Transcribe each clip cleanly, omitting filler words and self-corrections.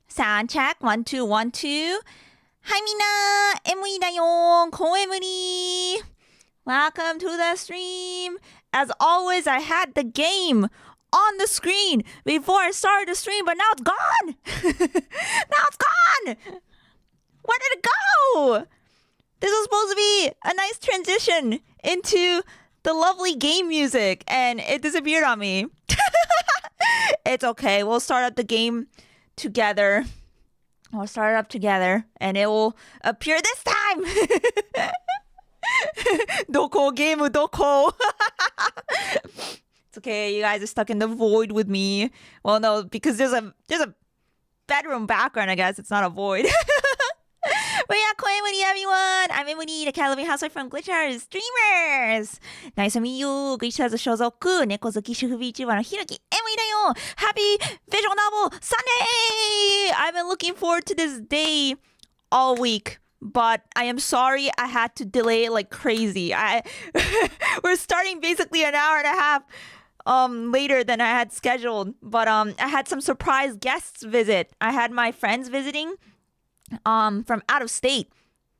Sound check, 1, 2, 1, 2. Hi, Mina. Emuri da yon. Emuri. Welcome to the stream. As always, I had the game on the screen before I started the stream, but now it's gone. Now it's gone. Where did it go? This was supposed to be a nice transition into the lovely game music, and it disappeared on me. It's okay. We'll start up the game together. We'll start it up together, and it will appear this time. Doko game, doko. It's okay. You guys are stuck in the void with me. Well, no, because there's a bedroom background. I guess it's not a void. But yeah, Koemuri everyone! I'm Emuri, the cat living housewife from Glitchers Streamers! Nice to meet you! Glitchers 所属、猫好き主婦 VTuber のひらぎ Emuri だよ! Happy Visual Novel Sunday! I've been looking forward to this day all week. But I am sorry I had to delay it like crazy. We're starting basically an hour and a half later than I had scheduled. But I had some surprise guests visit. I had my friends visiting from out of state.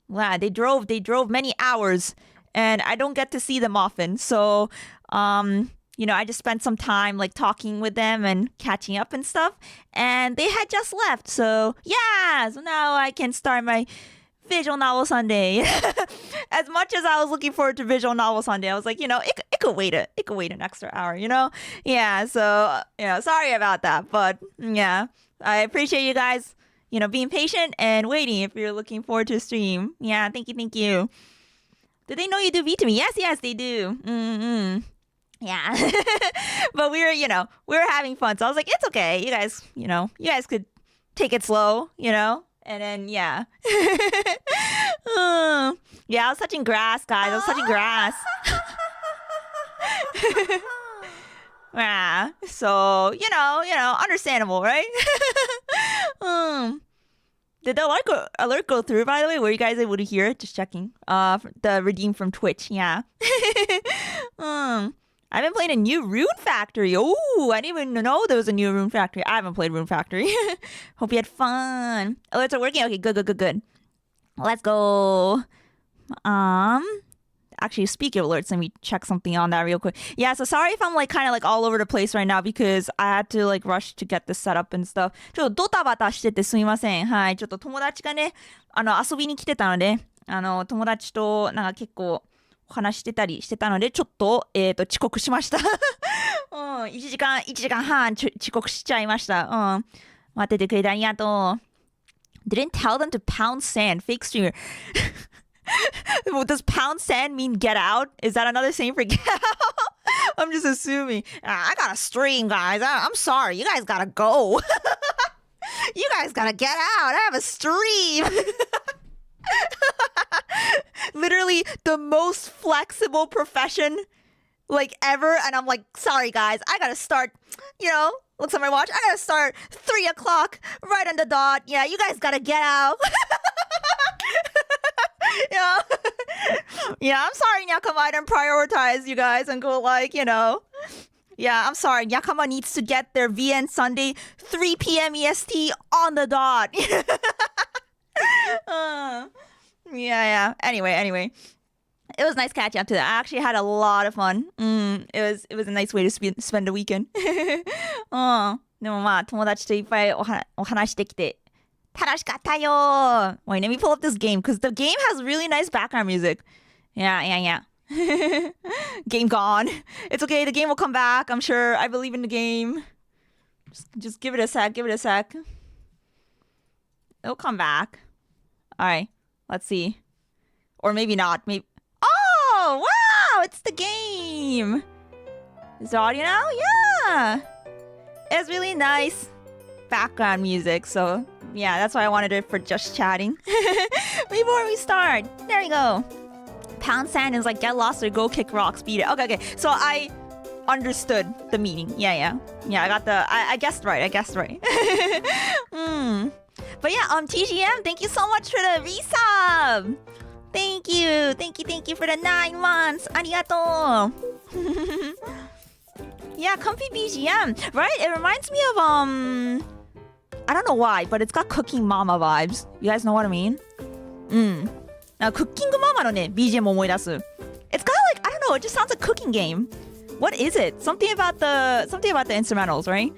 Wow, they drove many hours, and I don't get to see them often. So, I just spent some time like talking with them and catching up and stuff. And they had just left. So now I can start my Visual Novel Sunday. As much as I was looking forward to Visual Novel Sunday, I was like, it could wait an extra hour, Yeah, so, sorry about that. But yeah, I appreciate you guys being patient and waiting if you're looking forward to a stream. Yeah, thank you. Did they know you do VTuber? Yes, they do. Yeah. But we were having fun. So I was like, it's okay. You guys could take it slow, And then, yeah. Yeah, I was touching grass, guys. I was touching grass. Yeah. So, understandable, right? Did the alert go through, by the way? Were you guys able to hear it? Just checking. The redeem from Twitch, yeah. I've been playing a new Rune Factory. Oh, I didn't even know there was a new Rune Factory. I haven't played Rune Factory. Hope you had fun. Alerts are working? Okay, good. Let's go. Actually, speaking of alerts, let me check something on that real quick. Yeah, so sorry if I'm kind of all over the place right now because I had to rush to get this set up and stuff. ちょっとドタバタしててすみません。はい、ちょっと友達がね、遊びに来てたので、友達と結構お話してたりしてたので、ちょっと、遅刻しました。1時間半遅刻しちゃいました。待っててくれてありがとう。Didn't tell them to pound sand. Fake streamer. Does pound sand mean get out? Is that another saying for get out? I'm just assuming. I gotta stream, guys. I'm sorry. You guys gotta go. You guys gotta get out. I have a stream. Literally the most flexible profession ever. And I'm like, sorry, guys. I gotta start, looks at my watch. I gotta start 3 o'clock right on the dot. Yeah, you guys gotta get out. Yeah, I'm sorry, Nyakama. I didn't prioritize you guys and go Yeah, I'm sorry. Nyakama needs to get their VN Sunday 3 p.m. EST on the dot. Yeah. Anyway. It was nice catching up to that. I actually had a lot of fun. It was a nice way to spend a weekend. でもまあ友達といっぱいお話できて楽しかったよ. Wait, let me pull up this game because the game has really nice background music. Yeah. Game gone. It's okay. The game will come back. I'm sure. I believe in the game. Just give it a sec. It'll come back. All right. Let's see. Or maybe not. Maybe. Oh, wow. It's the game. Is the audio now? Yeah. It's really nice background music. So yeah, that's why I wanted it for just chatting. Before we start, there we go. Pound sand is get lost or go kick rocks, beat it. Okay. So I understood the meaning. Yeah. I got I guessed right. But yeah, TGM, thank you so much for the resub. Thank you for the 9 months. Arigato. Yeah, comfy BGM, right? It reminds me of I don't know why, but it's got Cooking Mama vibes. You guys know what I mean? なんかクッキングママのね BGM を思い出す。It's kind of like, I don't know, it just sounds like a cooking game. What is it? Something about the instrumentals, right?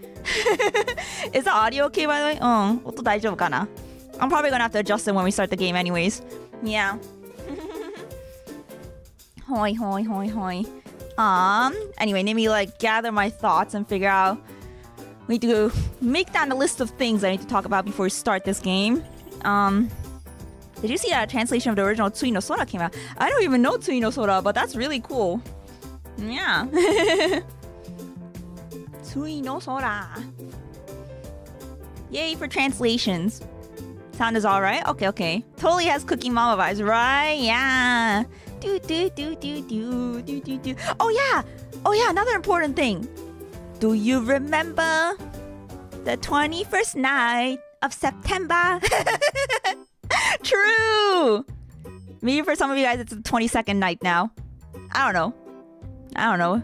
Is the audio okay, by the way? 音大丈夫かな? I'm probably gonna have to adjust it when we start the game anyways. Yeah. Hoi. Anyway, let me like gather my thoughts and figure out. We need to make down the list of things I need to talk about before we start this game. Did you see that translation of the original Tsui no Sora came out? I don't even know Tsui no Sora, but that's really cool. Yeah. Tsui no Sora. Yay for translations. Sound is alright? Okay. Totally has Cooking Mama vibes, right? Yeah. Do. Oh yeah, another important thing. Do you remember the 21st night of September? True! Maybe for some of you guys it's the 22nd night now. I don't know.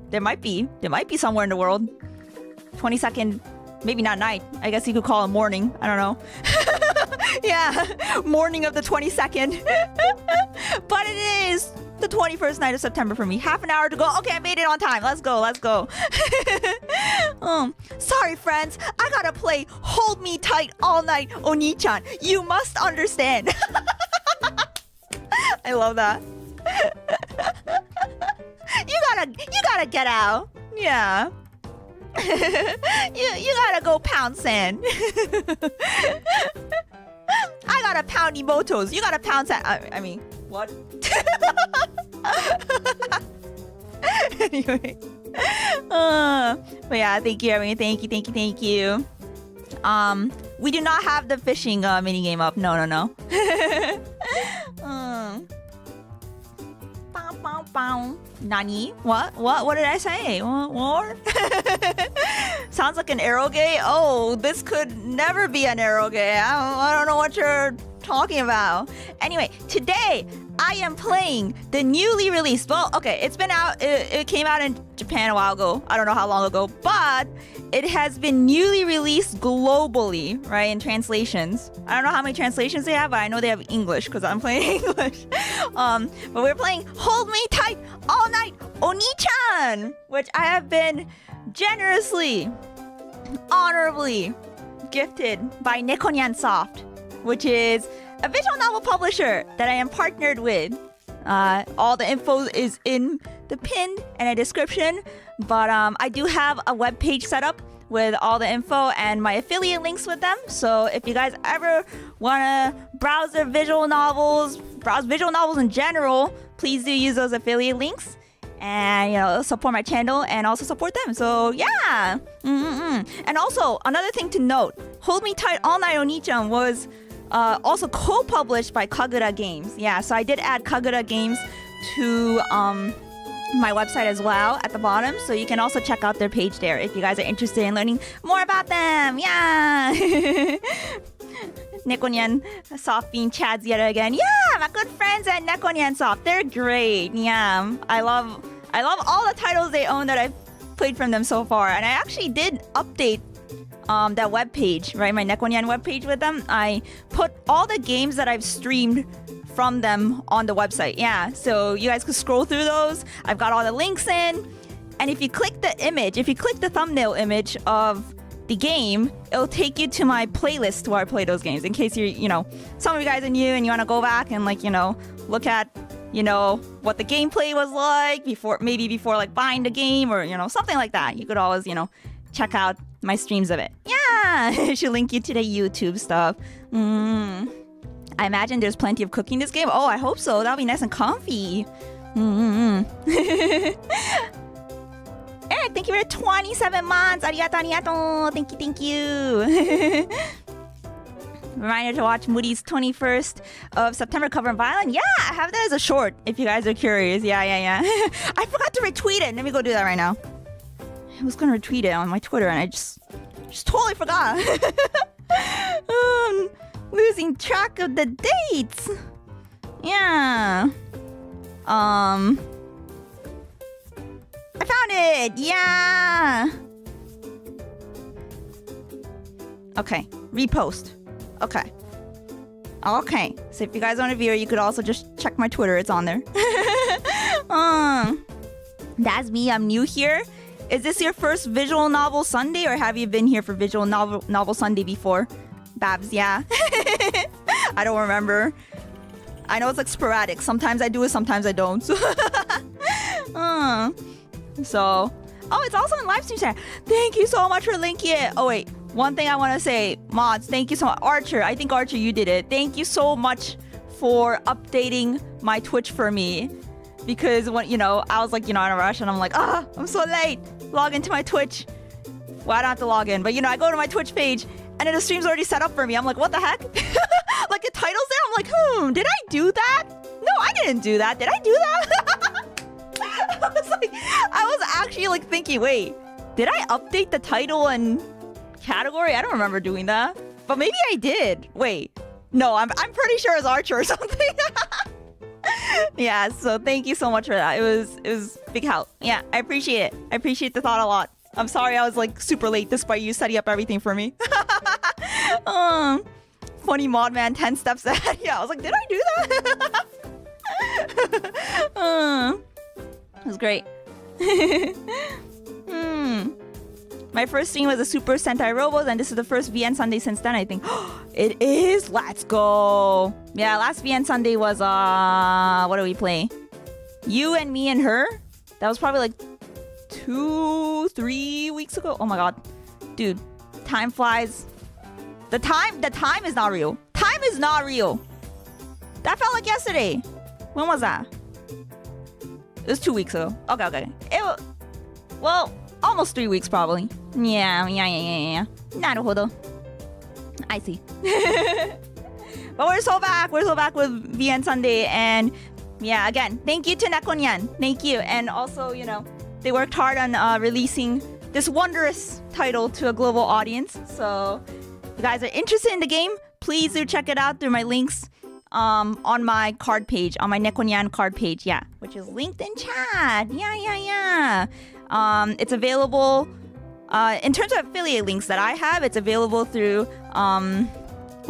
There might be somewhere in the world. 22nd, maybe not night. I guess you could call it morning. I don't know. Yeah, morning of the 22nd. But it is the 21st night of September for me. Half an hour to go. Okay, I made it on time. Let's go. Sorry, friends. I gotta play Hold Me Tight All Night, Onii-chan. You must understand. I love that. You gotta get out. Yeah. you gotta go pound sand. I gotta pound emotos. You gotta pound sand. I mean, what? Anyway. But yeah, thank you, everyone. Thank you. We do not have the fishing mini game up. No. Nani? What did I say? What? Sounds like an eroge? Oh, this could never be an eroge. I don't know what you're talking about. Anyway, today I am playing the newly released. Well, okay, it's been out. It came out in Japan a while ago. I don't know how long ago, but it has been newly released globally, right? In translations. I don't know how many translations they have, but I know they have English because I'm playing English. But we're playing Hold Me Tight All Night, Onii-chan, which I have been generously, honorably gifted by Nekonyan Soft, which is a visual novel publisher that I am partnered with. All the info is in the pin and a description, but I do have a web page set up with all the info and my affiliate links with them. So if you guys ever want to browse their visual novels in general, please do use those affiliate links and support my channel and also support them. So yeah. And also another thing to note, Hold Me Tight All Night Onii-chan was also co-published by Kagura Games. Yeah, so I did add Kagura Games to my website as well at the bottom, so you can also check out their page there if you guys are interested in learning more about them. Yeah. Nekonyan Soft being Chads yet again. Yeah, my good friends at Nekonyan Soft. They're great. Yeah, I love all the titles they own that I've played from them so far, and I actually did update that webpage, right? My Nekonyan webpage with them. I put all the games that I've streamed from them on the website. Yeah, so you guys could scroll through those. I've got all the links in. And if you click the thumbnail image of the game, it'll take you to my playlist where I play those games. In case some of you guys are new and you want to go back and look at, what the gameplay was like before like buying the game or, something like that. You could always, check out my streams of it. Yeah, she'll link you to the YouTube stuff. I imagine there's plenty of cooking in this game. Oh, I hope so. That'll be nice and comfy. Eric, thank you for the 27 months. Arigato. Thank you. Reminder to watch Moody's 21st of September cover in Violin. Yeah, I have that as a short if you guys are curious. Yeah. I forgot to retweet it. Let me go do that right now. I was going to retweet it on my Twitter and I just totally forgot. Losing track of the dates. Yeah. I found it. Yeah. Okay. Repost. Okay. Okay. So if you guys want to view it, you could also just check my Twitter. It's on there. That's me. I'm new here. Is this your first visual novel Sunday, or have you been here for visual novel Sunday before? Babs, yeah. I don't remember. I know it's like sporadic. Sometimes I do it, sometimes I don't. So, it's also in live stream chat. Thank you so much for linking it. Oh wait, one thing I want to say, mods. Thank you so much, Archer. I think Archer, you did it. Thank you so much for updating my Twitch for me, because when I was like in a rush and I'm like, I'm so late. Log into my Twitch. Well, I don't have to log in, but I go to my Twitch page and then the stream's already set up for me. I'm like, what the heck? Like the title's there. I'm like, did I do that? No, I didn't do that. Did I do that? I was actually like thinking, wait, did I update the title and category? I don't remember doing that, but maybe I did. Wait, no, I'm pretty sure it's Archer or something. Yeah, so thank you so much for that. It was big help. Yeah, I appreciate it. I appreciate the thought a lot. I'm sorry I was like super late despite you setting up everything for me. Funny mod man, 10 steps ahead. Yeah, I was like, did I do that? It was great. My first stream was a Super Sentai Robos, and this is the first VN Sunday since then, I think. It is! Let's go! Yeah, last VN Sunday was, what do we play? You and Me and Her? That was probably like 2-3 weeks ago. Oh my god. Dude, time flies. The time is not real. Time is not real. That felt like yesterday. When was that? It was 2 weeks ago. Okay. Well, almost 3 weeks probably. Yeah. Naruhodo. I see. But we're so back with VN Sunday, and yeah, again, thank you to Nekonyan. Thank you. And also, they worked hard on releasing this wondrous title to a global audience. So if you guys are interested in the game, please do check it out through my links on my card page, on my Nekonyan card page, which is linked in chat. Yeah. It's available in terms of affiliate links that I have. It's available through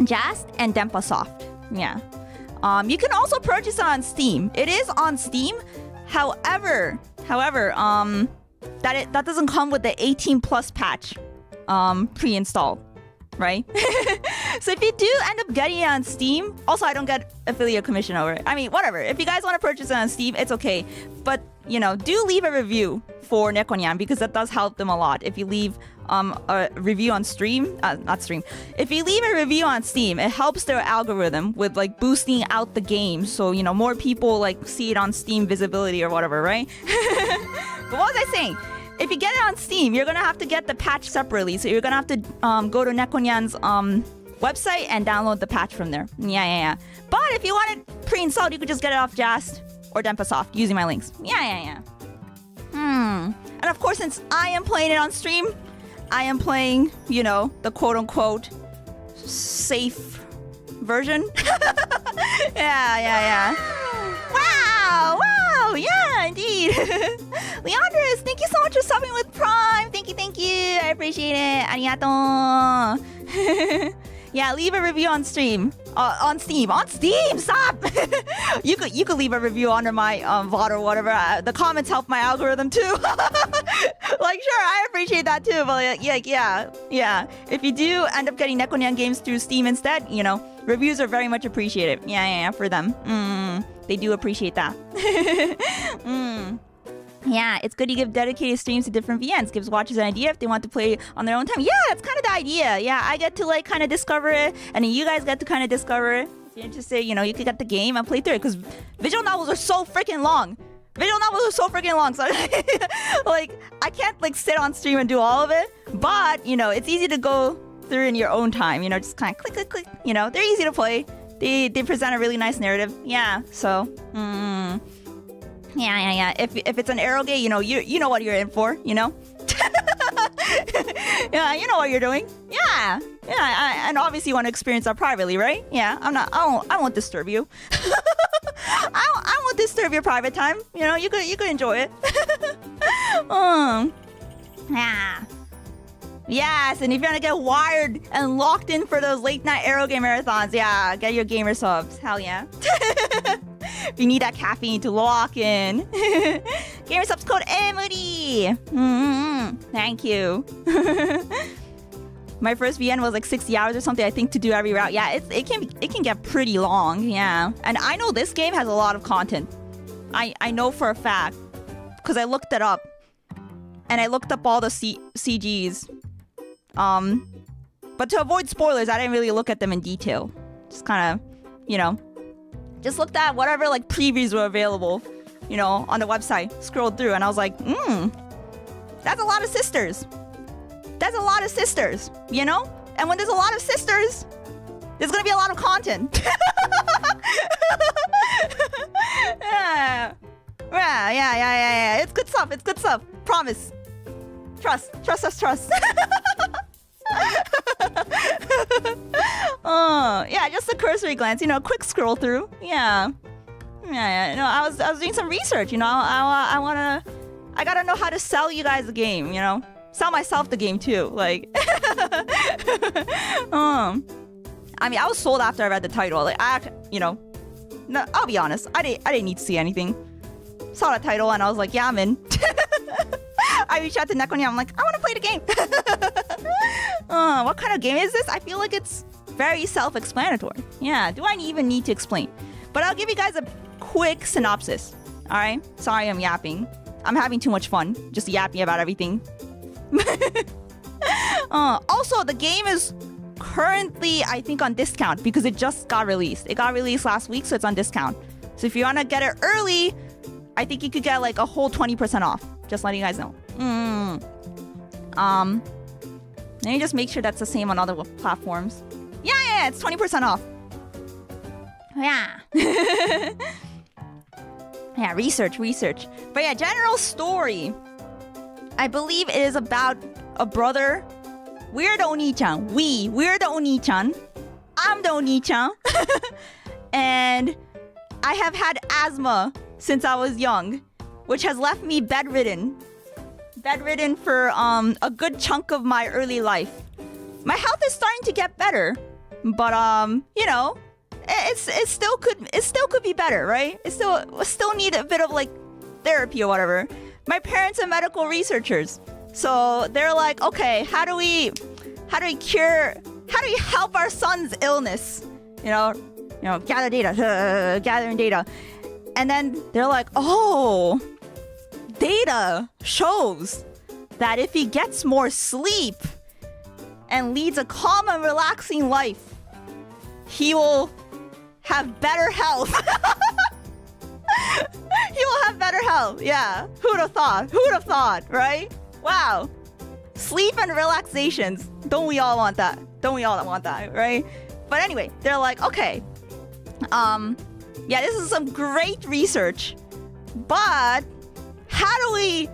Jast and Denpasoft. Yeah. You can also purchase it on Steam. It is on Steam. However, that doesn't come with the 18 plus patch pre-installed, right? So if you do end up getting it on Steam, also I don't get affiliate commission over it. I mean, whatever. If you guys want to purchase it on Steam, it's okay. But, do leave a review for Nekonyan, because that does help them a lot. If you leave a review on stream, if you leave a review on Steam, it helps their algorithm with like boosting out the game, so more people like see it on Steam visibility or whatever, right? But what was I saying? If you get it on Steam, you're gonna have to get the patch separately, so you're gonna have to go to Nekonyan's website and download the patch from there. Yeah. But if you want it pre-installed, you could just get it off Jast or Denpasoft using my links. Yeah. And of course, since I am playing it on stream, I am playing, the quote-unquote safe version. Yeah. Wow, yeah, indeed. Leandris, thank you so much for subbing with Prime. Thank you. I appreciate it. Arigato. Yeah, leave a review on stream. On Steam, stop! You could leave a review under my VOD or whatever. The comments help my algorithm too. Like, sure, I appreciate that too. But yeah. If you do end up getting Nekonyan games through Steam instead, reviews are very much appreciated. Yeah, for them. They do appreciate that. Yeah, it's good to give dedicated streams to different VNs. Gives watchers an idea if they want to play on their own time. Yeah, that's kind of the idea. Yeah, I get to like kind of discover it, and then you guys get to kind of discover it. If you're interested, you could get the game and play through it, because visual novels are so freaking long. So like I can't like sit on stream and do all of it, but it's easy to go through in your own time. Just kind of click. They're easy to play. They present a really nice narrative. Yeah, so. Yeah. If it's an arrow gate, you know what you're in for, Yeah, you know what you're doing. Yeah. And obviously you want to experience that privately, right? Yeah, I won't disturb you. I won't disturb your private time. You could enjoy it. Yeah. Yes, and if you're gonna get wired and locked in for those late night Aero game marathons, yeah, get your gamer subs. Hell yeah. If you need that caffeine to lock in. Gamer subs code Emuri. Thank you. My first VN was like 60 hours or something, I think, to do every route. Yeah, it can get pretty long, yeah. And I know this game has a lot of content. I know for a fact, because I looked it up. And I looked up all the CGs. But to avoid spoilers, I didn't really look at them in detail. Just kind of, just looked at whatever like previews were available, on the website. Scrolled through and I was like, that's a lot of sisters. That's a lot of sisters, And when there's a lot of sisters, there's gonna be a lot of content. Yeah. It's good stuff. It's good stuff. Promise. Trust. Yeah, just a cursory glance, quick scroll through. Yeah. No, I was doing some research, I gotta know how to sell you guys the game, Sell myself the game too, like. I mean, I was sold after I read the title. Like, no, I'll be honest. I didn't need to see anything. Saw the title and I was like, yeah, I'm in. I reached out to Nekonia. I'm like, I want to play the game. What kind of game is this? I feel like it's very self-explanatory. Yeah, do I even need to explain? But I'll give you guys a quick synopsis. All right? Sorry, I'm yapping. I'm having too much fun just yapping about everything. Also, the game is currently, I think, on discount because it just got released. It got released last week, so it's on discount. So if you want to get it early, I think you could get like a whole 20% off. Just letting you guys know. Let me just make sure that's the same on other platforms. Yeah, it's 20% off. Yeah. Yeah, research. But yeah, general story. I believe it is about a brother. We're the Onii-chan. We're the Onii-chan. I'm the Onii-chan. And I have had asthma since I was young, which has left me bedridden for a good chunk of my early life. My health is starting to get better, but it still could be better, right? It still need a bit of like therapy or whatever. My parents are medical researchers, so they're like, okay, how do we help our son's illness? Gathering data, and then they're like, oh, data shows that if he gets more sleep and leads a calm and relaxing life, he will have better health. He will have better health. Yeah. Who'd have thought, right? Wow. Sleep and relaxations. Don't we all want that? Right? But anyway, they're like, okay. Yeah, this is some great research. But how do we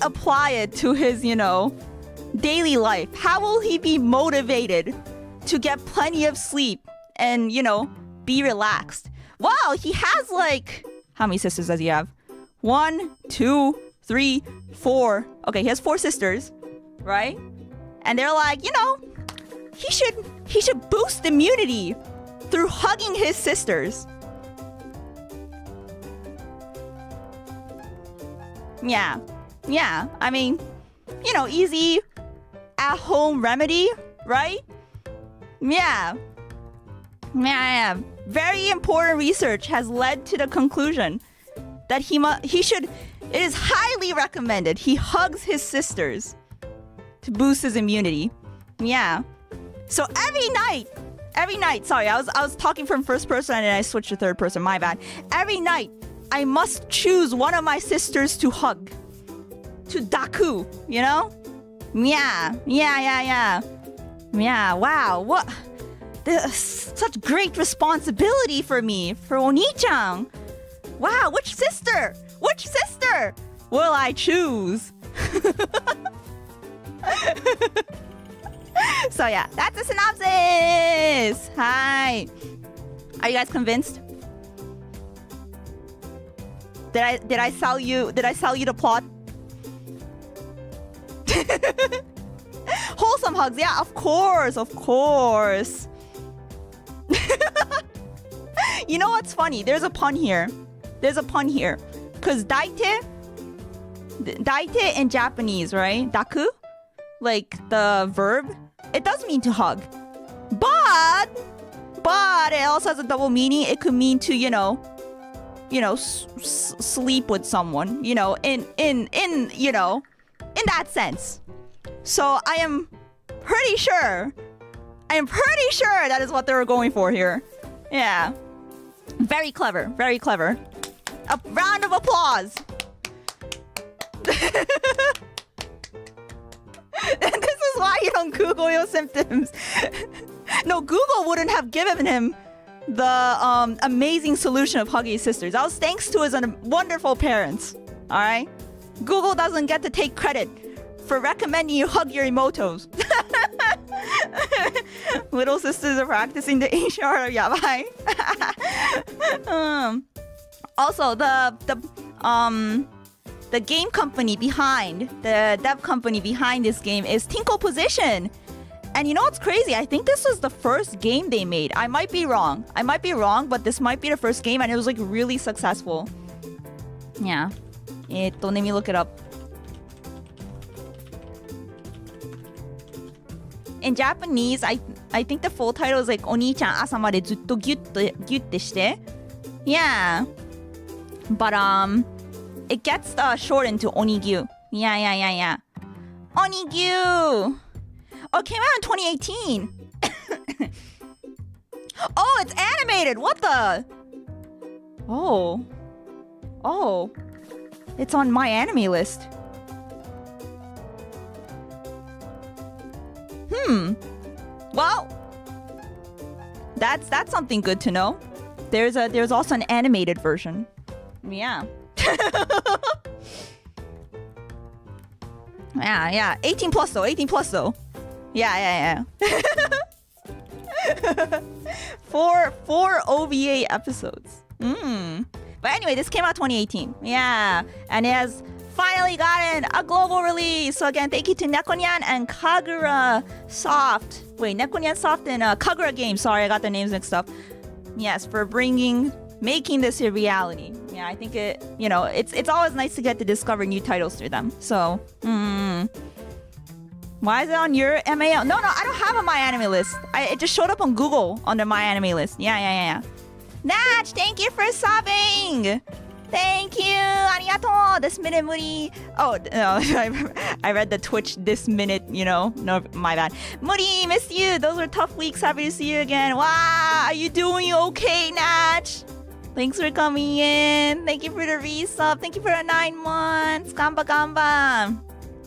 apply it to his, daily life? How will he be motivated to get plenty of sleep and, be relaxed? Wow, he has like, how many sisters does he have? 1, 2, 3, 4. Okay, he has 4 sisters, right? And they're like, he should boost immunity through hugging his sisters. Yeah. I mean, easy at-home remedy, right? Yeah. Very important research has led to the conclusion that it is highly recommended he hugs his sisters to boost his immunity. Yeah. So every night, sorry, I was talking from first person and I switched to third person, my bad. Every night, I must choose one of my sisters to hug. To daku, Yeah, wow, what? Such great responsibility for me, for Onii-chan. Wow, which sister will I choose? So yeah, that's the synopsis. Hi. Are you guys convinced? Did I sell you the plot? wholesome hugs. Yeah, of course, of course. You know what's funny? There's a pun here. Because daite in Japanese, right? Daku, like the verb, it does mean to hug. But it also has a double meaning. It could mean to, sleep with someone, in that sense. So I am pretty sure that is what they were going for here. Yeah. Very clever. Very clever. A round of applause. And this is why you don't Google your symptoms. No, Google wouldn't have given him the amazing solution of hugging his sisters. That was thanks to his wonderful parents. All right? Google doesn't get to take credit for recommending you hug your emotos. Little sisters are practicing the ancient art of yabai. Also, the game company behind, the dev company behind this game is Tinko Position. And you know what's crazy? I think this was the first game they made. I might be wrong, but this might be the first game, and it was like really successful. Yeah. Let me look it up. In Japanese, I think the full title is like Onii-chan asa made zutto gyutte shite. Yeah. But it gets shortened to Onii-gyu. Yeah. Onii-gyu. Oh, it came out in 2018. Oh, it's animated. What the? Oh. It's on my anime list. Well, that's something good to know. There's also an animated version. Yeah. Yeah. 18 plus though. Yeah. Four OVA episodes. But anyway, this came out 2018. Yeah. And it has finally gotten a global release. So again, thank you to Nekonyan and Kagura Soft. Wait, Nekonyan Soft and Kagura Games. Sorry, I got their names mixed up. Yes, for making this a reality. Yeah, I think it's always nice to get to discover new titles through them. So, why is it on your MAL? No, I don't have a My Anime list. It just showed up on Google under My Anime list. Yeah. Natch, thank you for subbing. Thank you. Arigato. This minute, Muri. Oh, no, I read the Twitch this minute, No, my bad. Muri, miss you. Those were tough weeks. Happy to see you again. Wow, are you doing okay, Natch? Thanks for coming in. Thank you for the resub. Thank you for the 9 months. Gamba.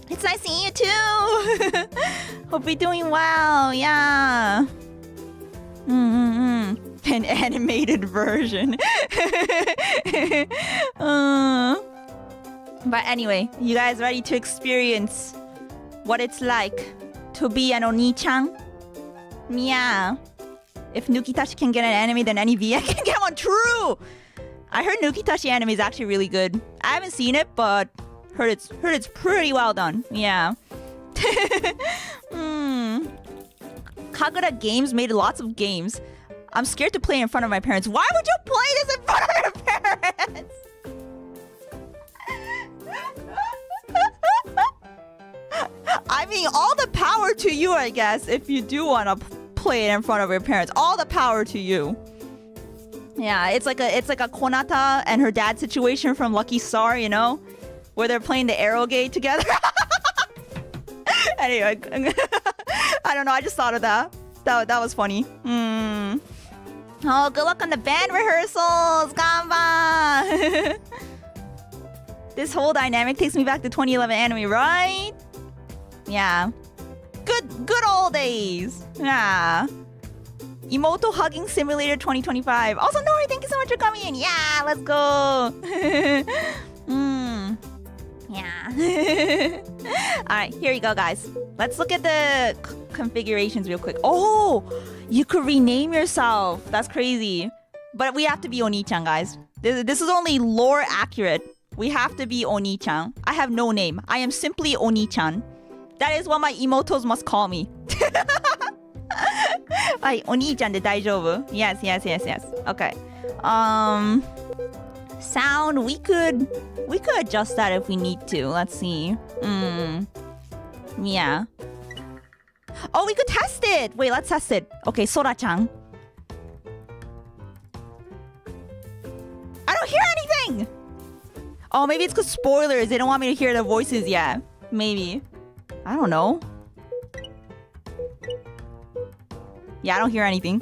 It's nice seeing you too. Hope you're doing well. Yeah. An animated version. But anyway, you guys ready to experience what it's like to be an Onii-chan? Yeah. If Nukitashi can get an anime, then any VA can get one. True! I heard Nukitashi anime is actually really good. I haven't seen it, but heard it's pretty well done. Yeah. Kagura Games made lots of games. I'm scared to play in front of my parents. Why would you play this in front of your parents? I mean, all the power to you, I guess, if you do want to play it in front of your parents. All the power to you. Yeah, it's like a Konata and her dad situation from Lucky Star, where they're playing the Arrow Gate together. Anyway, I don't know. I just thought of that. That was funny. Oh, good luck on the band rehearsals, Gamba. This whole dynamic takes me back to 2011 anime, right? Yeah. Good old days. Yeah. Emoto Hugging Simulator 2025. Also, Nori, thank you so much for coming in. Yeah, let's go. Yeah. Alright, here you go, guys. Let's look at the configurations real quick. Oh, you could rename yourself. That's crazy. But we have to be Onii-chan, guys. This is only lore accurate. We have to be Onii-chan. I have no name. I am simply Onii-chan. That is what my emotos must call me. はい、お兄ちゃんで大丈夫 Yes, yes, yes, yes. Okay. Sound, we could adjust that if we need to. Let's see. Yeah. Oh, we could test it. Wait, let's test it. Okay, Sora-chan. I don't hear anything. Oh, maybe it's because spoilers. They don't want me to hear the voices yet. Maybe. I don't know. Yeah, I don't hear anything.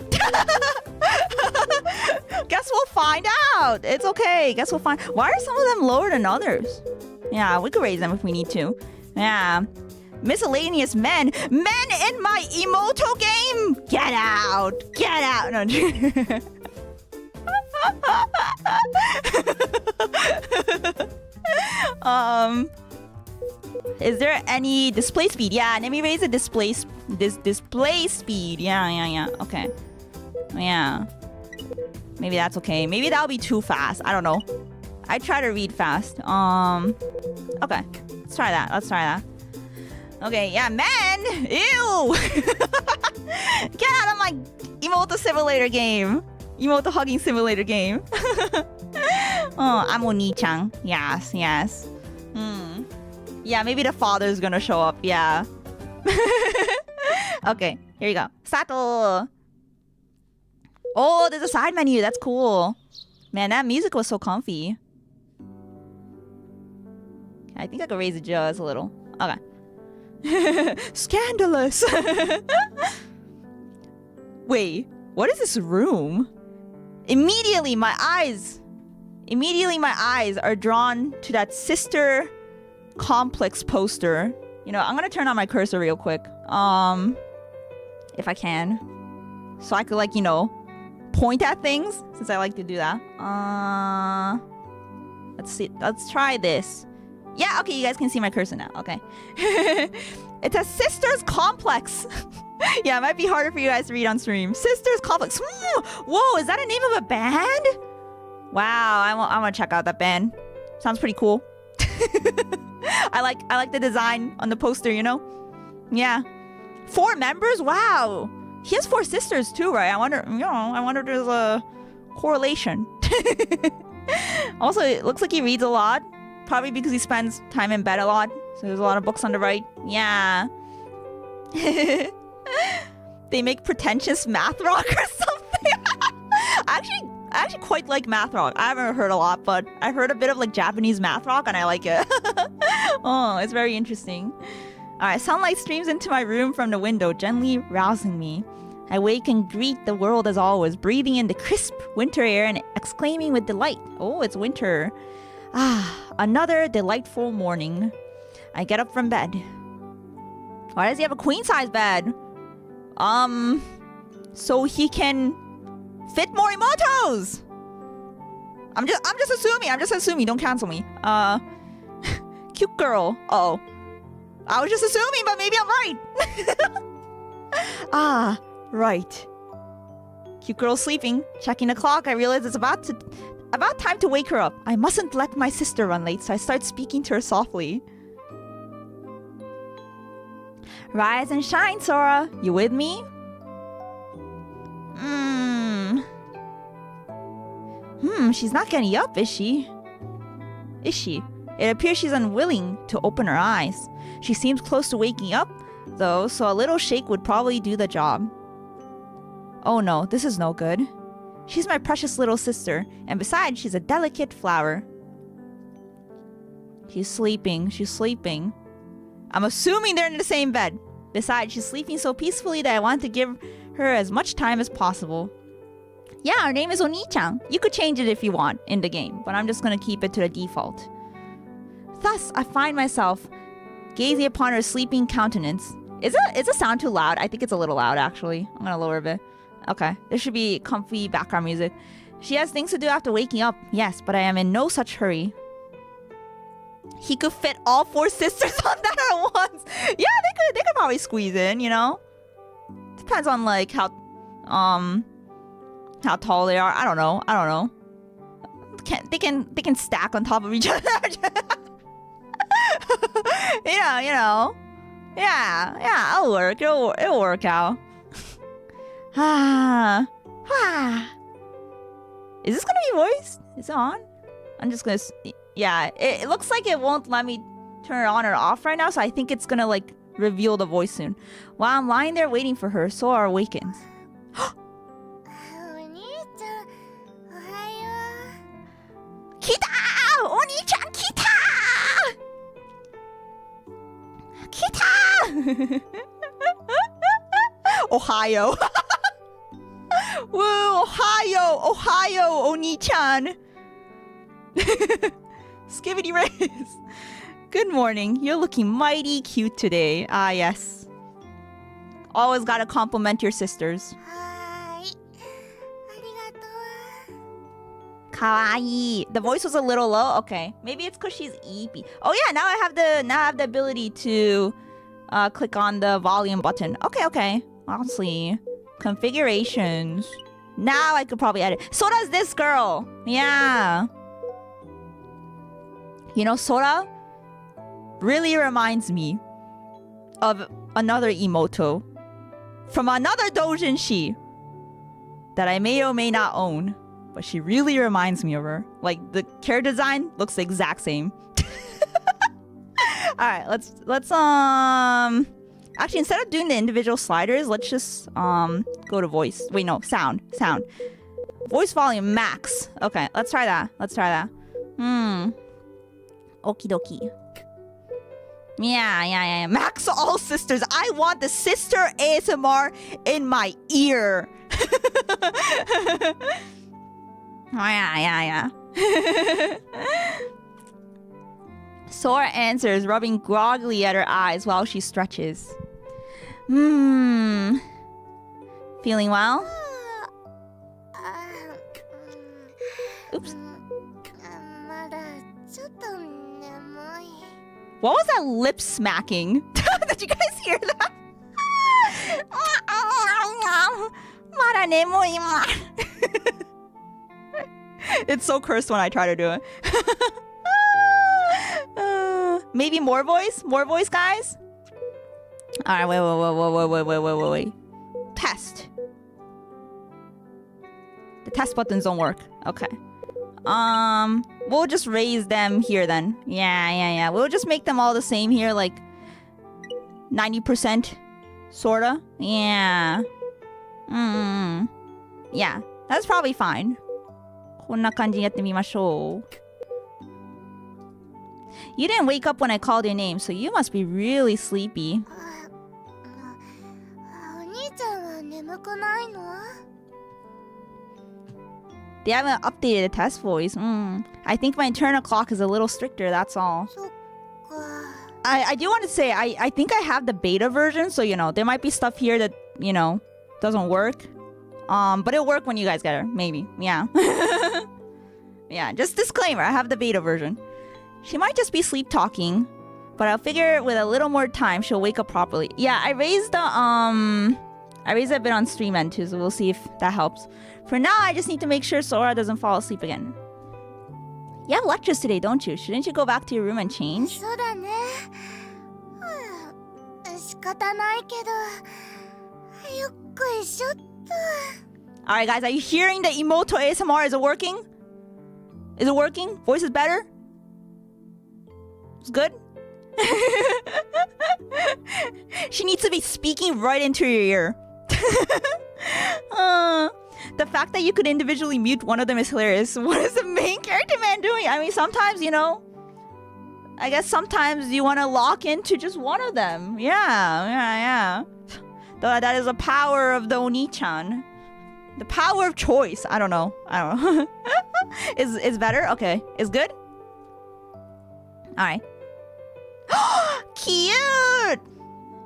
Guess we'll find out. It's okay. Guess we'll find. Why are some of them lower than others? Yeah, we could raise them if we need to. Yeah. Miscellaneous men. Men in my emoto game. Get out. Get out. No. Is there any display speed? Yeah, let me raise the display speed. Yeah. Okay. Yeah. Maybe that's okay. Maybe that'll be too fast. I don't know. I try to read fast. Okay. Let's try that. Okay, yeah, men! Ew! Get out of my emoto simulator game. Emoto hugging simulator game. Oh, I'm Onii-chan. Yes. Yeah, maybe the father's gonna show up. Yeah. Okay, here you go. Sato! Oh, there's a side menu. That's cool. Man, that music was so comfy. I think I could raise it just a little. Okay. Scandalous. Wait, what is this room? Immediately my eyes are drawn to that sister complex poster. You know, I'm gonna turn on my cursor real quick. If I can. So I could, like, you know, point at things, since I like to do that. Let's see. Let's try this. Yeah, okay, you guys can see my cursor now. Okay. It's a sisters complex. Yeah, it might be harder for you guys to read on stream. Sisters complex. Whoa, is that a name of a band? Wow, I want to check out that band. Sounds pretty cool. I like the design on the poster, you know? Yeah. 4 members? Wow. He has 4 sisters too, right? I wonder if there's a correlation. Also, it looks like he reads a lot. Probably because he spends time in bed a lot. So there's a lot of books on the right. Yeah. They make pretentious math rock or something. I actually quite like math rock. I haven't heard a lot, but I've heard a bit of like Japanese math rock and I like it. Oh, it's very interesting. Alright, sunlight streams into my room from the window, gently rousing me. I wake and greet the world as always, breathing in the crisp winter air and exclaiming with delight. Oh, it's winter. Ah, another delightful morning. I get up from bed. Why does he have a queen-size bed? So he can fit more emotos. I'm just assuming. Don't cancel me. Cute girl. Uh-oh. I was just assuming, but maybe I'm right. Ah, right. Cute girl sleeping. Checking the clock. I realize it's about time to wake her up. I mustn't let my sister run late, so I start speaking to her softly. Rise and shine, Sora. You with me? She's not getting up, is she? It appears she's unwilling to open her eyes. She seems close to waking up, though, so a little shake would probably do the job. Oh no, this is no good. She's my precious little sister, and besides, she's a delicate flower. She's sleeping. I'm assuming they're in the same bed. Besides, she's sleeping so peacefully that I want to give her as much time as possible. Yeah, her name is Onii-chan. You could change it if you want in the game, but I'm just gonna keep it to the default. Thus, I find myself gazing upon her sleeping countenance. Is the sound too loud? I think it's a little loud, actually. I'm gonna lower a bit. Okay, there should be comfy background music. She has things to do after waking up. Yes, but I am in no such hurry. He could fit all 4 sisters on that at once. Yeah, they could probably squeeze in, you know? Depends on like how tall they are. I don't know. They can stack on top of each other. you know. Yeah, it'll work. It'll work out. Is this gonna be voiced? Is it on? I'm just gonna... Yeah, it looks like it won't let me turn it on or off right now, so I think it's gonna, like, reveal the voice soon. While I'm lying there waiting for her, Sora awakens. Kita! Onii-chan, kita! Kita! Ohio. Woo, Ohio, Onii-chan. Skibbity race. Good morning. You're looking mighty cute today. Ah, yes. Always gotta compliment your sisters. Kawaii. The voice was a little low. Okay, maybe it's because she's eepy. Oh yeah, now I have the ability to click on the volume button. Okay. I'll see. Configurations. Now I could probably edit. So does this girl. Yeah. You know, Sora really reminds me of another emoto from another doujinshi that I may or may not own, but she really reminds me of her. Like, the character design looks the exact same. All right, let's actually, instead of doing the individual sliders, let's just go to voice. Wait, no, sound. Voice volume max. Okay, let's try that. Okie dokie. Yeah. Max all sisters. I want the sister ASMR in my ear. Oh, yeah. Sora answers, rubbing groggily at her eyes while she stretches. Feeling well? Oops. What was that lip smacking? Did you guys hear that? It's so cursed when I try to do it. Maybe more voice? More voice, guys? Alright, wait. Test. The test buttons don't work. Okay. We'll just raise them here then. Yeah. We'll just make them all the same here, like 90%, sorta. Yeah. Yeah, that's probably fine. こんな感じにやってみましょう. You didn't wake up when I called your name, so you must be really sleepy. They haven't updated the test voice. I think my internal clock is a little stricter, that's all. I do want to say, I think I have the beta version, so, you know, there might be stuff here that, you know, doesn't work. But it'll work when you guys get her, maybe. Yeah. Yeah, just disclaimer, I have the beta version. She might just be sleep talking, but I'll figure with a little more time she'll wake up properly. Yeah, I raised it a bit on stream end too, so we'll see if that helps. For now, I just need to make sure Sora doesn't fall asleep again. You have lectures today, don't you? Shouldn't you go back to your room and change? Alright guys, are you hearing the emoto ASMR? Is it working? Is it working? Voice is better? It's good? She needs to be speaking right into your ear. The fact that you could individually mute one of them is hilarious. What is the main character man doing? I mean, sometimes, you know, I guess sometimes you want to lock into just one of them. Yeah. That is the power of the Onii-chan. The power of choice. I don't know. Is better? Okay. Is good? Alright. Cute!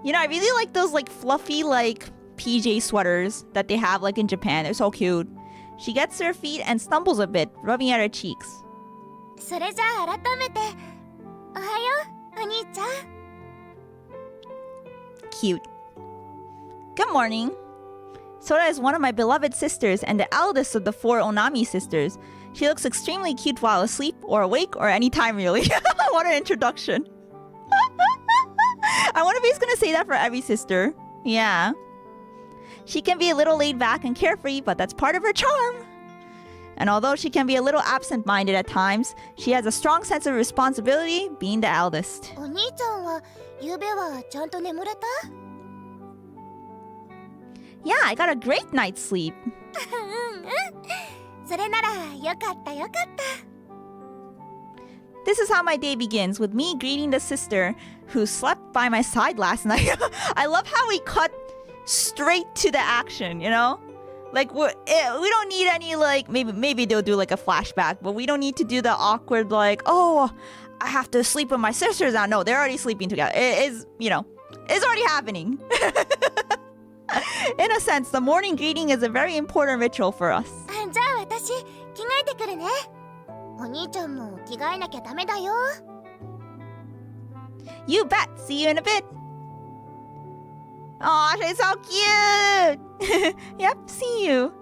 You know, I really like those like fluffy like PJ sweaters that they have like in Japan. They're so cute. She gets her feet and stumbles a bit, rubbing at her cheeks. Cute. Good morning. Sora is one of my beloved sisters and the eldest of the 4 Onami sisters. She looks extremely cute while asleep or awake or anytime really. What an introduction. I wonder if he's gonna say that for every sister. Yeah. She can be a little laid back and carefree, but that's part of her charm. And although she can be a little absent-minded at times, she has a strong sense of responsibility, being the eldest. お兄ちゃんはゆうべはちゃんと眠れた？ Yeah, I got a great night's sleep. それならよかったよかった。 This is how my day begins, with me greeting the sister who slept by my side last night. I love how we cut straight to the action, you know? Like, we don't need any, like, maybe they'll do, like, a flashback, but we don't need to do the awkward, like, oh, I have to sleep with my sisters now. No, they're already sleeping together. It is, you know, it's already happening. In a sense, the morning greeting is a very important ritual for us. じゃあ私着替えてくるね。お兄ちゃんも着替えなきゃダメだよ。 You bet. See you in a bit. Aw, she's so cute. Yep, see you.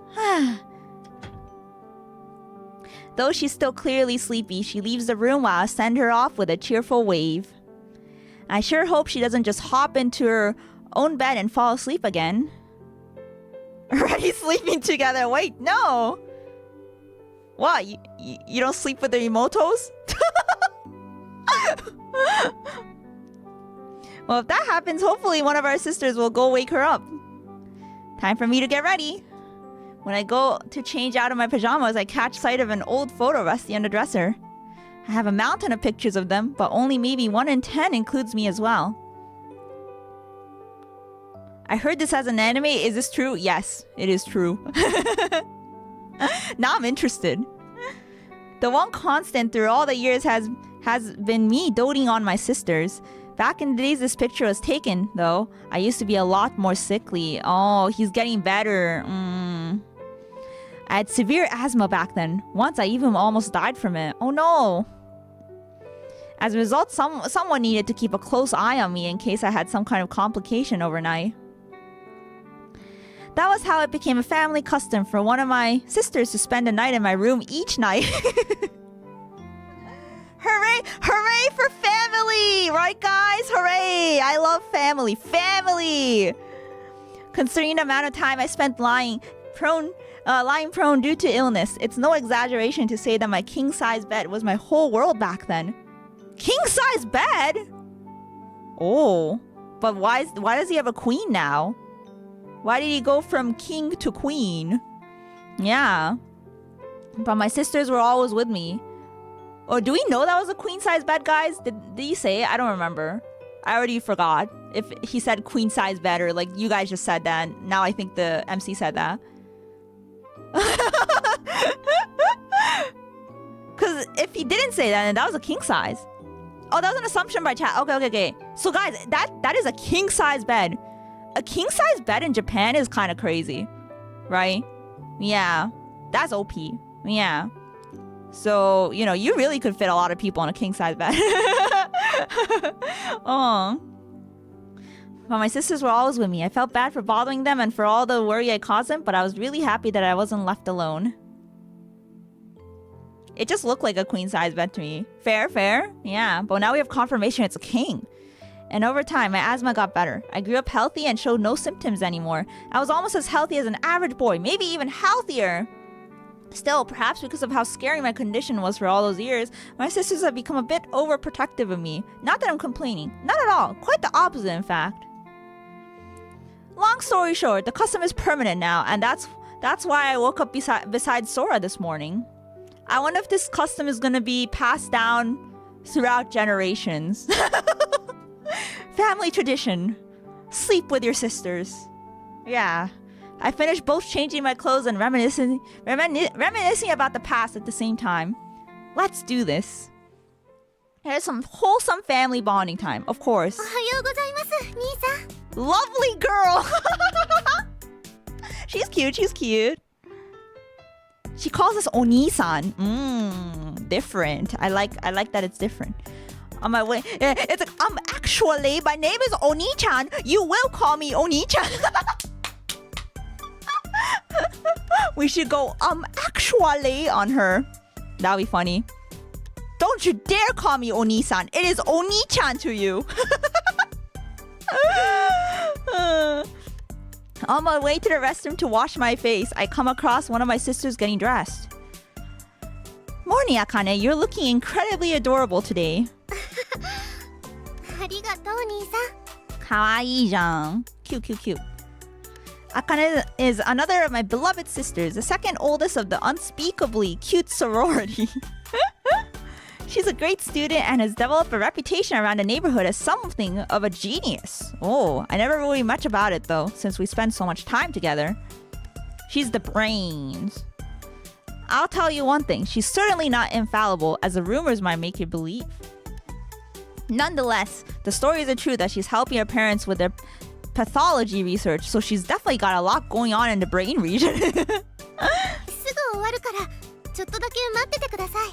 Though she's still clearly sleepy, she leaves the room while I send her off with a cheerful wave. I sure hope she doesn't just hop into her own bed and fall asleep again. Already sleeping together. Wait, no. What? You don't sleep with the Emotos? Well, if that happens, hopefully one of our sisters will go wake her up. Time for me to get ready. When I go to change out of my pajamas, I catch sight of an old photo resting on the dresser. I have a mountain of pictures of them, but only maybe 1 in 10 includes me as well. I heard this as an anime. Is this true? Yes, it is true. Now I'm interested. The one constant through all the years has been me doting on my sisters. Back in the days this picture was taken, though, I used to be a lot more sickly. Oh, he's getting better. I had severe asthma back then. Once I even almost died from it. Oh no. As a result, someone needed to keep a close eye on me in case I had some kind of complication overnight. That was how it became a family custom for one of my sisters to spend a night in my room each night. Hooray! Hooray for family! Right, guys? Hooray! I love family. Family! Considering the amount of time I spent lying prone due to illness, it's no exaggeration to say that my king-size bed was my whole world back then. King-size bed? Oh. But why does he have a queen now? Why did he go from king to queen? Yeah. But my sisters were always with me. Or do we know that was a queen-size bed, guys? Did he say it? I don't remember. I already forgot if he said queen-size bed or like you guys just said that. Now I think the MC said that. Because if he didn't say that, then that was a king-size. Oh, that was an assumption by chat. Okay. So guys, that is a king-size bed. A king-size bed in Japan is kind of crazy, right? Yeah, that's OP. Yeah. So, you know, you really could fit a lot of people on a king-size bed. Oh. But my sisters were always with me. I felt bad for bothering them and for all the worry I caused them, but I was really happy that I wasn't left alone. It just looked like a queen-size bed to me. Fair. Yeah, but now we have confirmation it's a king. And over time, my asthma got better. I grew up healthy and showed no symptoms anymore. I was almost as healthy as an average boy, maybe even healthier. Still, perhaps because of how scary my condition was for all those years, my sisters have become a bit overprotective of me. Not that I'm complaining. Not at all. Quite the opposite, in fact. Long story short, the custom is permanent now, and that's why I woke up beside Sora this morning. I wonder if this custom is gonna be passed down throughout generations. Family tradition. Sleep with your sisters. Yeah. I finished both changing my clothes and reminiscing about the past at the same time. Let's do this. Here's some wholesome family bonding time, of course. おはようございます、兄さん。 Lovely girl! She's cute. She calls us Onii-chan. Different. I like that it's different. On my way, it's like, actually, my name is Onii-chan. You will call me Onii-chan. We should go, actually on her. That'll be funny. Don't you dare call me Onii-san. It is Onii-chan to you. On my way to the restroom to wash my face, I come across one of my sisters getting dressed. Morning, Akane. You're looking incredibly adorable today. ありがとう兄さん。かわいいじゃん. Cute, cute, cute. Akane is another of my beloved sisters, the second oldest of the unspeakably cute sorority. She's a great student and has developed a reputation around the neighborhood as something of a genius. Oh, I never really much about it though, since we spend so much time together. She's the brains. I'll tell you one thing, she's certainly not infallible, as the rumors might make you believe. Nonetheless, the stories are true that she's helping her parents with their pathology research, so she's definitely got a lot going on in the brain region. すぐ終わるから、ちょっとだけ待っててください。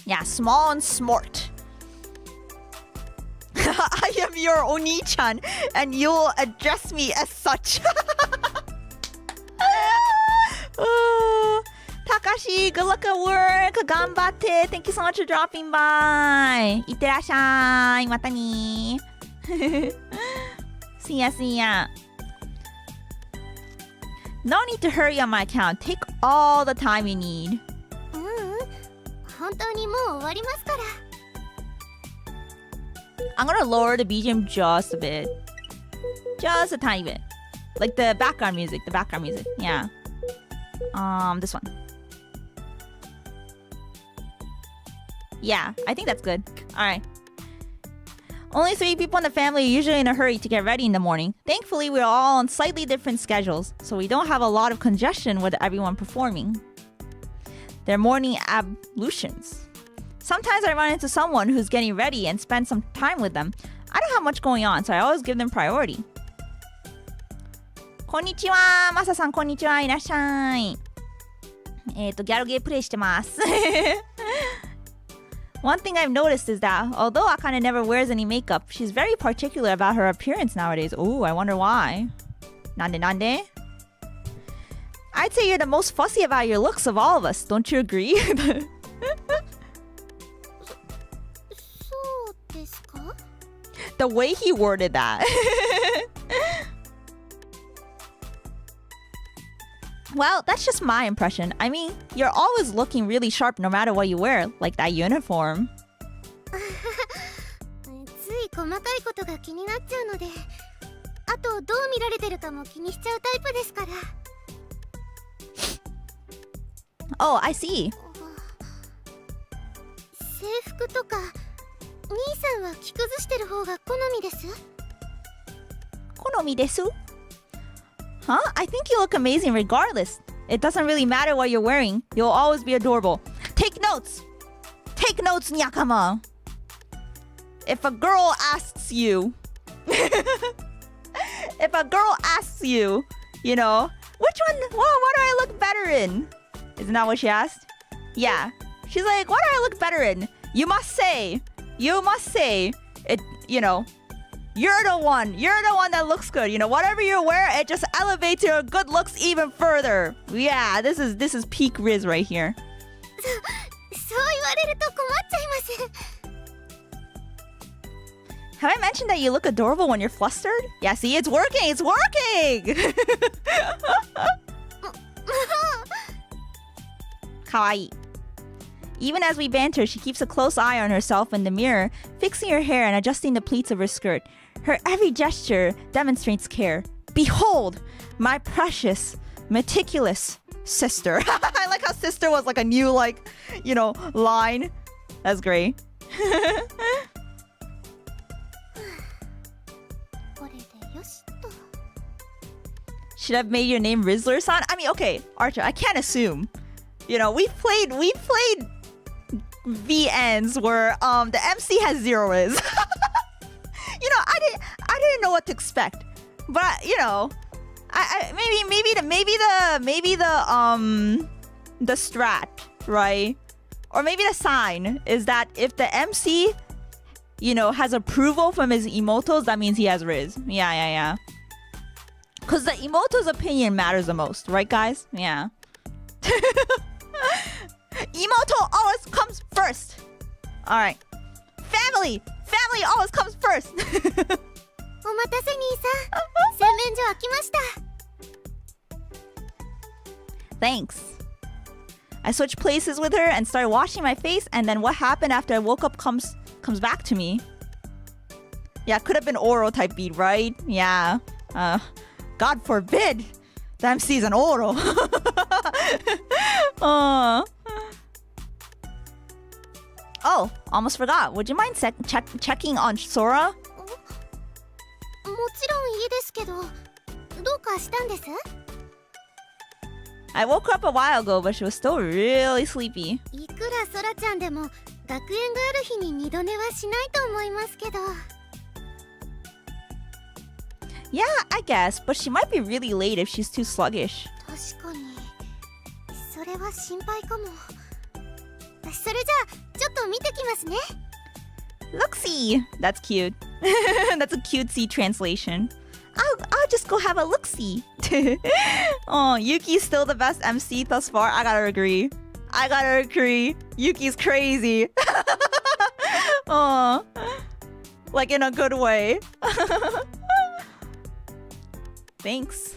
Yeah, small and smart. I am your Onii-chan, and you'll address me as such. Takashi, good luck at work. Ganbatte. Thank you so much for dropping by. Itterashai. Mata ni. See ya, see ya. No need to hurry on my account. Take all the time you need. 本当にもう終わりますから。I'm gonna lower the BGM just a bit. Just a tiny bit. Like the background music. Yeah. This one. Yeah, I think that's good. Alright. Only 3 people in the family are usually in a hurry to get ready in the morning. Thankfully, we're all on slightly different schedules, so we don't have a lot of congestion with everyone performing their morning ablutions. Sometimes I run into someone who's getting ready and spend some time with them. I don't have much going on, so I always give them priority. Konnichiwa! Masa-san, konnichiwa! いらっしゃい。ギャルゲープレイしてます。One thing I've noticed is that, although Akane never wears any makeup, she's very particular about her appearance nowadays. Ooh, I wonder why. Nande? I'd say you're the most fussy about your looks of all of us. Don't you agree? そうですか? The way he worded that. Well, that's just my impression. I mean, you're always looking really sharp no matter what you wear, like that uniform. つい細かいことが気になっちゃうので、あとどう見られてるかも気にしちゃうタイプですから。Oh, I see. 制服とか、兄さんは着崩してる方が好みです。好みです? Huh? I think you look amazing regardless. It doesn't really matter what you're wearing. You'll always be adorable. Take notes! Take notes, Nyakama! If a girl asks you... if a girl asks you, you know, which one, what do I look better in? Isn't that what she asked? Yeah. She's like, what do I look better in? You must say, it, you know, you're the one that looks good. You know, whatever you wear, it just elevates your good looks even further. Yeah, this is peak Riz right here. そう言われると困っちゃいます。 Have I mentioned that you look adorable when you're flustered? Yeah, see, it's working, it's working! Kawaii. Even as we banter, she keeps a close eye on herself in the mirror, fixing her hair and adjusting the pleats of her skirt. Her every gesture demonstrates care. Behold, my precious, meticulous sister. I like how sister was like a new, like, you know, line. That's great. Should have made your name Rizzler-san? I mean, okay, Archer, I can't assume. You know, we played VNs where the MC has 0 Riz. You know, I didn't know what to expect. But you know, I maybe the strat, right? Or maybe the sign is that if the MC, you know, has approval from his emotos, that means he has Riz. Yeah. Because the emoto's opinion matters the most, right, guys? Yeah. Emoto always comes first. All right. Family always comes first. お待たせ兄さん。洗面所開きました。 Thanks. I switched places with her and started washing my face, and then what happened after I woke up comes back to me. Yeah, could have been oral type beat, right? Yeah. God forbid the MC's an oral. Oh, almost forgot. Would you mind checking on Sora? もちろんいいですけど、どうかしたんです？ I woke her up a while ago, but she was still really sleepy. いくらソラちゃんでも学園がある日に二度寝はしないと思いますけど。 Yeah, I guess, but she might be really late if she's too sluggish. 確かに、それは心配かも。それじゃあちょっと見てきますね。 Look-see! That's cute. That's a cutesy translation. I'll just go have a look-see. Oh, Yuki's still the best MC thus far. I gotta agree. Yuki's crazy. Oh, like in a good way. Thanks.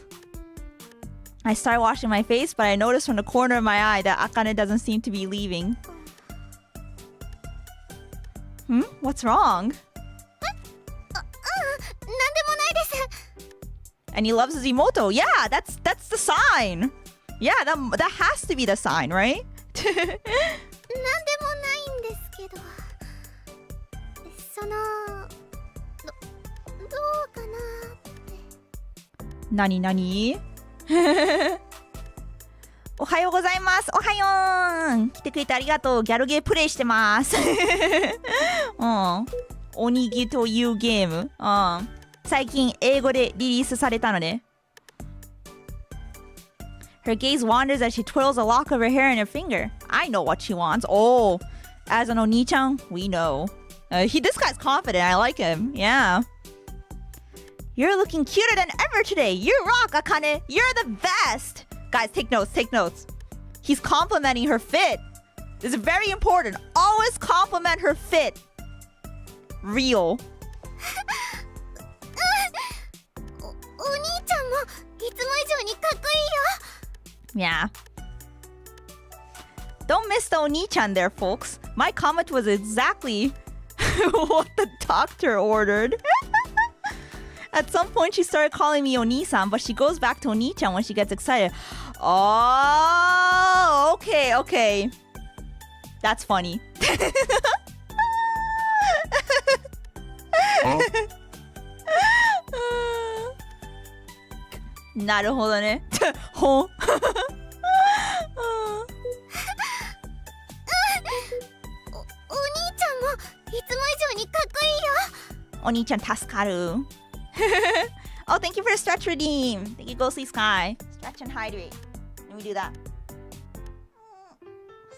I started washing my face, but I noticed from the corner of my eye that Akane doesn't seem to be leaving. What's wrong? なんでもないです。 And he loves his emoto. Yeah, that's the sign. Yeah, that has to be the sign, right? なんでもないんですけど、そのどうかなって。何おはようございます。おはよう。来てくれてありがとう。ギャルゲープレイしてます。おにぎゅというゲーム。最近英語でリリースされたので。Her gaze wanders as she twirls a lock of her hair in her finger. I know what she wants. Oh, as an Onii-chan, we know. This guy's confident. I like him. Yeah. You're looking cuter than ever today. You rock, Akane. You're the best. Guys, take notes. He's complimenting her fit. This is very important. Always compliment her fit. Real. お兄ちゃんもいつも以上にかっこいいよ。 Yeah. Don't miss the Onii-chan there, folks. My comment was exactly what the doctor ordered. At some point, she started calling me Oni-san, but she goes back to Onii-chan when she gets excited. Oh, okay. That's funny. Naruhodo ne. ほん。お兄ちゃんもいつも以上にかっこいいよ。お兄ちゃん助かる。Oh, thank you for the stretch redeem. Thank you, Ghostly Sky. Stretch and hydrate. Let me do that.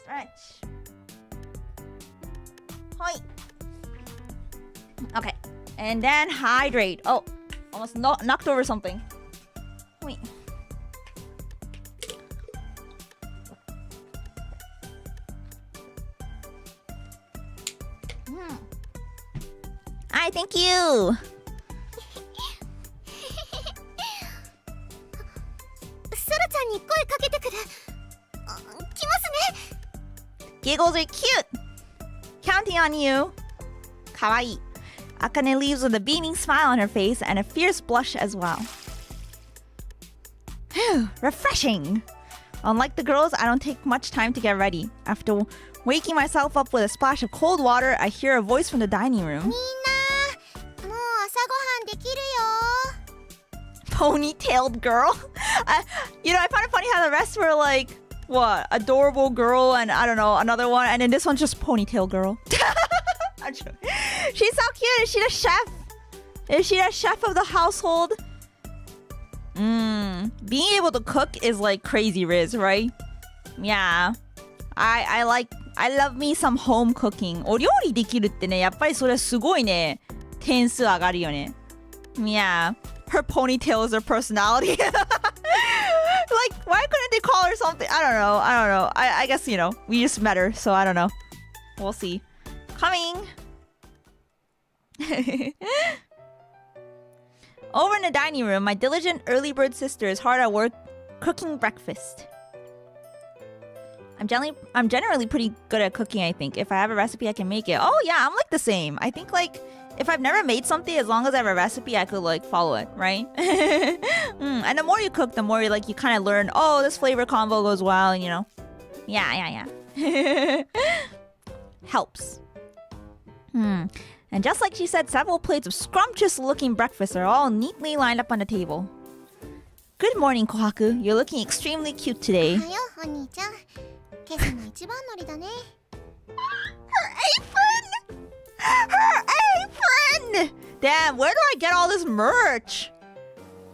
Stretch. Hoi. Okay. And then hydrate. Oh, almost knocked over something. Wait. Hi, thank you. ソラちゃんに声かけてくる。来ますね。 Giggles are cute. Counting on you. Kawaii. Akane leaves with a beaming smile on her face and a fierce blush as well. Refreshing. Unlike the girls, I don't take much time to get ready. After waking myself up with a splash of cold water, I hear a voice from the dining room. みんな、もう朝ごはんできるよ。 Ponytailed girl. I find it funny how the rest were like, what, adorable girl and I don't know, another one, and then this one's just ponytail girl. I'm joking. She's so cute. Is she the chef? Is she the chef of the household? Being able to cook is like crazy Riz, right? Yeah. I love me some home cooking. お料理できるってね、やっぱりそれすごいね、点数上がるよね。Yeah. Her ponytail is her personality. Like, why couldn't they call her something? I don't know. I guess, we just met her, so I don't know. We'll see. Coming. Over in the dining room, my diligent early bird sister is hard at work cooking breakfast. I'm generally pretty good at cooking, I think. If I have a recipe, I can make it. Oh yeah, I'm like the same. I think like if I've never made something, as long as I have a recipe, I could like follow it, right? And the more you cook, the more you kind of learn, oh, this flavor combo goes well, and, you know. Yeah. Helps. And just like she said, several plates of scrumptious looking breakfast are all neatly lined up on the table. Good morning, Kohaku. You're looking extremely cute today. おはよう、お兄ちゃん。今朝の一番乗りだね。Her apron! Damn, where do I get all this merch?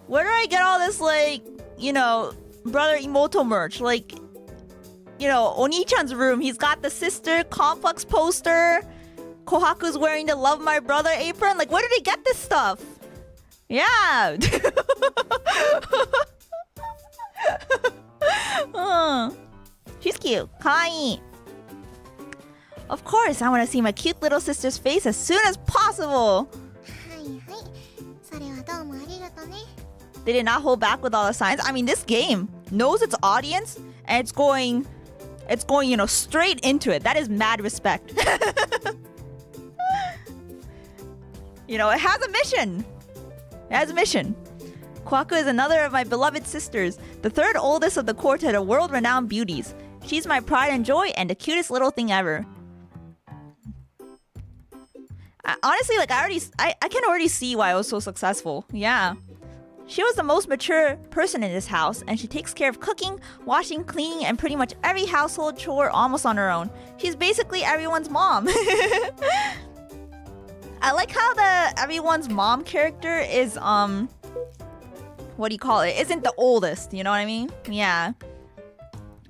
Where do I get all this, like, you know, brother Imoto merch? Like, you know, Onii-chan's room, he's got the sister complex poster. Kohaku's wearing the love my brother apron. Like, where did he get this stuff? Yeah. She's cute. Kawaii. Of course, I want to see my cute little sister's face as soon as possible. はいはい。それはどうもありがとね。They did not hold back with all the signs. I mean, this game knows its audience and it's going, you know, straight into it. That is mad respect. You know, it has a mission. Kohaku is another of my beloved sisters, the third oldest of the quartet of world-renowned beauties. She's my pride and joy and the cutest little thing ever. Honestly, like I can already see why I was so successful. Yeah. She was the most mature person in this house, and she takes care of cooking, washing, cleaning, and pretty much every household chore almost on her own. She's basically everyone's mom. I like how the everyone's mom character is what do you call it? Isn't the oldest, you know what I mean? Yeah.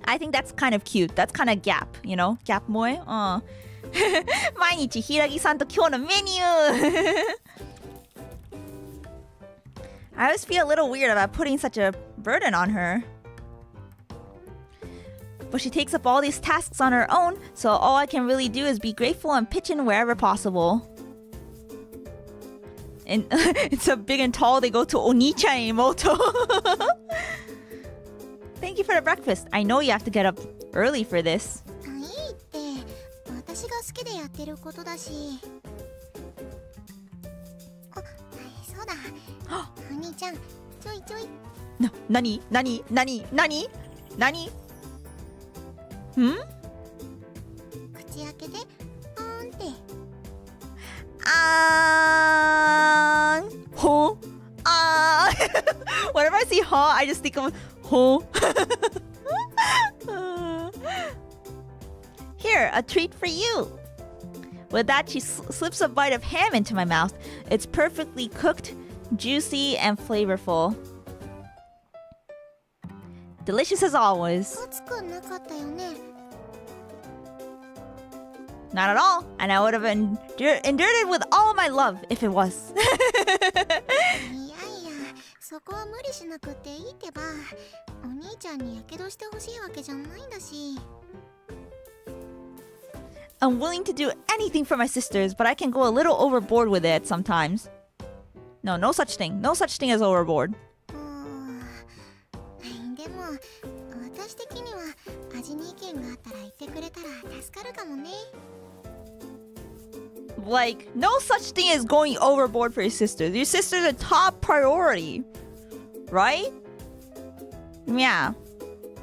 I think that's kind of cute. That's kind of gap, you know? Gap moe? 毎日Hiiragiさんと今日のメニュー I always feel a little weird about putting such a burden on her. But she takes up all these tasks on her own, so all I can really do is be grateful and pitch in wherever possible. And it's a big and tall, they go to Onii-chan Imoto. Thank you for the breakfast. I know you have to get up early for this. いいって、私が好きでやってることだし。あ、そうだ。お兄ちゃん、ちょいちょい。何口開けて、あーんって。Huh? Whenever I see huh, I just think of huh. Here, a treat for you. With that, she slips a bite of ham into my mouth. It's perfectly cooked, juicy, and flavorful. Delicious as always. 熱くなかったよね。Not at all, and I would have endured it with all my love if it was. いやいや、そこは無理しなくていいってば。お兄ちゃんにやけどしてほしいわけじゃないんだし。I'm willing to do anything for my sisters, but I can go a little overboard with it sometimes. No such thing. No such thing as overboard. でも、私的には味に意見があったら言ってくれたら助かるかもね。Like, no such thing as going overboard for your sisters. Your sisters are top priority. Right? Yeah.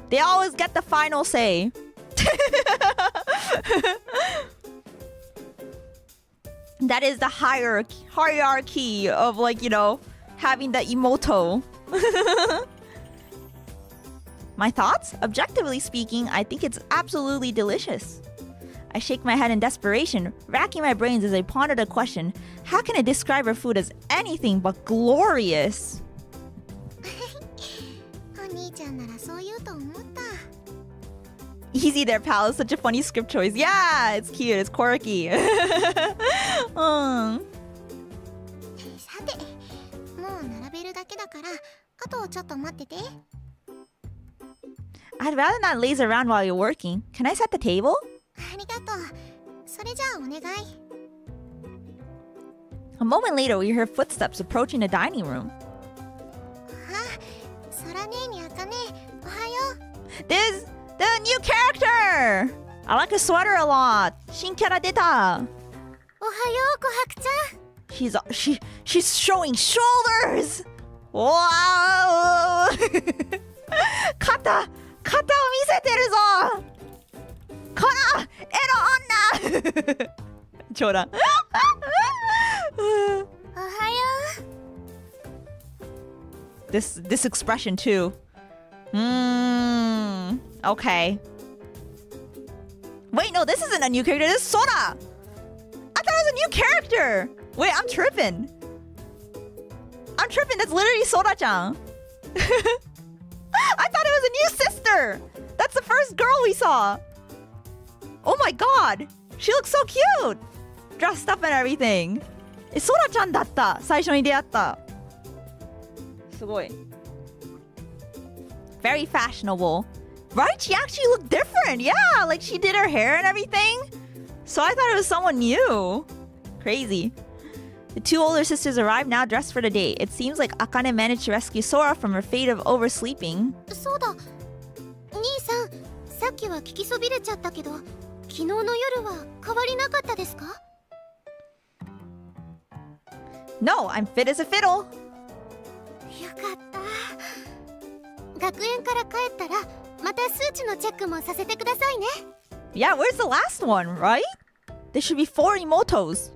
They always get the final say. That is the hierarchy of, like, you know, having the imoto. My thoughts? Objectively speaking, I think it's absolutely delicious. I shake my head in desperation, racking my brains as I ponder the question, how can I describe her food as anything but glorious? お兄ちゃんならそう言うと思った。Easy there, pal. It's such a funny script choice. Yeah, it's cute. It's quirky. さて、もう並べるだけだから、あとちょっと待ってて。I'd rather not laze around while you're working. Can I set the table? ありがとう。それじゃあお願い。A moment later, we hear footsteps approaching the dining room. 空姉にあかね、おはよう。 There's the new character! I like his sweater a lot. 新キャラ出た。おはよう、琥珀ちゃん。She's showing shoulders! Wow! 肩を見せてるぞこのエロ女冗談おはよう。 This expression too. Okay. Wait, no, this isn't a new character. This is Sora. I thought it was a new character. Wait, I'm tripping. That's literally Sora-chan. I thought it was a new sister. That's the first girl we saw. Oh my god. She looks so cute. Dressed up and everything. ソラちゃんだった。最初に出会った。すごい。Very fashionable. Right? She actually looked different. Yeah, like she did her hair and everything. So I thought it was someone new. Crazy. The two older sisters arrive now dressed for the date. It seems like Akane managed to rescue Sora from her fate of oversleeping. そうだ。兄さん、さっきは聞きそびれちゃったけど、昨日の夜は変わりなかったですか？ No, I'm fit as a fiddle. よかった。学園から帰ったら、また数値のチェックもさせてくださいね。Yeah, where's the last one, right? There should be 4 emotos.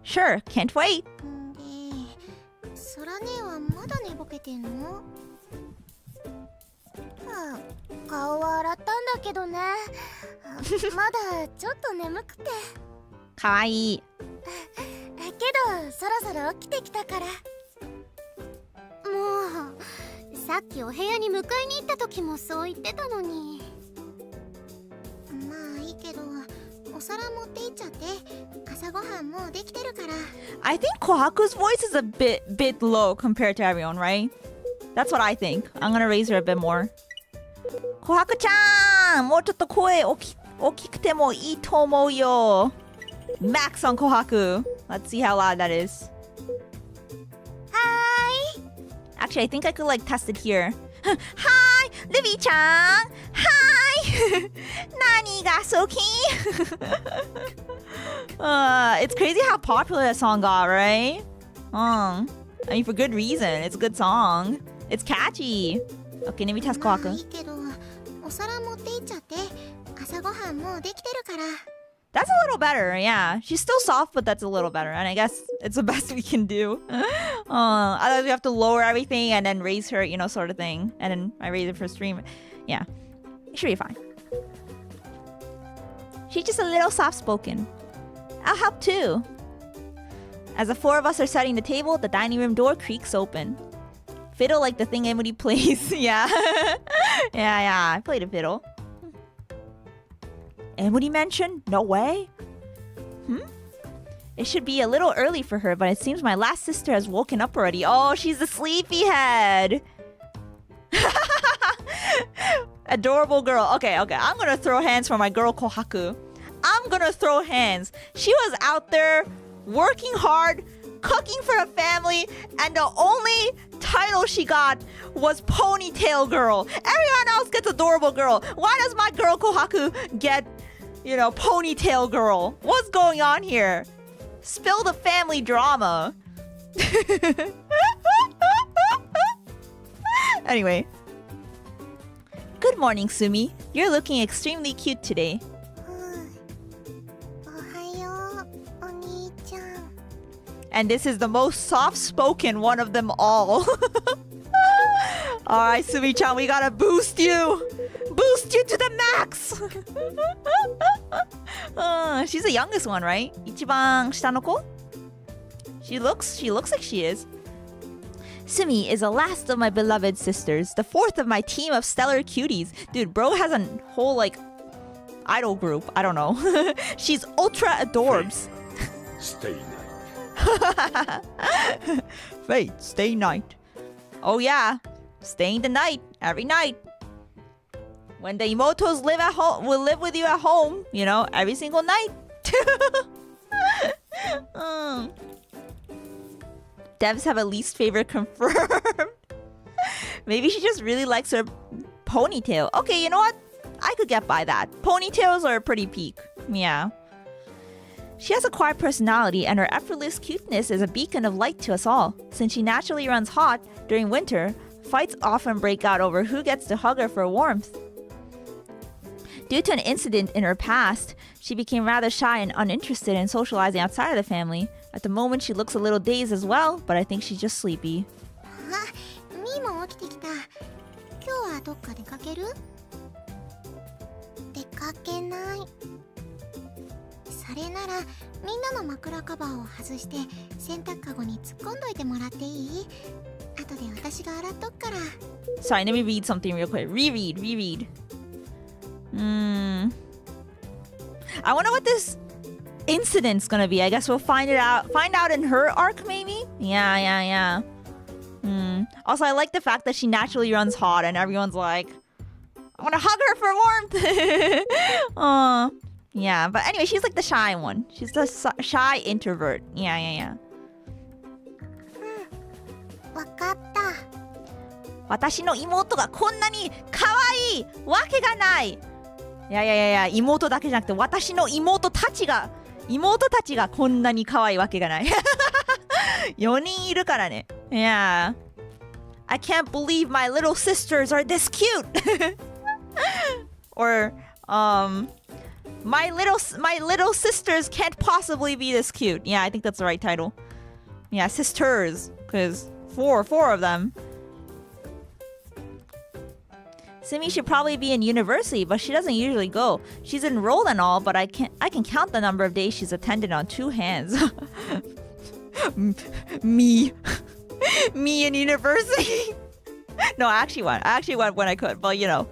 Sure, can't wait. で、空姉はまだ寝ぼけてんの？顔は洗ったんだけどね。まだちょっと眠くて。かわいい。けどそろそろ起きてきたから。もうさっきお部屋に迎えに行った時もそう言ってたのに。まあいいけど、お皿持って行っちゃって。朝ごはんもうできてるから。I think Kohaku's voice is a bit low compared to everyone, right? That's what I think. I'm gonna raise her a bit more. Kohakuちゃん、もうちょっと声大きくてもいいと思うよ。Max on Kohaku. Let's see how loud that is. Hi. Actually, I think I could like test it here. Hi, Livy-chan. Hi. 何が好き? It's crazy how popular that song got, right? I mean, for good reason. It's a good song. It's catchy. Okay, let me test Kohaku. いいけど、お皿持って行っちゃって。朝ごはんもうできてるから。That's a little better, yeah. She's still soft, but that's a little better. And I guess it's the best we can do. Otherwise, we have to lower everything and then raise her, you know, sort of thing. And then I raise it for stream. Yeah, it should be fine. She's just a little soft-spoken. I'll help too. As the 4 of us are setting the table, the dining room door creaks open. Fiddle like the thing Emuri plays. Yeah. yeah, I played a fiddle. Emuri mentioned? No way. It should be a little early for her, but it seems my last sister has woken up already. Oh, she's a sleepyhead. Adorable girl. Okay. I'm gonna throw hands for my girl Kohaku. I'm gonna throw hands. She was out there working hard, cooking for the family, and the only title she got was Ponytail Girl. Everyone else gets Adorable Girl. Why does my girl Kohaku get, you know, Ponytail Girl? What's going on here? Spill the family drama. Anyway. Good morning, Sumi. You're looking extremely cute today. おはよう、お兄ちゃん。 And this is the most soft-spoken one of them all. Alright, Sumi-chan, we gotta boost you! Boost you to the max! She's the youngest one, right? 一番下の子? She looks like she is. Sumi is the last of my beloved sisters, the 4th of my team of stellar cuties. Dude, bro has a whole, like, idol group. I don't know. She's ultra adorbs. Stay night. Fate, stay night. Oh yeah, staying the night, every night. When the emotos live at home, will live with you at home, you know, every single night. Devs have a least favorite confirmed. Maybe she just really likes her ponytail. Okay, you know what? I could get by that. Ponytails are pretty peak. Yeah. She has a quiet personality, and her effortless cuteness is a beacon of light to us all. Since she naturally runs hot during winter, fights often break out over who gets to hug her for warmth. Due to an incident in her past, she became rather shy and uninterested in socializing outside of the family. At the moment, she looks a little dazed as well, but I think she's just sleepy. あ、みーも起きてきた。今日はどっか出かける？出かけない。それならみんなの枕カバーを外して洗濯カゴに突っ込んどいてもらっていい？後で私が洗っとくから。Sorry, let me read something real quick. Reread. I wonder what this incident's gonna be. I guess we'll find out in her arc, maybe? Yeah. Also, I like the fact that she naturally runs hot and everyone's like, I want to hug her for warmth. Yeah, but anyway, she's like the shy one. She's the shy introvert. Yeah. わかった。私の妹がこんなに可愛いわけがない。いや、妹だけじゃなくて私の妹たちがこんなに可愛いわけがない。4人いるからね。Yeah. I can't believe my little sisters are this cute. Or, my little sisters can't possibly be this cute. Yeah, I think that's the right title. Yeah, sisters, because four of them. Sumi should probably be in university, but she doesn't usually go. She's enrolled and all, but I can count the number of days she's attended on 2 hands. Me in university. No, I actually went when I could, but you know,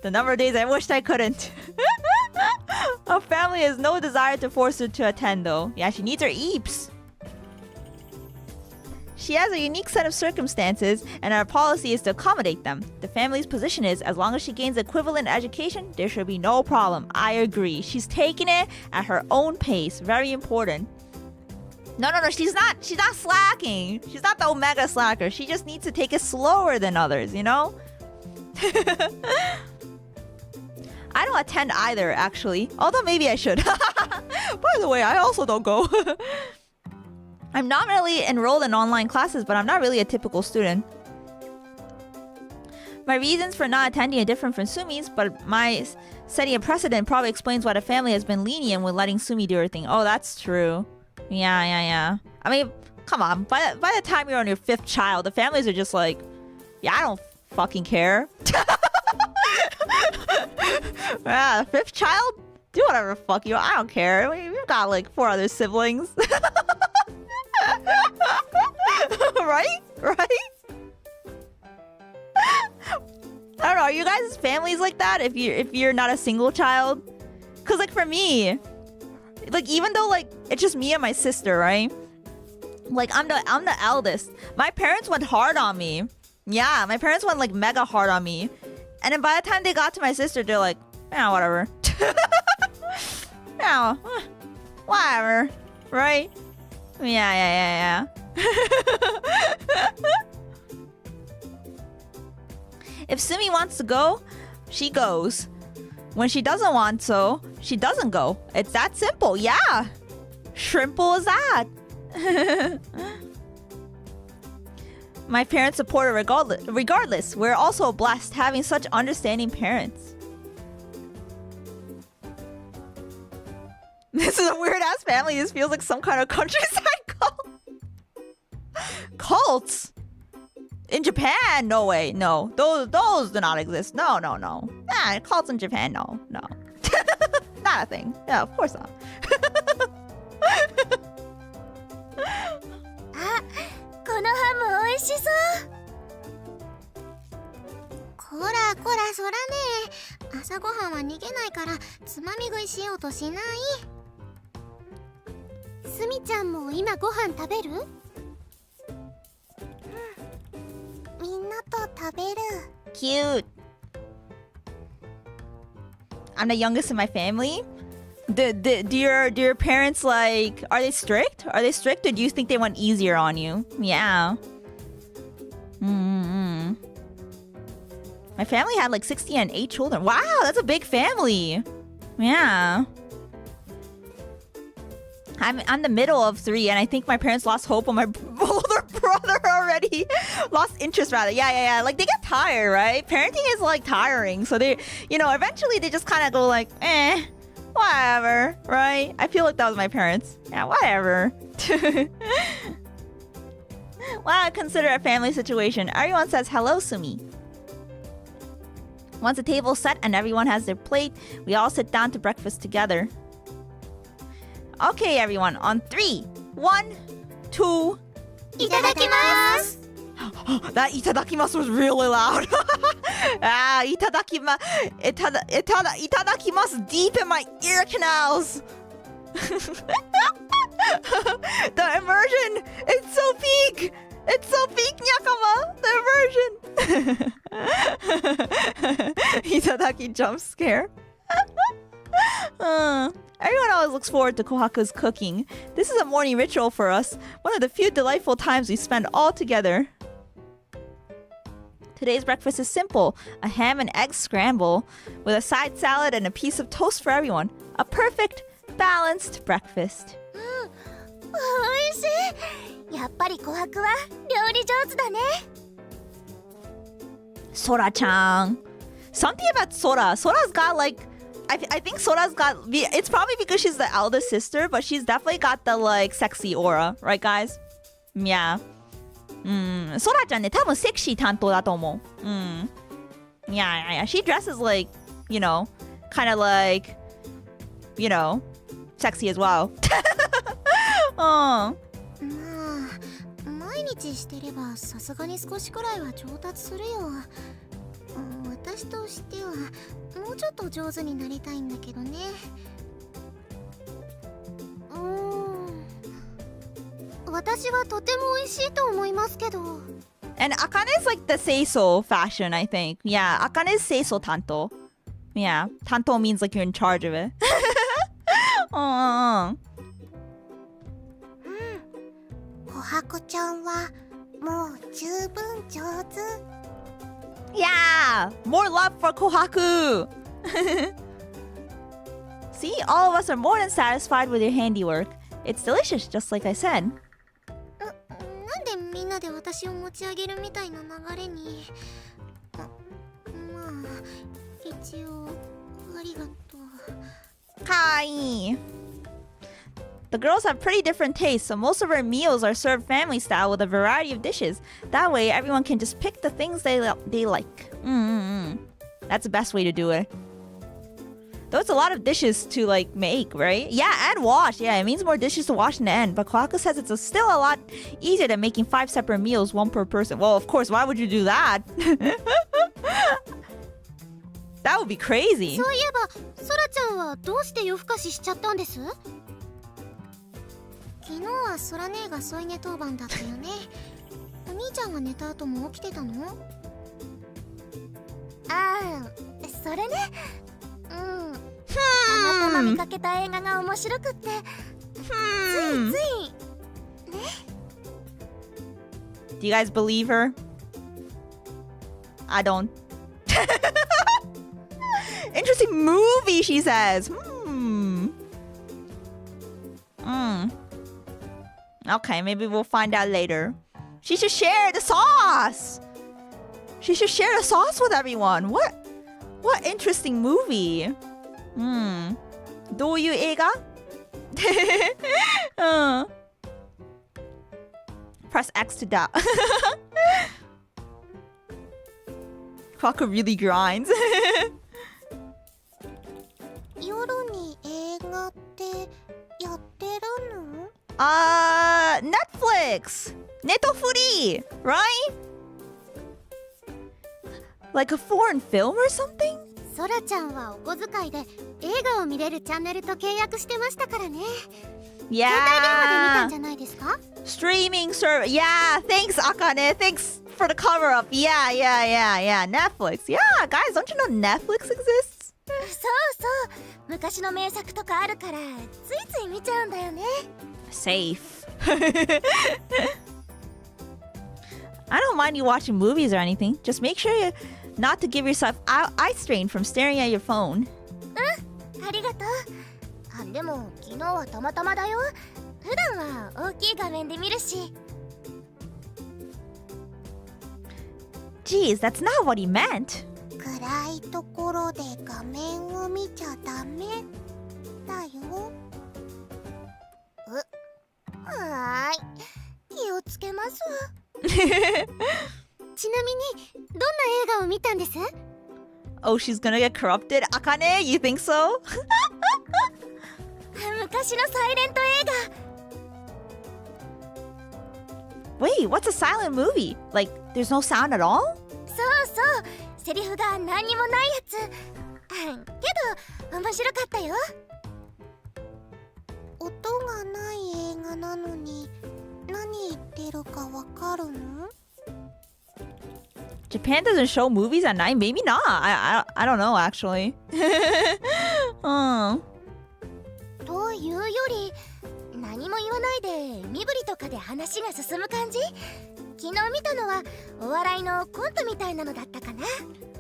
the number of days I wished I couldn't. Her family has no desire to force her to attend, though. Yeah, she needs her EAPs. She has a unique set of circumstances, and our policy is to accommodate them. The family's position is, as long as she gains equivalent education, there should be no problem. I agree. She's taking it at her own pace. Very important. No, she's not slacking. She's not the omega slacker. She just needs to take it slower than others, you know? I don't attend either, actually. Although maybe I should. By the way, I also don't go. I'm nominally enrolled in online classes, but I'm not really a typical student. My reasons for not attending are different from Sumi's, but my setting a precedent probably explains why the family has been lenient with letting Sumi do her thing. Oh, that's true. Yeah. I mean, come on. By the time you're on your 5th child, the families are just like, yeah, I don't fucking care. Yeah, 5th child? Do whatever fuck you. I don't care. We've got like 4 other siblings. Right? I don't know. Are you guys' families like that? If you're not a single child? Cause like for me, like even though like it's just me and my sister, right? Like I'm the eldest. My parents went hard on me. Yeah, my parents went like mega hard on me. And then by the time they got to my sister, they're like, yeah, whatever. Yeah, whatever. Right? Yeah. If Sumi wants to go, she goes. When she doesn't want to, she doesn't go. It's that simple. Yeah. Shrimple as that. My parents support her regardless. We're also blessed having such understanding parents. This is a weird-ass family. This feels like some kind of countryside cult. Cults? In Japan? No way. No. Those do not exist. No. Nah, cults in Japan, no. Not a thing. Yeah, of course not. あ、このハム美味しそう。こらそらね、朝ごはんは逃げないからつまみ食いしようとしない。すみちゃんも今ご飯食べる？みんなと食べる。Cute. I'm the youngest in my family. Do your parents like, are they strict? Are they strict, or do you think they went easier on you? Yeah. Mm-hmm. My family had like 68 children. Wow, that's a big family. Yeah. I'm the middle of 3, and I think my parents lost hope on my older brother already. Lost interest, rather. Yeah. Like, they get tired, right? Parenting is, like, tiring. So they, eventually they just kind of go like, whatever, right? I feel like that was my parents. Yeah, whatever. Wow, consider a family situation. Everyone says, hello, Sumi. Once the table's set and everyone has their plate, we all sit down to breakfast together. Okay, everyone, on 3. 1, 2. いただきます。 That いただきます was really loud. いただきます。いただきます deep in my ear canals. The immersion, it's so peak. It's so peak, Nyakama. The immersion. いただき jump scare. Everyone always looks forward to Kohaku's cooking. This is a morning ritual for us, one of the few delightful times we spend all together. Today's breakfast is simple, a ham and egg scramble, with a side salad and a piece of toast for everyone. A perfect, balanced breakfast. おいしい。やっぱり琥珀は料理上手だね。Sora-chan. Something about Sora. Sora's got like... I think Sora's got... It's probably because she's the eldest sister, but she's definitely got the, like, sexy aura. Right, guys? Yeah. Sora-chan ね、多分セクシー担当だと思う。Yeah. She dresses like, kind of like, sexy as well. まあ、毎日してればさすがに少しくらいは上達するよ。私としてはもうちょっと上手になりたいんだけどね。私はとても美味しいと思いますけど。And Akane is like the say-so fashion, I think. Yeah, Akane is say-so 担当. Yeah, 担当 means like you're in charge of it. 琥珀ちゃんはもう十分上手。Yeah! More love for Kohaku! See, all of us are more than satisfied with your handiwork. It's delicious, just like I said. なんでみんなで私を持ち上げるみたいな流れに。まあ、一応ありがとう。Hi! The girls have pretty different tastes, so most of our meals are served family style with a variety of dishes. That way, everyone can just pick the things they like. That's the best way to do it. Though it's a lot of dishes to like make, right? Yeah, and wash. Yeah, it means more dishes to wash in the end. But Kohaku says it's still a lot easier than making 5 separate meals, 1 per person. Well, of course, why would you do that? That would be crazy. そういえば、ソラちゃんはどうして夜更かししちゃったんです？昨日はソラ姉が添い寝当番だったよね。お兄ちゃんが寝た後も起きてたの？ああ、それね。たまたま見かけた映画が面白くって、ついね。Do you guys believe her? I don't. Interesting movie, she says. Okay, maybe we'll find out later. She should share the sauce. She should share the sauce with everyone. What interesting movie. どういう映画? Press X to doubt. Kohaku really grinds. 夜に映画ってやってるの？Netflix! Netofuri! Right? Like a foreign film or something? ソラちゃんはお小遣いで映画を見れるチャンネルと契約してましたからね。Yeah. 携帯電話で見たんじゃないですか？ Streaming service. Yeah, thanks, Akane. Thanks for the cover up. Yeah. Netflix. Yeah, guys, don't you know Netflix exists? そうそう。昔の名作とかあるからついつい見ちゃうんだよね。 Safe. I don't mind you watching movies or anything. Just make sure you not to give yourself eye strain from staring at your phone. ありがとう。あ、でも昨日はたまたまだよ。普段は大きい画面で見るし。 Geez, that's not what he meant. 暗いところで画面を見ちゃダメだよ。はーい、気をつけますわ。ちなみにどんな映画を見たんです？ Oh, she's gonna get corrupted? Akane, you think so? 昔のサイレント映画。 Wait, what's a silent movie? Like, there's no sound at all? そうそう、セリフが何にもないやつ。けど面白かったよ。音がない映画なのに何言ってるかわかるの？ Japan doesn't show movies at night? Maybe not. I don't know, actually. というより何も言わないで身振りとかで話が進む感じ。昨日見たのはお笑いのコントみたいなのだったかな。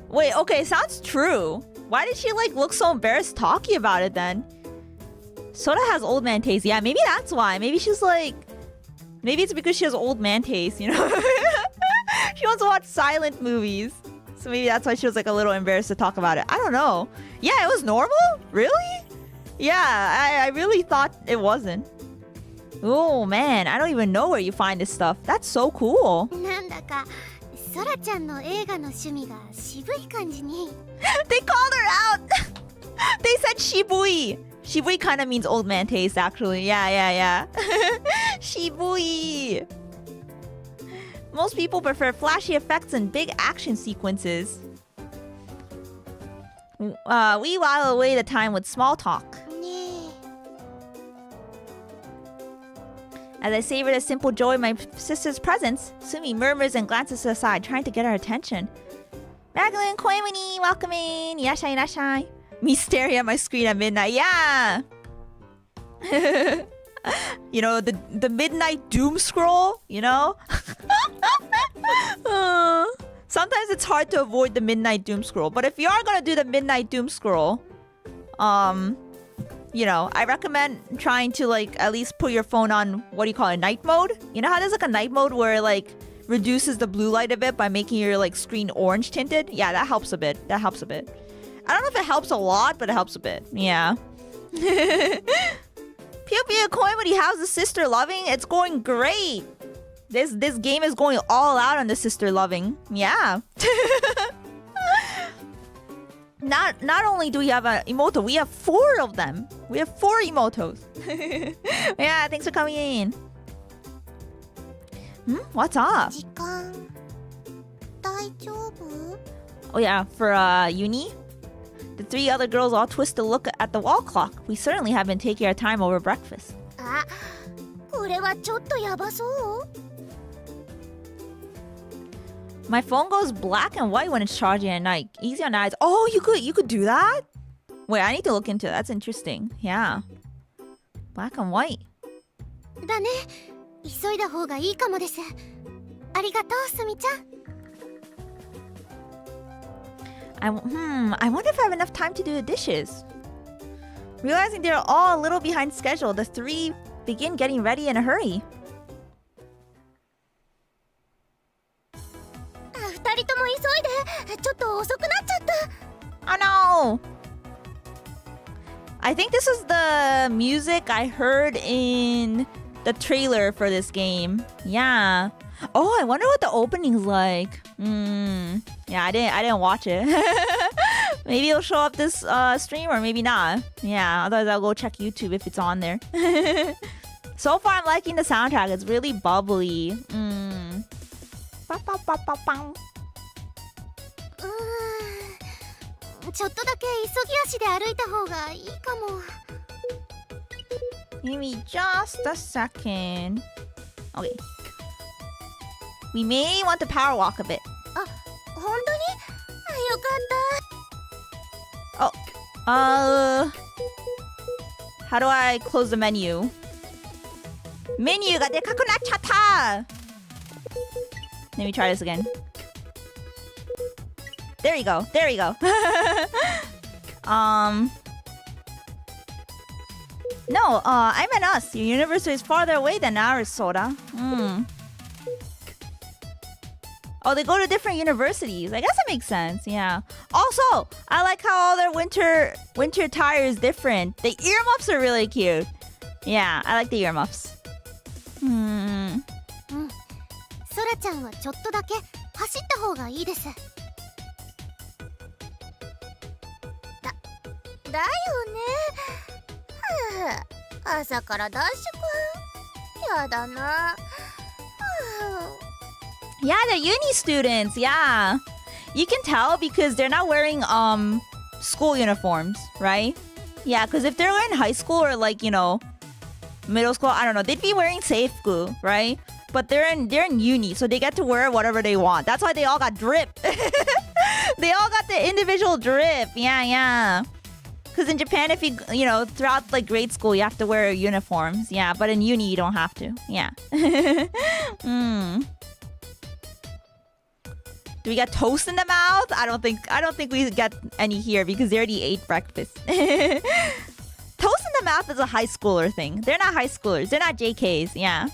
Wait, okay, sounds true. Why did she like look so embarrassed talking about it then? Sora has old man taste. Yeah, maybe that's why. Maybe she's like... Maybe it's because she has old man taste, you know? She wants to watch silent movies. So maybe that's why she was like a little embarrassed to talk about it. I don't know. Yeah, it was normal? Really? Yeah, I really thought it wasn't. Oh man, I don't even know where you find this stuff. That's so cool. なんだかソラちゃんの映画の趣味が渋い感じに。 They called her out! They said shibui. Shibui kind of means old man taste, actually. Yeah. Shibui. Most people prefer flashy effects and big action sequences. We while away the time with small talk. ね As I savor the simple joy of my sister's presence, Sumi murmurs and glances to the side, trying to get her attention. Magdalene, Koimani, welcome in. Irashai, irashai. Me staring at my screen at midnight. Yeah. You know, the midnight doom scroll, you know? Sometimes it's hard to avoid the midnight doom scroll. But if you are going to do the midnight doom scroll, you know, I recommend trying to like at least put your phone on, what do you call it, night mode? You know how there's like a night mode where it like reduces the blue light a bit by making your like screen orange tinted? Yeah, that helps a bit. I don't know if it helps a lot, but it helps a bit. Yeah. Pew Pew Koimuri, how's the sister loving? It's going great. This game is going all out on the sister loving. Yeah. Not only do we have an emoto, we have 4 of them. We have 4 emotos. Yeah, thanks for coming in. What's up? 時間大丈夫？ Oh yeah, for uni? The 3 other girls all twist to look at the wall clock. We certainly have been taking our time over breakfast. あ、これはちょっとやばそう。 My phone goes black and white when it's charging at night. Easy on eyes. Oh, you could do that? Wait, I need to look into it. That's interesting. Yeah. Black and white. だね。急いだ方がいいかもです。ありがとう、すみちゃん。 I wonder if I have enough time to do the dishes. Realizing they're all a little behind schedule, the 3 begin getting ready in a hurry. 2人とも急いで。ちょっと遅くなっちゃった。 Oh no! I think this is the music I heard in the trailer for this game. Yeah. Oh, I wonder what the opening's like. Yeah, I didn't watch it. Maybe it'll show up this stream or maybe not. Yeah, otherwise I'll go check YouTube if it's on there. So far I'm liking the soundtrack. It's really bubbly. Ba, ba, ba, ba, ba. ちょっとだけ急ぎ足で歩いた方がいいかも。 Give me just a second. Okay. We may want to power walk a bit. あ、本当に？よかった。How do I close the menu? メニューがでかくなっちゃった Let me try this again. There you go. There you go. No, I meant us. Your university is farther away than ours, Sora. Oh, they go to different universities. I guess it makes sense, yeah. Also, I like how all their winter attire is different. The earmuffs are really cute. Yeah, I like the earmuffs. ソラちゃんはちょっとだけ走った方がいいです。だよね。朝からダッシュか。やだな。Yeah, they're uni students. Yeah, you can tell because they're not wearing school uniforms, right? Yeah, because if they're in high school or like middle school, I don't know, they'd be wearing seifuku, right? But they're in uni, so they get to wear whatever they want. That's why they all got drip. They all got the individual drip. Yeah. Because in Japan, if you throughout like grade school, you have to wear uniforms. Yeah, but in uni, you don't have to. Yeah. Do we get toast in the mouth? I don't think we get any here because they already ate breakfast. Toast in the mouth is a high schooler thing. They're not high schoolers. They're not JKs. Yeah.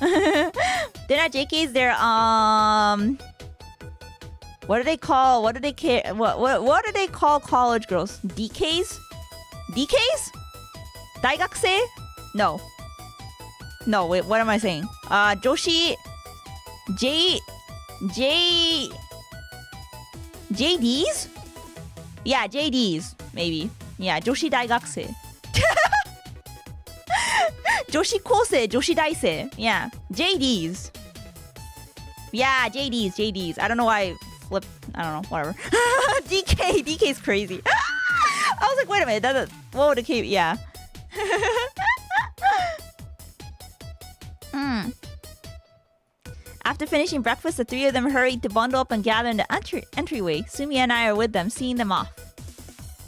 They're not JKs. They're what do they call? What do they call college girls? DKs? DKs? 大学生? No. Wait, what am I saying? 女子 JDs? Yeah, JDs, maybe. Yeah, 女子大学生. 女子高生、女子大生. Yeah, JDs. Yeah, JDs. I don't know why I flipped. I don't know, whatever. DK is crazy. I was like, wait a minute, what would it keep? Yeah. After finishing breakfast, the three of them hurried to bundle up and gather in the entryway. Sumi and I are with them, seeing them off.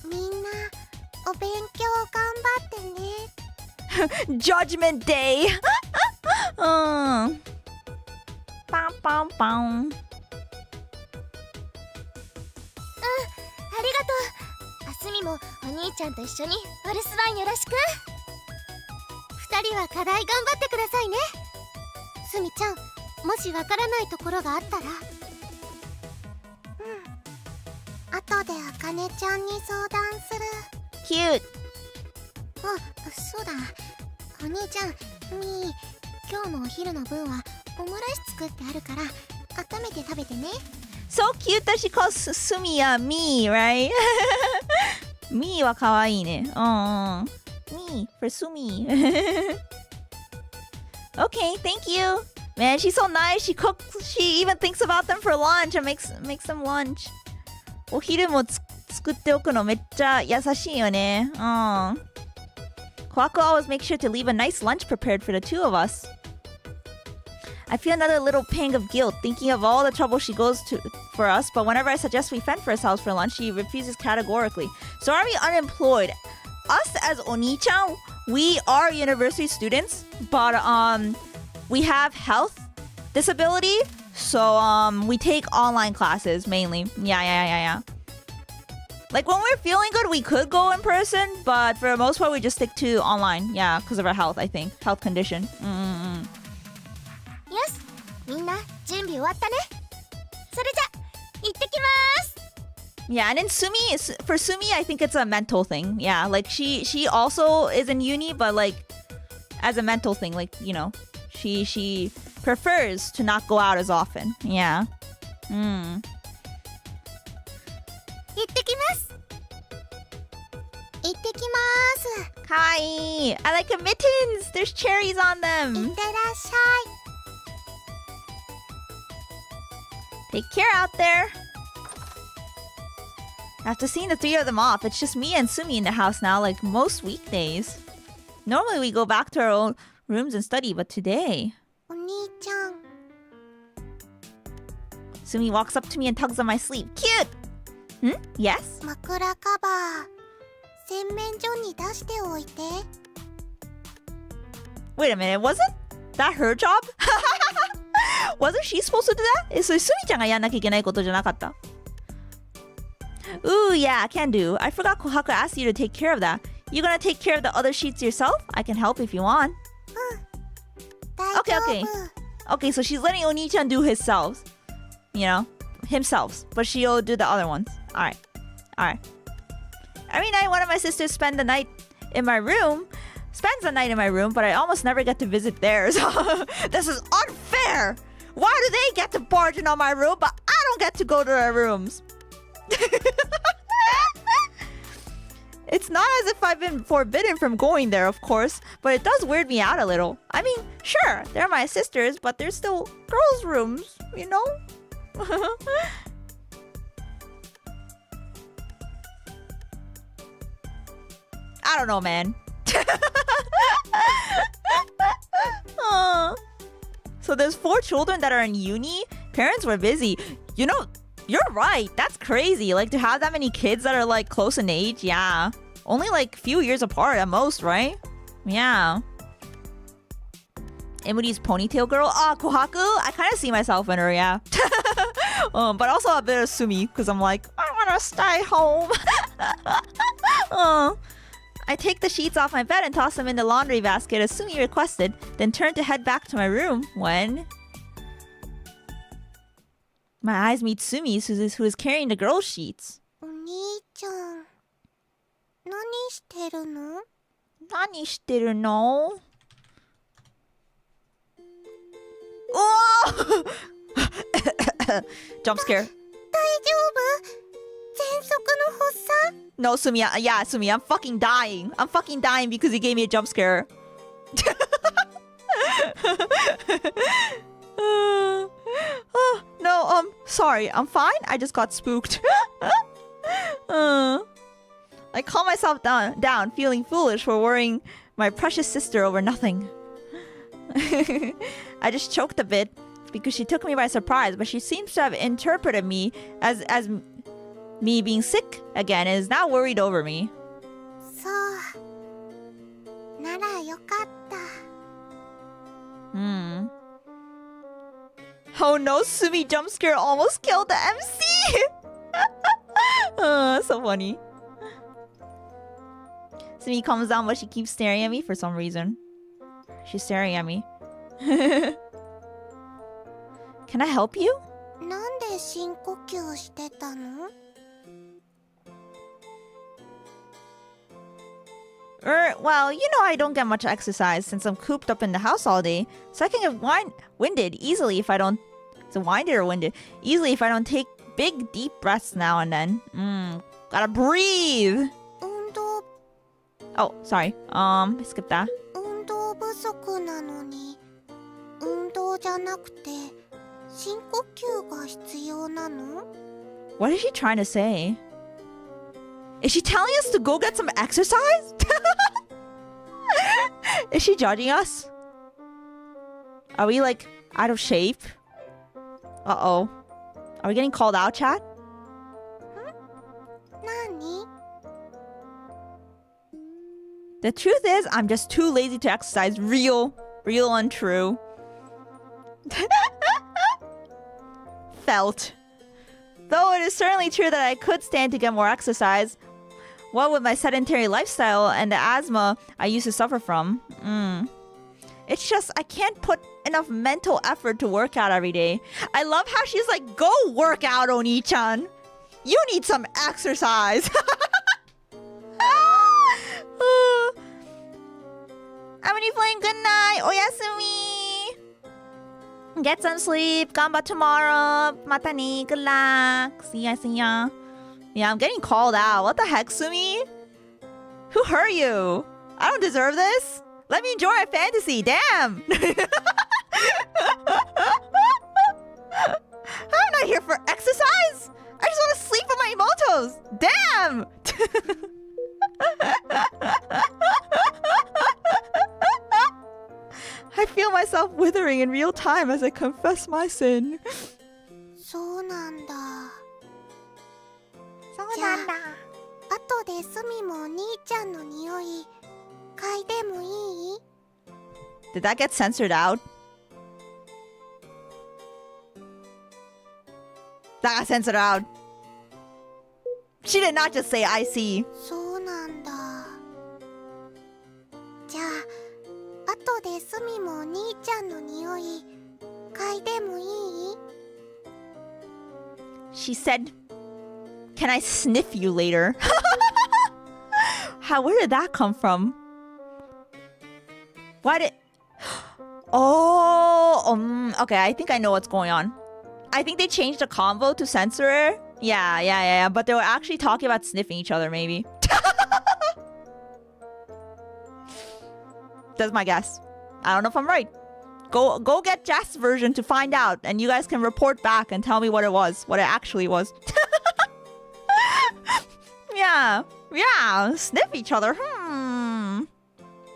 みんなお勉強頑張ってね。Judgment Day! Bam, bam, bam. ありがとう。あすみもお兄ちゃんと一緒にお留守番よろしく。二人は課題頑張ってくださいね。すみちゃん、もしわからないところがあったら。後であかねちゃんに相談する。Cute. あ、そうだ。お兄ちゃん、みー、今日のお昼の分はオムライス作ってあるから温めて食べてね。So cute that she calls Sumi me, right? Me は可愛いね。Me for Sumi. Okay, thank you. Man, she's so nice. She cooks. She even thinks about them for lunch and makes them lunch. お昼も作っておくのめっちゃ優しいよね。Kohaku always makes sure to leave a nice lunch prepared for the two of us. I feel another little pang of guilt thinking of all the trouble she goes to for us, but whenever I suggest we fend for ourselves for lunch, she refuses categorically. So are we unemployed? Us as Onii-chan, we are university students, but we have health disability, so we take online classes mainly. Yeah. Like when we're feeling good, we could go in person, but for the most part, we just stick to online. Yeah, because of our health, I think. Health condition. よし、みんな準備終わったね。それじゃ行ってきます。 Yeah, and in for Sumi, I think it's a mental thing. Yeah, like she also is in uni, but like as a mental thing, like she prefers to not go out as often. Yeah. 行ってきます。行ってきます。 Kawaii! I like her mittens! There's cherries on い them! ってらっしゃい。 Take care out there! After seeing the three of them off, it's just me and Sumi in the house now, like most weekdays. Normally we go back to our own rooms and study, but today... お兄ちゃん。 Sumi walks up to me and tugs on my sleeve. Cute! Hmm? Yes? 枕カバー洗面所に出しておいて。 Wait a minute, wasn't that her job? Wasn't she supposed to do that? それスミちゃんがやんなきゃいけないことじゃなかった？ Ooh, yeah, can do. I forgot Kohaku asked you to take care of that. You gonna take care of the other sheets yourself? I can help if you want. 大丈夫。 Okay. Okay, so she's letting Onii-chan do himself. You know, himself. But she'll do the other ones. Alright. Every night, one of my sisters spends the night in my room, but I almost never get to visit theirs. This is unfair! Why do they get to barge in on my room, but I don't get to go to their rooms? It's not as if I've been forbidden from going there, of course, but it does weird me out a little. I mean, sure, they're my sisters, but they're still girls' rooms, you know? I don't know, man. So there's 4 children that are in uni. Parents were busy. You know, you're right. That's crazy. Like, to have that many kids that are, like, close in age, yeah. Only, like, few years apart at most, right? Yeah. Emuri's ponytail girl. Ah, Kohaku. I kind of see myself in her, yeah. But also a bit of Sumi, because I'm like, I want to stay home. I take the sheets off my bed and toss them in the laundry basket as Sumi requested, then turn to head back to my room when my eyes meet Sumi's, who is carrying the girls' sheets. お兄ちゃん、何してるの？何してるの？ Oh! Jump scare. 大丈夫？喘息の発作？ No, Sumi. Yeah, Sumi. I'm fucking dying. I'm fucking dying because he gave me a jump scare. No, sorry. I'm fine. I just got spooked. I calm myself down, feeling foolish for worrying my precious sister over nothing. I just choked a bit because she took me by surprise, but she seems to have interpreted me as me being sick again and is now worried over me. そう。ならよかった。Oh no, Sumi jump scare almost killed the MC! So funny. Sumi comes down, but she keeps staring at me for some reason. She's staring at me. Can I help you? なんで深呼吸してたの？ Well, you know I don't get much exercise since I'm cooped up in the house all day, so I can get winded easily if I don't... Is it winded or winded? Easily if I don't take big, deep breaths now and then. Gotta breathe! 運動 Oh, sorry. Skip that. 運動不足なのに、運動じゃなくて深呼吸が必要なの？ What is she trying to say? Is she telling us to go get some exercise? Is she judging us? Are we like out of shape? Uh-oh. Are we getting called out, chat? 何？ The truth is, I'm just too lazy to exercise. Real untrue. Felt. Though it is certainly true that I could stand to get more exercise, what with my sedentary lifestyle and the asthma I used to suffer from. It's just I can't put enough mental effort to work out every day. I love how she's like, go work out, Onii-chan. You need some exercise. Emuri playing good night. Oyasumi. Get some sleep. Gamba tomorrow. Mata ni. Good luck. See ya. Yeah, I'm getting called out. What the heck, Sumi? Who hurt you? I don't deserve this. Let me enjoy my fantasy. Damn. I'm not here for exercise. I just want to sleep on my emotos. Damn. I feel myself withering in real time as I confess my sin. そうなんだ。そうじゃあ後でスミもお兄ちゃんの匂い嗅いでもいい？ Did that get censored out? That got censored out. She did not just say I see. そうなんだ。じゃあ後でスミもお兄ちゃんの匂い嗅いでもいい？ She said, "Can I sniff you later?" Where did that come from? Why did... Oh, okay, I think I know what's going on. I think they changed the convo to censor it. Yeah, but they were actually talking about sniffing each other, maybe. That's my guess. I don't know if I'm right. Go get Jess's version to find out, and you guys can report back and tell me what it actually was. Yeah, sniff each other.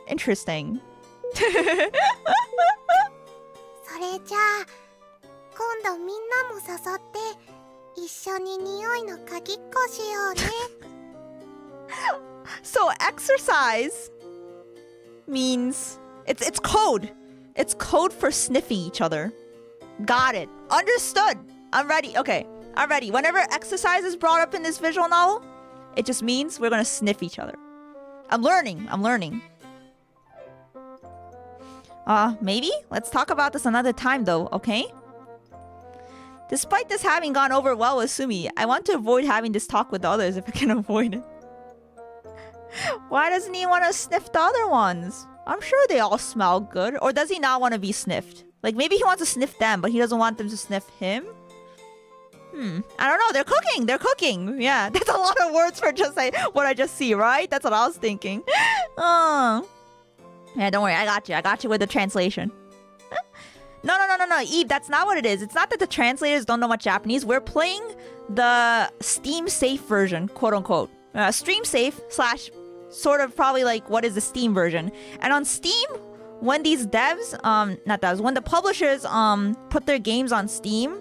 Interesting. それじゃあ今度みんなも誘って一緒に匂いの嗅ぎっこしようね。So exercise means it's code. It's code for sniffing each other. Got it. Understood. I'm ready. Okay, I'm ready. Whenever exercise is brought up in this visual novel, it just means we're gonna sniff each other. I'm learning. Maybe? Let's talk about this another time though, okay? Despite this having gone over well with Sumi, I want to avoid having this talk with the others if I can avoid it. Why doesn't he want to sniff the other ones? I'm sure they all smell good. Or does he not want to be sniffed? Like maybe he wants to sniff them, but he doesn't want them to sniff him? I don't know. They're cooking. Yeah, that's a lot of words for just like what I just see, right? That's what I was thinking. Yeah, don't worry. I got you with the translation. No, Eve, that's not what it is. It's not that the translators don't know much Japanese. We're playing the Steam safe version, quote unquote. Stream safe / sort of probably like what is the Steam version. And on Steam, when these devs, when the publishers put their games on Steam,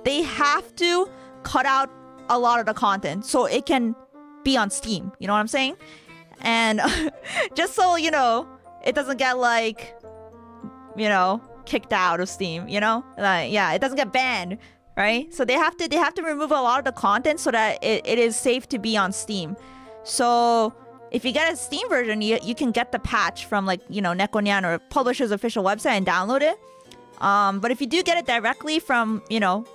they have to cut out a lot of the content so it can be on Steam. You know what I'm saying? And just so you know, it doesn't get like, kicked out of Steam, it doesn't get banned, right? So they have to remove a lot of the content so that it is safe to be on Steam. So if you get a Steam version, you can get the patch from like, Nekonyan or publisher's official website and download it. But if you do get it directly from, dedicated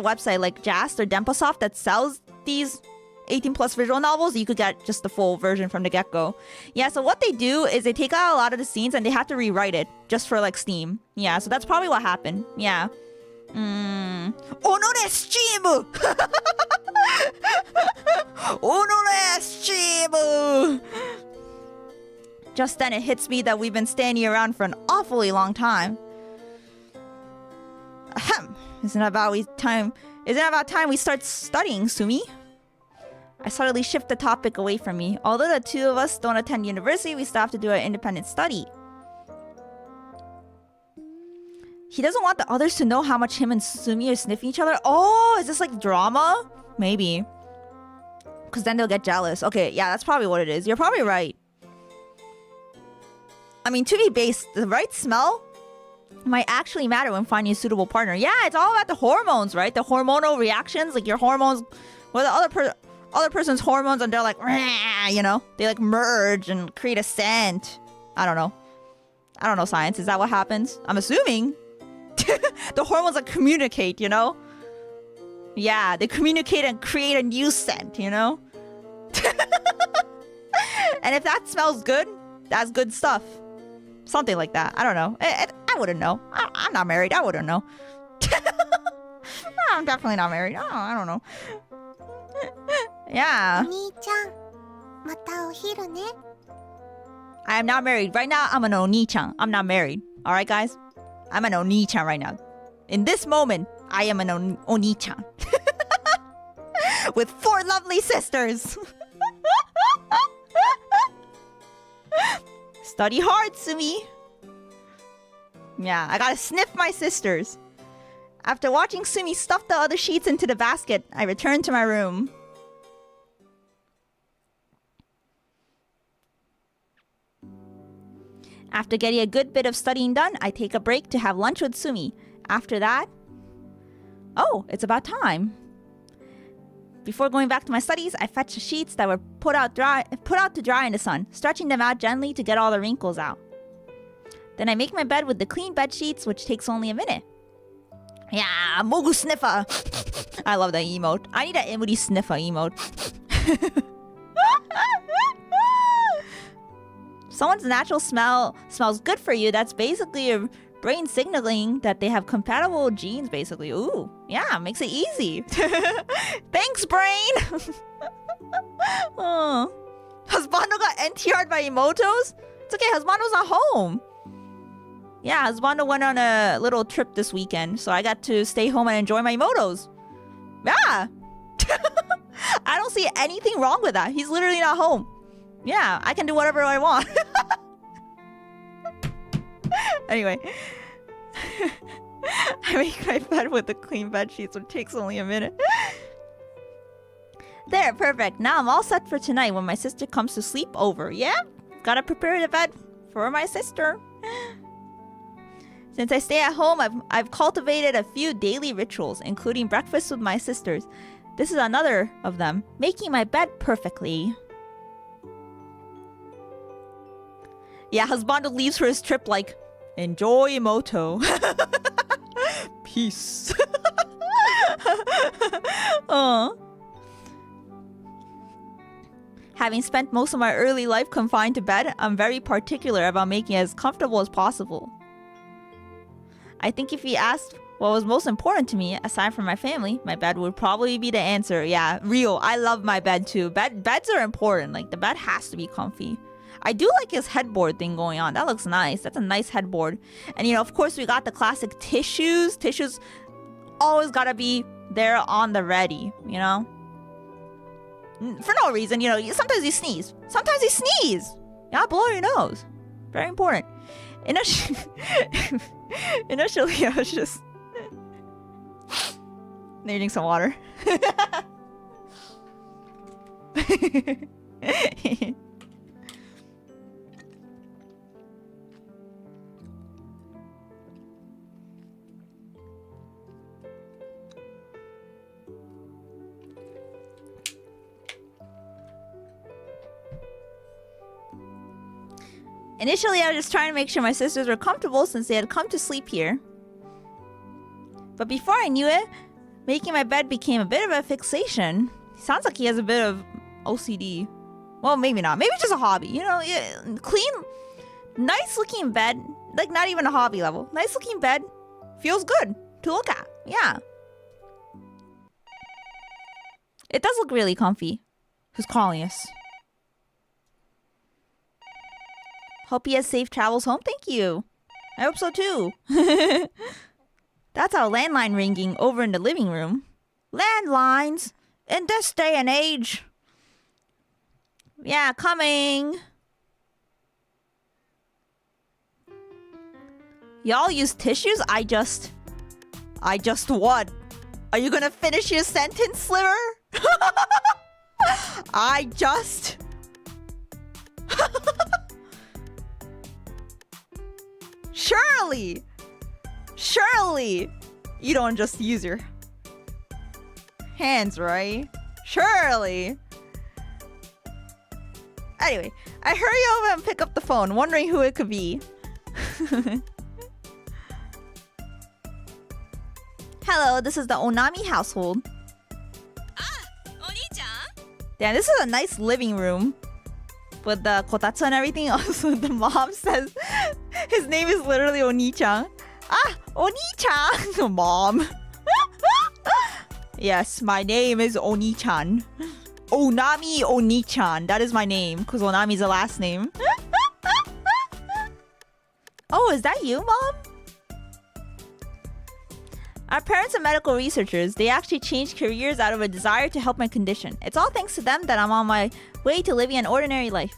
website like Jast or Demposoft that sells these 18 plus visual novels, you could get just the full version from the get-go. Yeah, so what they do is they take out a lot of the scenes and they have to rewrite it just for like Steam. Yeah, so that's probably what happened. Yeah. Onore Steam! Onore Steam! Just then it hits me that we've been standing around for an awfully long time. Ahem. Isn't it about time we start studying, Sumi? I suddenly shift the topic away from me. Although the two of us don't attend university, we still have to do an independent study. He doesn't want the others to know how much him and Sumi are sniffing each other. Oh, is this like drama? Maybe. Because then they'll get jealous. Okay, yeah, that's probably what it is. You're probably right. I mean, to be based, the right smell might actually matter when finding a suitable partner. Yeah, it's all about the hormones, right? The hormonal reactions, like your hormones, well, the other person's hormones, and they're like, they like merge and create a scent. I don't know science. Is that what happens? I'm assuming. The hormones like communicate, Yeah, they communicate and create a new scent, And if that smells good, that's good stuff. Something like that. I don't know. I wouldn't know. I'm not married. I wouldn't know. I'm definitely not married. I don't know. Yeah. お兄ちゃん、またお昼ね。I am not married. Right now, I'm an Onii-chan. I'm not married. Alright, guys? I'm an Onii-chan right now. In this moment, I am an Onii-chan. With 4 lovely sisters. Study hard, Sumi. Yeah, I gotta sniff my sisters. After watching Sumi stuff the other sheets into the basket, I return to my room. After getting a good bit of studying done, I take a break to have lunch with Sumi. After that... Oh, it's about time. Before going back to my studies, I fetch the sheets that were put out to dry in the sun, stretching them out gently to get all the wrinkles out. Then I make my bed with the clean bed sheets, which takes only a minute. Yeah, Mogu sniffer! I love that emote. I need an Emuri sniffer emote. Someone's natural smell smells good for you. That's basically your brain signaling that they have compatible genes, basically. Ooh, yeah, makes it easy. Thanks, brain! Oh. Husbando got NTR'd by emotos? It's okay, Husbando's not home. Yeah, Husbando went on a little trip this weekend, so I got to stay home and enjoy my emotos. Yeah! I don't see anything wrong with that. He's literally not home. Yeah, I can do whatever I want. Anyway. I make my bed with the clean bed sheets, which takes only a minute. There, perfect. Now I'm all set for tonight when my sister comes to sleep over. Yeah? Gotta prepare the bed for my sister. Since I stay at home, I've cultivated a few daily rituals, including breakfast with my sisters. This is another of them, making my bed perfectly. Yeah, Husbando leaves for his trip like, enjoy Emoto. Peace. Having spent most of my early life confined to bed, I'm very particular about making it as comfortable as possible. I think if you asked what was most important to me, aside from my family, my bed would probably be the answer. Yeah, real. I love my bed too. Beds are important. Like, the bed has to be comfy. I do like his headboard thing going on. That looks nice. That's a nice headboard. And, you know, of course, we got the classic tissues. Tissues always gotta be there on the ready, you know? For no reason, you know, sometimes you sneeze. Sometimes you sneeze. You gotta blow your nose. Very important. Initially, I was just needing some water. Initially, I was just trying to make sure my sisters were comfortable since they had come to sleep here. But before I knew it, making my bed became a bit of a fixation. Sounds like he has a bit of OCD. Well, maybe not. Maybe just a hobby. You know, clean, nice looking bed. Like, not even a hobby level. Nice looking bed feels good to look at. Yeah. It does look really comfy. Who's calling us? Hope he has safe travels home. Thank you. I hope so too. That's our landline ringing over in the living room. Landlines? In this day and age? Yeah, coming. Y'all use tissues? I just what? Are you gonna finish your sentence, Sliver? I just... Surely, you don't just use your hands, right? Surely. Anyway, I hurry over and pick up the phone, wondering who it could be. Hello, this is the Onami household. Ah, Onii-chan? Damn, this is a nice living room. With the Kotatsu and everything. Also, the mom says his name is literally Onii-chan. Ah, Onii-chan! Mom. Yes, my name is Onii-chan. Onami Onii-chan. That is my name, because Onami's the last name. Oh, is that you, Mom? Our parents are medical researchers. They actually changed careers out of a desire to help my condition. It's all thanks to them that I'm on my way to living an ordinary life.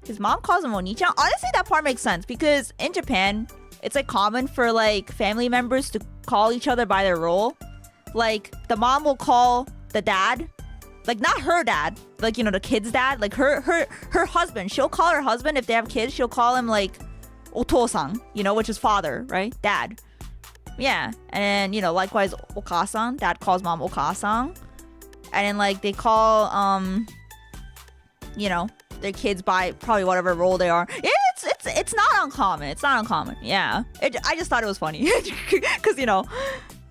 His mom calls him Onii-chan. Honestly, that part makes sense because in Japan, it's like common for like family members to call each other by their role. Like the mom will call the dad, like not her dad, like you know the kid's dad, like her husband. She'll call her husband if they have kids. She'll call him like otosan, you know, which is father, right? Dad. Yeah, and you know likewise okasan. Dad calls mom okasan, and then like they call you know their kids by probably whatever role they are. It's not uncommon. It's not uncommon. Yeah, I just thought it was funny because you know.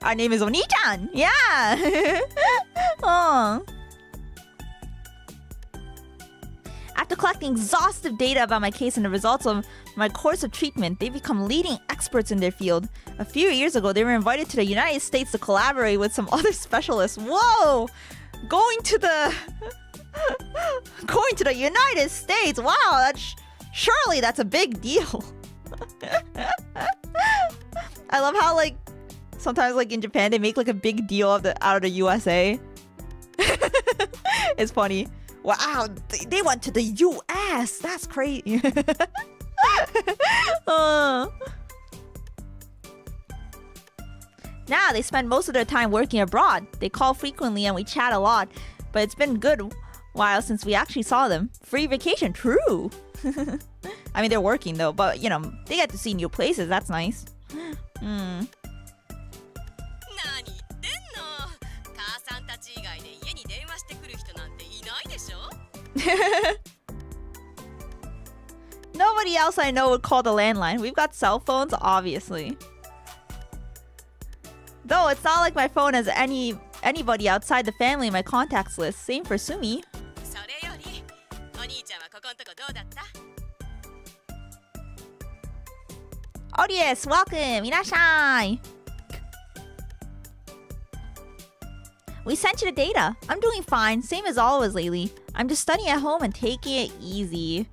Our name is Onii-chan. Yeah. Oh. After collecting exhaustive data about my case and the results of my course of treatment, they become leading experts in their field. A few years ago, they were invited to the United States to collaborate with some other specialists. Whoa! Going to the United States. Wow, surely that's a big deal. I love how like sometimes like in Japan they make like a big deal out of the USA. It's funny. Wow, they went to the US. That's crazy. Now they spend most of their time working abroad. They call frequently and we chat a lot. But it's been a good while since we actually saw them. Free vacation, true. I mean, they're working though, but you know, they get to see new places. That's nice. Nobody else I know would call the landline. We've got cell phones, obviously. Though it's not like my phone has anybody outside the family in my contacts list. Same for Sumi. Oh yes, welcome! Irashai! We sent you the data. I'm doing fine, same as always lately. I'm just studying at home and taking it easy.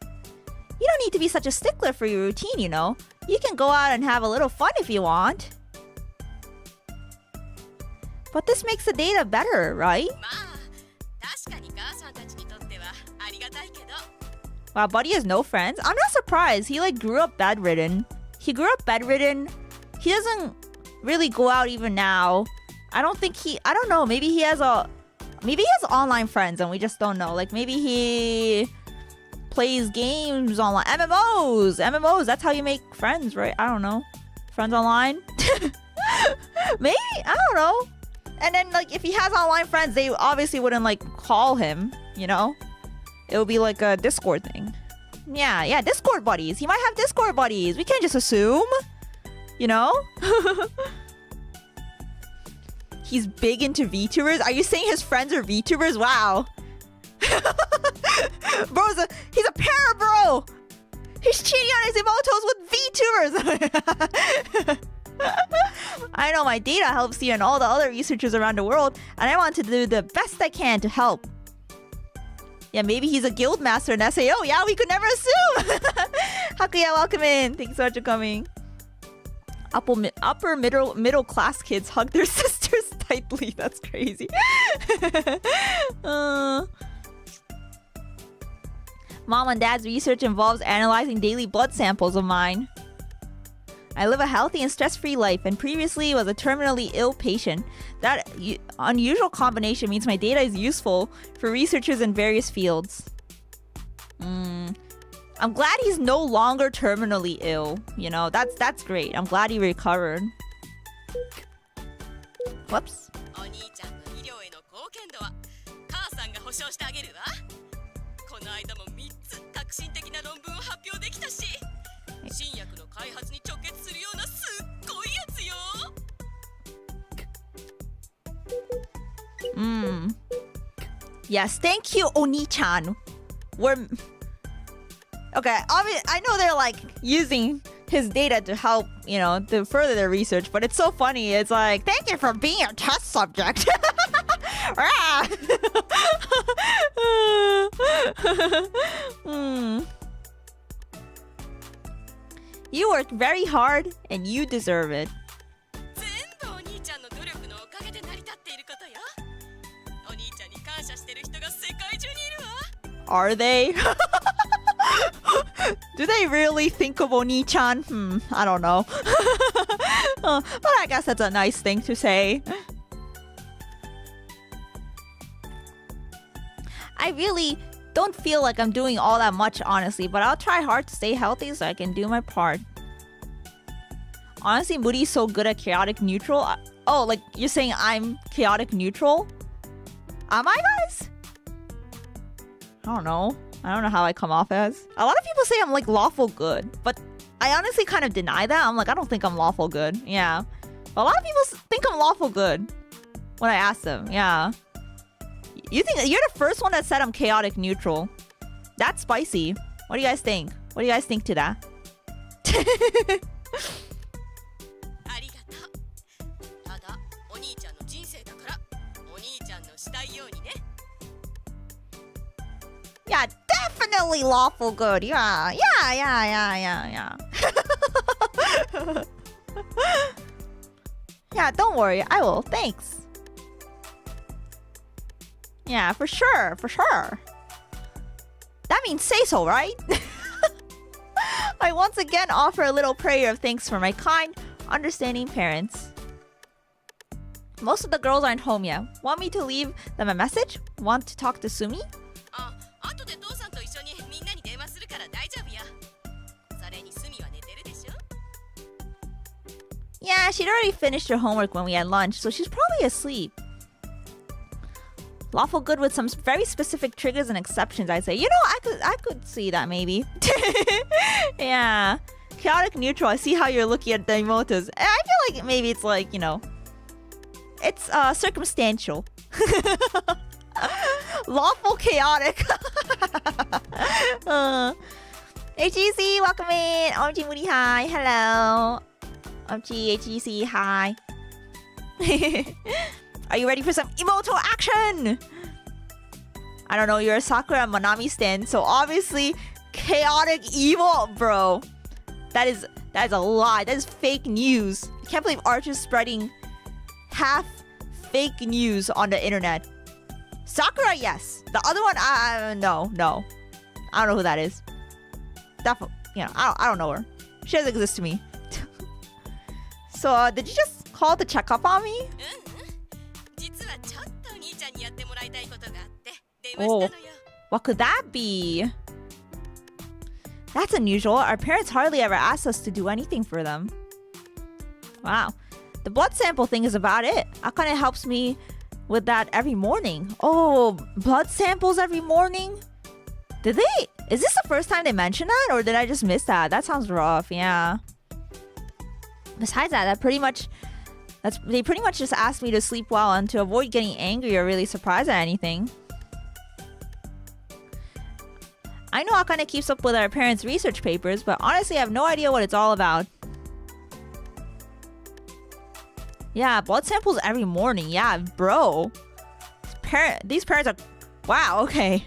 You don't need to be such a stickler for your routine, you know. You can go out and have a little fun if you want. But this makes the data better, right? Wow, Buddy has no friends? I'm not surprised. He like grew up bedridden. He doesn't really go out even now. I don't know, maybe he has online friends and we just don't know. Like maybe he plays games online. MMOs, that's how you make friends, right? I don't know. Friends online? Maybe? I don't know. And then like if he has online friends, they obviously wouldn't like call him, you know? It would be like a Discord thing. Yeah, Discord buddies. He might have Discord buddies. We can't just assume, you know? He's big into VTubers. Are you saying his friends are VTubers? Wow. He's a para bro. He's cheating on his emotos with VTubers. I know my data helps you and all the other researchers around the world, and I want to do the best I can to help. Yeah, maybe he's a guild master in SAO. Yeah, we could never assume. Hakuya, welcome in. Thanks so much for coming. Upper middle class kids hug their sisters tightly. That's crazy. Mom and Dad's research involves analyzing daily blood samples of mine. I live a healthy and stress-free life and previously was a terminally ill patient. That unusual combination means my data is useful for researchers in various fields. I'm glad he's no longer terminally ill. You know, that's great. I'm glad he recovered. Whoops. Yes, thank you, Onii-chan. Okay, I know they're like using his data to help, you know, to further their research, but it's so funny. It's like, thank you for being a test subject. You work very hard and you deserve it. Are they? Do they really think of Onii-chan? I don't know. But I guess that's a nice thing to say. I really don't feel like I'm doing all that much, honestly, but I'll try hard to stay healthy so I can do my part. Honestly, Moody's so good at chaotic neutral. Oh, like you're saying I'm chaotic neutral? Am I, guys? I don't know. I don't know how I come off as. A lot of people say I'm like lawful good, but I honestly kind of deny that. I'm like, I don't think I'm lawful good. Yeah. But a lot of people think I'm lawful good when I ask them. Yeah. You think you're the first one that said I'm chaotic neutral. That's spicy. What do you guys think? What do you guys think to that? Yeah, definitely lawful good. Yeah. Yeah, don't worry. I will. Thanks. Yeah, for sure. That means say so, right? I once again offer a little prayer of thanks for my kind, understanding parents. Most of the girls aren't home yet. Want me to leave them a message? Want to talk to Sumi? Yeah, she'd already finished her homework when we had lunch, so she's probably asleep. Lawful good with some very specific triggers and exceptions, I'd say. You know, I could see that maybe. Yeah. Chaotic neutral, I see how you're looking at the emotes. I feel like maybe it's like, you know, it's circumstantial. Lawful chaotic. HEC, welcome in. OMG Moody, hi. Hello. OMG HEC, hi. Are you ready for some emoto action? I don't know, you're a Sakura and Manami stan, so obviously chaotic evil, bro. That is a lie. That is fake news. I can't believe Arch is spreading half fake news on the internet. Sakura, yes. The other one, no. I don't know who that is. Definitely, you know, I don't know her. She doesn't exist to me. So, did you just call to check up on me? Oh, what could that be? That's unusual. Our parents hardly ever ask us to do anything for them. Wow. The blood sample thing is about it. Akane helps me with that every morning. Oh, blood samples every morning? Did they? Is this the first time they mentioned that? Or did I just miss that? That sounds rough, yeah. Besides that, they pretty much just asked me to sleep well and to avoid getting angry or really surprised at anything. I know Akane keeps up with our parents' research papers, but honestly I have no idea what it's all about. Yeah, blood samples every morning. Yeah, bro. These parents are... Wow, okay.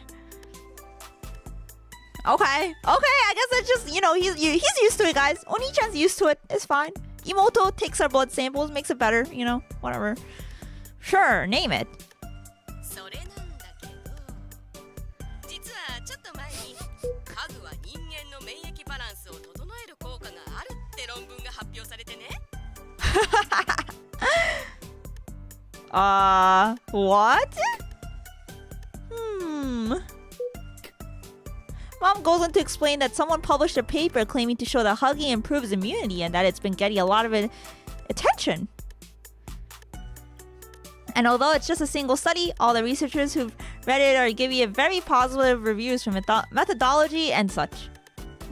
Okay, I guess that's just, you know, he's used to it, guys. Onii-chan's used to it. It's fine. Imoto takes our blood samples, makes it better, you know, whatever. Sure, name it. What? Mom goes on to explain that someone published a paper claiming to show that hugging improves immunity and that it's been getting a lot of attention. And although it's just a single study, all the researchers who've read it are giving it very positive reviews for methodology and such.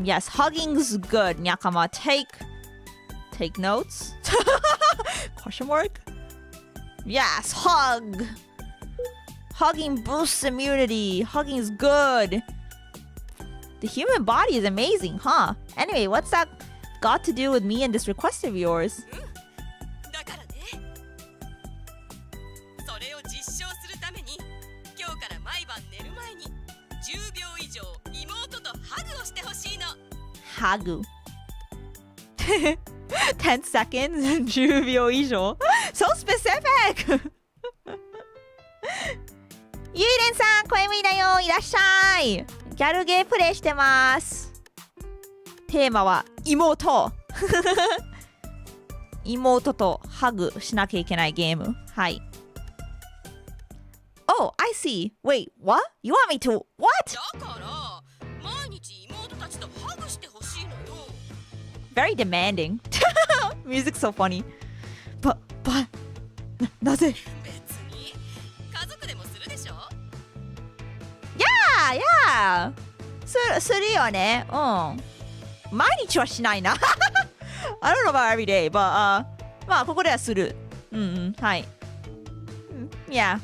Yes, hugging's good. Nyakama, take notes. Question mark? Yes, hug. Hugging boosts immunity. Hugging's good. The human body is amazing, huh? Anyway, what's that got to do with me and this request of yours? Hagu. 10 seconds and 10秒以上 So specific! ゆいれんさん、声無理だよ、いらっしゃい。ギャルゲープレイしてます。テーマは妹。妹とハグしなきゃいけないゲーム。はい。Oh, I see. Wait, what? You want me to? What? だから毎日妹たちとハグしてほしいのよ。 Very demanding. Music's so funny. But, なぜ？別に家族でもするでしょ。 Yeah. するよね。うん。毎日はしないな。I don't know about every day, but まあここではする。はい。Yeah.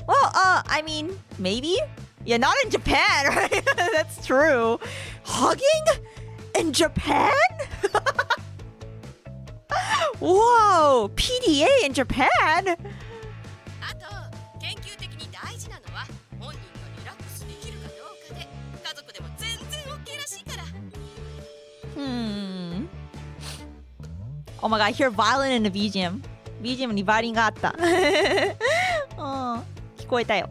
Well, I mean, maybe? Yeah, not in Japan, right? That's true. Hugging in Japan? Whoa, PDA in Japan? あと研究的に大事なのは本人がリラックスできるかどうかで、家族でも全然 OK らしいから。Oh my god, I hear violin in the BGM. BGM にバイオリンがあった。聞こえたよ。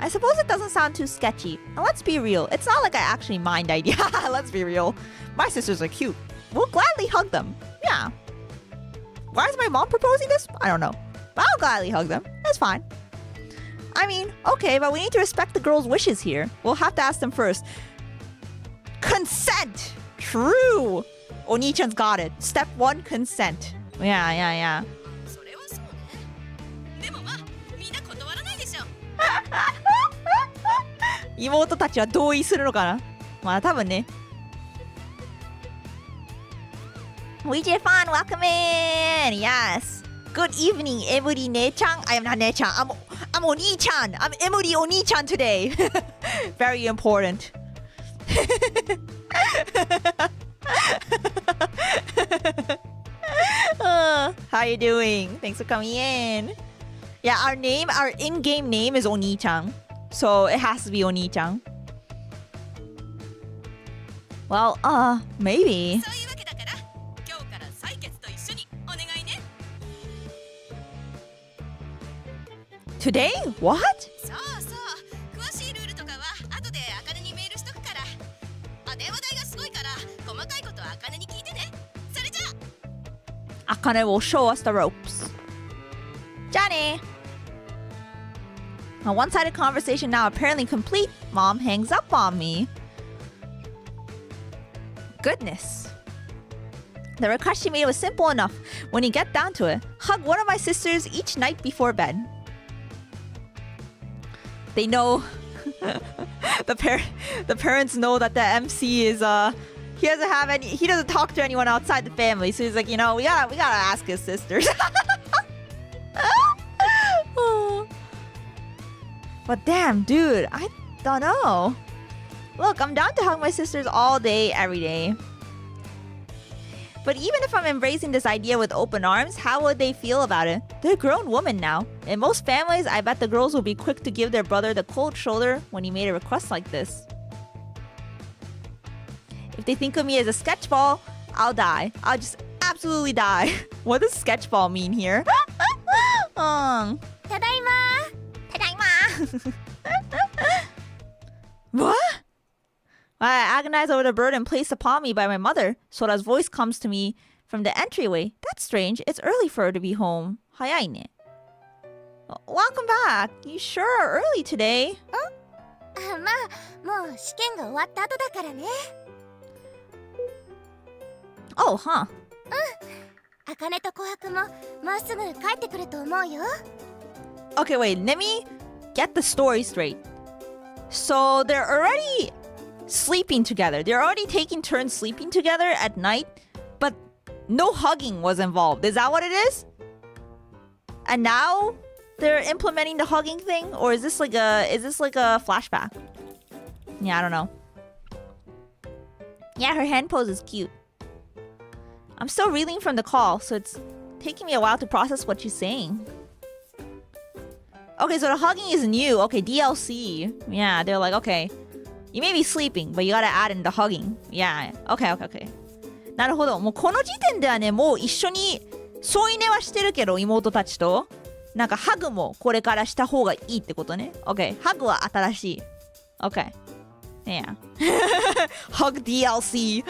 I suppose it doesn't sound too sketchy. And let's be real, it's not like I actually mind idea. Let's be real. My sisters are cute. We'll gladly hug them. Yeah. Why is my mom proposing this? I don't know. But I'll gladly hug them. That's fine. I mean, okay, but we need to respect the girls' wishes here. We'll have to ask them first. Consent! True! Onii-chan's got it. Step 1, consent. Yeah. それはそうね。でもまあみんな断らないでしょ。妹たちは同意するのかな。まあ多分ね。VJ fan, welcome in! Yes! Good evening, Emuri 姉ちゃん. I am not 姉ちゃん. I'm Onii-chan. I'm Emuri Onii-chan today. Very important. How you doing? Thanks for coming in. Yeah, our in-game name is Onii-chan. So it has to be Onii-chan. Well, maybe. そういうわけだから今日から採血と一緒にお願いね。 Today? What? そうそう。詳しいルールとかは後で茜にメールしとくから。電話代がすごいから細かいことは茜に聞いてね。それじゃあ。 Akane will show us the ropes. Johnny! A one-sided conversation now apparently complete. Mom hangs up on me. Goodness. The request she made was simple enough. When you get down to it, hug one of my sisters each night before bed. They know. The parents know that the MC is he doesn't talk to anyone outside the family, so he's like, we gotta ask his sisters. But damn, dude, I don't know. Look, I'm down to hug my sisters all day, every day. But even if I'm embracing this idea with open arms, how would they feel about it? They're grown women now. In most families, I bet the girls will be quick to give their brother the cold shoulder when he made a request like this. If they think of me as a sketchball, I'll die. I'll just absolutely die. What does sketchball mean here? ただいま。 What? I agonize over the burden placed upon me by my mother. Sora's voice comes to me from the entryway. That's strange. It's early for her to be home. 早いね. Welcome back. You sure are early today. まあ、もう試験が終わった後だからね。Oh, huh. 茜と琥珀ももうすぐ帰ってくると思うよ。 Okay, wait. Let me get the story straight. So they're already sleeping together. They're already taking turns sleeping together at night, but no hugging was involved. Is that what it is? And now they're implementing the hugging thing, or is this like a flashback? Yeah, I don't know. Yeah, her hand pose is cute. I'm still reeling from the call, so it's taking me a while to process what she's saying. Okay, so the hugging is new. Okay, DLC. Yeah, they're like, okay, you may be sleeping, but you gotta add in the hugging. Yeah, okay. なるほど。もうこの時点ではね、もう一緒に添い寝はしてるけど、妹たちと。なんかハグもこれからした方がいいってことね。Okay, ハグは新しい。Okay. Yeah. Hug DLC.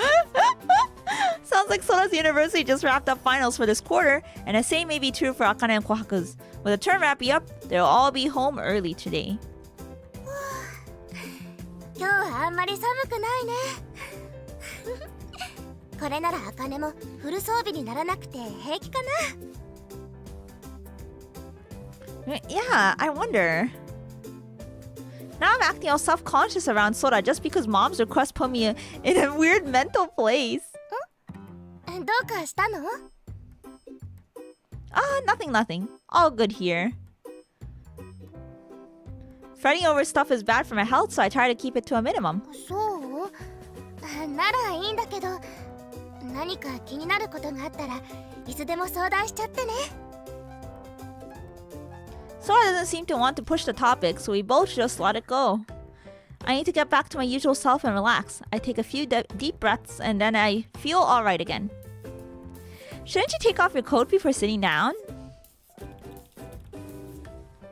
Sounds like Sora's university just wrapped up finals for this quarter, and the same may be true for Akane and Kohaku's. With the term wrapping up, they'll all be home early today. 今日はあんまり寒くないね。これなら茜もフル装備にならなくて平気かな。Yeah, I wonder. Now I'm acting all self-conscious around Sora just because mom's request put me in a weird mental place. どうかしたの？ Nothing. All good here. Fretting over stuff is bad for my health, so I try to keep it to a minimum. そう？ならいいんだけど、何か気になることがあったらいつでも相談しちゃってね。Sora doesn't seem to want to push the topic, so we both just let it go. I need to get back to my usual self and relax. I take a few deep breaths and then I feel alright again. Shouldn't you take off your coat before sitting down?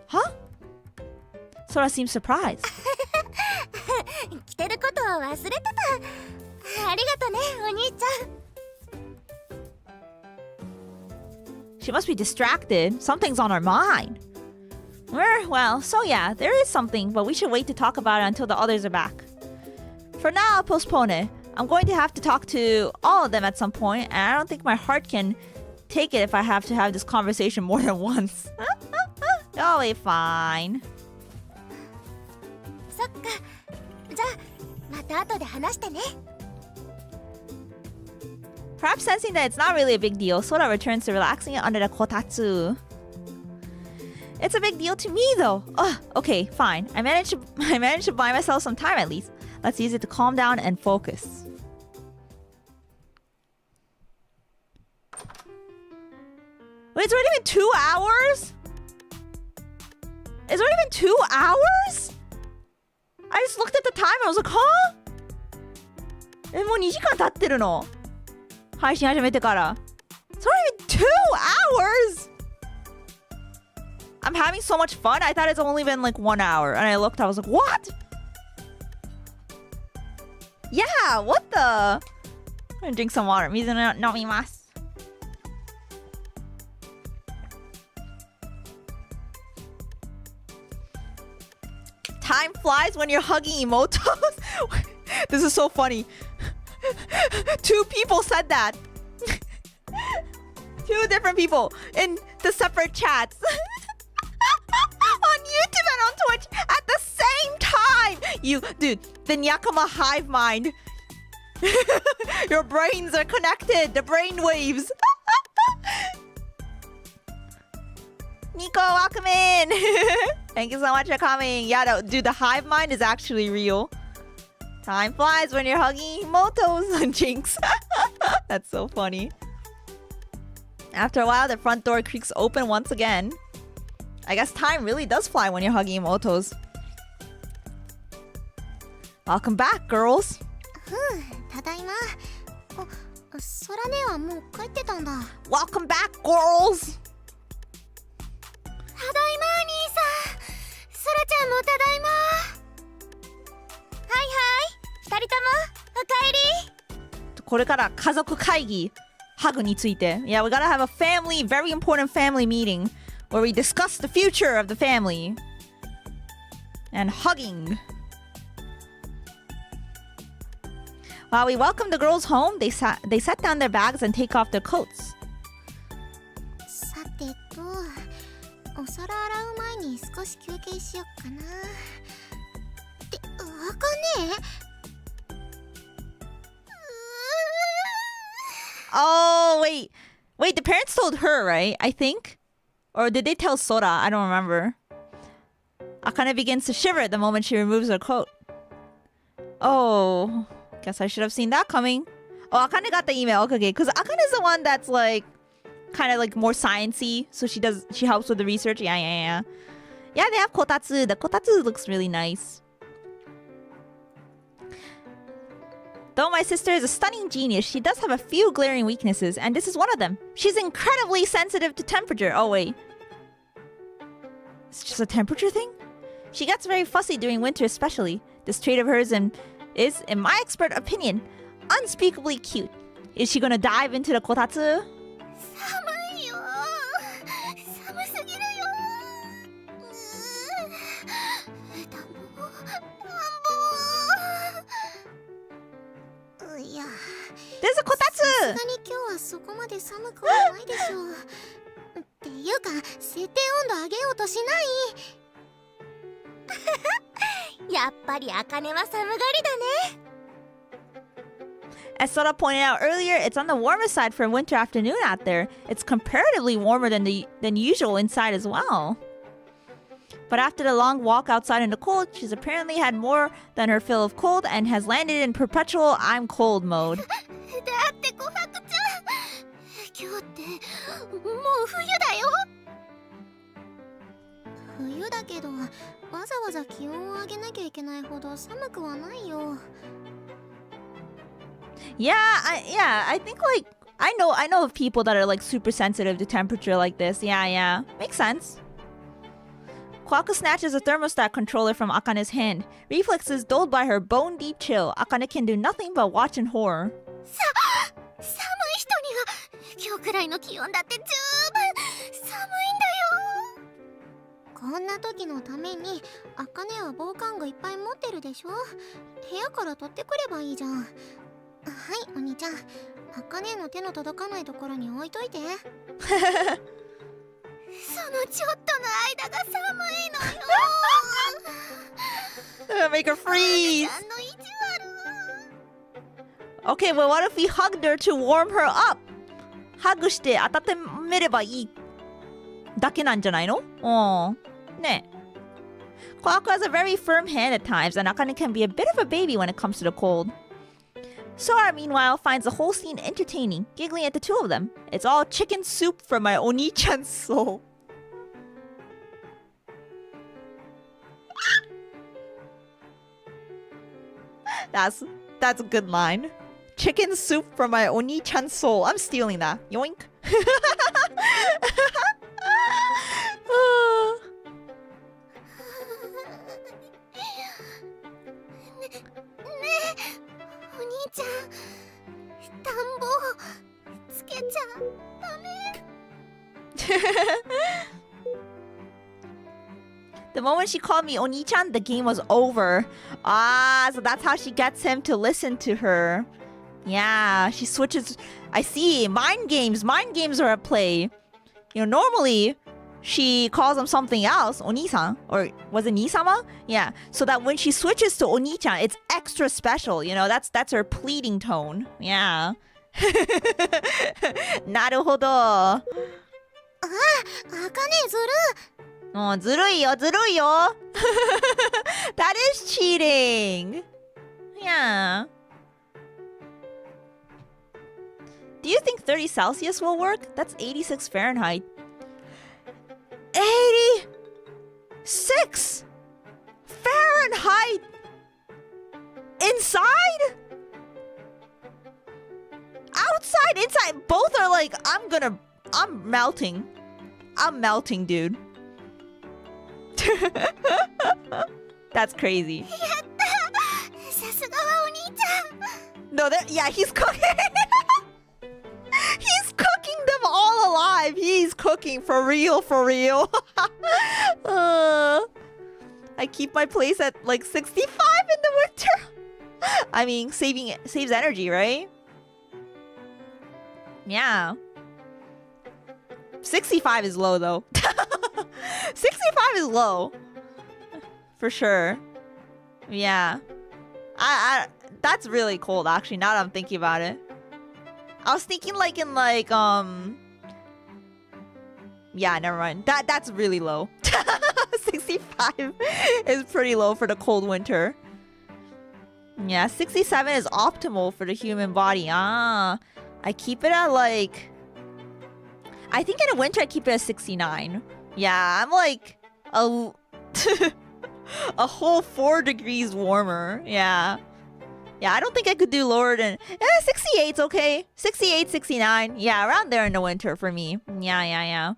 Huh? Sora seems surprised. 着てることを忘れてた。ありがとね、お兄ちゃん。 She must be distracted. Something's on her mind. Well, so yeah, there is something, but we should wait to talk about it until the others are back. For now, I'll postpone it. I'm going to have to talk to all of them at some point, and I don't think my heart can take it if I have to have this conversation more than once. Oh, wait, fine. そっか。じゃあ、また後で話してね。 Perhaps sensing that it's not really a big deal, Sora returns to relaxing under the Kotatsu. It's a big deal to me, though. Okay, fine. I managed to buy myself some time at least. Let's use it to calm down and focus. Wait, it's already been 2 hours? It's already been 2 hours? I just looked at the time and I was like, huh? もう2時間経ってるの。配信始めてから。It's already been 2 hours? I'm having so much fun. I thought it's only been like 1 hour. And I looked, I was like, what? Yeah, what the? I'm gonna drink some water. 水飲みます。Time flies when you're hugging emotos. This is so funny. 2 people said that. 2 different people in the separate chats. On YouTube and on Twitch at the same time. Dude, the Nyakama hive mind. Your brains are connected. The brain waves. Nico, welcome in. Thank you so much for coming. Yeah, no, dude, the hive mind is actually real. Time flies when you're hugging motos and Jinx. That's so funny. After a while, the front door creaks open once again. I guess time really does fly when you're hugging motos. Welcome back, girls. ただいま。ソラ姉はもう帰ってたんだ。Welcome back, girls. ただいま、兄さん。ソラちゃんもただいま。はいはい。2人ともおかえり。これから家族会議、ハグについて。Yeah, we gotta have a family, very important family meeting where we discuss the future of the family. And hugging. While we welcome the girls home, they set down their bags and take off their coats. さてと、お皿洗う前に少し休憩しよっかな。って、あかねOh, wait, the parents told her, right? I think? Or did they tell Sora? I don't remember. Akane begins to shiver the moment she removes her coat. Oh, guess I should have seen that coming. Oh, Akane got the email. Okay, because Akane is the one that's like kind of like more sciencey, so she helps with the research. Yeah. Yeah, they have Kotatsu. The Kotatsu looks really nice. Though my sister is a stunning genius, she does have a few glaring weaknesses, and this is one of them. She's incredibly sensitive to temperature. Oh, wait. It's just a temperature thing? She gets very fussy during winter especially. This trait of hers is, in my expert opinion, unspeakably cute. Is she gonna dive into the kotatsu? 寒いよ。寒すぎるよ。暖房。いや。There's a さす kotatsu! がに今日はそこまで寒くはないでしょう。っていうか設定温度上げようとしない。やっぱり茜は寒がりだね。As Sora pointed out earlier, it's on the warmer side for a winter afternoon out there. It's comparatively warmer than usual inside as well. But after the long walk outside in the cold, she's apparently had more than her fill of cold and has landed in perpetual I'm cold mode. だって琥珀ちゃん、今日ってもう冬だよ。冬だけどわざわざ気温を上げなきゃいけないほど寒くはないよ。Yeah, I think like I know of people that are like super sensitive to temperature like this. Yeah, makes sense. Kohaku snatches a thermostat controller from Akane's hand. Reflexes dulled by her bone-deep chill. Akane can do nothing but watch in horror. 寒い人には今日くらいの気温だって十分寒いんだよ。こんな時のために茜は防寒具いっぱい持ってるでしょ。部屋から取ってくればいいじゃん。はい、お兄ちゃん。茜の手の届かないところに置いといて。そのちょっとの間が寒いのよ。Make her freeze. ちゃんの意地悪。 Okay, well, what if we hugged her to warm her up? ハグして温めればいいだけなんじゃないの? Ne. Kohaku has a very firm hand at times, and Akane can be a bit of a baby when it comes to the cold. Sora, meanwhile, finds the whole scene entertaining, giggling at the two of them. It's all chicken soup from my Onii-chan's soul. That's a good line. Chicken soup from my Onii-chan's soul. I'm stealing that. Yoink. お兄ちゃん、暖房つけちゃダメ。The moment she called me Onii-chan, the game was over. So that's how she gets him to listen to her. Yeah, she switches. I see. Mind games are at play. Normally, she calls him something else, Oni-san, or was it Nisama? Yeah, so that when she switches to Onii-chan, it's extra special. That's her pleading tone. Yeah. なるほど。あ、茜ずる。ずるいよ。That is cheating. Yeah. Do you think 30 Celsius will work? That's 86 Fahrenheit. 86 Fahrenheit inside? Outside, inside, both are like, I'm melting. I'm melting, dude. That's crazy. やった。さすがはお兄ちゃん。No, yeah, he's cooking. He's cooking them all alive. He's cooking for real. I keep my place at like 65 in the winter. I mean, saves energy, right? Yeah. 65 is low though. 65 is low. For sure. Yeah. I that's really cold actually, now that I'm thinking about it. I was thinking like in like yeah, never mind. That's really low. 65 is pretty low for the cold winter. Yeah, 67 is optimal for the human body. I keep it at like, I think in the winter I keep it at 69. Yeah, I'm like a whole 4 degrees warmer. Yeah, I don't think I could do lower than 68's okay. 68, 69. Yeah, around there in the winter for me. Yeah.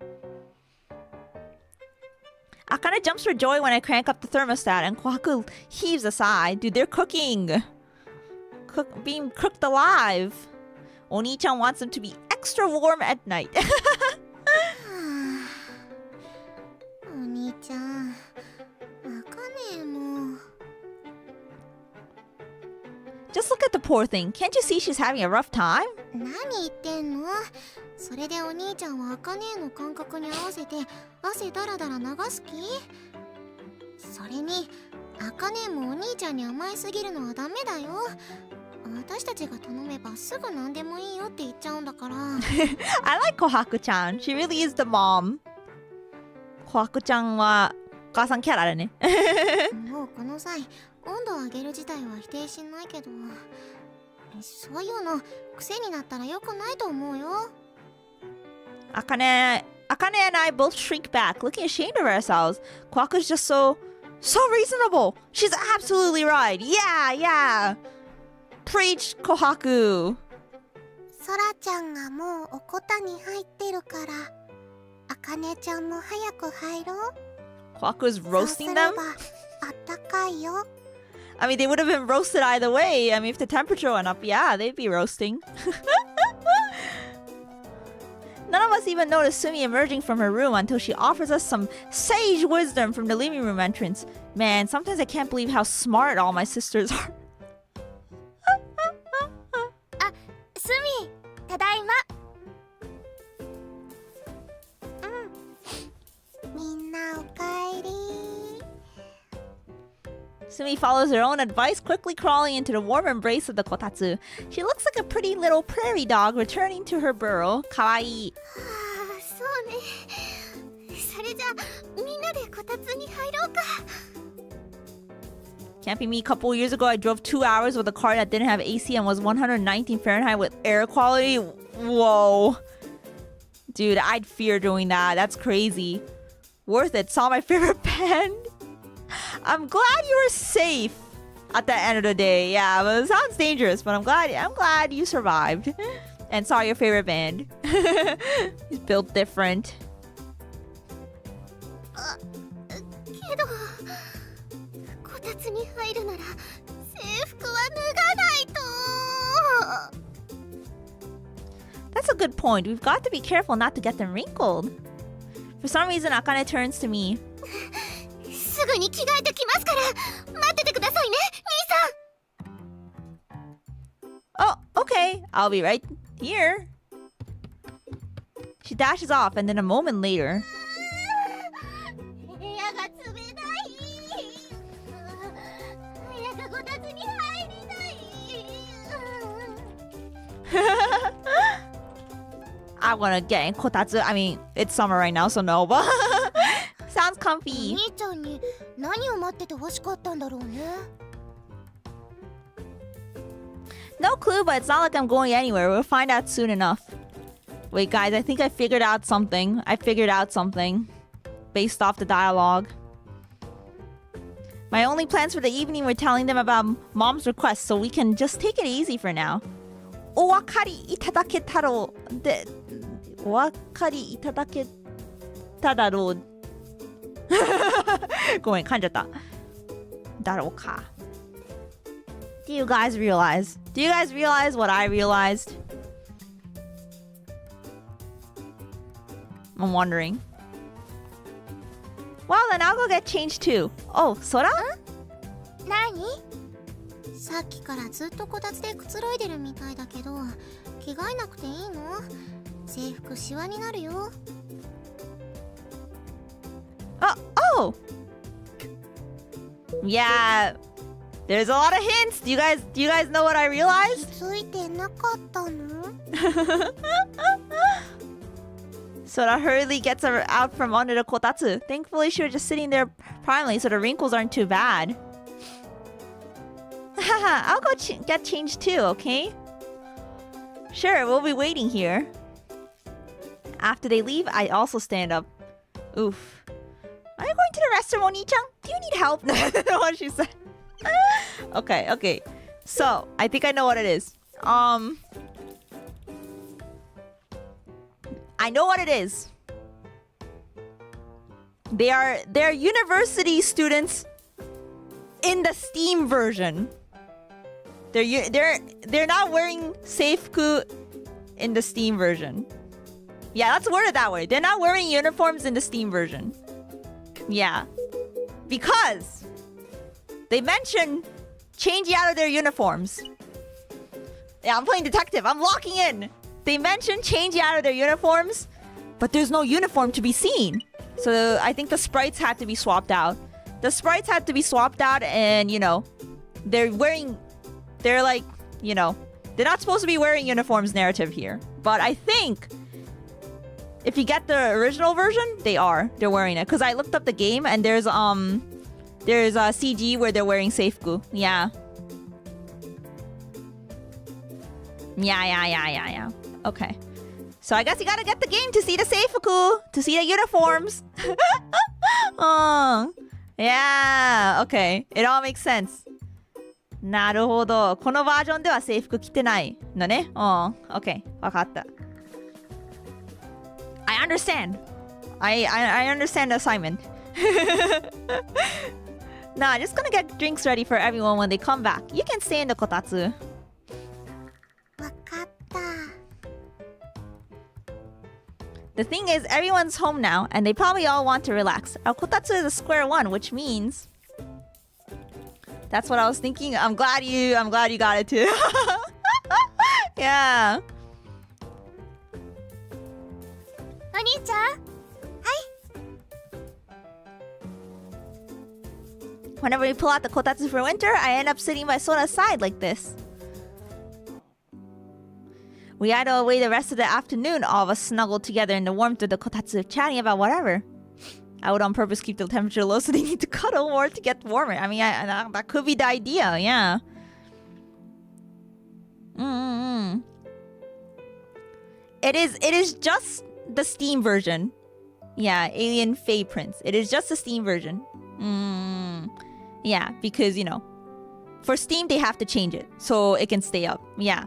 Akane jumps for joy when I crank up the thermostat, and Kohaku heaves a sigh. Dude, they're cooking. Being cooked alive. Onii-chan wants them to be extra warm at night. お兄ちゃん、あかねも。Just look at the poor thing. Can't you see she's having a rough time? 何言ってんの？それでお兄ちゃんはあかねの感覚に合わせて汗だらだら流す気？それにあかねもお兄ちゃんに甘えすぎるのはダメだよ。私たちが頼めばすぐ何でもいいよって言っちゃうんだから。I like Kohaku-chan. She really is the mom. Kohaku-chan はお母さんキャラだね。もうこの際温度を上げる自体は否定しないけど、そういうの癖になったら良くないと思うよ。Akane and I both shrink back, looking ashamed of ourselves. Kohaku's just so reasonable. She's absolutely right. Yeah. Preach, Kohaku. ソラちゃんがもうおこたに入ってるから、あかねちゃんも早く入ろう。Kohaku's そうす roasting れば them? あったかいよ。I mean, they would have been roasted either way. I mean, if the temperature went up, yeah, they'd be roasting. None of us even noticed Sumi emerging from her room until she offers us some sage wisdom from the living room entrance. Man, sometimes I can't believe how smart all my sisters are. あ、スミ、ただいま。みんなおかえり。Sumi follows her own advice, quickly crawling into the warm embrace of the Kotatsu. She looks like a pretty little prairie dog returning to her burrow. Kawaii. ああ、そうね。それじゃあみんなでこたつに入ろうか。Can't be me. A couple years ago, I drove 2 hours with a car that didn't have AC and was 119 Fahrenheit with air quality. Whoa. Dude, I'd fear doing that. That's crazy. Worth it. Saw my favorite band. I'm glad you were safe at the end of the day. Yeah, but it sounds dangerous, but I'm glad you survived and saw your favorite band. He's built different. けどこたつに入るなら制服は脱がないと。 That's a good point. We've got to be careful not to get them wrinkled. For some reason, Akane turns to me. すぐに着替えてきますから待っててくださいね、兄さん。 Oh, okay. I'll be right here. She dashes off, and then a moment later. 部屋が冷たい。早くこたつに入りたい。 I wanna get in kotatsu. I mean, it's summer right now, so no, but sounds お comfy. 兄ちゃんに何を待ってて欲しかったんだろうね。 No clue, but it's not like I'm going anywhere. We'll find out soon enough. Wait, guys, I think I figured out something. Based off the dialogue. My only plans for the evening were telling them about Mom's request, so we can just take it easy for now. お分かりいただけたろうで、お分かりいただけただろう。ごめん、噛んじゃった。だろうか。Do you guys realize what I realized? I'm wondering. Well, then I'll go get changed too. Oh, Sora? 何？さっきからずっとこたつでくつろいでるみたいだけど、着替えなくていいの？制服シワになるよ。Oh! Yeah, there's a lot of hints. Do you guys know what I 気 realized? づいてなかったの？ Sora hurriedly gets her out from under the kotatsu. Thankfully, she was just sitting there primarily, so the wrinkles aren't too bad. Haha, I'll go get changed too, okay? Sure, we'll be waiting here. After they leave, I also stand up. Oof. Are you going to the restroom, Onii-chan? Do you need help? What she said. Okay. So, I think I know what it is. I know what it is. They're university students in the STEAM version. They're not wearing seifuku in the STEAM version. Yeah, let's word it that way. They're not wearing uniforms in the STEAM version. Yeah. Because they mention changing out of their uniforms. Yeah, I'm playing detective. I'm locking in. They mention changing out of their uniforms, but there's no uniform to be seen. So I think the sprites had to be swapped out. The sprites had to be swapped out, and they're like, they're not supposed to be wearing uniforms narrative here. But I think if you get the original version, they're wearing it. Because I looked up the game, and there's a CG where they're wearing seifuku. Yeah. Yeah. Okay. So I guess you gotta get the game to see the seifuku, to see the uniforms. Oh, yeah. Okay. It all makes sense. なるほど。このバージョンでは制服着てないのね。Okay. わかった。I understand. I understand the assignment. Nah, just gonna get drinks ready for everyone when they come back. You can stay in the kotatsu. わかった。The thing is, everyone's home now, and they probably all want to relax. Our kotatsu is a square one, which means... That's what I was thinking. I'm glad you got it too. Yeah. お兄ちゃん、Whenever we pull out the kotatsu for winter, I end up sitting by Sora's side like this. We idle away the rest of the afternoon, all of us snuggled together in the warmth of the kotatsu, chatting about whatever. I would on purpose keep the temperature low so they need to cuddle more to get warmer. I mean, that could be the idea, yeah. It is just the Steam version. Yeah, Alien Fae Prince. It is just the Steam version. Yeah, because, for Steam, they have to change it so it can stay up. Yeah.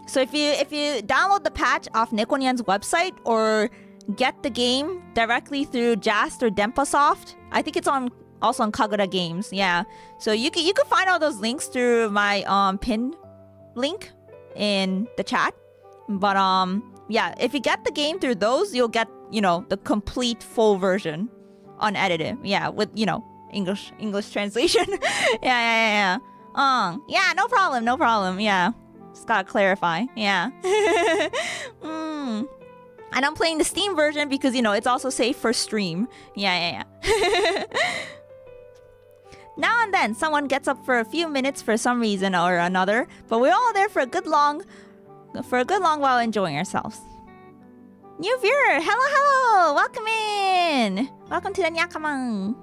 So if you download the patch off Nekonyan's website or get the game directly through Jast or Denpasoft, I think it's also on Kagura Games. Yeah. So you can find all those links through my pin link in the chat. But yeah, if you get the game through those, you'll get, the complete full version unedited. Yeah, with, English translation. Yeah. Yeah, no problem. Yeah. Just gotta clarify. Yeah. And I'm playing the Steam version because, it's also safe for stream. Yeah. Now and then, someone gets up for a few minutes for some reason or another, but we're all there for a good long while enjoying ourselves. New viewer, hello, welcome in. Welcome to the Nyakaman.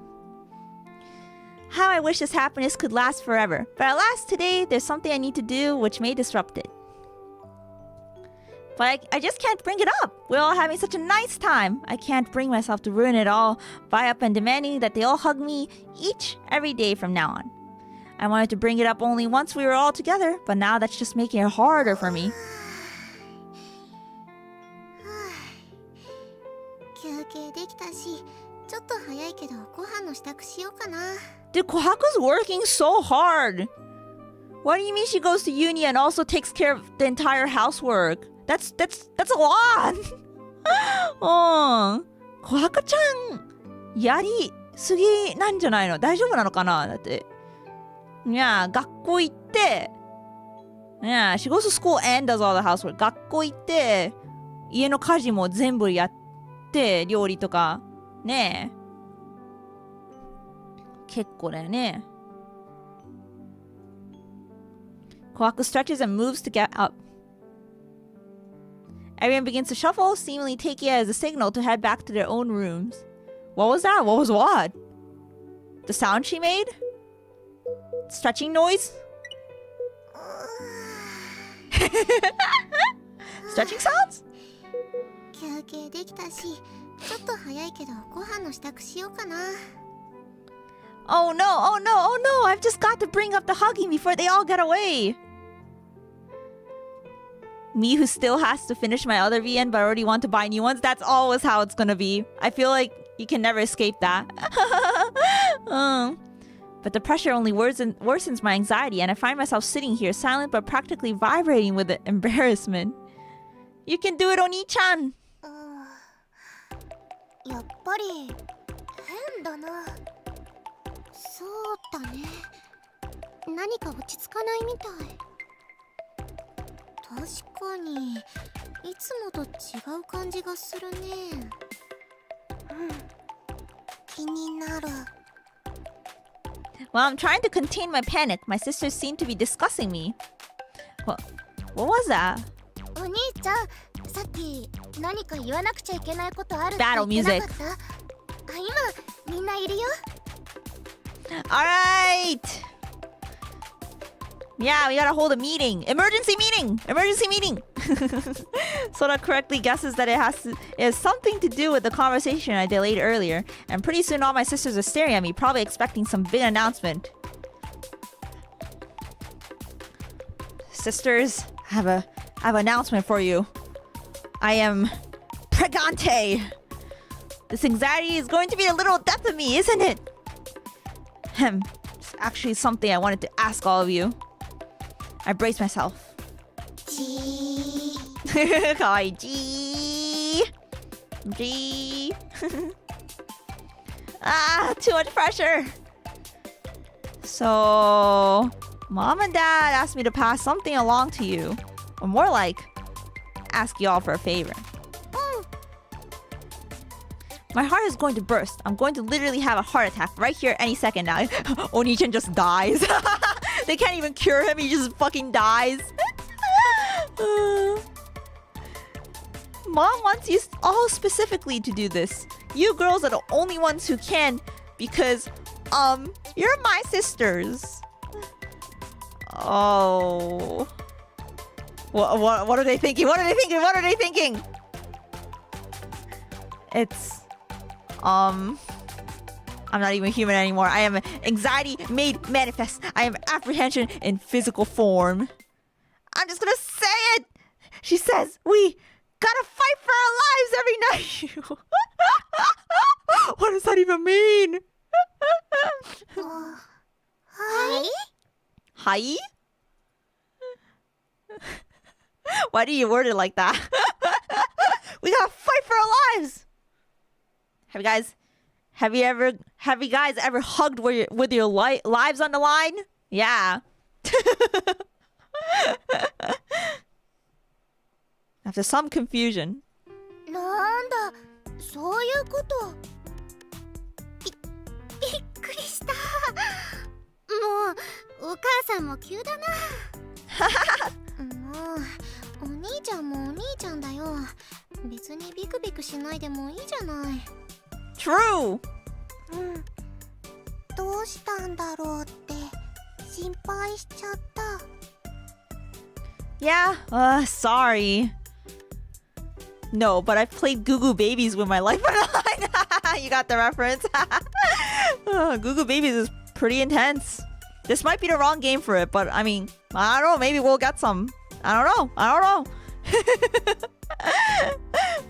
How I wish this happiness could last forever. But alas, today, there's something I need to do which may disrupt it. But I just can't bring it up. We're all having such a nice time. I can't bring myself to ruin it all by up and demanding that they all hug me every day from now on. I wanted to bring it up only once we were all together, but now that's just making it harder for me. 休憩できたし、ちょっと早いけどご飯の支度しようかな。Dude, Kohaku's working so hard. What do you mean she goes to uni and also takes care of the entire housework? That's a lot. Kohaku-chan, やりすぎなんじゃないの？大丈夫なのかな？だって。Yeah, 学校行って。Yeah, she goes to school and does all the housework. 学校行って、家の家事も全部やって、料理とか。ねえ。結構だよね。Kohaku stretches and moves to get up. Everyone begins to shuffle, seemingly taking it as a signal to head back to their own rooms. What was that? What was what? The sound she made? Stretching noise? Stretching sounds? 休憩できたし、ちょっと早いけどご飯の支度しようかな。Oh no, I've just got to bring up the hugging before they all get away. Me who still has to finish my other VN but already want to buy new ones. That's always how it's gonna be. I feel like You can never escape that. But the pressure only worsens my anxiety, and I find myself sitting here silent but practically vibrating with embarrassment. You can do it, Onii-chan! やっぱり変だな。そうだね。何か落ち着かないみたい。確かにいつもと違う感じがするね。気になる。Well, I'm trying to contain my panic. My sisters seem to be discussing me. What was that? お兄ちゃん、さっき何か言わなくちゃいけないことあるって Battle 言ってな music. かった？今みんないるよ。Alright! Yeah, we gotta hold a meeting. Emergency meeting! Emergency meeting! Sora correctly guesses that it has something to do with the conversation I delayed earlier. And pretty soon all my sisters are staring at me, probably expecting some big announcement. Sisters, I have an announcement for you. I am pregante. This anxiety is going to be a little death of me, isn't it? It's actually something I wanted to ask all of you. I brace myself. Kawaii. G. Too much pressure. So, Mom and Dad asked me to pass something along to you. Or more like, ask y'all for a favor. My heart is going to burst. I'm going to literally have a heart attack right here any second now. Onii-chan just dies. They can't even cure him. He just fucking dies. Mom wants you all specifically to do this. You girls are the only ones who can because, you're my sisters. Oh. What are they thinking? What are they thinking? What are they thinking? It's... I'm not even human anymore. I am anxiety made manifest. I am apprehension in physical form. I'm just gonna say it! She says, we gotta fight for our lives every night! What does that even mean? Hi? Hi? Why do you word it like that? We gotta fight for our lives! Have you guys ever hugged with your lives on the line? Yeah. After some confusion. なんだ、そういうこと。びっくりした。もうお母さんも急だな。もうお兄ちゃんもお兄ちゃんだよ。別にビクビクしないでもいいじゃない。True. どうしたんだろうって心配しちゃった。Yeah, sorry. No, but I've played Goo Goo Babies with my life on the line. You got the reference? Goo Goo Babies is pretty intense. This might be the wrong game for it, but I mean, I don't know, maybe we'll get some. I don't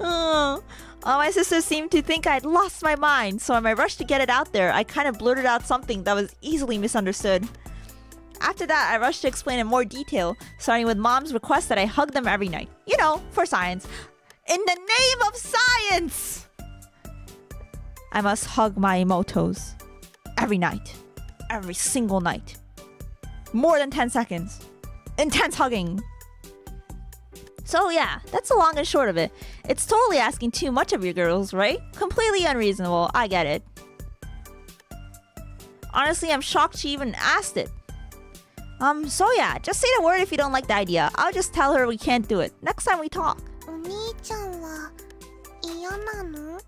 know. All my sisters seemed to think I'd lost my mind, so in my rush to get it out there, I kind of blurted out something that was easily misunderstood. After that, I rushed to explain in more detail, starting with Mom's request that I hug them every night. You know, for science. In the name of science! I must hug my emotos. Every night. Every single night. More than 10 seconds. Intense hugging. So yeah, that's the long and short of it. It's totally asking too much of you girls, right? Completely unreasonable, I get it. Honestly, I'm shocked she even asked it. So yeah, just say the word if you don't like the idea. I'll just tell her we can't do it. Next time we talk. お兄ちゃんは嫌なの？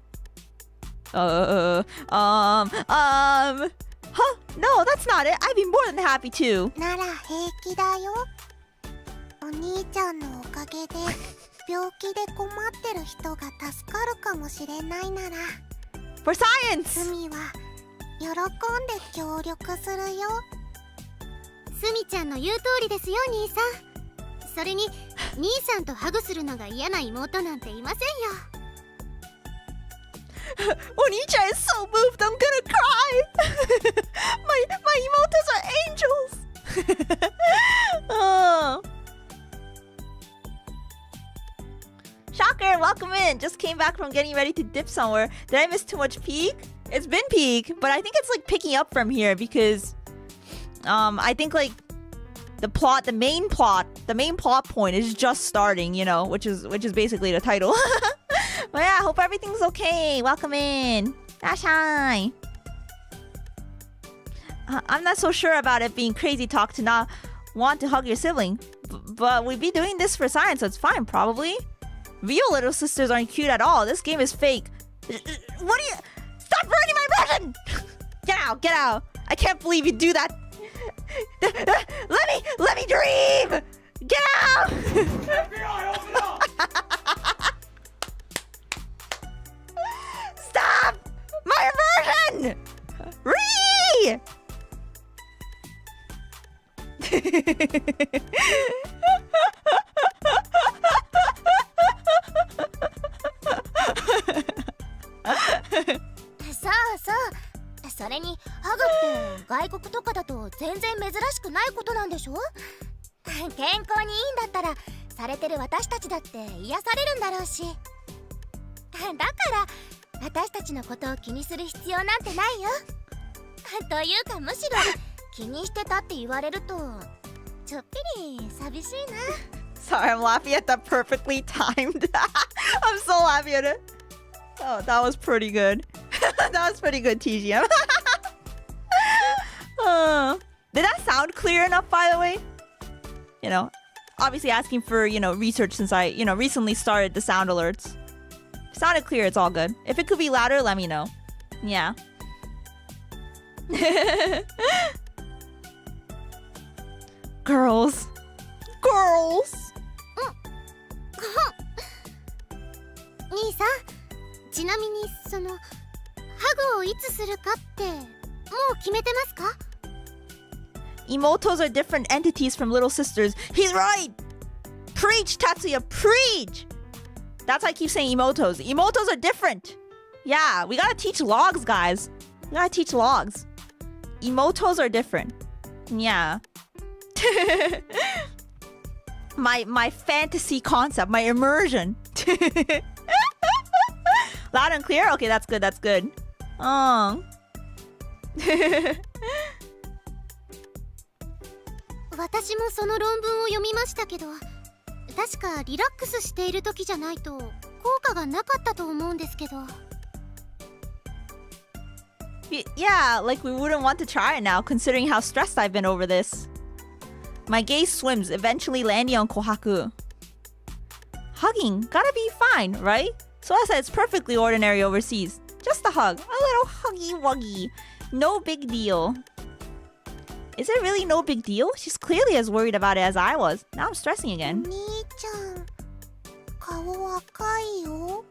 Huh? No, that's not it. I'd be more than happy to. なら平気だよ。お兄ちゃんのおかげで病気で困ってる人が助かるかもしれないなら For science! スミは喜んで協力するよ。スミちゃんの言う通りですよ、兄さん。それに兄さんとハグするのが嫌な妹なんていませんよ。Onii-chan is so moved, I'm gonna cry. my emotos are angels. Oh. Shocker, welcome in. Just came back from getting ready to dip somewhere. Did I miss too much peak? It's been peak, but I think it's like picking up from here because I think like the main plot point is just starting, you know, which is basically the title. But yeah, hope everything's okay. Welcome in. Ashai. I'm not so sure about it being crazy talk to not want to hug your sibling, but we'd be doing this for science, so it's fine, probably. Real little sisters aren't cute at all. This game is fake. What do you... Stop ruining my impression! Get out, get out. I can't believe you do that. Let me dream! Get out! FBI, open up! Stop! My immersion! Ree!そうそれにハグって外国とかだと全然珍しくないことなんでしょ。健康にいいんだったらされてる私たちだって癒されるんだろうし、だから私たちのことを気にする必要なんてないよ。というかむしろ気にしてたって言われるとちょっぴり寂しいな。Sorry, I'm laughing at that perfectly timed. I'm so laughing at it. Oh, that was pretty good. That was pretty good, TGM. Did that sound clear enough, by the way? You know, obviously asking for, you know, research since I, you know, recently started the sound alerts. If it sounded clear, it's all good. If it could be louder, let me know. Yeah. Girls. Girls. 兄さん、ちなみにそのハグをいつするかってもう決めてますか？ Emotos are different entities from little sisters. He's right! Preach, Tatsuya, preach! That's why I keep saying emotos. Emotos are different. Yeah, we gotta teach logs, guys. We gotta teach logs. Emotos are different. Yeah. my fantasy concept, my immersion. Loud and clear? Okay, that's good, that's good. Oh. 私もその論文を読みましたけど、確かリラックスしている時じゃないと効果がなかったと思うんですけど。Yeah, like we wouldn't want to try it now, considering how stressed I've been over this. My gaze swims, eventually landing on Kohaku. Hugging, gotta be fine, right? So I said it's perfectly ordinary overseas. Just a hug, a little huggy-wuggy. No big deal. Is it really no big deal? She's clearly as worried about it as I was. Now I'm stressing again. 兄ちゃん、顔赤いよ。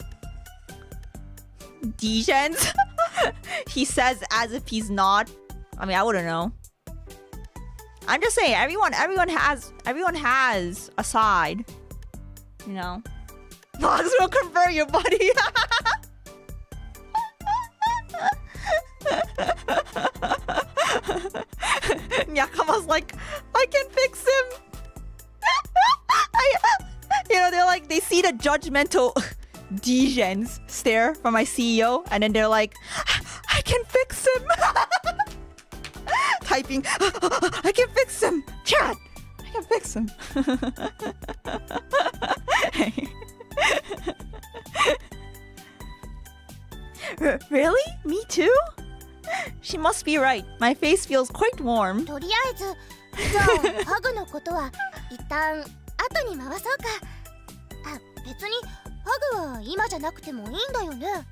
Dijens? He says as if he's not. I mean, I wouldn't know. I'm just saying, everyone has a side. You know? Logs will convert you, buddy. Nyakama's like, I can fix him. You know, they're like, they see the judgmental Dijens stare from my CEO, and then they're like, I can fix him. Typing, I can fix him. Chat, I can fix him. Really? Me too? She must be right. My face feels quite warm. とりあえず、じゃあハグのことは一旦後に回そうか。あ、別にハグは今じゃなくてもいいんだよね。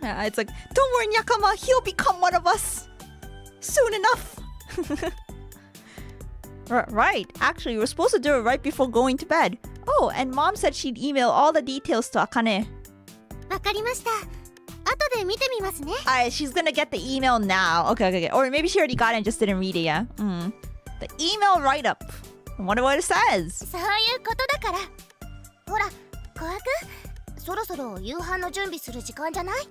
Yeah, it's like, don't worry, Nyakama, he'll become one of us soon enough. Right, actually, we're supposed to do it right before going to bed. Oh, and Mom said she'd email all the details to Akane. わかりました。後で見てみますね。Alright, she's gonna get the email now. Okay. Or maybe she already got it and just didn't read it yet. The email write-up. I wonder what it says. そういうことだから。ほら、琥珀、そろそろ夕飯の準備する時間じゃない？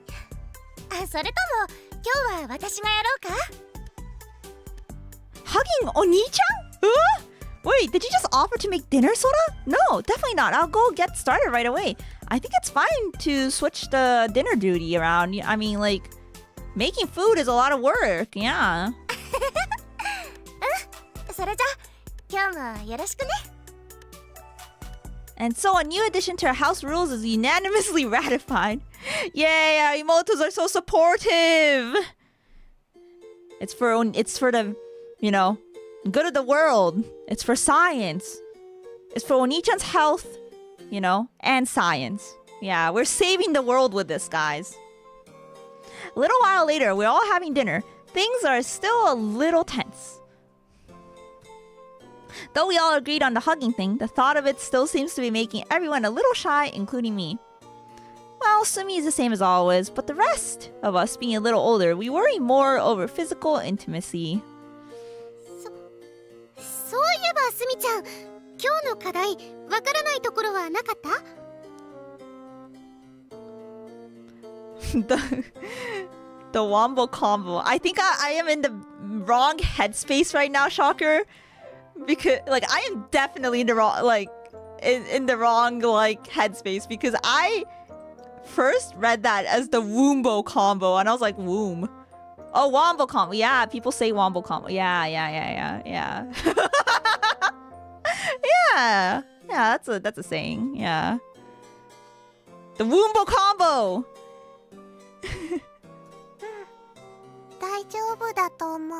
それとも今日は私がやろうか？ Hugging Onii-chan? Wait, did you just offer to make dinner, Sora? No, definitely not. I'll go get started right away. I think it's fine to switch the dinner duty around. I mean, like, making food is a lot of work, yeah. それじゃ今日もよろしくね。 And so a new addition to our house rules is unanimously ratified. Yay, our emotos are so supportive. It's for the, you know, good of the world. It's for science. It's for Onii-chan's health, you know, and science. Yeah, we're saving the world with this, guys. A little while later, we're all having dinner. Things are still a little tense. Though we all agreed on the hugging thing, the thought of it still seems to be making everyone a little shy, including me. Well, Sumi is the same as always, but the rest of us being a little older, we worry more over physical intimacy. そういえばすみちゃん、今日の課題わからないところはなかった？ the wombo combo. I think I am in the wrong headspace right now, Shocker. Because like I am definitely in the wrong in the wrong headspace because I first read that as the wombo combo and I was like womb. Oh, wombo combo. Yeah, people say wombo combo. Yeah. Yeah, that's a saying. Yeah. The wombo combo. 大丈夫だと思う。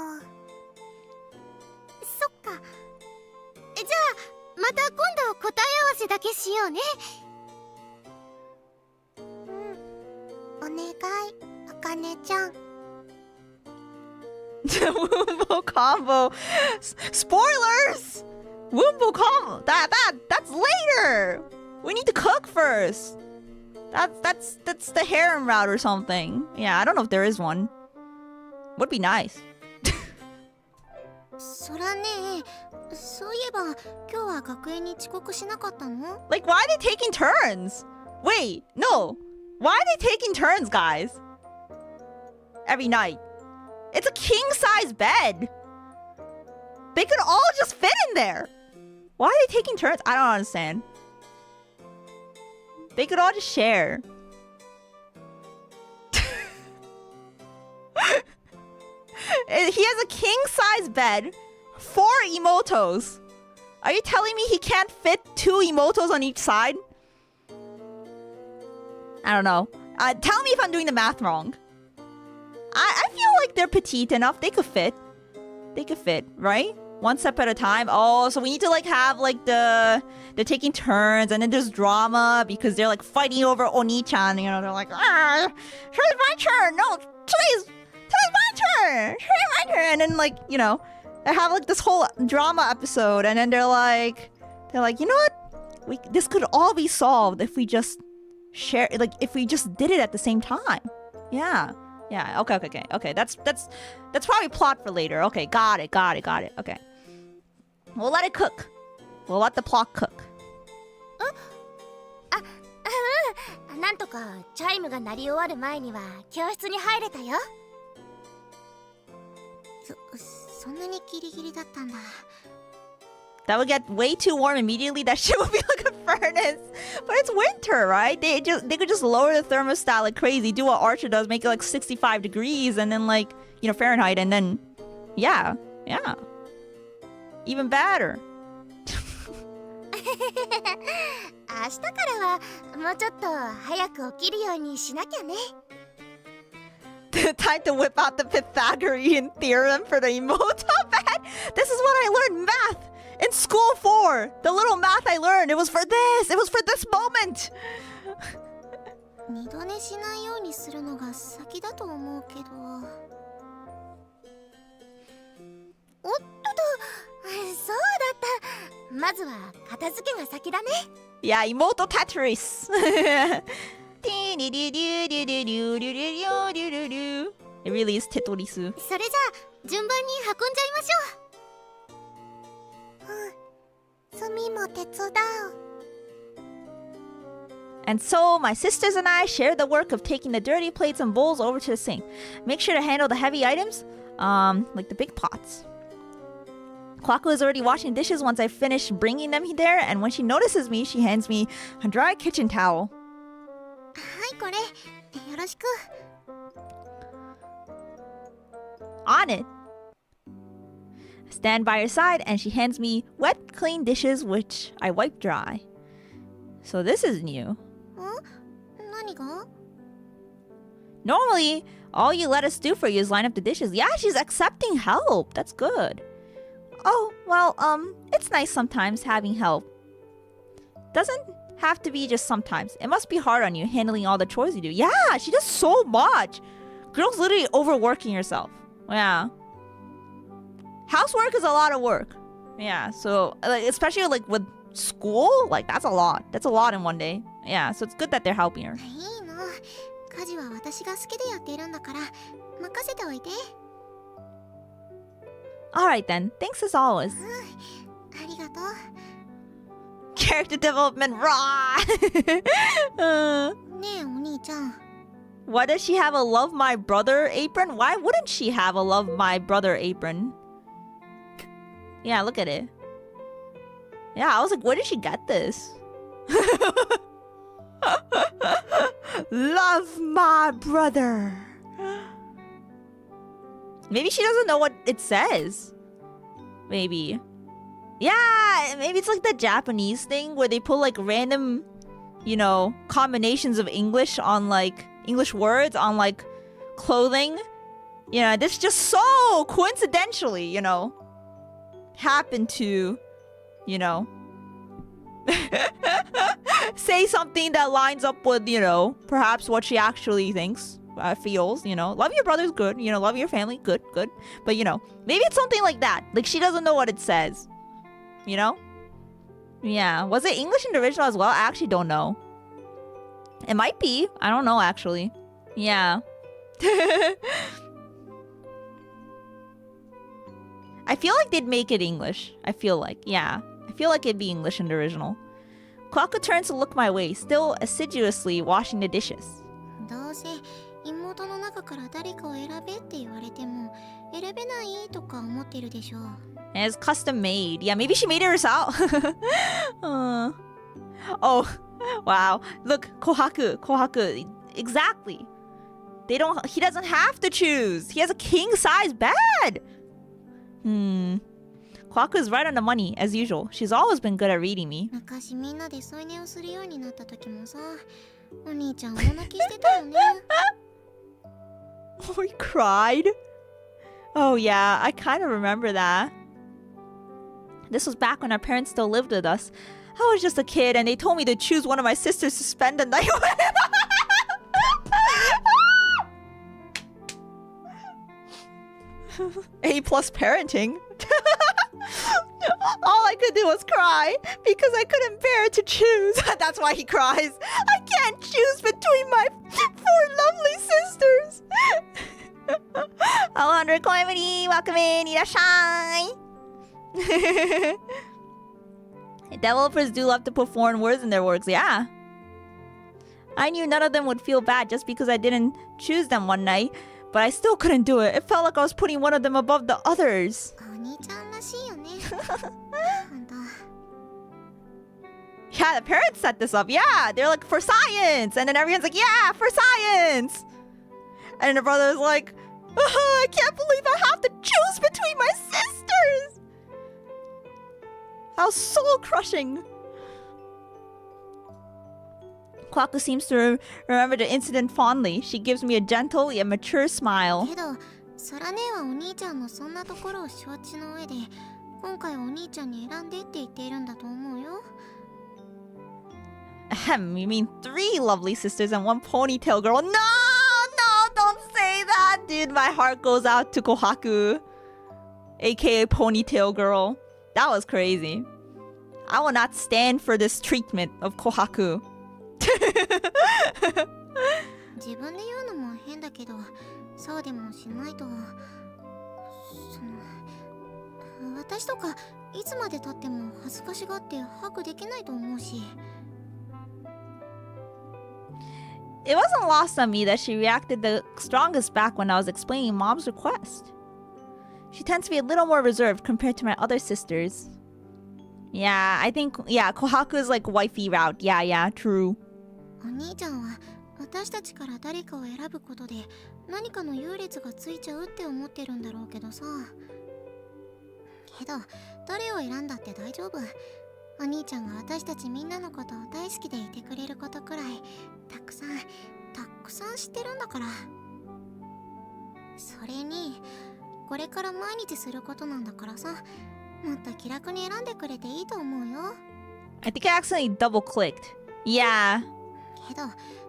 そっか。じゃあまた今度答え合わせだけしようね。お願い、あかねちゃん。Wombo combo. Spoilers. Wombo combo. That's later. We need to cook first. That's the harem route or something. Yeah, I don't know if there is one. Would be nice. そらね、そういえば今日は学園に遅刻しなかったの？ Like, why are they taking turns? Wait, no. Why are they taking turns, guys? Every night. It's a king-size bed. They could all just fit in there. Why are they taking turns? I don't understand. They could all just share. He has a king-size bed, 4 emotos. Are you telling me he can't fit 2 emotos on each side? I don't know. Tell me if I'm doing the math wrong. I feel like they're petite enough. They could fit. They could fit, right? One step at a time. Oh, so we need to like have like they're taking turns and then there's drama because they're like fighting over Onii-chan. You know, they're like, today's my turn. No, today's my turn. Today's my turn. And then like, you know, they have like this whole drama episode and then they're like, you know what? This could all be solved if we just share, like if we just did it at the same time. Yeah. Okay. That's probably plot for later. Okay, got it. Okay. We'll let it cook. We'll let the plot cook. なんとかチャイムが鳴り終わる前には教室に入れたよ。そんなにギリギリだったんだ。That would get way too warm immediately. That shit would be like a furnace. But it's winter, right? They could just lower the thermostat like crazy. Do what Archer does, make it like 65 degrees, and then like, you know, Fahrenheit, and then, yeah. Even better. 明日からはもうちょっと早く起きるようにしなきゃね。Time to whip out the Pythagorean theorem for the emoto bed. This is what I learned math in school for. The little math I learned. It was for this. It was for this moment. 二度寝しないようにするのが先だと思うけど。おっとと、そうだった。まずは片付けが先だね。Yeah, emoto Tetris. It really is Tetris. それじゃあ順番に運んじゃいましょう。スミも手伝う。And so my sisters and I share the work of taking the dirty plates and bowls over to the sink. Make sure to handle the heavy items, like the big pots. Kohaku is already washing dishes once I finish bringing them there, and when she notices me, she hands me a dry kitchen towel. はいこれよろしく On it. I stand by her side and she hands me wet, clean dishes which I wipe dry. So this is new. 何が Normally, all you let us do for you is line up the dishes. Yeah, she's accepting help. That's good. Oh, well, it's nice sometimes having help. Doesn't have to be just sometimes. It must be hard on you handling all the chores you do. Yeah, she does so much. Girl's literally overworking herself. Yeah. Housework is a lot of work. Yeah, so like, especially like with school, like that's a lot. That's a lot in one day. Yeah, so it's good that they're helping her. いいの家事は私が好きでやっているんだから任せておいて Alright then, thanks as always. ありがとう Character development raw! ねえお兄ちゃん Why does she have a love my brother apron? Why wouldn't she have a love my brother apron? Yeah, look at it. Yeah, I was like, where did she get this? Love my brother. Maybe she doesn't know what it says. Maybe. Yeah, maybe it's like the Japanese thing where they put like random, you know, combinations of English on like English words on like clothing. You know, this just so coincidentally, you know, happened to, you know, say something that lines up with, you know, perhaps what she actually thinks, feels, you know. Love your brother's good, you know, love your family, good. But, you know, maybe it's something like that. Like, she doesn't know what it says, you know? Yeah. Was it English in the original as well? I actually don't know. It might be. I don't know, actually. Yeah. I feel like they'd make it English. I feel like, yeah. I feel like it'd be English in the original. Kohaku turns to look my way, still assiduously washing the dishes. どうせ妹の中から誰かを選べって言われても選べないとか思ってるでしょ And it's custom made. Yeah, maybe she made it herself. Oh, wow. Look, Kohaku. Exactly. He doesn't have to choose. He has a king size bed. Kohaku is right on the money, as usual. She's always been good at reading me. 昔みんなで添い寝をするようになった時もさお兄ちゃん大泣きしてたよね Oh, he cried? Oh, yeah, I kind of remember that. This was back when our parents still lived with us. I was just a kid and they told me to choose one of my sisters to spend the night with. A+ parenting. All I could do was cry because I couldn't bear to choose. That's why he cries. I can't choose between my 4 lovely sisters. 100 Koemuri, welcome in, irashai. Developers do love to put foreign words in their works, yeah. I knew none of them would feel bad just because I didn't choose them one night, but I still couldn't do it. It felt like I was putting one of them above the others. お兄ちゃんらしいよね本当 Yeah, the parents set this up. Yeah, they're like, for science. And then everyone's like, yeah, for science. And the brother's like, I can't believe I have to choose between my sisters. That was soul crushing. Kohaku seems to remember the incident fondly. She gives me a gentle yet mature smile. けどソラ姉はお兄ちゃんのそんなところを承知の上で今回お兄ちゃんに選んでって言っているんだと思うよ Ahem, you mean 3 lovely sisters and 1 ponytail girl? No, don't say that, dude. My heart goes out to Kohaku, aka ponytail girl. That was crazy. I will not stand for this treatment of Kohaku. 自分で言うのも変だけどそうでもしないと私とかいつまで経っても恥ずかしがってハグできないと思うし It wasn't lost on me that she reacted the strongest back when I was explaining Mom's request. She tends to be a little more reserved compared to my other sisters. Yeah, I think, Kohaku is like wifey route. Yeah, true. お兄ちゃんは私たちから誰かを選ぶことで何かの優劣がついちゃうって思ってるんだろうけどさ。けど、誰を選んだって大丈夫。お兄ちゃんが私たちみんなのことを大好きでいてくれることくらいたくさん知ってるんだから。それに、これから毎日することなんだからさ、もっと気楽に選んでくれていいと思うよ。I think I accidentally double clicked. Yeah. けど、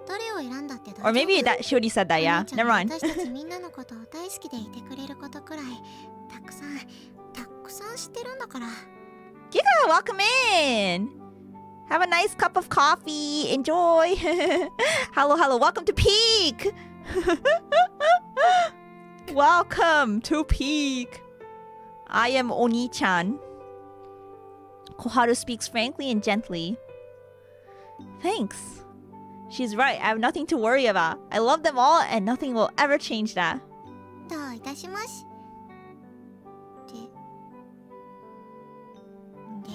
どれを選んだって大丈夫。 Or maybe that she already said that, yeah. Never mind. 私たちみんなのことを大好きでいてくれることくらいたくさん知ってるんだから。Giga, welcome in. Have a nice cup of coffee. Enjoy. Hello. Welcome to Peak. Welcome to Peak. I am Onii-chan. Koharu speaks frankly and gently. Thanks. She's right. I have nothing to worry about. I love them all and nothing will ever change that. どういたしまし。で、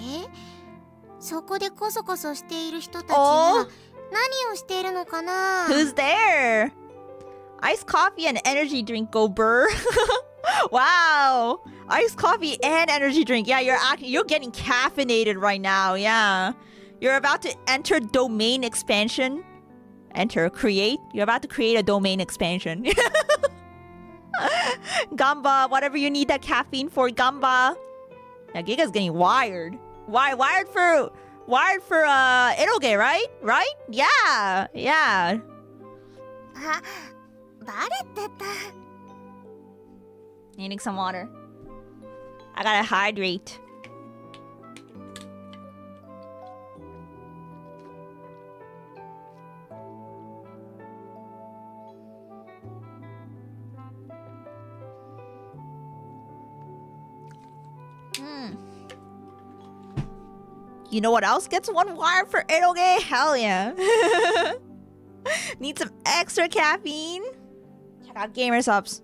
そこでコソコソしている人たちは何をしているのかな。 Who's there? Iced coffee and energy drink go burr. Wow. Iced coffee and energy drink. Yeah, you're getting caffeinated right now. Yeah. You're about to enter domain expansion. Create. You're about to create a domain expansion. Gamba, whatever you need that caffeine for, Gamba. Yeah, Giga's getting wired. Wired for eroge, right? Right? Yeah. あ、バレてた。Needing some water. I gotta hydrate. You know what else gets one wire for eroge? Hell yeah. Need some extra caffeine? Check out Gamersubs.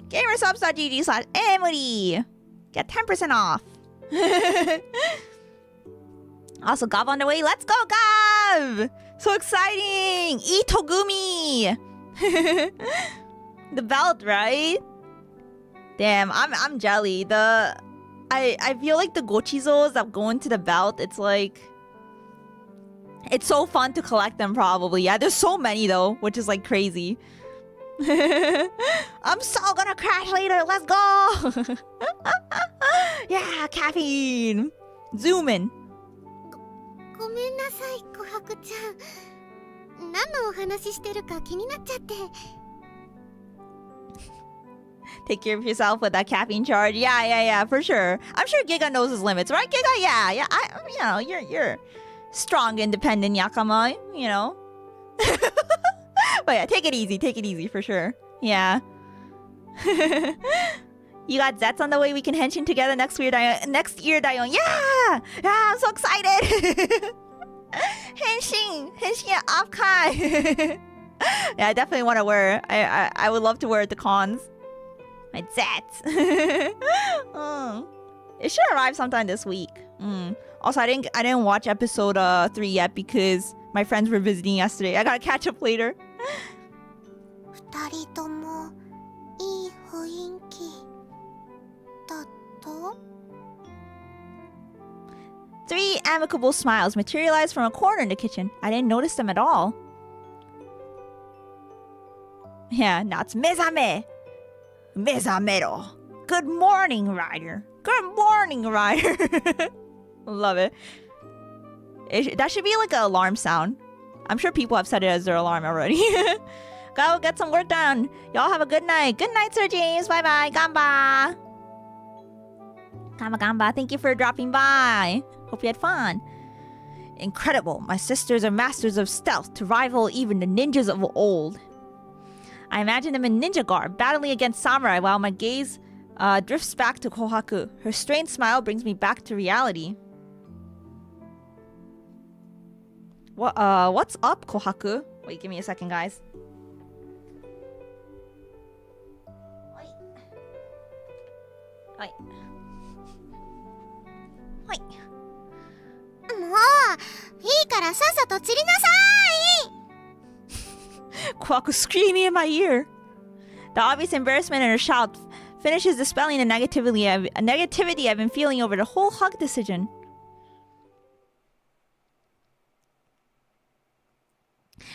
Gamersubs.gg/Emuri. Get 10% off. Also, Gav on the way. Let's go, Gav! So exciting! Itogumi! The belt, right? Damn, I'm jelly. I feel like the gochizos that go into the belt, it's like... It's so fun to collect them, probably. Yeah, there's so many, though, which is, like, crazy. I'm so gonna crash later. Let's go! Yeah, caffeine! Zoom in. ごめんなさい、琥珀ちゃん。何のお話してるか気になっちゃって。Take care of yourself with that caffeine charge. Yeah, for sure. I'm sure Giga knows his limits, right, Giga? Yeah. You're strong, independent Yakama, you know. But yeah, take it easy for sure. Yeah. You got Zets on the way. We can henshin together next year, dayon. Yeah, I'm so excited. henshin Akane. Yeah, I definitely want to wear. I would love to wear it to cons. My Zets. It should arrive sometime this week. Also, I didn't watch episode 3 yet because my friends were visiting yesterday. I gotta catch up later. 二人ともいい雰囲気だと。 3 amicable smiles materialized from a corner in the kitchen. I didn't notice them at all. Yeah, now it's mezame. Mezamero. Good morning, Ryder. Love it. That should be like an alarm sound. I'm sure people have set it as their alarm already. Go get some work done. Y'all have a good night. Good night, Sir James. Bye-bye. Gamba. Gamba. Thank you for dropping by. Hope you had fun. Incredible. My sisters are masters of stealth to rival even the ninjas of old. I imagine them in ninja garb, battling against samurai while my gaze drifts back to Kohaku. Her strained smile brings me back to reality. What's up, Kohaku? Wait, give me a second, guys. Wait. Wait. もういいからさっさと散りなさい。 Kohaku screaming in my ear. The obvious embarrassment in her shout finishes dispelling the negativity I've been feeling over the whole hug decision.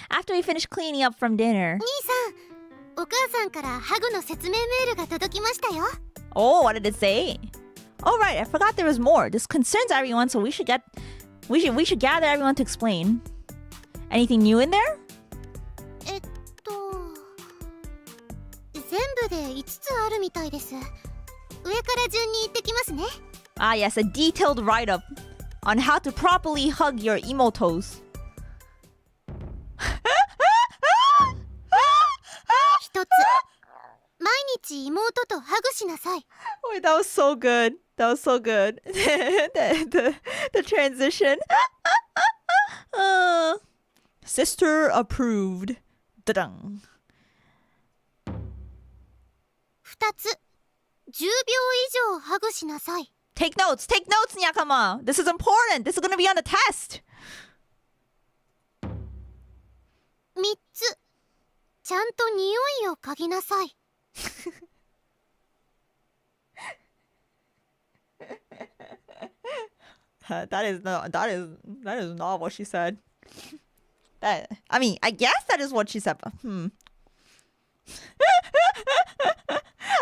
After we finish cleaning up from dinner. 兄さん、お母さんからハグの説明メールが届きましたよ。 Oh, what did it say? Oh, right, I forgot there was more. This concerns everyone, so we should gather everyone to explain. Anything new in there? 全部で5つあるみたいです。上から順に言ってきますね。Ah, yes, a detailed write-up on how to properly hug your emotos. 一つ、毎日妹とハグしなさい。 Wait, that was so good. That was so good. the transition. Sister approved. Da-dang. 二つ、10秒以上ハグしなさい。 Take notes, Nyakama. This is important. This is going to be on the test. 三つ、ちゃんと匂いを嗅ぎなさい。That is not what she said. I mean, I guess that is what she said. But,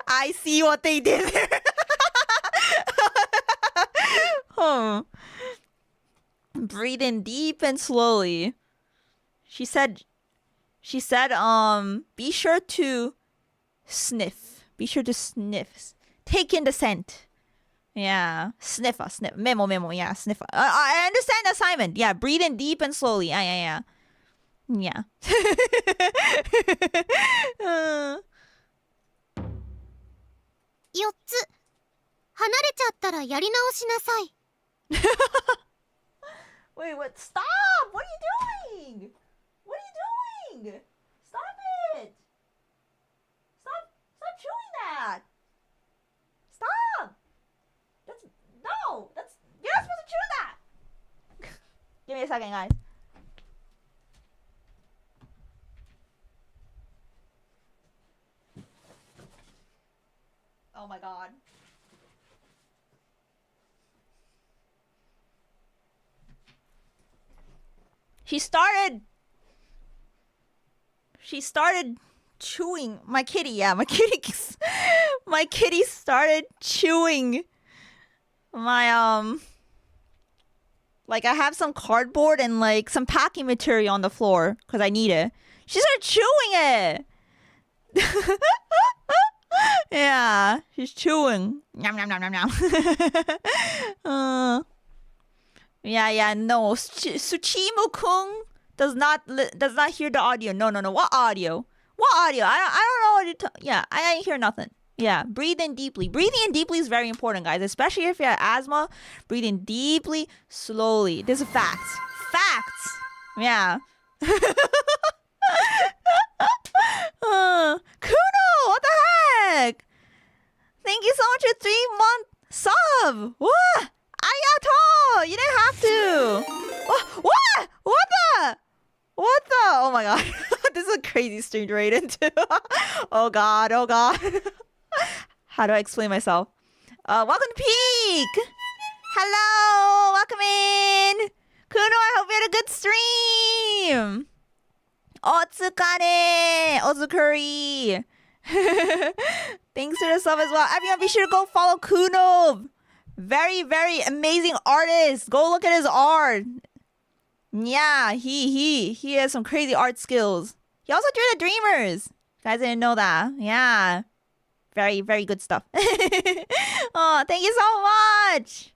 I see what they did there. Breathe in deep and slowly. She said, be sure to sniff. Be sure to sniff. Take in the scent. Yeah. Sniff. Memo. Yeah, sniff. I understand the assignment. Yeah, breathe in deep and slowly. Yeah. Yeah. 4つ、離れちゃったらやり直しなさい。 Wait, what? Stop! What are you doing? What are you doing? Stop it! Stop chewing that! Stop! You're not supposed to chew that! Give me a second, guys. Oh my god. She started chewing my kitty. Yeah, my kitty started chewing my like I have some cardboard and like some packing material on the floor because I need it. She started chewing it. Yeah, she's chewing. Yum yum yum yum yum. Yeah, no. Tsuchimu-kun does not hear the audio. No. What audio? I don't know what you're yeah, I didn't hear nothing. Yeah, breathe in deeply. Breathing in deeply is very important, guys. Especially if you have asthma. Breathe in deeply, slowly. This is facts. Facts. Yeah. Kuno, what the heck? Thank you so much for 3-month sub. What? Arigato! You didn't have to. What? What the? Oh my god. This is a crazy stream to raid into. Oh god. How do I explain myself? Welcome to Peak! Hello! Welcome in! Kuno, I hope you had a good stream! Otsukare! Ozukuri! Thanks for the sub as well. Everyone, be sure to go follow Kuno! Very, very amazing artist! Go look at his art! Yeah, he has some crazy art skills. He also drew the Dreamers! You guys didn't know that. Yeah. Very, very good stuff. Oh, thank you so much!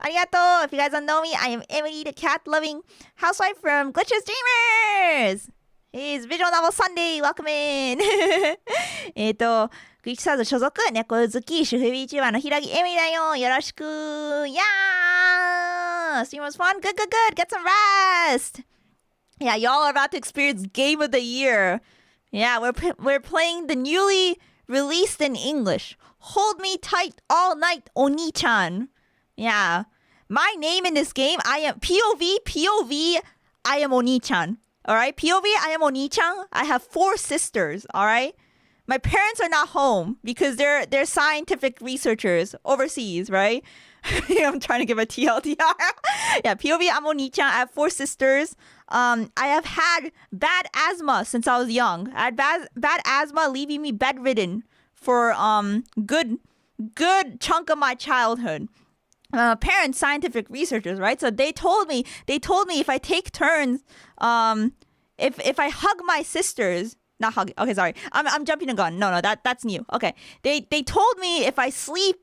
Arigato! If you guys don't know me, I am Emuri, the cat-loving housewife from Glitches Dreamers! It's Visual Novel Sunday! Welcome in! グリッチサーズ所属、猫好き、主婦 VTuber の平木エミリだよ。よろしく。Yeah! Stream was fun. Good. Get some rest. Yeah, y'all are about to experience Game of the Year. Yeah, we're playing the newly released in English. Hold Me Tight All Night, Onii-chan. Yeah. My name in this game, I am POV, I am Onii-chan. Alright? POV, I am Onii-chan. I have 4 sisters. Alright? My parents are not home because they're scientific researchers overseas, right? I'm trying to give a TLDR. Yeah, POV, I'm Onii-chan. I have 4 sisters. I have had bad asthma since I was young. I had bad asthma, leaving me bedridden for good chunk of my childhood. Parents, scientific researchers, right? So they told me if I take turns, if I hug my sisters, not hug. Okay, sorry, I'm jumping the gun. No, that's new. Okay, they told me if I sleep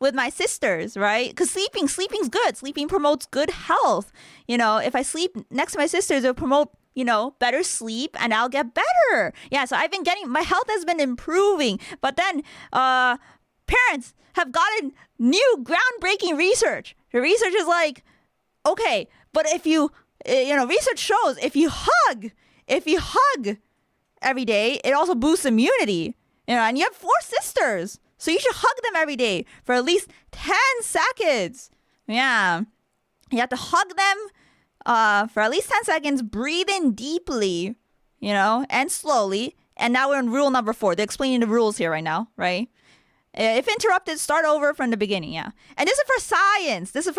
with my sisters, right? Because sleeping's good. Sleeping promotes good health. You know, if I sleep next to my sisters, it'll promote, you know, better sleep and I'll get better. Yeah, so my health has been improving. But then parents have gotten new groundbreaking research. The research is like, okay, but if research shows if you hug every day, it also boosts immunity. You know, and you have 4 sisters. So you should hug them every day for at least 10 seconds. Yeah. You have to hug them for at least 10 seconds, breathe in deeply, you know, and slowly. And now we're in rule number 4. They're explaining the rules here right now, right? If interrupted, start over from the beginning, yeah. And this is for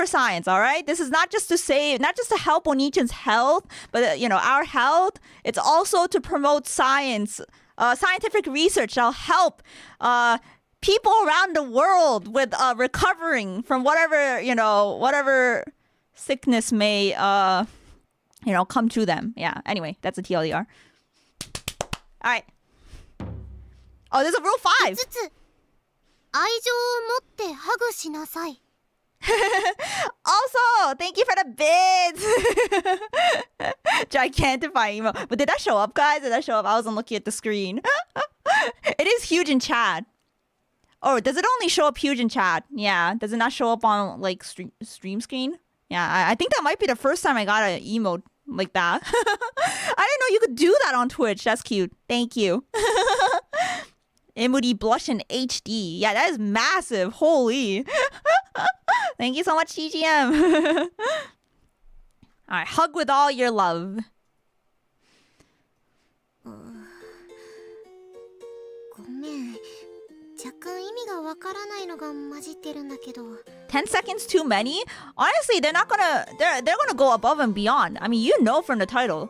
science, all right? This is not just to help Onii-chan's health, but, you know, our health. It's also to promote science, scientific research that'll help people around the world with recovering from whatever sickness may, come to them. Yeah, anyway, that's a TLDR. All right. Oh, there's a rule 5. 愛情を持ってハグしなさい。 Also, thank you for the bids. Gigantifying emo. But did that show up, guys? Did that show up? I wasn't looking at the screen. It is huge in chat. Oh, does it only show up huge in chat? Yeah. Does it not show up on like stream screen? Yeah, I think that might be the first time I got an emote like that. I didn't know you could do that on Twitch. That's cute. Thank you. Emuri blush in HD. Yeah, that is massive. Holy. Thank you so much, TGM. Alright, hug with all your love. ごめん。若干意味がわからないのが混じってるんだけど。10 seconds too many? Honestly, they're gonna go above and beyond. I mean, you know from the title.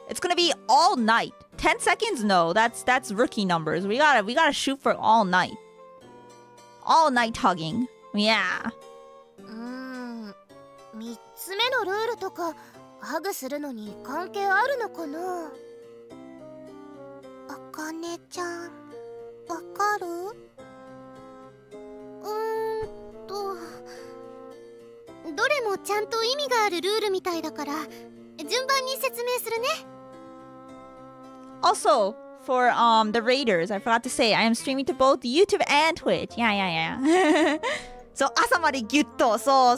It's gonna be all night. 10 seconds? No, that's rookie numbers. We gotta shoot for all night. All night hugging. Yeah. 3つ目のルールとかハグするのに関係あるのかな。あかねちゃん、わかる？どれもちゃんと意味があるルールみたいだから順番に説明するね。Also, for the raiders, I forgot to say, I am streaming to both YouTube and Twitch. Yeah. So, 朝までギュッと。そう。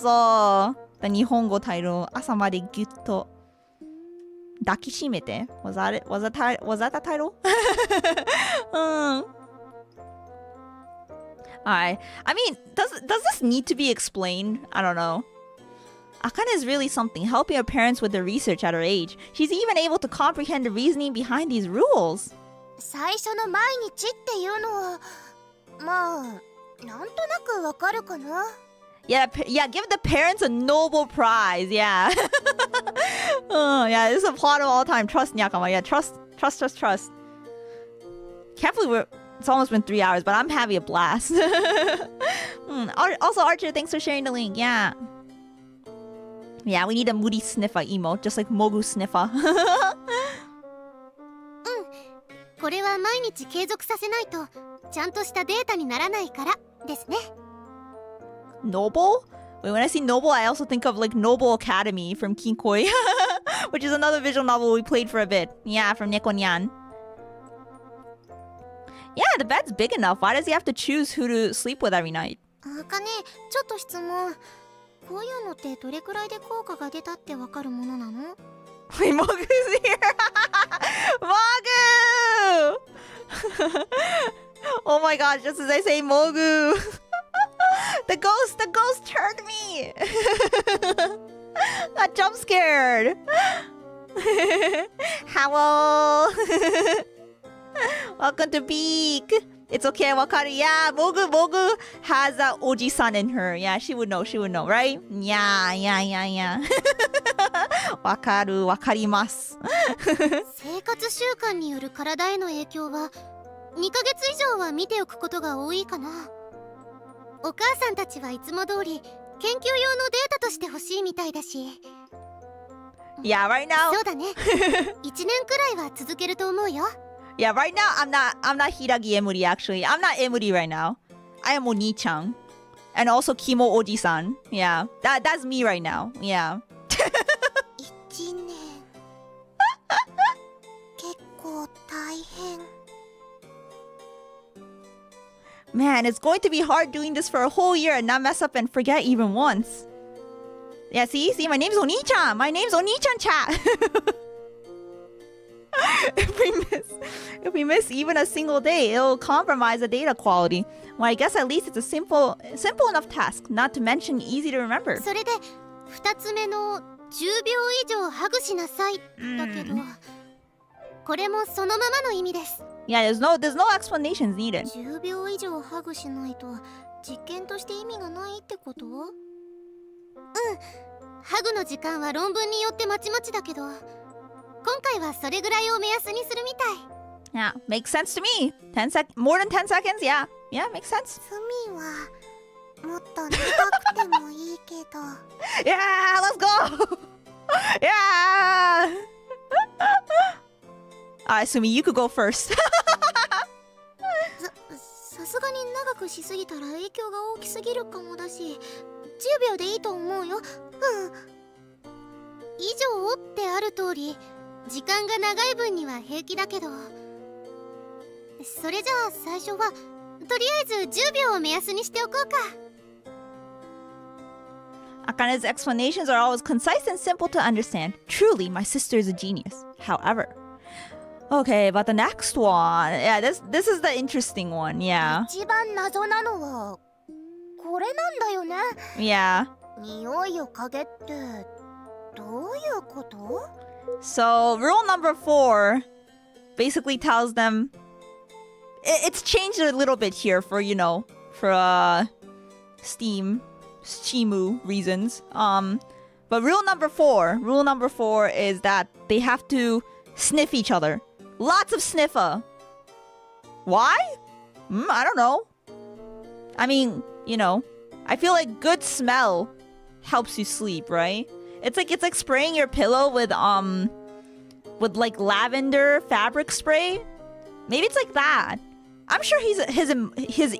The 日本語タイトル、朝までギュッと抱きしめて。Was that the title? Alright. I mean, does this need to be explained? I don't know. Akane is really something, helping her parents with their research at her age. She's even able to comprehend the reasoning behind these rules. 最初の毎日っていうのは、まあ、なんとなくわかるかな。Yeah, give the parents a Nobel Prize, yeah. Yeah, this is a plot of all time. Trust, Nyakama. Yeah, trust. Can't believe it's almost been 3 hours, but I'm having a blast. Also, Archer, thanks for sharing the link. Yeah, we need a moody sniffer emote, just like Mogu sniffer. これは毎日継続させないとちゃんとしたデータにならないからですね。Noble? Wait, when I see Noble, I also think of like Noble Academy from Kinkoi, which is another visual novel we played for a bit. Yeah, from Nekonyan. Yeah, the bed's big enough. Why does he have to choose who to sleep with every night? あかね、ちょっと質問。こういうのってどれくらいで効果が出たってわかるものなの？ Wait, Mogu's here. Mogu! Oh my gosh, just as I say Mogu. The ghost turned me. Got jump scared. Howl. Welcome to Beak. It's okay, Wakaru. Yeah, Mogu has a Oji-san in her. Yeah, she would know, right? Yeah. Wakaru, wakarimasu. 生活習慣による体への影響は2ヶ月以上は見ておくことが多いかな。お母さんたちはいつも通り研究用のデータとして欲しいみたいだし。Yeah, right now. そうだね。1年くらいは続けると思うよ。Yeah, right now I'm not Hiiragi Emuri actually. I'm not Emuri right now. I am Onii-chan. And also Kimo Oji-san. Yeah. That's me right now. Yeah. 1年結構大変。 Man, it's going to be hard doing this for a whole year and not mess up and forget even once. Yeah, see, my name's Onii-chan. My name's Onii-chan chat. If we miss even a single day, it'll compromise the data quality. Well, I guess at least it's a simple enough task, not to mention easy to remember. それで2つ目の10秒以上ハグしなさいだけど、これもそのままの意味です。 Yeah, there's no explanations needed. 10秒以上ハグしないと実験として意味がないってこと？うん、ハグの時間は論文によってまちまちだけど、今回はそれぐらいを目安にするみたい。 Yeah, makes sense to me. More than 10 seconds? Yeah, makes sense. スミはもっと長くてもいいけど。Yeah, let's go! Yeah! Alright, Sumi, you could go first. さすがに長くしすぎたら影響が大きすぎるかもだし、10秒でいいと思うよ。以上ってある通り、時間が長い分には平気だけど、それじゃあ最初はとりあえず10秒を目安にしておこうか。 Akane's explanations are always concise and simple to understand. Truly, my sister is a genius. However, okay, but the next one, yeah, this is the interesting one, yeah. 一番謎なのはこれなんだよね。 Yeah. 匂いを嗅げってどういうこと？ So, rule number 4 basically tells them it's changed a little bit here for, for Shimu reasons. But rule number 4 is that they have to sniff each other. Lots of sniffer. Why? I don't know. I mean, I feel like good smell helps you sleep, right? It's like spraying your pillow with like lavender fabric spray. Maybe it's like that. I'm sure his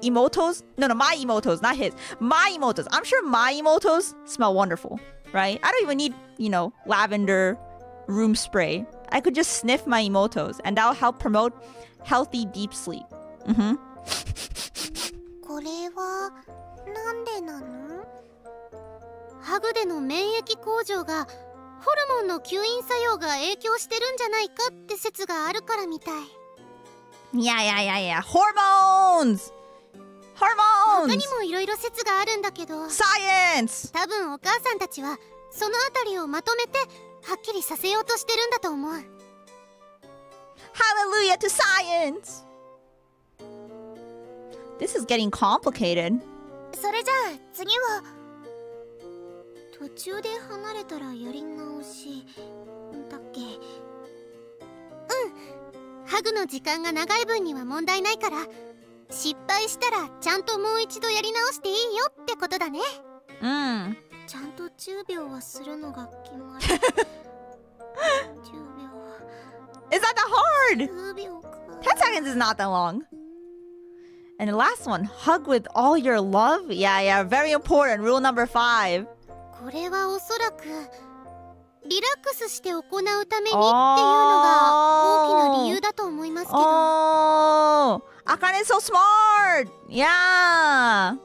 emotos. No, my emotos, not his. My emotos. I'm sure my emotos smell wonderful, right? I don't even need, lavender room spray. I could just sniff my emotos, and that'll help promote healthy deep sleep. これはなんでなの？ハグでの免疫向上がホルモンの吸引作用が影響してるんじゃないかって説があるからみたい。Yeah. Hormones! 他にもいろいろ説があるんだけど、 Science! 多分お母さんたちはそのあたりをまとめてはっきりさせようとしてるんだと思う。 Hallelujah to science! This is getting complicated. それじゃあ次は途中で離れたらやり直しだっけ？ハグの時間が長い分には問題ないから、失敗したらちゃんともう一度やり直していいよってことだね。ちゃんと10秒はするのが決まる。10秒。 Is that that hard? 10秒か。 10 seconds is not that long. And the last one, hug with all your love. Yeah, very important. Rule number 5. これはおそらくリラックスして行うためにっていうのが大きな理由だと思いますけど。Oh, Akane is so smart. Yeah. ま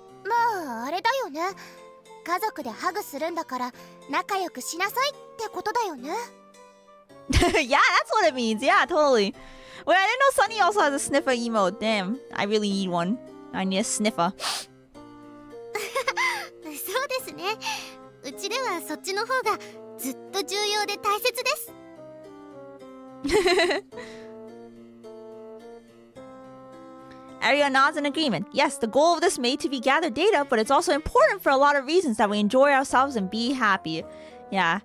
ああれだよね。家族でハグするんだから仲良くしなさいってことだよね。Yeah, that's what it means. Yeah, totally. Wait, I didn't know Sunny also has a sniffer emote. Damn, I really need one. I need a sniffer. そうですね。うちではそっちの方がずっと重要で大切です。Ariel nods in agreement. Yes, the goal of this may to be gather data, but it's also important for a lot of reasons that we enjoy ourselves and be happy. Yeah.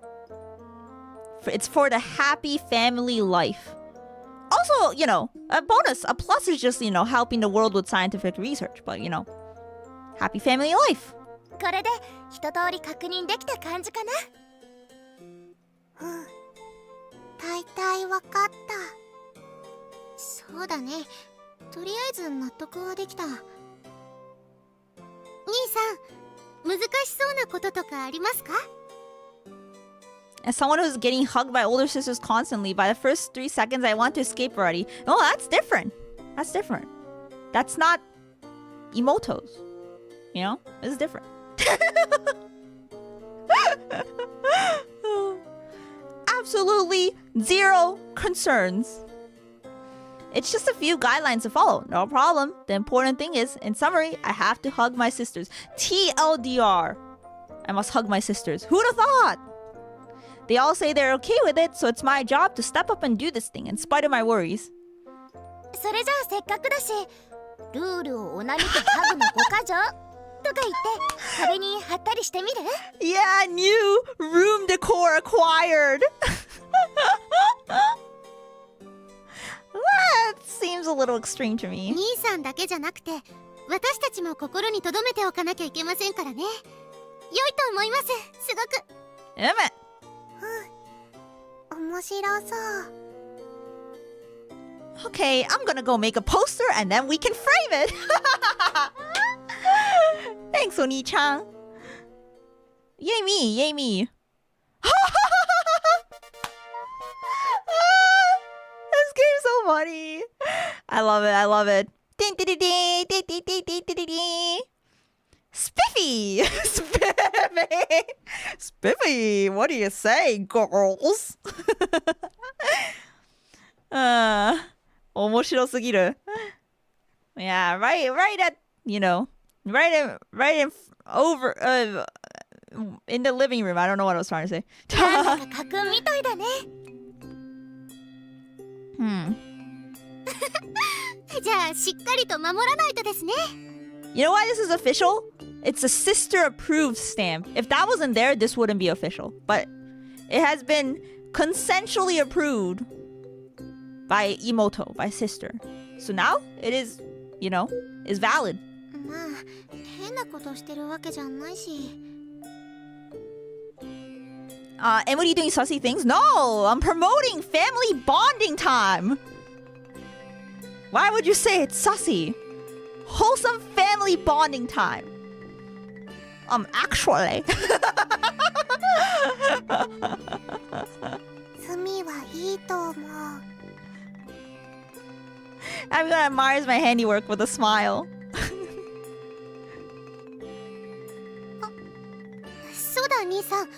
It's for the happy family life. Also, you know, a bonus, a plus is just, you know, helping the world with scientific research. But, you know, happy family life. これで一通り確認できた感じかな。大体わかった。そうだね。とりあえず納得はできた。兄さん、難しそうなこととかありますか？ As someone who's getting hugged by older sisters constantly, by the first 3 seconds I want to escape already. Oh, that's different. That's different. That's not emotos. You know? It's different. Absolutely zero concerns. It's just a few guidelines to follow. No problem. The important thing is, in summary, I have to hug my sisters. TLDR. I must hug my sisters. Who'd have thought? They all say they're okay with it, so it's my job to step up and do this thing in spite of my worries. それじゃあせっかくだし、ルールをオナニとハグの5か条とか言って壁に貼ったりしてみる？ Yeah, new room decor acquired. That seems a little extreme to me. 兄さんだけじゃなくて、私たちも心に留めておかなきゃいけませんからね。良いと思います。すごく。面白そう。Okay, I'm gonna go make a poster and then we can frame it. Thanks, Onii-chan. Yay me, yay me. This game's so funny. I love it, I love it. Spiffy! Spiffy! Spiffy! What do you say, girls? 面白すぎる. Yeah, right at, you know, right in over, in the living room. I don't know what I was trying to say. なんか家訓みたいだね。じゃあしっかりと守らないとですね。You know why this is official? It's a sister approved stamp. If that wasn't there, this wouldn't be official. But it has been consensually approved by Imoto, by sister. So now it is, you know, is valid. まあ変なことしてるわけじゃないし。Emuri doing sussy things? No, I'm promoting family bonding time. Why would you say it's sussy? Wholesome family bonding time. Actually. スミはいいと思う。Everyone admires my handiwork with a smile. そうだ兄さん、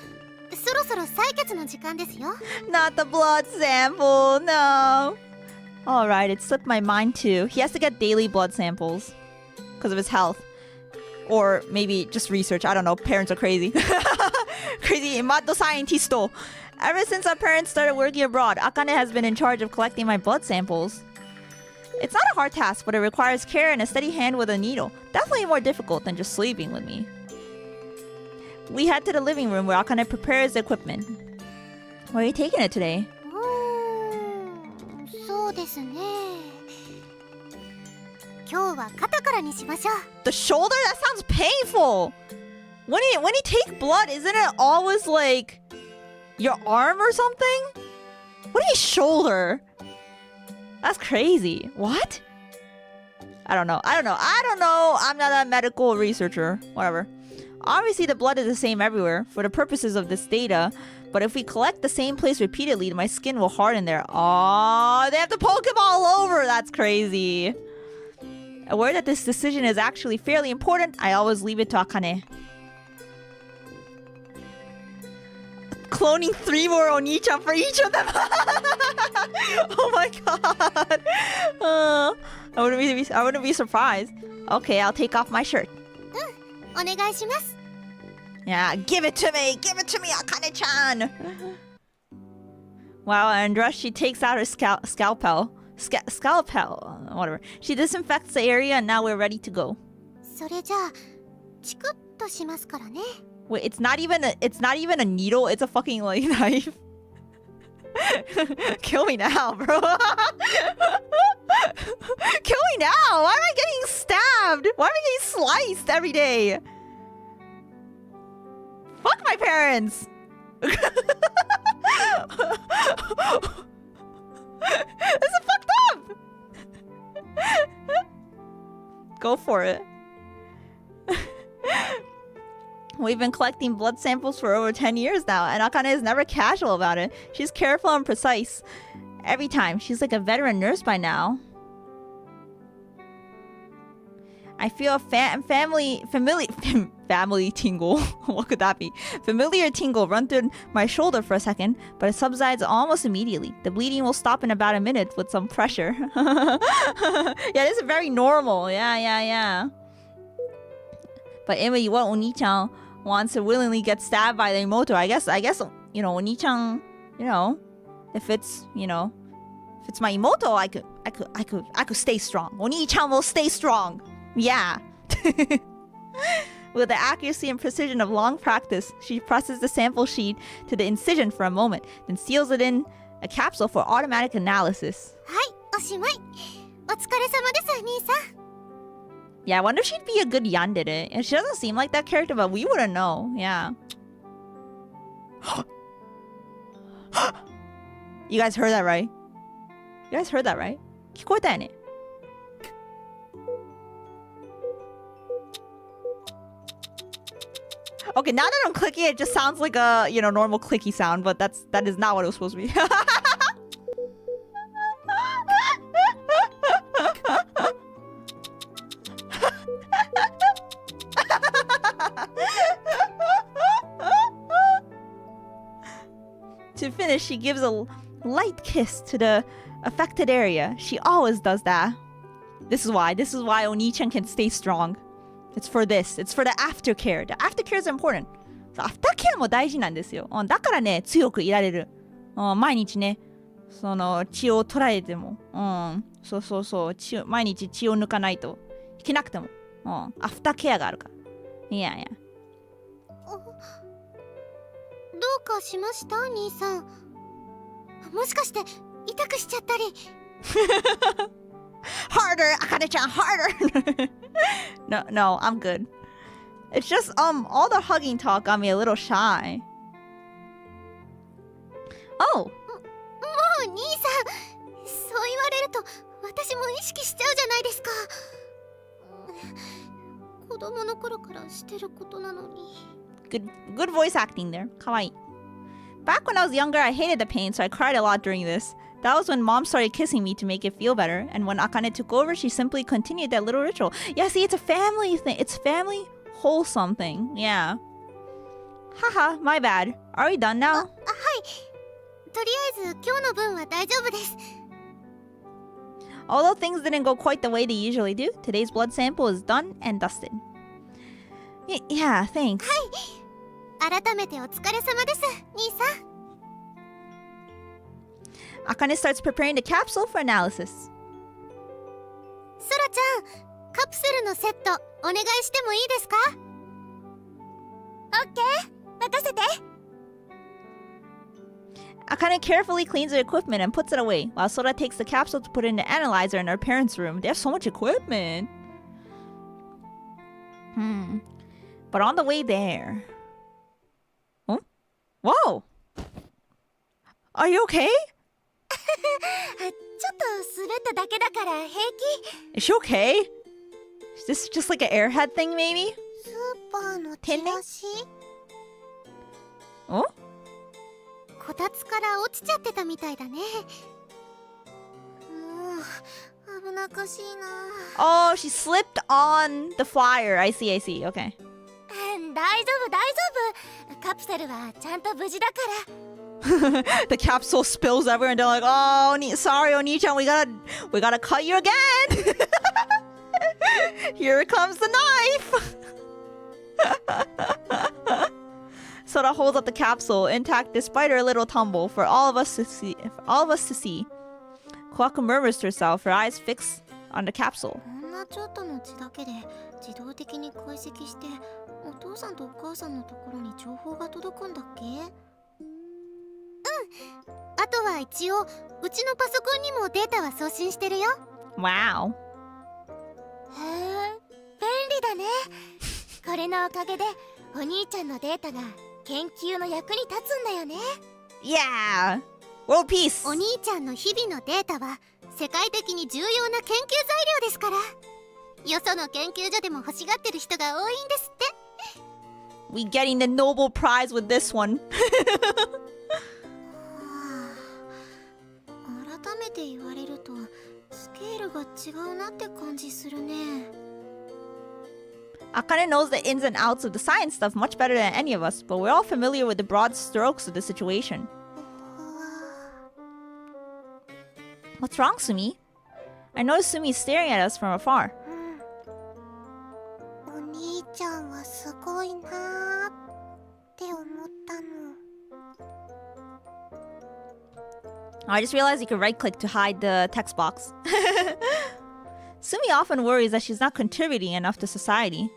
そろそろ採血の時間ですよ。Not the blood sample, no. Alright, it slipped my mind too. He has to get daily blood samples because of his health. Or maybe just research. I don't know. Parents are crazy. Crazy. Mato scientisto. Ever since our parents started working abroad, Akane has been in charge of collecting my blood samples. It's not a hard task, but it requires care and a steady hand with a needle. Definitely more difficult than just sleeping with me. We head to the living room where Akane prepares the equipment. Where are you taking it today? そうですね。今日は肩からにしましょう。The shoulder? That sounds painful. When you take blood, isn't it always like your arm or something? What do you mean shoulder? That's crazy. What? I don't know. I'm not a medical researcher. Whatever. Obviously, the blood is the same everywhere for the purposes of this data. But if we collect the same place repeatedly, my skin will harden there. Aww, they have to poke him all over. That's crazy. Aware that this decision is actually fairly important, I always leave it to Akane. cloning 3 more Onii-chan for each of them. Oh my god. I wouldn't be surprised. Okay, I'll take off my shirt. お願いします。 Yeah, give it to me, Akane-chan. Wow, and she takes out her scalpel, whatever. She disinfects the area, and now we're ready to go. それじゃあチクッとしますからね。 Wait, it's not even a needle. It's a fucking like knife. Kill me now, bro. Kill me now. Why am I getting stabbed? Why am I getting sliced every day? Fuck my parents. This is fucked up. Go for it. We've been collecting blood samples for over 10 years now, and Akane is never casual about it. She's careful and precise every time. She's like a veteran nurse by now. I feel a family tingle. What could that be? Familiar tingle run through my shoulder for a second, but it subsides almost immediately. The bleeding will stop in about a minute with some pressure. Yeah, this is very normal. Yeah. But Emuri, what Onii-chan wants to willingly get stabbed by the Imoto. I guess, Onii-chan, if it's my Imoto, I could stay strong. Onii-chan will stay strong. Yeah. With the accuracy and precision of long practice, she presses the sample sheet to the incision for a moment, then seals it in a capsule for automatic analysis. はい、おしまい。お疲れ様です、兄さん。 Yeah, I wonder if she'd be a good yandere. And she doesn't seem like that character, but we wouldn't know. Yeah. You guys heard that, right? You guys heard that, right? 聞こえたよね? Okay, now that I'm clicking, it just sounds like a, normal clicky sound, but that is not what it was supposed to be. To finish, she gives a light kiss to the affected area. She always does that. This is why Onii-chan can stay strong. It's for this. It's for the aftercare. The aftercare is important. So, aftercare も大事なんですよ。だからね、強くいられる。毎日ね、血を取られても、そう、毎日血を抜かないといけなくても、アフターケアがあるから。いや。どうかしました、兄さん。もしかして痛くしちゃったり。Harder, Akane-chan, harder. No, I'm good. It's just all the hugging talk got me a little shy. Oh. もう兄さん、そう言われると私も意識しちゃうじゃないですか。子供の頃からしてることなのに。Good voice acting there. Kawaii. Back when I was younger, I hated the pain, so I cried a lot during this. That was when Mom started kissing me to make it feel better, and when Akane took over, she simply continued that little ritual. Yeah, see, it's a family thing. It's family wholesome thing. Yeah. Haha, my bad. Are we done now? はい。とりあえず今日の分は大丈夫です。 Although things didn't go quite the way they usually do, today's blood sample is done and dusted. Yeah, thanks. はい。改めてお疲れ様です、兄さん。 Akane starts preparing the capsule for analysis. ソラちゃん、カプセルのセットお願いしてもいいですか？オッケー、任せて。 Akane carefully cleans the equipment and puts it away, while Sora takes the capsule to put it in the analyzer in her parents' room. They have so much equipment. But on the way there... Huh? Whoa! Are you okay? ちょっと滑っただけだから平気。 Is she okay? Is this just like an airhead thing, maybe? スーパーのチラシ？ Oh? こたつから落ちちゃってたみたいだね。危なっかしいな。 Oh, she slipped on the flyer. I see. Okay. 大丈夫。カプセルはちゃんと無事だから。The capsule spills everywhere and they're like, oh, sorry, Onii-chan, we gotta cut you again. Here comes the knife. Sora holds up the capsule, intact despite her little tumble, for all of us to see. Kohaku murmurs to herself, her eyes fixed on the capsule. こんなちょっとの血だけで自動的に解析して、お父さんとお母さんのところに情報が届くんだっけ？あとは一応うちのパソコンにもデータは送信してるよ。Wow. へえ、便利だね。これのおかげでお兄ちゃんのデータが研究の役に立つんだよね。Yeah. World peace. お兄ちゃんの日々のデータは世界的に重要な研究材料ですから。よその研究所でも欲しがってる人が多いんですって。We getting the Nobel Prize with this one. 改めて言われるとスケールが違うなって感じするね。Akane knows the ins and outs of the science stuff much better than any of us, but we're all familiar with the broad strokes of the situation. What's wrong, Sumi? I notice Sumi is staring at us from afar. お兄ちゃんはすごいなーって思ったの。I just realized you could right-click to hide the text box. Sumi often worries that she's not contributing enough to society.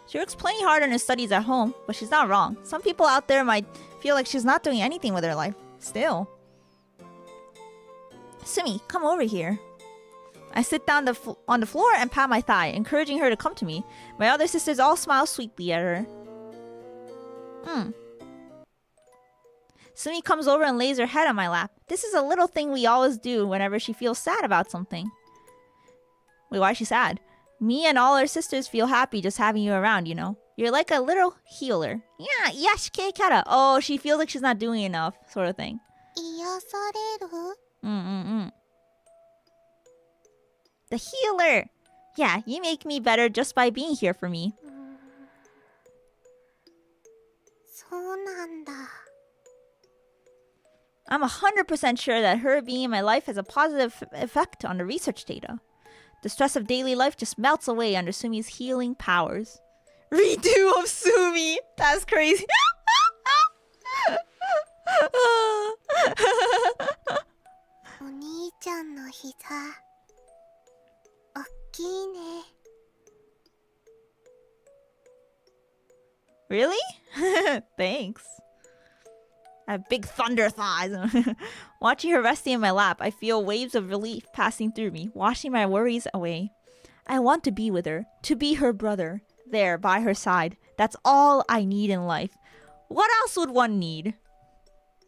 She works plenty hard on her studies at home, but she's not wrong. Some people out there might feel like she's not doing anything with her life. Still. Sumi, come over here. I sit down on the floor and pat my thigh, encouraging her to come to me. My other sisters all smile sweetly at her. Sumi comes over and lays her head on my lap. This is a little thing we always do whenever she feels sad about something. Wait, why is she sad? Me and all her sisters feel happy just having you around, you know? You're like a little healer. Yeah, yashike kara. Oh, she feels like she's not doing enough, sort of thing. 癒される？ The healer! Yeah, you make me better just by being here for me. そうなんだ。I'm 100% sure that her being in my life has a positive effect on the research data. The stress of daily life just melts away under Sumi's healing powers. Redo of Sumi! That's crazy. お兄ちゃんの膝、おっきいね。Really? Thanks. I have big thunder thighs. Watching her resting in my lap, I feel waves of relief passing through me, washing my worries away. I want to be with her, to be her brother, there by her side. That's all I need in life. What else would one need?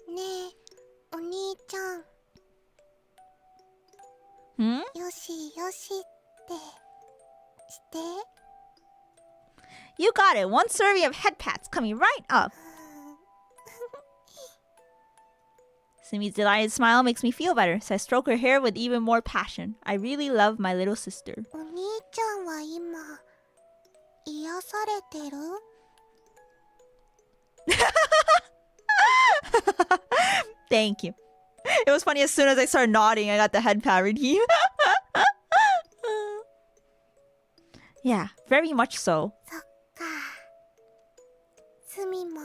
ねえ、お兄ちゃん。Hmm? よしよしってして。You got it. One serving of head pats coming right up. Sumi's delighted smile makes me feel better, so I stroke her hair with even more passion. I really love my little sister. お兄ちゃんは今癒されてる？ Thank you. It was funny as soon as I started nodding, I got the head pat redeem. Yeah, very much so. そっか。スミも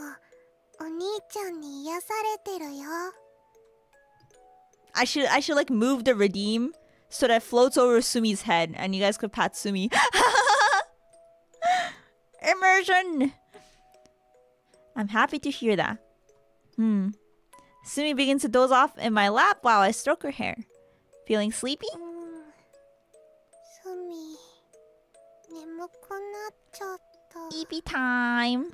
お兄ちゃんに癒されてるよ。I should like move the redeem so that it floats over Sumi's head and you guys could pat Sumi. Immersion! I'm happy to hear that. Sumi begins to doze off in my lap while I stroke her hair. Feeling sleepy? スミ、眠くなっちゃった。 Sleepy time.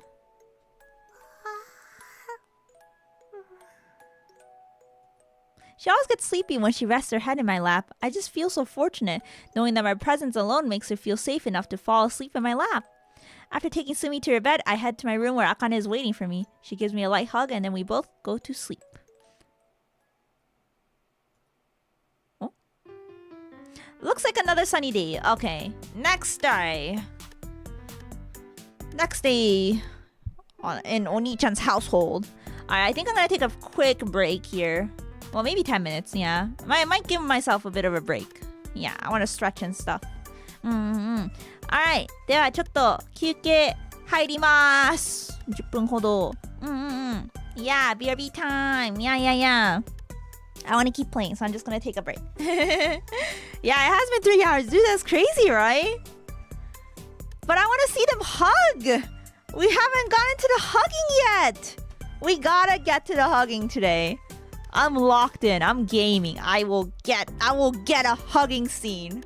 She always gets sleepy when she rests her head in my lap. I just feel so fortunate knowing that my presence alone makes her feel safe enough to fall asleep in my lap. After taking Sumi to her bed, I head to my room where Akane is waiting for me. She gives me a light hug and then we both go to sleep. Oh. Looks like another sunny day. Okay, next day. Next day. in Onii-chan's household. Alright, I think I'm gonna take a quick break here. Well, maybe 10 minutes, yeah. I might give myself a bit of a break. Yeah, I want to stretch and stuff. Alright, ではちょっと休憩入ります。10分ほど。Yeah, BRB time. Yeah. I want to keep playing, so I'm just gonna take a break. Yeah, it has been 3 hours. Dude, that's crazy, right? But I want to see them hug. We haven't gotten to the hugging yet. We gotta get to the hugging today. I'm locked in. I'm gaming. I will get a hugging scene.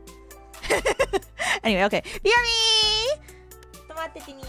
Anyway, okay. BRB! ちょっと待っててね。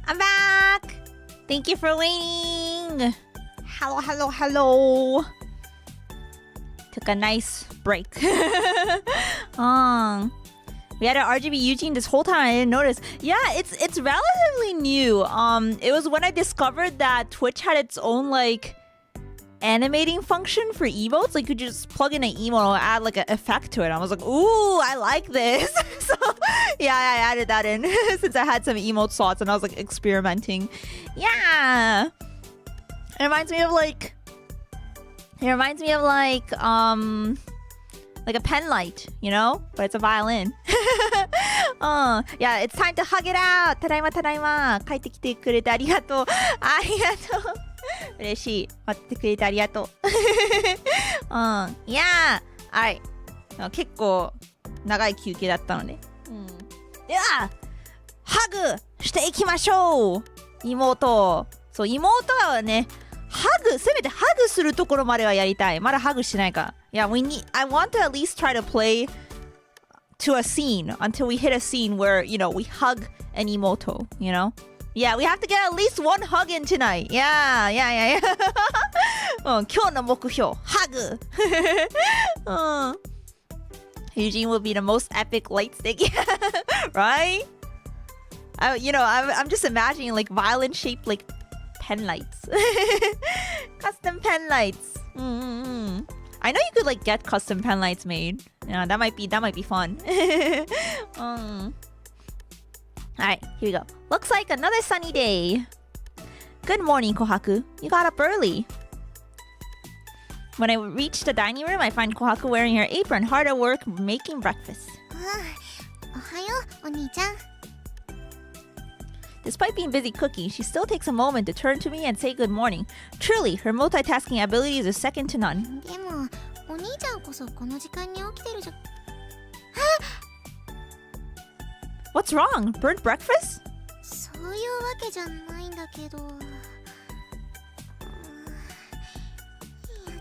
I'm back! Thank you for waiting! Hello. Took a nice break. We had an RGB Eugene this whole time. I didn't notice. Yeah, it's relatively new. It was when I discovered that Twitch had its own like animating function for emotes. Like you could just plug in an emote and add like an effect to it. I was like, ooh, I like this. So yeah, I added that in since I had some emote slots and I was like experimenting. Yeah, it reminds me of like a pen light, you know, but it's a violin. Yeah, it's time to hug it out. ただいま帰ってきてくれてありがとう。ありがとう。嬉しい。待ってくれてありがとう。いやー、はい。結構長い休憩だったので。では、ハグしていきましょう。妹。そう、妹はね、せめてハグするところまではやりたい。まだハグしないから。Yeah, I want to at least try to play to a scene until we hit a scene where, you know, we hug an emoto, you know? Yeah, we have to get at least one hug in tonight. Yeah. 今日の目標、ハグ。Eugene will be the most epic light stick. Right? I'm just imagining like violin-shaped like pen lights. Custom pen lights. I know you could like get custom pen lights made. Yeah, that might be fun. Alright, here we go. Looks like another sunny day. Good morning, Kohaku. You got up early. When I reach the dining room, I find Kohaku wearing her apron, hard at work making breakfast. おはよう、お兄ちゃん。 Despite being busy cooking, she still takes a moment to turn to me and say good morning. Truly, her multitasking abilities are second to none. でも、お兄ちゃんこそこの時間に起きてるじゃん。What's wrong? Burnt breakfast? そういうわけじゃないんだけど。やっ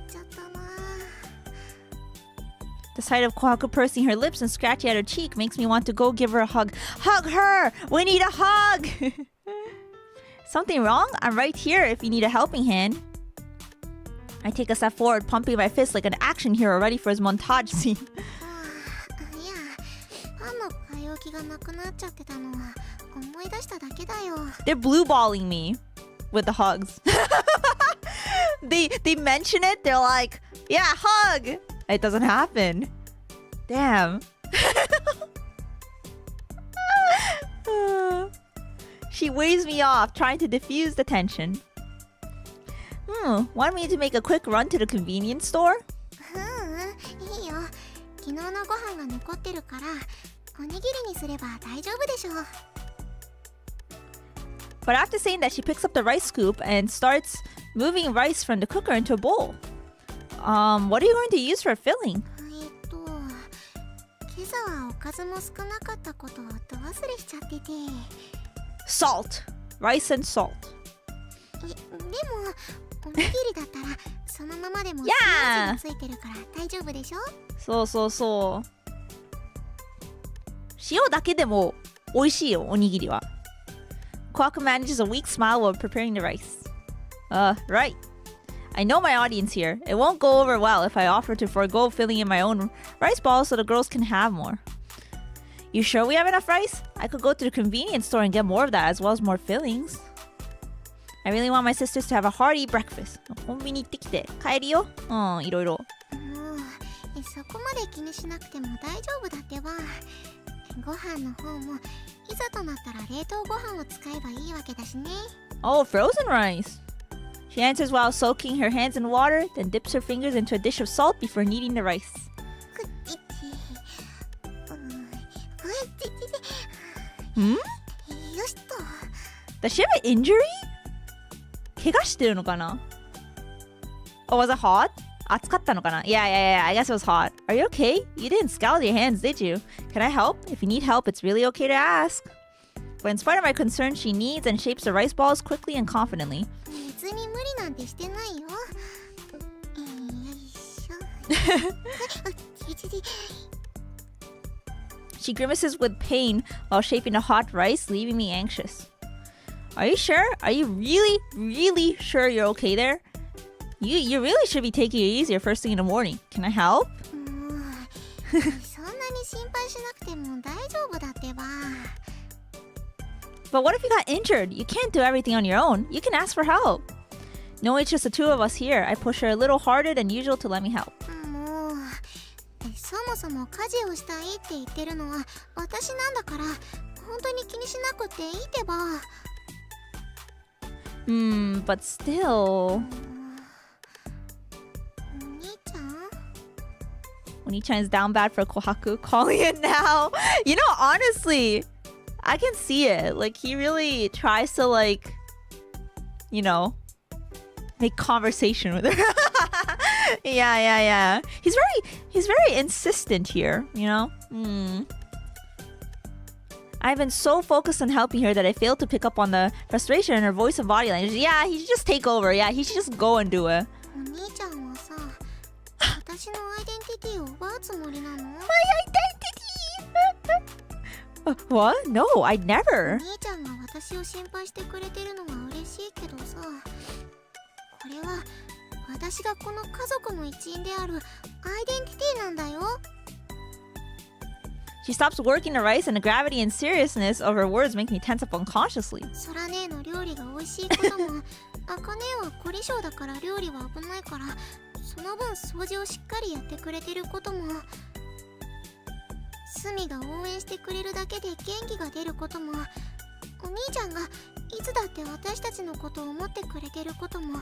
ちゃったな。The sight of Kohaku pursing her lips and scratching at her cheek makes me want to go give her a hug. Hug her! We need a hug! Something wrong? I'm right here if you need a helping hand. I take a step forward, pumping my fist like an action hero ready for his montage scene. いや、パンの買い置きがなくなっちゃってたのは思い出しただけだよ。They're blue balling me with the hugs. They mention it, they're like, yeah, hug! It doesn't happen. Damn. She waves me off, trying to diffuse the tension. Want me to make a quick run to the convenience store? いいよ。昨日のご飯が残ってるから、おにぎりにすれば大丈夫でしょう。But after saying that, she picks up the rice scoop and starts moving rice from the cooker into a bowl. What are you going to use for filling? 今朝はおかずも少なかったことをど忘れしちゃってて。Salt. Rice and salt. でも、おにぎりだったらそのままでも塩味がついてるから大丈夫でしょ？そう。塩だけでも美味しいよ、おにぎりは。Kohaku manages a weak smile while preparing the rice. Right. I know my audience here. It won't go over well if I offer to forego filling in my own rice balls so the girls can have more. You sure we have enough rice? I could go to the convenience store and get more of that as well as more fillings. I really want my sisters to have a hearty breakfast. コンビニ行ってきて帰るよ。いろいろ。もう、そこまで気にしなくても大丈夫だってば。ご飯の方もいざとなったら冷凍ご飯を使えばいいわけだしね。Oh, frozen rice. She answers while soaking her hands in water, then dips her fingers into a dish of salt before kneading the rice. Does she have an injury? 怪我してるのかな? Oh, was it hot? 暑かったのかな? Yeah, I guess it was hot. Are you okay? You didn't scald your hands, did you? Can I help? If you need help, it's really okay to ask. But in spite of my concern, she kneads and shapes the rice balls quickly and confidently. 別に無理なんてしてないよ。よいしょ。She grimaces with pain while shaping the hot rice, leaving me anxious. Are you sure? Are you really, really sure you're okay there? You really should be taking it easier first thing in the morning. Can I help? もうそんなに心配しなくても大丈夫だってば。 But what if you got injured? You can't do everything on your own. You can ask for help. No, it's just the two of us here. I push her a little harder than usual to let me help. もうそもそも家事をしたいって言ってるのは私なんだから本当に気にしなくていいってば。But still... お兄ちゃん Onii-chan is down bad for Kohaku. Calling it now. You know, honestly, I can see it. Like, he really tries to, like, you know, make conversation with her. Yeah. He's very insistent here, you know? I've been so focused on helping her that I failed to pick up on the frustration in her voice and body language. Yeah, he should just take over. Yeah, he should just go and do it. お兄ちゃんはさ私のアイデンティティを奪うつもりなの？ My identity! What? No, I'd never. お兄ちゃんが私を心配してくれてるのは嬉しいけどさ、これは私がこの家族の一員であるアイデンティティなんだよ。 She stops working the rice, and the gravity and seriousness of her words make me tense up unconsciously. ソラ姉の料理が美味しいこともアカネは凝り性だから料理は危ないからその分掃除をしっかりやってくれてることも、スミが応援してくれるだけで元気が出ることも、お兄ちゃんがいつだって私たちのことを思ってくれてることも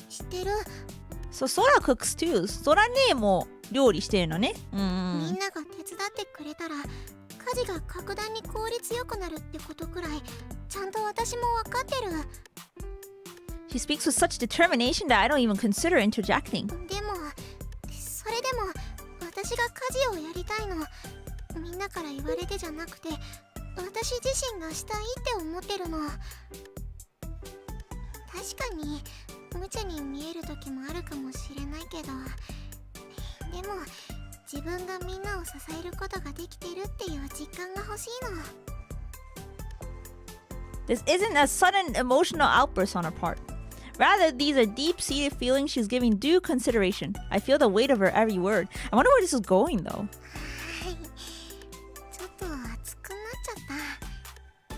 知ってる。 So Sora cooks too. Sora ねも料理してるのね。みんなが手伝ってくれたら家事が格段に効率よくなるってことくらいちゃんと私も分かってる。 She speaks with such determination that I don't even consider interjecting. でもそれでも私が家事をやりたいのみんなから言われてじゃなくて私自身がしたいって思ってるの。確かに無茶に見える時もあるかもしれないけど、でも自分がみんなを支えることができてるっていう実感が欲しいの。 This isn't a sudden emotional outburst on her part. Rather, these are deep-seated feelings she's giving due consideration. I feel the weight of her every word. I wonder where this is going, though. ちょっと熱くなっちゃった。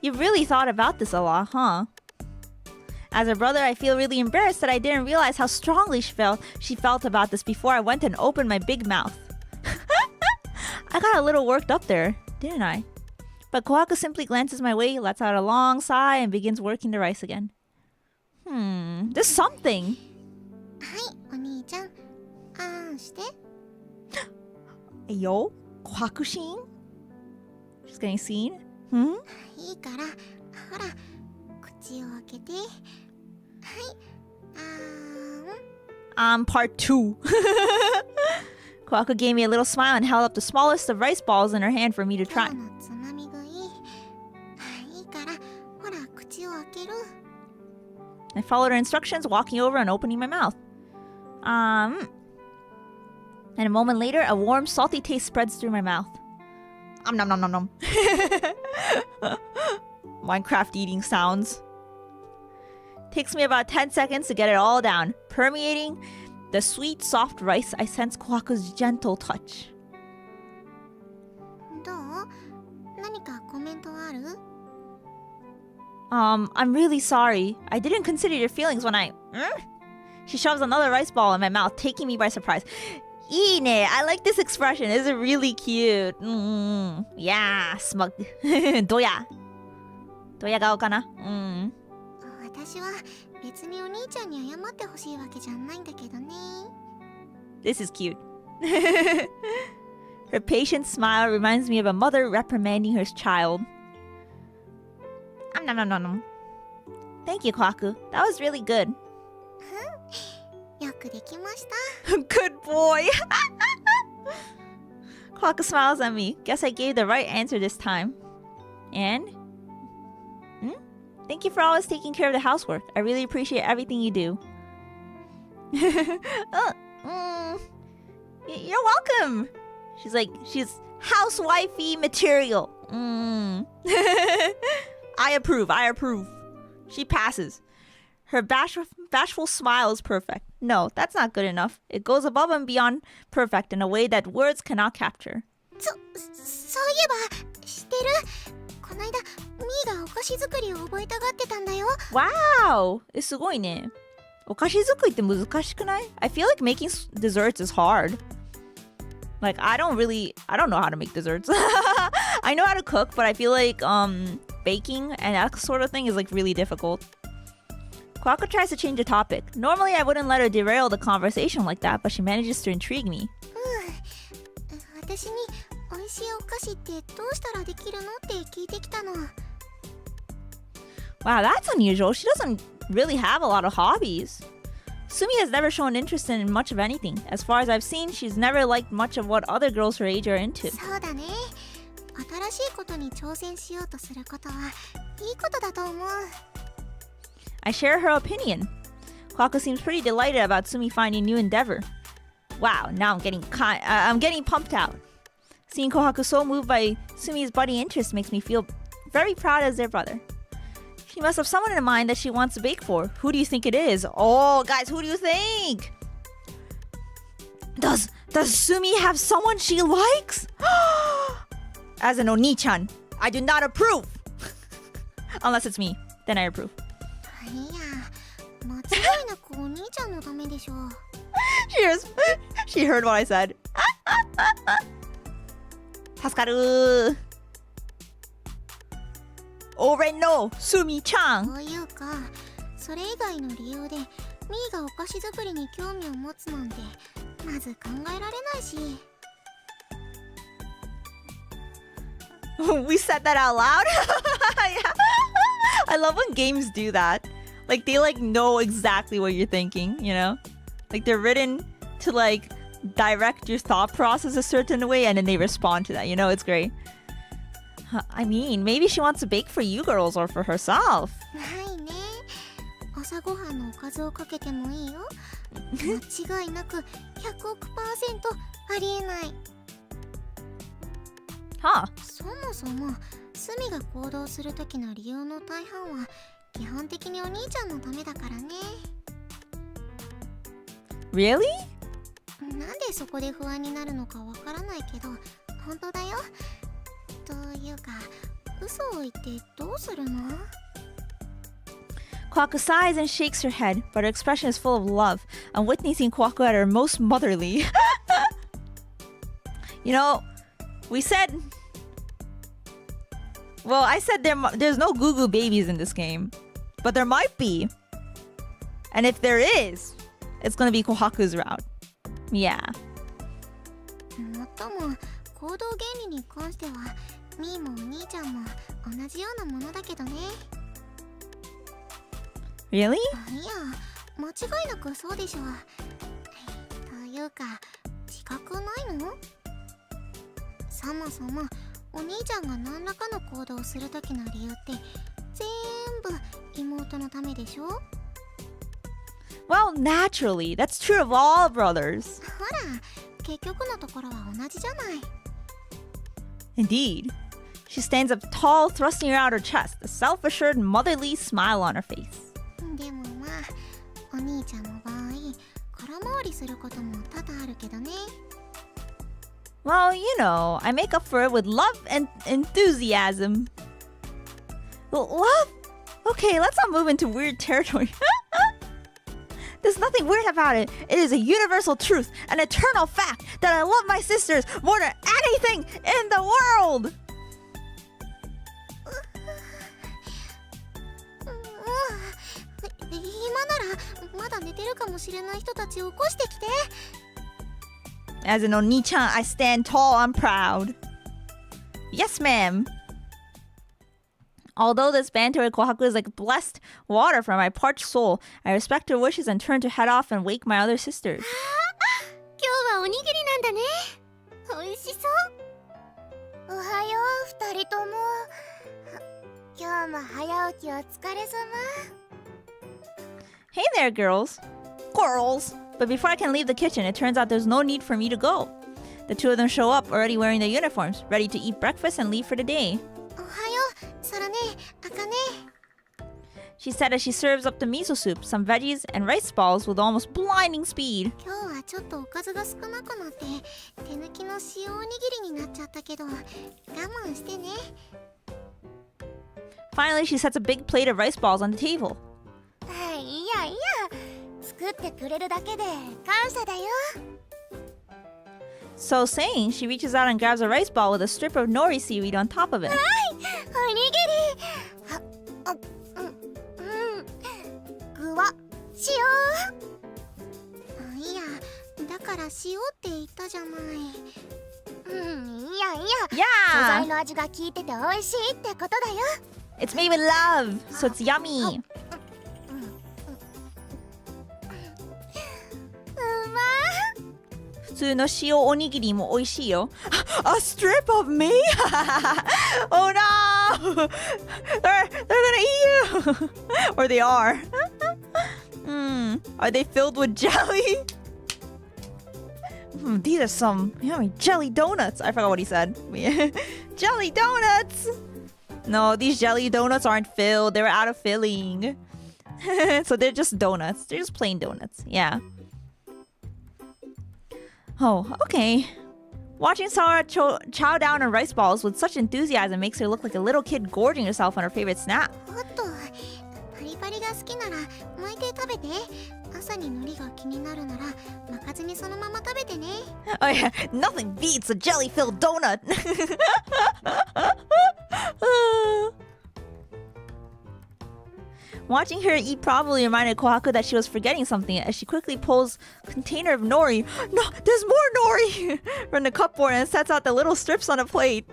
You really thought about this a lot, huh? As a brother, I feel really embarrassed that I didn't realize how strongly she felt about this before I went and opened my big mouth. I got a little worked up there, didn't I? But Kohaku simply glances my way, lets out a long sigh, and begins working the rice again. There's something. はい、お兄ちゃん、あんして。 Yo, Kohaku scene? She's getting seen? いいから、ほら、口を開けて。はい、Part 2. Kohaku gave me a little smile and held up the smallest of rice balls in her hand for me to 今 try. 日のつまみ食い。いいから、ほら、口を開ける。 I followed her instructions, walking over and opening my mouth. And a moment later, a warm, salty taste spreads through my mouth. Nom nom nom nom. Minecraft eating sounds. Takes me about 10 seconds to get it all down. Permeating the sweet, soft rice, I sense Kohaku's gentle touch. どう？何かコメントある？ I'm really sorry. I didn't consider your feelings when I... She shoves another rice ball in my mouth, taking me by surprise. Ine, I like this expression. It's really cute. Yeah, smug. Doya. Doya gao kana? 私は別にお兄ちゃんに謝ってほしいわけじゃないんだけどね。 This is cute. Her patient smile reminds me of a mother reprimanding her child. Nom nom nom nom. Thank you, Kohaku. That was really good. よくできました。Good boy. Kohaku smiles at me. Guess I gave the right answer this time. And? Thank you for always taking care of the housework. I really appreciate everything you do. You're welcome. She's housewifey material. I approve. She passes. Her bashful smile is perfect. No, that's not good enough. It goes above and beyond perfect in a way that words cannot capture. そういえば知ってる？こないだミーがお菓子作りを覚えたがってたんだよ。 Wow! すごいね。お菓子作りって難しくない? I feel like making desserts is hard. Like, I don't know how to make desserts. I know how to cook, but I feel like baking and that sort of thing is like really difficult. Kohaku tries to change the topic. Normally, I wouldn't let her derail the conversation like that, but she manages to intrigue me. 私に美味しいお菓子ってどうしたらできるのって聞いてきたの。 Wow, that's unusual. She doesn't really have a lot of hobbies. Sumi has never shown interest in much of anything. As far as I've seen, she's never liked much of what other girls her age are into. そうだね。新しいことに挑戦しようとすることはいいことだと思う。 I share her opinion. Kohaku seems pretty delighted about Sumi finding new endeavor. Wow, now I'm getting pumped out. Seeing Kohaku so moved by Sumi's budding interest makes me feel very proud as their brother. She must have someone in mind that she wants to bake for. Who do you think it is? Oh, guys, who do you think? Does Sumi have someone she likes? As an Onii-chan, I do not approve. Unless it's me, then I approve. いや、間違いなくお兄ちゃんのためでしょう。She heard what I said. 助かる。俺のSumi-chan。というか、それ以外の理由でミーがお菓子作りに興味を持つなんてまず考えられないし。We said that out loud? Yeah. I love when games do that. Like, they, like, know exactly what you're thinking, you know? Like, they're written to, like, direct your thought process a certain way, and then they respond to that, you know? It's great. I mean, maybe she wants to bake for you girls or for herself. ないね。朝ごはんのおかずをかけてもいいよ。間違いなく100億%ありえない。Huh. そもそもスミが行動する時の理由の大半は基本的にお兄ちゃんのためだからね。 Really? なんでそこで不安になるのかわからないけど本当だよ。というか嘘を言ってどうするの？ Kohaku sighs and shakes her head, but her expression is full of love. I'm witnessing Kohaku at her most motherly. You know, we said... Well, I said there's no Goo babies in this game. But there might be. And if there is, it's gonna be Kohaku's route. Yeah. もっとも行動原理に関してはミーもお兄ちゃんも同じようなものだけどね。 Really? いや、間違いなくそうでしょ。というか、自覚ないの？そもそもお兄ちゃんが何らかの行動をする時の理由って全部妹のためでしょ？ Well, naturally. That's true of all brothers. ほら、結局のところは同じじゃない。 Indeed. She stands up tall, thrusting out her chest, a self-assured, motherly smile on her face. でもまあ、お兄ちゃんの場合、空回りすることも多々あるけどね。 Well, you know, I make up for it with love and enthusiasm. Love? Okay, let's not move into weird territory. There's nothing weird about it. It is a universal truth, an eternal fact that I love my sisters more than anything in the world. 今ならまだ寝てるかもしれない人たちを起こしてきて。 As an Onii-chan, I stand tall and proud. Yes, ma'am. Although this banter with Kohaku is like blessed water for my parched soul, I respect her wishes and turn to head off and wake my other sisters. 今日はおにぎりなんだね。美味しそう。おはよう、二人とも。今日も早起きお疲れ様。 Hey there, girls. Girls. But before I can leave the kitchen, it turns out there's no need for me to go. The two of them show up already wearing their uniforms, ready to eat breakfast and leave for the day. おはよう、そらね、あかね。she said as she serves up the miso soup, some veggies, and rice balls with almost blinding speed. 今日はちょっとおかずが少なくなって手抜きの塩おにぎりになっちゃったけど我慢してね。 Finally, she sets a big plate of rice balls on the table. いやいや作ってくれるだけで感謝だよ。 So saying, she reaches out and grabs a rice ball with a strip of nori seaweed on top of it. おにぎり具は塩。いやだから塩って言ったじゃない。いやいや素材 Yeah! の味が効いてて美味しいってことだよ。 It's made with love, so it's yummy. うま普通の塩おにぎりも美味しいよ。A strip of me? Oh no! They're gonna eat you! Or they are. Are they filled with jelly? These are some yummy jelly donuts. I forgot what he said. Jelly donuts! No, these jelly donuts aren't filled. They were out of filling. So they're just donuts. They're just plain donuts. Yeah. Oh, okay. Watching Sora chow down on rice balls with such enthusiasm makes her look like a little kid gorging herself on her favorite snack. おっとパリパリが好きなら巻いて食べて。朝に海苔が気になるなら巻かずにそのまま食べてね。 Oh yeah, nothing beats a jelly-filled donut. Watching her eat probably reminded Kohaku that she was forgetting something as she quickly pulls a container of nori. No, there's more nori! From the cupboard and sets out the little strips on a plate.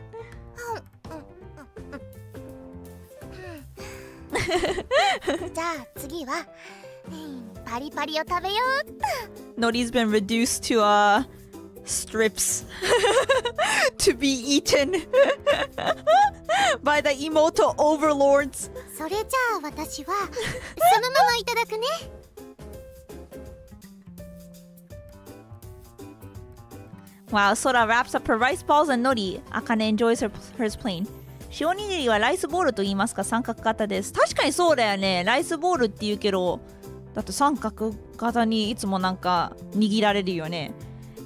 じゃあ次はパリパリを食べようっと。 Nori's been reduced to strips to be eaten by the Imoto overlords. それじゃあ私はそのままいただくね。While Sora wraps up her rice balls and nori, Akane enjoys hers plain. 塩おにぎりはライスボールと言いますか三角型です。確かにそうだよね。ライスボールって言うけど、だって三角型にいつもなんか握られるよね。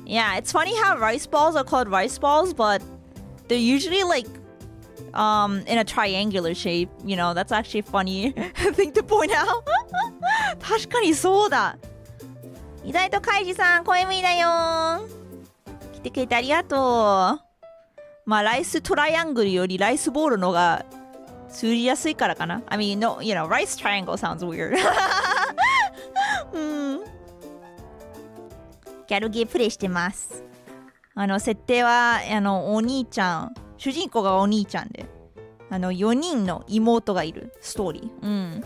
Yeah, it's funny how rice balls are called rice balls, but they're usually like in a triangular shape. You know, that's actually a funny thing to point out. 確かにそうだ。意外とカイジさん、声無理だよ。来てくれてありがとう。まあライストライアングルよりライスボールのが通じやすいからかな。I mean, no, you know, rice triangle sounds weird. ギャルゲープレイしてます。設定はお兄ちゃん、主人公がお兄ちゃんで、4人の妹がいるストーリー。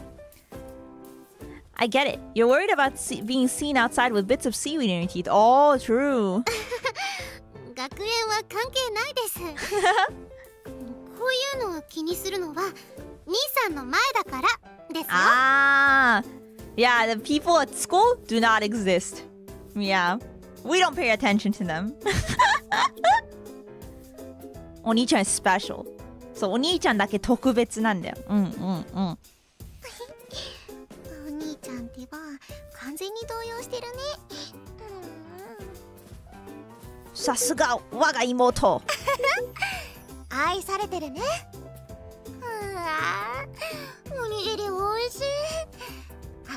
I get it. You're worried about being seen outside with bits of seaweed in your teeth. Oh, true. 学園は関係ないです。こういうのを気にするのは兄さんの前だからですよ。Ah, yeah, the people at school do not exist. Yeah, we don't pay attention to them. お兄ちゃん is special. そう、お兄ちゃんだけ特別なんだよ。お兄ちゃんってば完全に動揺してるね。さすが我が妹。愛されてるね。おにぎりおいしい。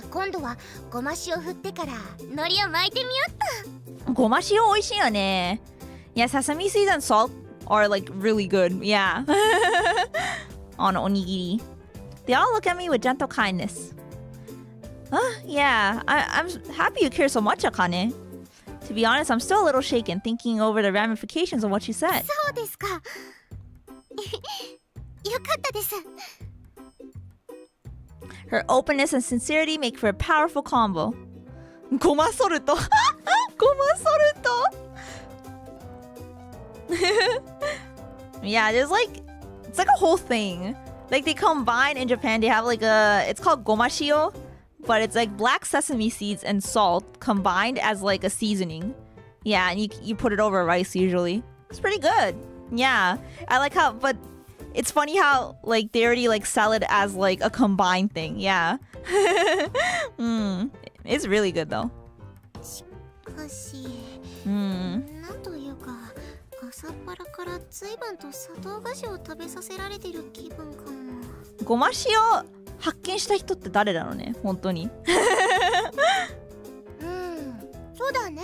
今度はごま塩振ってから海苔を巻いてみよっと。ごま塩美味しいよね。Yeah, sesame seeds and salt are like really good. Yeah. On onigiri. They all look at me with gentle kindness. Yeah, I'm happy you care so much, Akane. To be honest, I'm still a little shaken thinking over the ramifications of what she said. そうですか。よかったです。Her openness and sincerity make for a powerful combo. ごまソルト。ごまソルト。Yeah, there's like, it's like a whole thing. Like they combine in Japan, they have like it's called gomashio, but it's like black sesame seeds and salt combined as like a seasoning. Yeah, and you put it over rice usually. It's pretty good. Yeah, I like how, but it's funny how like they already like sell it as like a combined thing. Yeah. It's really good though. しかし、なんというか朝っぱらから随分と砂糖菓子を食べさせられてる気分かも。ごま塩発見した人って誰だろうね、本当に。そうだね。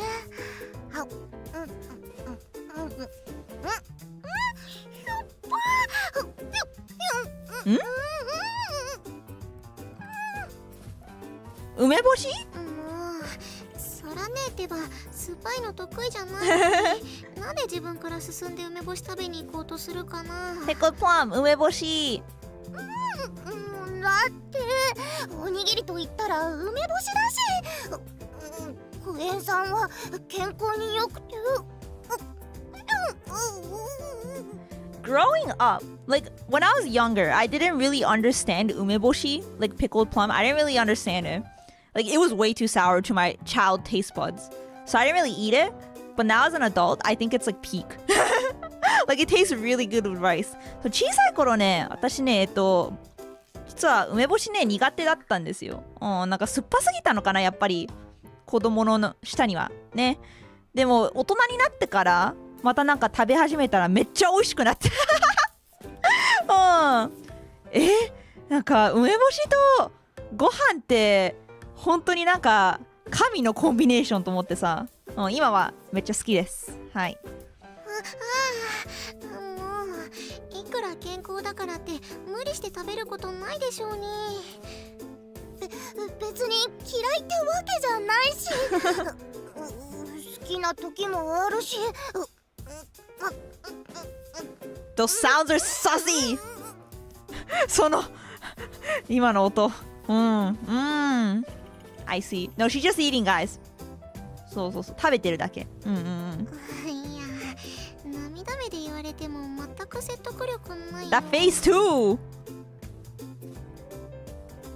梅干し？そらねえってば酸っぱいの得意じゃないのになんで自分から進んで梅干し食べに行こうとするかな。Pickled plum、梅干し。だっておにぎりと言ったら梅干しだし、クエン酸は健康に良くて。Growing up, like when I was younger, I didn't really understand umeboshi, like pickled plum. I didn't really understand it. Like it was way too sour to my child taste buds. So I didn't really eat it. But now as an adult, I think it's like peak. Like it tastes really good with rice. So 小さい頃ね、私ね、実は梅干しね、苦手だったんですよ。なんか酸っぱすぎたのかな、やっぱり。子供の舌には。ね。でも大人になってから、またなんか食べ始めたらめっちゃ美味しくなってなんか梅干しとご飯って本当になんか神のコンビネーションと思ってさ、今はめっちゃ好きです。はい。もういくら健康だからって無理して食べることないでしょうに。別に嫌いってわけじゃないし好きな時もあるし。Those sounds are sussy! その今の音。I see. No, she's just eating, guys. そう。食べてるだけ。いや、涙目で言われても全く説得力ないよ。 That face too!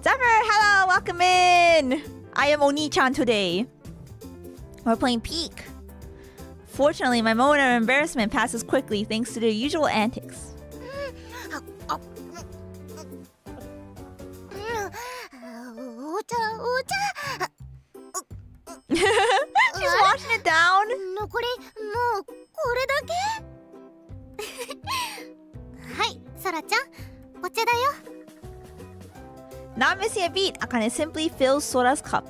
Zephyr, hello! Welcome in! I am Onii-chan today. We're playing Peak. Fortunately, my moment of embarrassment passes quickly thanks to their usual antics. She's washing it down. 残りもうこれだけはい、ソラちゃん、お茶だよ。Not missing a beat, Akane simply fills Sora's cup.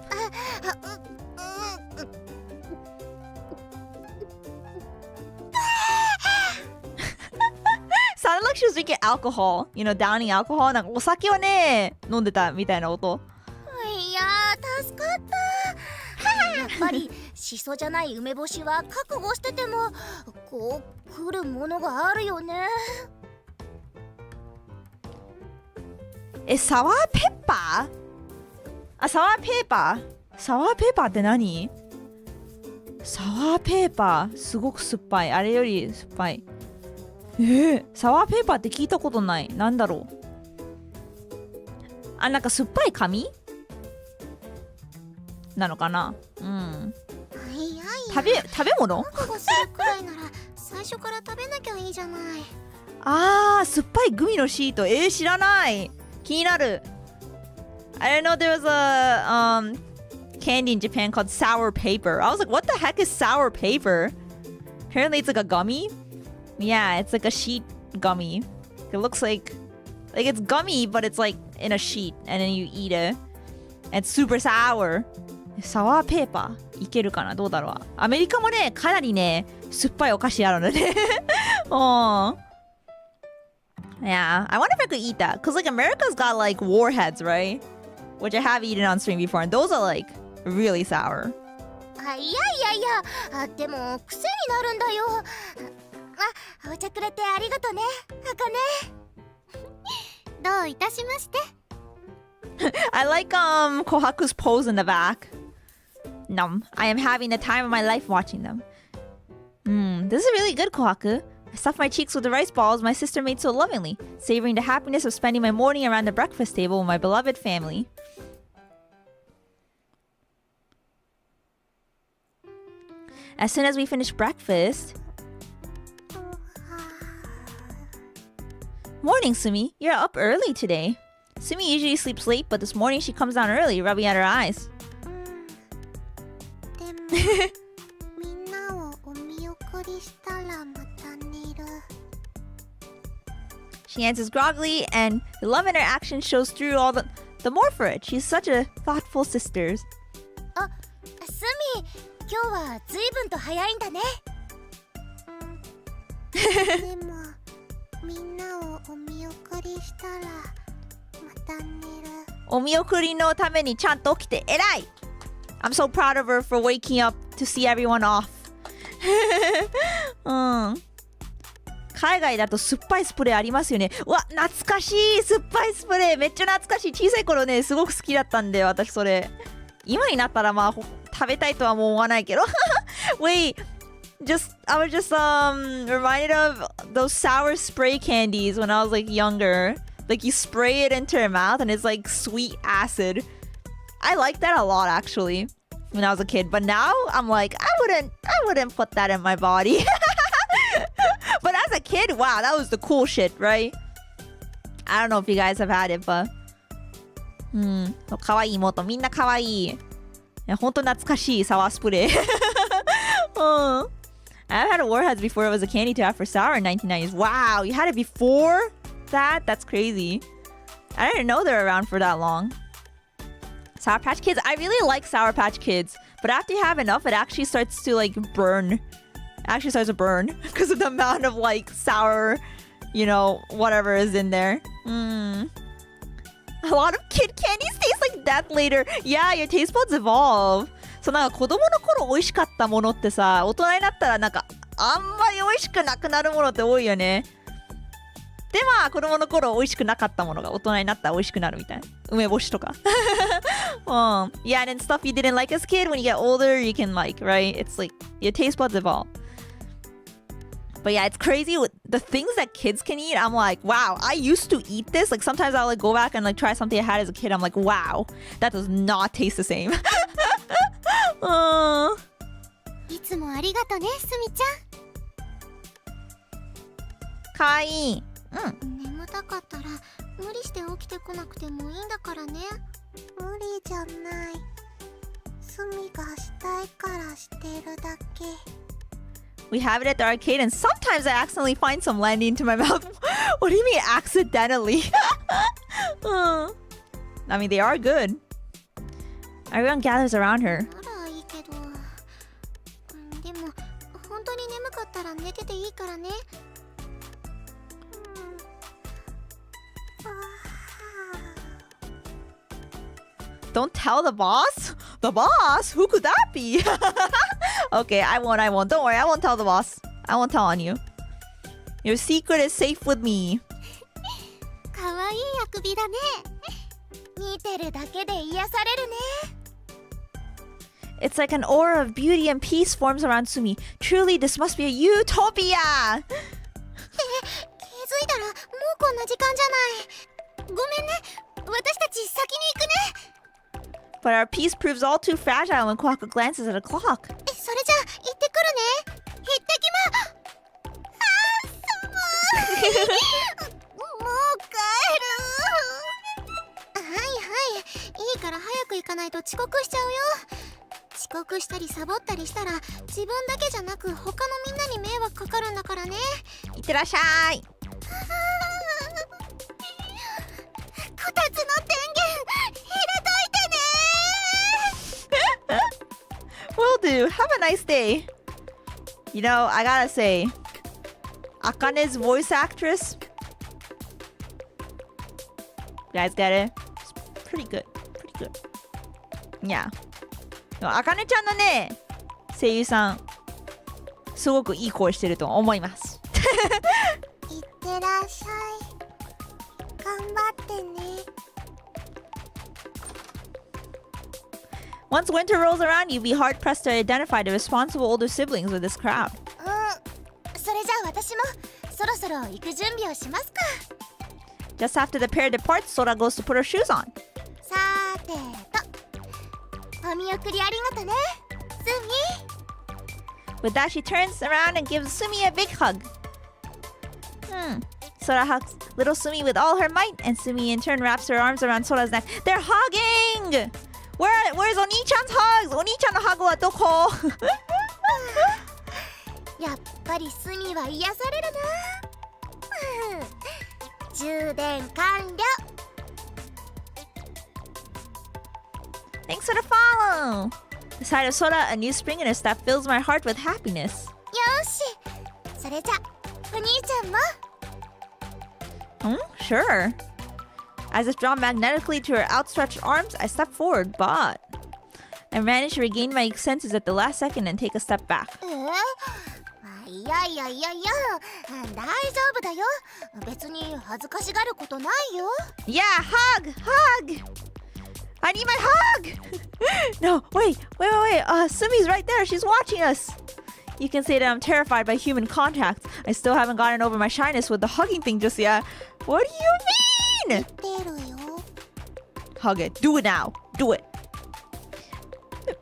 Sounded like she was drinking alcohol, you know, downing alcohol. なんかお酒をね、飲んでたみたいな音。いやー、助かった。やっぱりシソじゃない梅干しは覚悟しててもこう来るものがあるよね。サワーペッパー？サワーペーパー？サワーペーパーって何？サワーペーパーすごく酸っぱい。あれより酸っぱい。サワーペーパーって聞いたことない。なんだろう。なんか酸っぱい紙なのかな。食べ物？覚悟するくらいなら最初から食べなきゃいいじゃない。酸っぱいグミのシート。知らない。気になる。I didn't know there was a candy in Japan called sour paper. I was like, what the heck is sour paper? Apparently it's like a gummy. Yeah, it's like a sheet gummy. It looks like it's gummy, but it's like in a sheet, and then you eat it. And it's super sour. サワーペーパーいけるかな、どうだろう。アメリカもね、かなりね、酸っぱいお菓子あるので。Yeah, I wonder if I could eat that. Because like America's got like warheads, right? Which I have eaten on stream before. And those are like really sour. いやでも癖になるんだよ。お茶くれてありがとね、あかね。どういたしまして。I like Kohaku's pose in the back. I am having the time of my life watching them. This is really good, Kohaku. I stuffed my cheeks with the rice balls my sister made so lovingly, savoring the happiness of spending my morning around the breakfast table with my beloved family. As soon as we finished breakfast... モー morning, Sumi. You're up early today. Sumi usually sleeps late, but this morning she comes down early, rubbing at her eyes. でもみんなをお見送りしたらまた寝る。 She answers groggily, and the love in her action shows through all the more for it. She's such a thoughtful sister. あ、スミ、今日はずいぶんと早いんだね。でもみんなをお見送りしたらまた寝る。お見送りのためにちゃんと起きて偉い! I'm so proud of her for waking up to see everyone off. 海外だと酸っぱいスプレーありますよね。うわ、懐かしい酸っぱいスプレーめっちゃ懐かしい。小さい頃ね、すごく好きだったんで、私それ。今になったらまあ食べたいとはもう思わないけど。Wait, I was just reminded of those sour spray candies when I was like younger. Like you spray it into your mouth and it's like sweet acid. I liked that a lot actually when I was a kid, but now I'm like I wouldn't put that in my body. But as a kid, wow, that was the cool shit, right? I don't know if you guys have had it, but かわいい妹みんなかわいい。いやほんと懐かしいサワースプレー。I've had a warheads before it was a candy to have for sour in 1990s. Wow, you had it before that? That's crazy. I didn't know they were around for that long. Sour Patch Kids? I really like Sour Patch Kids, but after you have enough, it actually starts to like burn. It actually starts to burn because of the amount of like sour, you know, whatever is in there. A lot of kid candies taste like death later. Yeah, your taste buds evolve. そうなんか子供の頃美味しかったものってさ、大人になったらなんかあんまり美味しくなくなるものって多いよね。でまあ子供の頃美味しくなかったものが大人になったら美味しくなるみたいな。梅干しとか。Yeah, and then stuff you didn't like as a kid, when you get older, you can like, right? It's like your taste buds evolve. But yeah, it's crazy with the things that kids can eat. I'm like, wow, I used to eat this. Like sometimes I'll like go back and like try something I had as a kid. I'm like, wow, that does not taste the same. いつもありがとね、スミちゃん。かわいい。眠たかったら無理して起きてこなくてもいいんだからね。無理じゃない。スミがしたいからしてるだけ。We have it at the arcade, and sometimes I accidentally find some landing into my mouth. What do you mean accidentally? I mean, they are good. Everyone gathers around her. ならいいけど。でも本当に眠かったら寝てていいからね。Don't tell the boss? The boss? Who could that be? Okay, I won't. Don't worry, I won't tell the boss. I won't tell on you. Your secret is safe with me. かわいいあくびだね。見てるだけで癒されるね。It's like an aura of beauty and peace forms around Sumi. Truly, this must be a utopia! 気づいたらもうこんな時間じゃない。ごめんね。私たち先に行くね。But our peace proves all too fragile when Kohaku glances at a clock. それじゃ行ってくるね。行ってきもう帰る。はいはい。いいから早く行かないと遅刻しちゃうよ。遅刻したりサボったりしたら自分だけじゃなく他のみんなに迷惑かかるんだからね。いってらっしゃい。こたつの電源入れといてね。Will do. Have a nice day. You know, I gotta say, Akane's voice actress. You guys get it? It's pretty good. Pretty good. Yeah. Akane ちゃんのね、声優さん、すごくいい声してると思います。いってらっしゃい。頑張ってね。Once winter rolls around, you'd be hard-pressed to identify the responsible older siblings with this crowd. それじゃあ私もそろそろ行く準備をしますか。Just after the pair departs, Sora goes to put her shoes on. さーてと、お見送りありがとね、スミ。With that, she turns around and gives Sumi a big hug. Sora hugs little Sumi with all her might, and Sumi in turn wraps her arms around Sora's neck. They're hugging! Where's Onii-chan's hugs? Onii-chan のハグはどこ？やっぱりスミは癒されるな。充電完了。 Thanks for the follow! The sight of Sora, a new spring in her step, fills my heart with happiness. よし、それじゃお兄ちゃんも。Sure. As if drawn magnetically to her outstretched arms, I step forward, but I manage to regain my senses at the last second and take a step back. いやいやいやいや、大丈夫だよ。別に恥ずかしがることないよ。Yeah, hug! I need my hug! No, wait. Sumi's right there. She's watching us. You can say that I'm terrified by human contact. I still haven't gotten over my shyness with the hugging thing just yet. What do you mean? 出るよ。 Hug it. Do it now. Do it.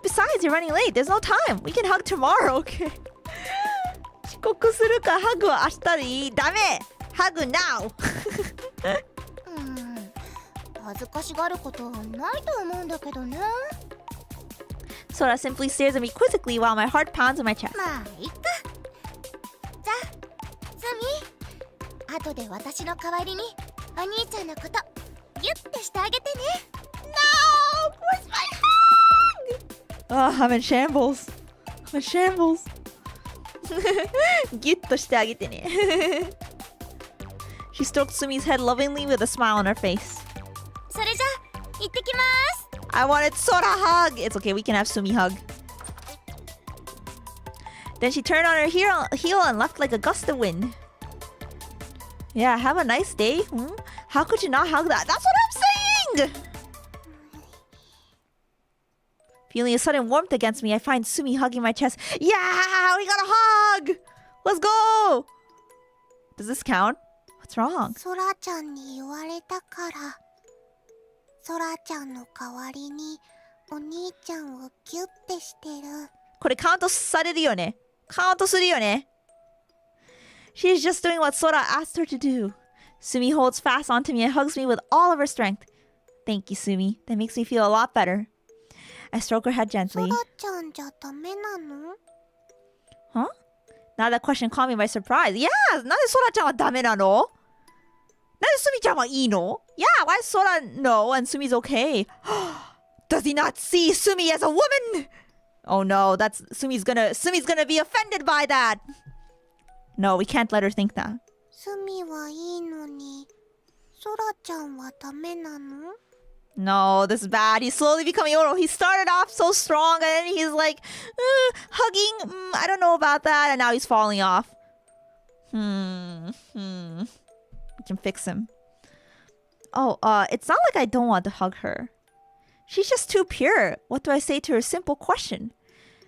Besides, you're running late. There's no time. We can hug tomorrow, okay? 遅刻するかハグは明日でいい。ダメ。ハグ now. 恥ずかしがることないと思うんだけどね。 Sora simply stares at me quizzically while my heart pounds in my chest. まあいっか。じゃあスミ、後で私の代わりにお兄ちゃんのことギュッてしてあげてね。 No! Where's my hug? I'm in shambles. ギュッとしてあげてね。She stroked Sumi's head lovingly with a smile on her face. それじゃ行ってきます。 I wanted Sora hug. It's okay, we can have Sumi hug. Then she turned on her heel and left like a gust of wind. Yeah, have a nice day. How could you not hug that? That's what I'm saying! Feeling a sudden warmth against me, I find Sumi hugging my chest. Yeah, we got a hug! Let's go! Does this count? What's wrong? ソラちゃんに言われたから。ソラちゃんの代わりにお兄ちゃんをギュッてしてる。これカウントされるよね。カウントするよね。She's just doing what Sora asked her to do. Sumi holds fast onto me and hugs me with all of her strength. Thank you, Sumi. That makes me feel a lot better. I stroke her head ソ gently. ラちゃんじゃダメなの？ Huh? Now that question caught me by surprise. Yeah! なんでソラちゃんはダメなの？なんでスミちゃんはいいの？ Yeah, why is Sora no and Sumi's okay? Does he not see Sumi as a woman? Oh no, that's Sumi's gonna be offended by that. No, we can't let her think that. スミはいいのに、ソラちゃんはダメなの？ No, this is bad. He's slowly becoming old. He started off so strong and then he's like, hugging. I don't know about that. And now he's falling off. We can fix him. Oh, it's not like I don't want to hug her. She's just too pure. What do I say to her simple question?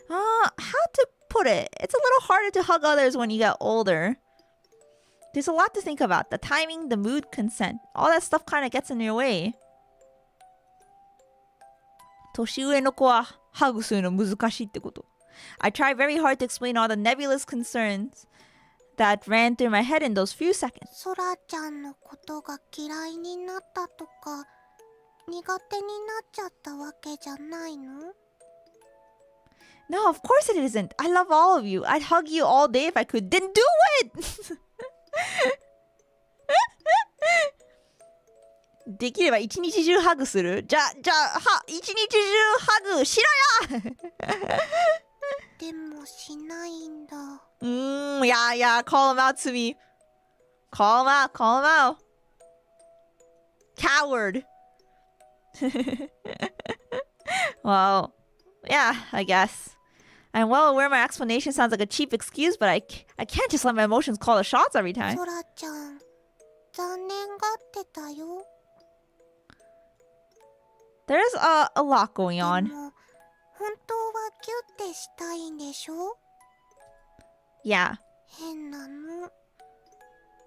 How to put it? It's a little harder to hug others when you get older. There's a lot to think about. The timing, the mood, consent. All that stuff kind of gets in your way. 年上の子はハグするの難しいってこと。I try very hard to explain all the nebulous concerns that ran through my head in those few seconds. ソラちゃんのことが嫌いになったとか、苦手になっちゃったわけじゃないの？ No, of course it isn't. I love all of you. I'd hug you all day if I could. Then do it! できれば一日中ハグする？じゃあ一日中ハグしろよ！でもしないんだ。Yeah, call him out to me. Call him out. Coward. Well, yeah, I guess. I'm well aware my explanation sounds like a cheap excuse, but I can't just let my emotions call the shots every time. ソラちゃん、残念がってたよ。There's a lot going で on. も、本当はギュッてしたいんでしょ？ Yeah. 変なの。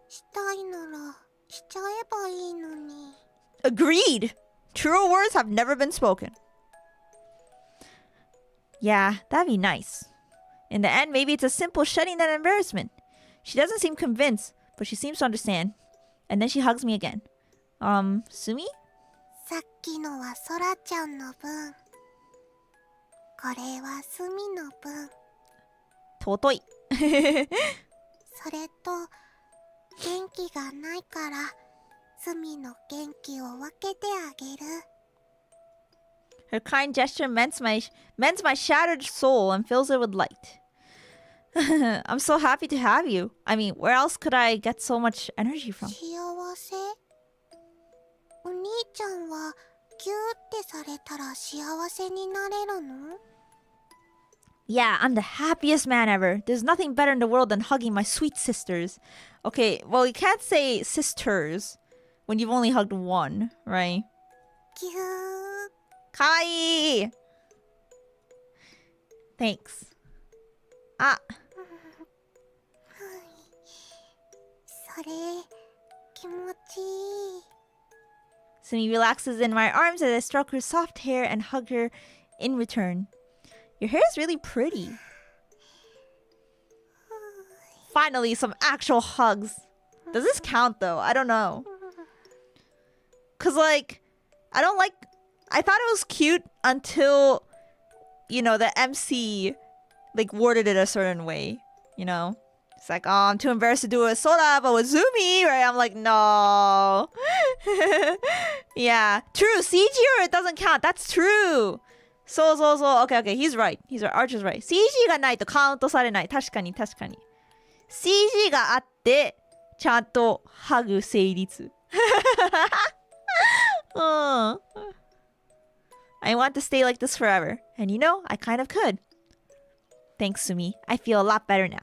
したいならしちゃえばいいのに。Agreed. Truer words have never been spoken. Yeah, that'd be nice. In the end, maybe it's as simple as shedding that embarrassment. She doesn't seem convinced, but she seems to understand. And then she hugs me again. Sumi? さっきのはソラちゃんの分。これはスミの分。尊い。それと元気がないからスミの元気を分けてあげる。Her kind gesture mends my shattered soul and fills it with light. I'm so happy to have you. I mean, where else could I get so much energy from? 幸せ？お兄ちゃんはギューってされたら幸せになれるの？ Yeah, I'm the happiest man ever. There's nothing better in the world than hugging my sweet sisters. Okay, well, you can't say sisters when you've only hugged one, right? ギュー。かわいい Thanks. あ、それ気持ちいい。Sumi relaxes in my arms as I stroke her soft hair and hug her in return. Your hair is really pretty. Finally, some actual hugs. Does this count though? I don't know. Cause like, I thought it was cute until, you know, the MC like worded it a certain way, you know? It's like, oh, I'm too embarrassed to do it with Sora, but with Sumi, right? I'm like, no. Yeah, true. CG or it doesn't count. That's true. So. Okay, he's right. Archer's right. CG がないとカウントされない。確かに。CG があって、ちゃんとハグ成立。I want to stay like this forever. And you know, I kind of could. Thanks, Sumi. I feel a lot better now.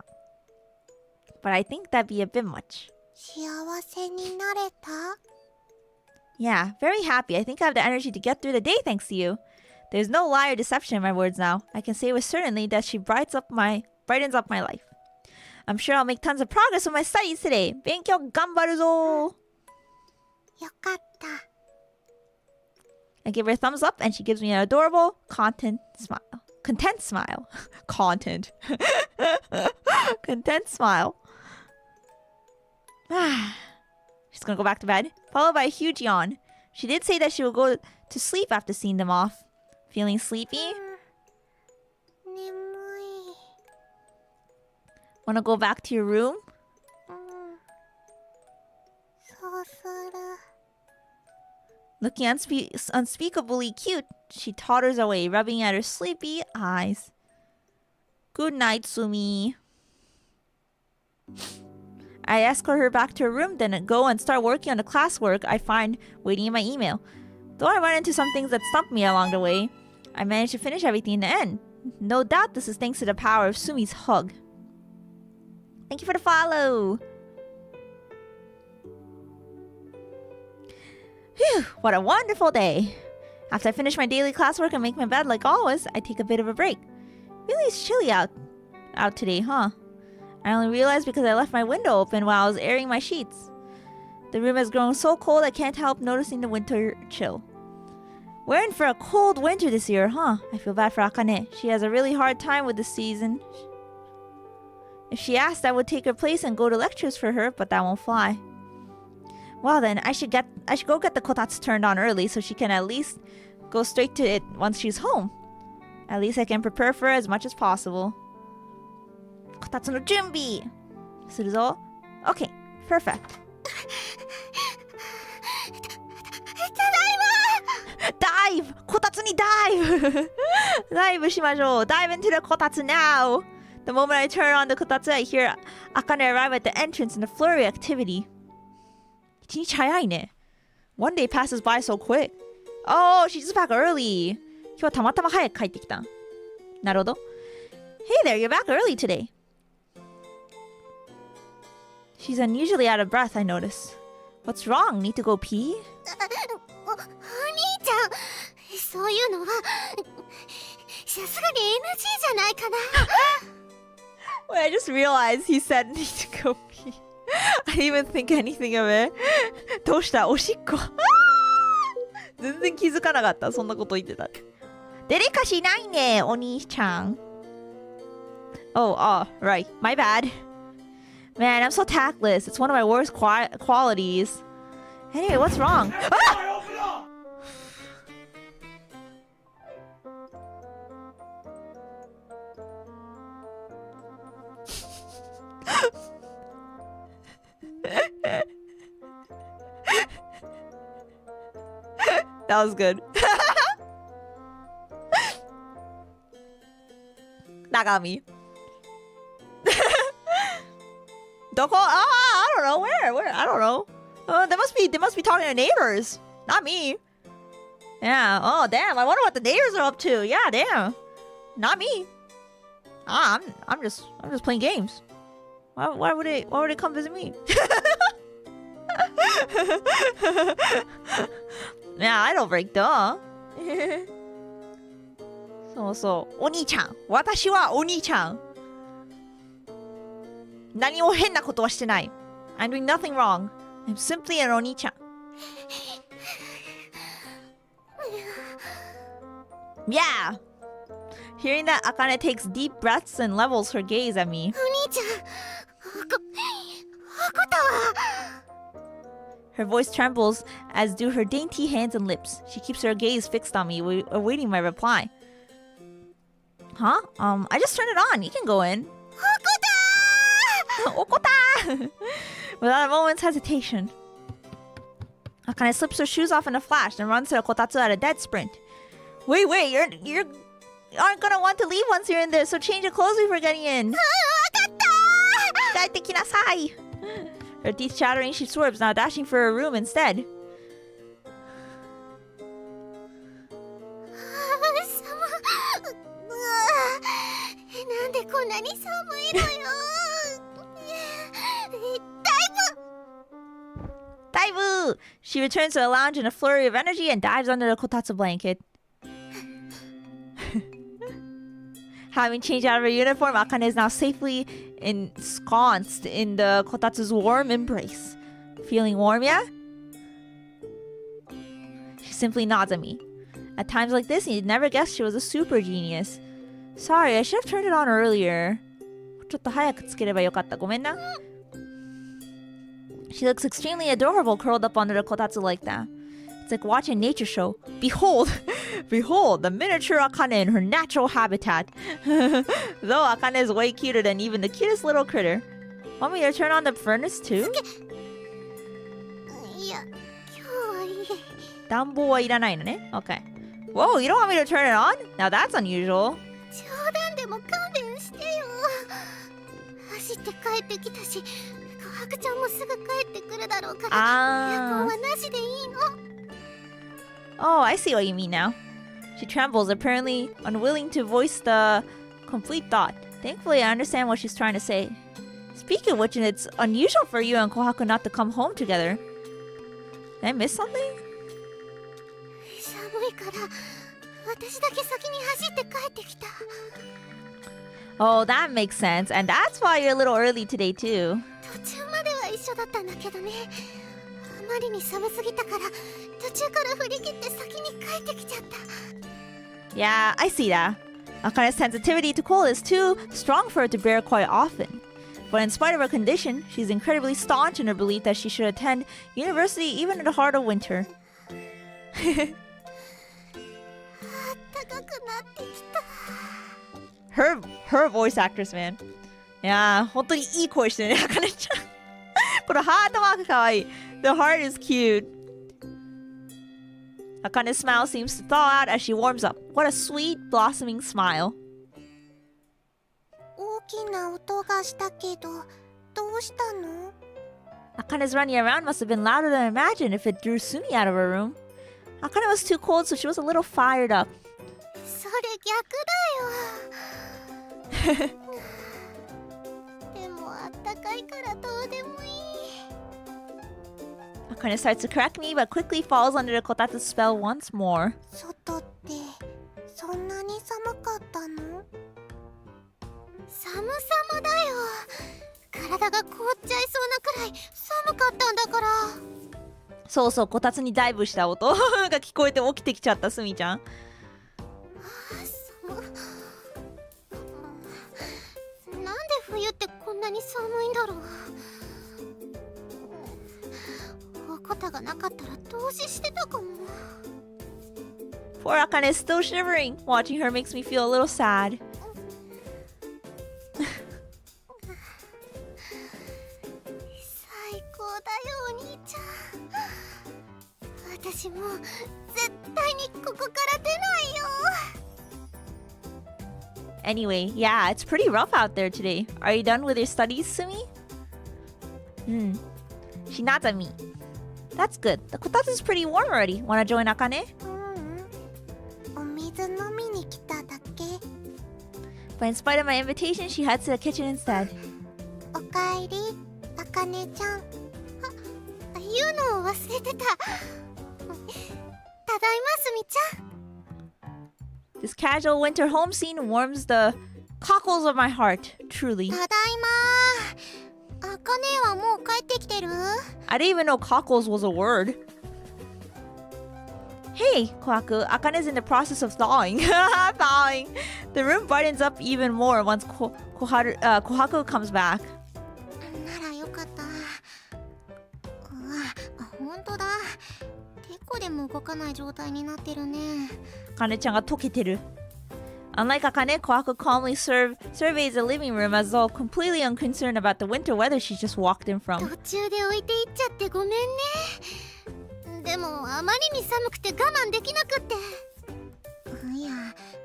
But I think that'd be a bit much. 幸せになれた？ Yeah, very happy. I think I have the energy to get through the day thanks to you. There's no lie or deception in my words now. I can say with certainty that she brightens up my life. I'm sure I'll make tons of progress with my studies today. 勉強頑張るぞ! よかった。I give her a thumbs up and she gives me an adorable content smile. Content smile. Content smile. She's gonna go back to bed, followed by a huge yawn. She did say that she will go to sleep after seeing them off. Feeling sleepy? 眠い。 Wanna go back to your room? そうする。 Looking unspeakably cute, she totters away, rubbing at her sleepy eyes. Good night, Sumi. I escort her back to her room, then go and start working on the classwork I find waiting in my email. Though I run into some things that stumped me along the way, I managed to finish everything in the end. No doubt this is thanks to the power of Sumi's hug. Thank you for the follow! Phew, what a wonderful day! After I finish my daily classwork and make my bed like always, I take a bit of a break. Really it's chilly out today, huh? I only realized because I left my window open while I was airing my sheets. The room has grown so cold I can't help noticing the winter chill. We're in for a cold winter this year, huh? I feel bad for Akane. She has a really hard time with this season. If she asked, I would take her place and go to lectures for her, but that won't fly. Well then, I should go get the Kotatsu turned on early so she can at least go straight to it once she's home. At least I can prepare for her as much as possible. Kotatsu no junbi! するぞ. Okay, perfect. Dive! Kotatsu ni dive! Dive しましょう. Dive into the Kotatsu now! The moment I turn on the Kotatsu, I hear Akane arrive at the entrance in a flurry of activity. 一日早いね. One day passes by so quick. Oh, she's just back early. 今日はたまたま早く帰ってきた. なるほど. Hey there, you're back early today. She's unusually out of breath, I notice. What's wrong? Need to go pee? お兄ちゃん、そういうのはさすがに NG じゃないかな。Wait, I just realized he said need to go pee. I didn't even think anything of it. どうした？おしっこ。全然気づかなかった。そんなこと言ってた。デリカシーないね、お兄ちゃん。Oh, right. My bad. Man, I'm so tactless. It's one of my worst qualities. Anyway, what's wrong? Ah! That was good. That got me. Doko? I don't know. Where? I don't know. They must be talking to neighbors. Not me. Yeah. Oh, damn. I wonder what the neighbors are up to. Yeah, damn. Not me. I'm just playing games. Why would they come visit me? Yeah, I don't break, duh. そうそう。お兄ちゃん。私はお兄ちゃん。何も変なことはしてない。I'm doing nothing wrong. I'm simply an お兄ちゃん。Yeah! Hearing that, Akane takes deep breaths and levels her gaze at me. お兄ちゃん。怒ったわ。Her voice trembles, as do her dainty hands and lips. She keeps her gaze fixed on me, awaiting my reply. Huh? I just turned it on. You can go in. Okota! Without a moment's hesitation. Akane slips her shoes off in a flash and runs to the Kotatsu at a dead sprint. Wait, you aren't gonna want to leave once you're in there, so change your clothes before getting in. Her teeth chattering, she swerves, now dashing for her room instead. Daibu! She returns to the lounge in a flurry of energy and dives under the Kotatsu blanket. Having changed out of her uniform, Akane is now safely ensconced in the Kotatsu's warm embrace. Feeling warm, yeah? She simply nods at me. At times like this, you'd never guess she was a super genius. Sorry, I should have turned it on earlier. ちょっと早くつければよかった。ごめんな。She looks extremely adorable curled up under the Kotatsu like that. It's like watching a nature show. Behold! Behold, the miniature Akane in her natural habitat. Though Akane is way cuter than even the cutest little critter. Want me to turn on the furnace too? いや、今日はいい。暖房はいらないのね? Okay. Whoa, you don't want me to turn it on? Now that's unusual. 冗談でも勘弁してよ。走って帰ってきたし、琥珀ちゃんもすぐ帰ってくるだろうから、エアコンはなしでいいの。Oh, I see what you mean now. She trembles, apparently unwilling to voice the complete thought. Thankfully, I understand what she's trying to say. Speaking of which, it's unusual for you and Kohaku not to come home together. Did I miss something? 寒いから、私だけ先に走って帰ってきた。Oh, that makes sense. And that's why you're a little early today, too. 途中までは一緒だったんだけどね。あまりに寒すぎたから、途中から振り切って先に帰ってきちゃった。Yeah, I see that. Akane's sensitivity to cold is too strong for her to bear quite often. But in spite of her condition, she's incredibly staunch in her belief that she should attend university even in the heart of winter. 暖かくなってきた。Her voice actress, man. Yeah, 本当にいい声してるね、Akaneちゃん。このハートマークかわいい。The heart is cute. Akane's smile seems to thaw out as she warms up. What a sweet, blossoming smile. 大きな音がしたけど、どうしたの？ Akane's running around must have been louder than imagined if it drew Sumi out of her room. Akane was too cold, so she was a little fired up. それ逆だよ。でもあったかいからどうでもいい。Akane starts to correct me, but quickly falls under the Kotatsu spell once more. 外ってそんなに寒かったの？寒々だよ。体が凍っちゃいそうなくらい寒かったんだから。そうそう、こたつにダイブした音が聞こえて起きてきちゃったスミちゃん。なんで冬ってこんなに寒いんだろう。がなかったら投資してたかも。 Poor Akane is still shivering. Watching her makes me feel a little sad. 最高だよお兄ちゃん。私もう絶対にここから出ないよ。 Anyway, yeah, it's pretty rough out there today. Are you done with your studies, Sumi? She nods at me. That's good. The kotatsu is pretty warm already. Wanna join Akane? お水飲みに来ただけ。 But in spite of my invitation, she heads to the kitchen instead. おかえり、あかねちゃん。言うのを忘れてた。ただいますみちゃん。 This casual winter home scene warms the cockles of my heart, truly. ただいま。あかねはもう帰ってきてる？ I didn't even know cockles was a word. Hey, Kohaku, Akane's in the process of thawing. Thawing. The room brightens up even more once Kohaku comes back. ならよかった。ほんとだ。てこでも動かない状態になってるね。Akane-chan が溶けてる。Unlike Akane, Kohaku calmly surveys the living room as though completely unconcerned about the winter weather she just walked in from. 途中で置いていっちゃってごめんね。でもあまりに寒くて我慢できなくって。いや、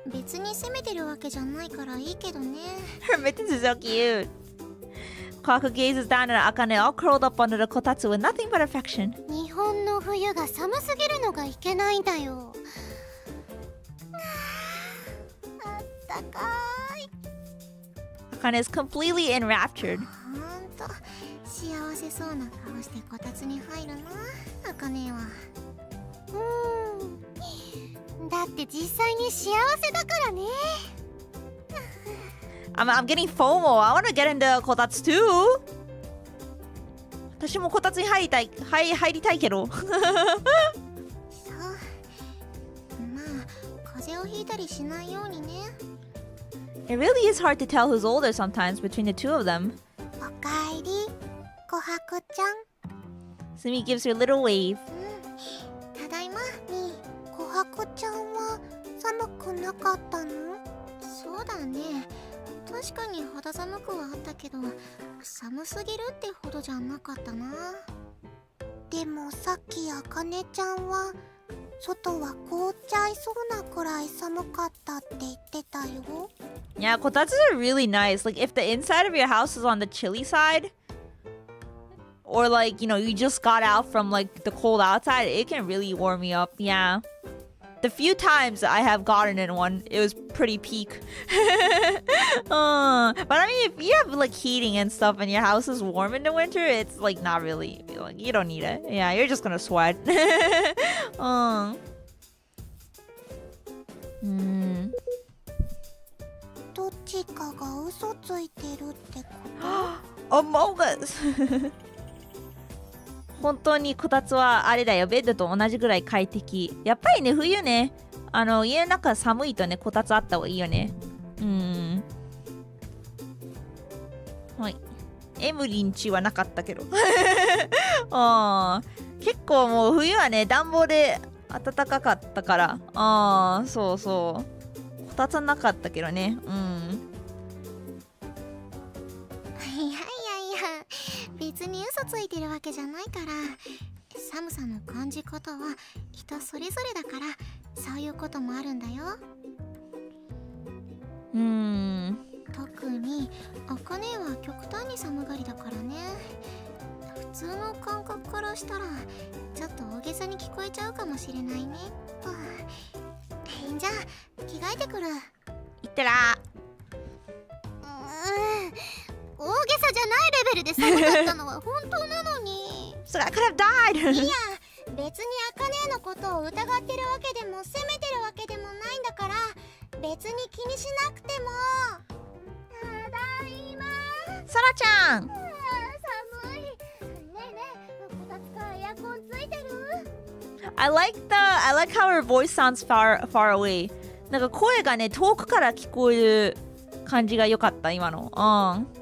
別に責めてるわけじゃないからいいけどね。Her mittens is so cute. Kohaku gazes down at Akane all curled up under the kotatsu with nothing but affection. 日本の冬が寒すぎるのがいけないんだよ。あったかい。Akane is completely enraptured. ほんと幸せそうな顔してこたつに入るな、あかねは。だって実際に幸せだからね。I'm getting FOMO. I want to get into kotatsu too. 私もこたつに入りたいけど。そう。まあ、風邪をひいたりしないようにね。It really is hard to tell who's older sometimes between the two of them. おかえり、こはくちゃん。Sumi gives her a little wave. ただいま、みー。こはくちゃんは寒くなかったの？そうだね。確かに肌寒くはあったけど、寒すぎるってほどじゃなかったな。でもさっきあかねちゃんは外は凍っちゃいそうなくらい寒かったって言ってたよ。Yeah, kotatsus are really nice. Like if the inside of your house is on the chilly side, or like, you know, you just got out from like the cold outside, it can really warm me up. Yeah. The few times I have gotten in one, it was pretty peak. But I mean, if you have like heating and stuff and your house is warm in the winter, it's like not really, like you don't need it. Yeah, you're just gonna sweat. どっちかが嘘ついてるってこと？ Among Us! 本当にこたつはあれだよ、ベッドと同じぐらい快適。やっぱりね、冬ね、家の中寒いとね、こたつあった方がいいよね。はい。エムリン家はなかったけど。結構もう冬はね、暖房で暖かかったから。そうそう。こたつはなかったけどね。別に嘘ついてるわけじゃないから、寒さの感じ方は人それぞれだから、そういうこともあるんだよ。特にあかねは極端に寒がりだからね。普通の感覚からしたらちょっと大げさに聞こえちゃうかもしれないね。じゃあ着替えてくる。いってら大げさじゃないレベルで寒かったのは本当なのに。So I could have died! いや、別にあかねのことを疑ってるわけでも責めてるわけでもないんだから、別に気にしなくても。ただいま。ソラちゃん。寒い。ねえねえ、こたつかエアコンついてる？ I like how her voice sounds far away. なんか声がね、遠くから聞こえる感じが良かった、今の。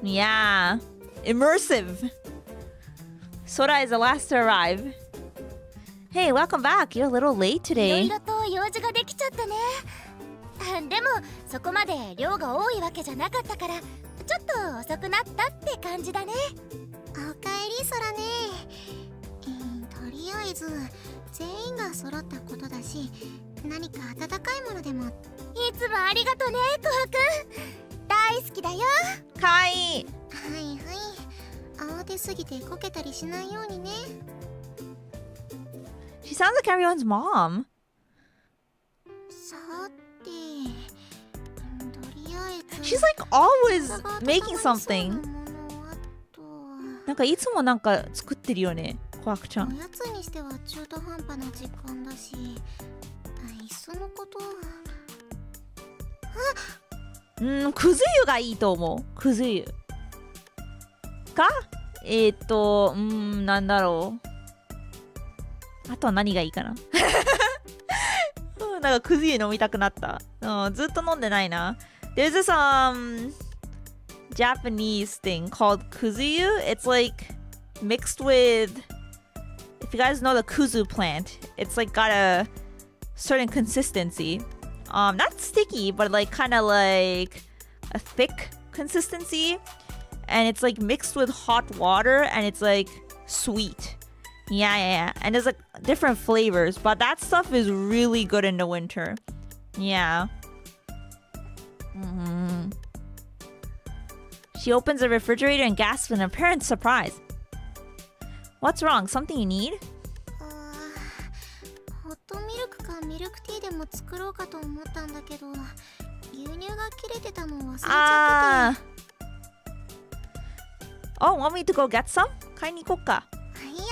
Yeah. Immersive. Sora is the last to arrive. Hey, welcome back. You're a little late いろい today. ろと用事ができちゃったね。でもそこまで量が多いわけじゃなかったからちょっと遅くなったって感じだね。おかえりソラね。とりあえず全員が揃ったことだし何か温かいものでも。いつもありがとねコハくん、大好きだよ。かわいい。はいはい、慌てすぎてこけたりしないようにね。She sounds like everyone's mom. さて、とりあえず She's like always making something. なんかいつもなんか作ってるよね、コハクちゃん。おやつにしては中途半端な時間だし、いっそのことくず湯がいいと思う。くず湯かなんだろう。あとは何がいいかな。なんかくず湯飲みたくなった。ずっと飲んでないな。There's this Japanese thing called kuzuyu. It's like mixed with, if you guys know the kuzu plant, it's like got a certain consistency. Not sticky, but like kind of like a thick consistency. And it's like mixed with hot water and it's like sweet. Yeah. And there's like different flavors, but that stuff is really good in the winter. Yeah. She opens the refrigerator and gasps in apparent surprise. What's wrong? Something you need? ホットミルクかミルクティーでも作ろうかと思ったんだけど牛乳が切れてたの忘れちゃってて。Oh, want me to go get some? 買いに行こっか。いや、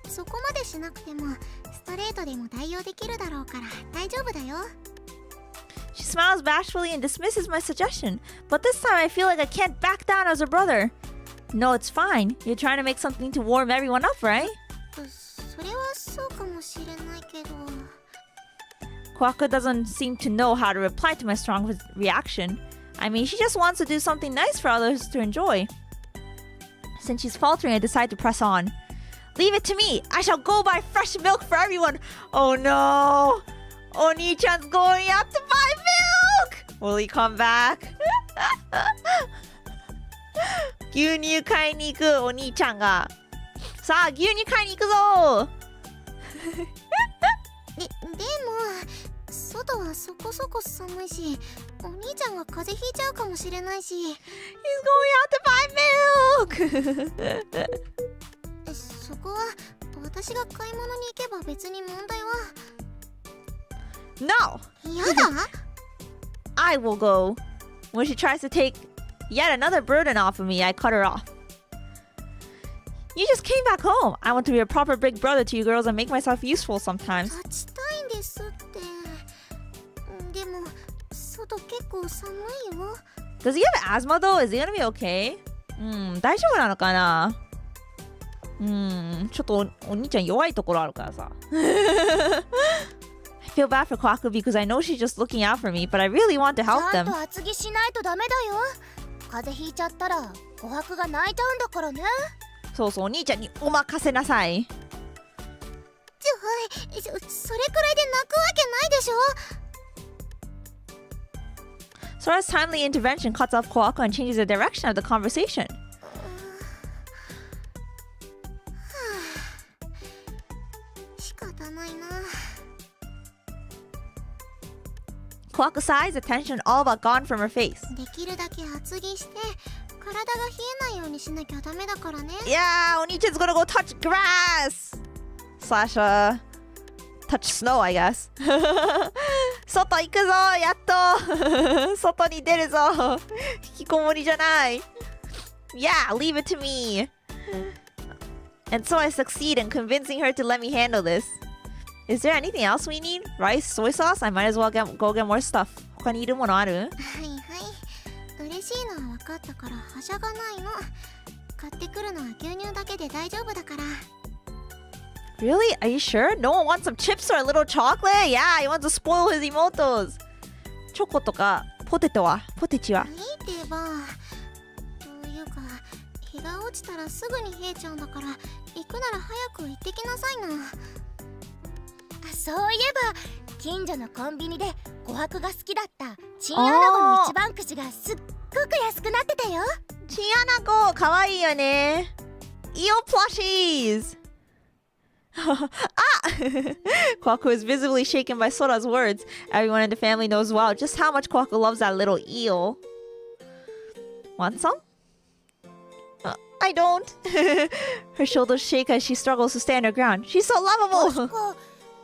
そこまでしなくてもストレートでも代用できるだろうから大丈夫だよ。She smiles bashfully and dismisses my suggestion, but this time I feel like I can't back down as her brother. No, it's fine. You're trying to make something to warm everyone up, right? それはそうかもしれないけど。Kohaku doesn't seem to know how to reply to my strong reaction. I mean, she just wants to do something nice for others to enjoy. Since she's faltering, I decide to press on. Leave it to me. I shall go buy fresh milk for everyone. Oh no. Onii-chan's going out to buy milk. Will he come back? 牛乳買いに行くお兄ちゃんが。さあ、牛乳買いに行くぞ。でも外はそこそこ寒いしお兄ちゃんが風邪ひいちゃうかもしれないし。 He's going out to buy milk. そこは私が買い物に行けば別に問題は。 No. やだ。I will go. When she tries to take yet another burden off of me, I cut her off. You just came back home. I want to be a proper big brother to you girls and make myself useful sometimes. 立ちたいんですって。でも外結構寒いよ。 Does he have asthma though? Is he gonna be okay? 大丈夫なのかな？ちょっとお兄ちゃん弱いところあるからさ。I feel bad for Kohaku because I know she's just looking out for me, but I really want to help ちゃん them. と厚着しないとダメだよ。風邪ひいちゃったら琥珀が泣いちゃうんだからね。そうそう、お兄ちゃんにお任せなさい。それくらいで泣くわけないでしょ。Sora's timely intervention cuts off Kohaku and changes the direction of the conversation. Kohaku sighs, the tension all but gone from her face. できるだけ厚着して体が冷えないようにしなきゃダメだからね。Yeah, Onii-chan's gonna go touch grass! Slash, touch snow, I guess. 外行くぞやっと外に出るぞ引きこもりじゃない Yeah, leave it to me. And so I succeed in convincing her to let me handle this. Is there anything else we need? Rice, soy sauce? I might as well go get more stuff. 他にいるものある？はいはい。嬉しいのは分かったからはしゃがないの。買ってくるのは牛乳だけで大丈夫だから。Really? Are you sure? No one wants some chips or a little chocolate? Yeah, he wants to spoil his emotos. チョコとかポテチは？いいってば。というか日が落ちたらすぐに冷えちゃうんだから行くなら早く行ってきなさいな。そういえば近所のコンビニで琥珀が好きだったチンアナゴの一番くじがすっごく安くなってたよ。チンアナゴかわいいよね。Eel plushies! Ah! Kohaku is visibly shaken by Sora's words. Everyone in the family knows well just how much Kohaku loves that little eel. Want some? I don't. Her shoulders shake as she struggles to stand her ground. She's so lovable! 確か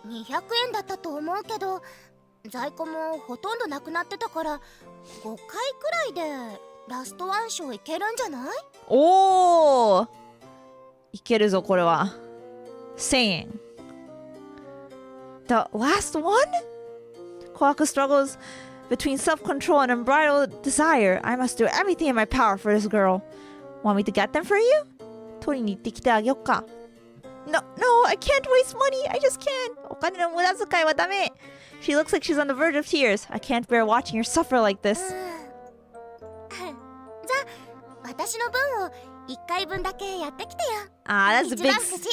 200円だったと思うけど、在庫もほとんどなくなってたから5回くらいでラストワンショーいけるんじゃない？おー、いけるぞこれは。1000 The last one? Kohaku struggles between self-control and unbridled desire. I must do everything in my power for this girl. Want me to get them for you? 取りに行ってきてあげよっか。No, I can't waste money. I just can't. お金の無駄遣いはダメ。She looks like she's on the verge of tears. I can't bear watching her suffer like this. じゃあ私の分を1回分だけやってきてよ。Ah, that's the 一 big... 番くじ。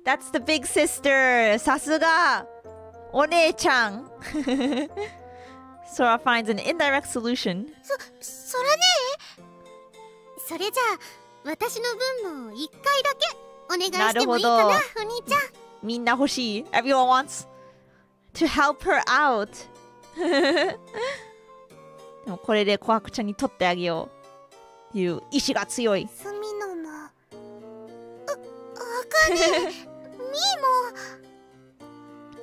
That's the big sister. さすが。お姉ちゃん。Sora finds an indirect solution. それね。それじゃあ私の分も1回だけお願いしてもいいかな、お兄ちゃん。みんな欲しい。Everyone wants to help her out. でもこれでコハクちゃんに取ってあげようという意志が強い。スミノもあかねみーも。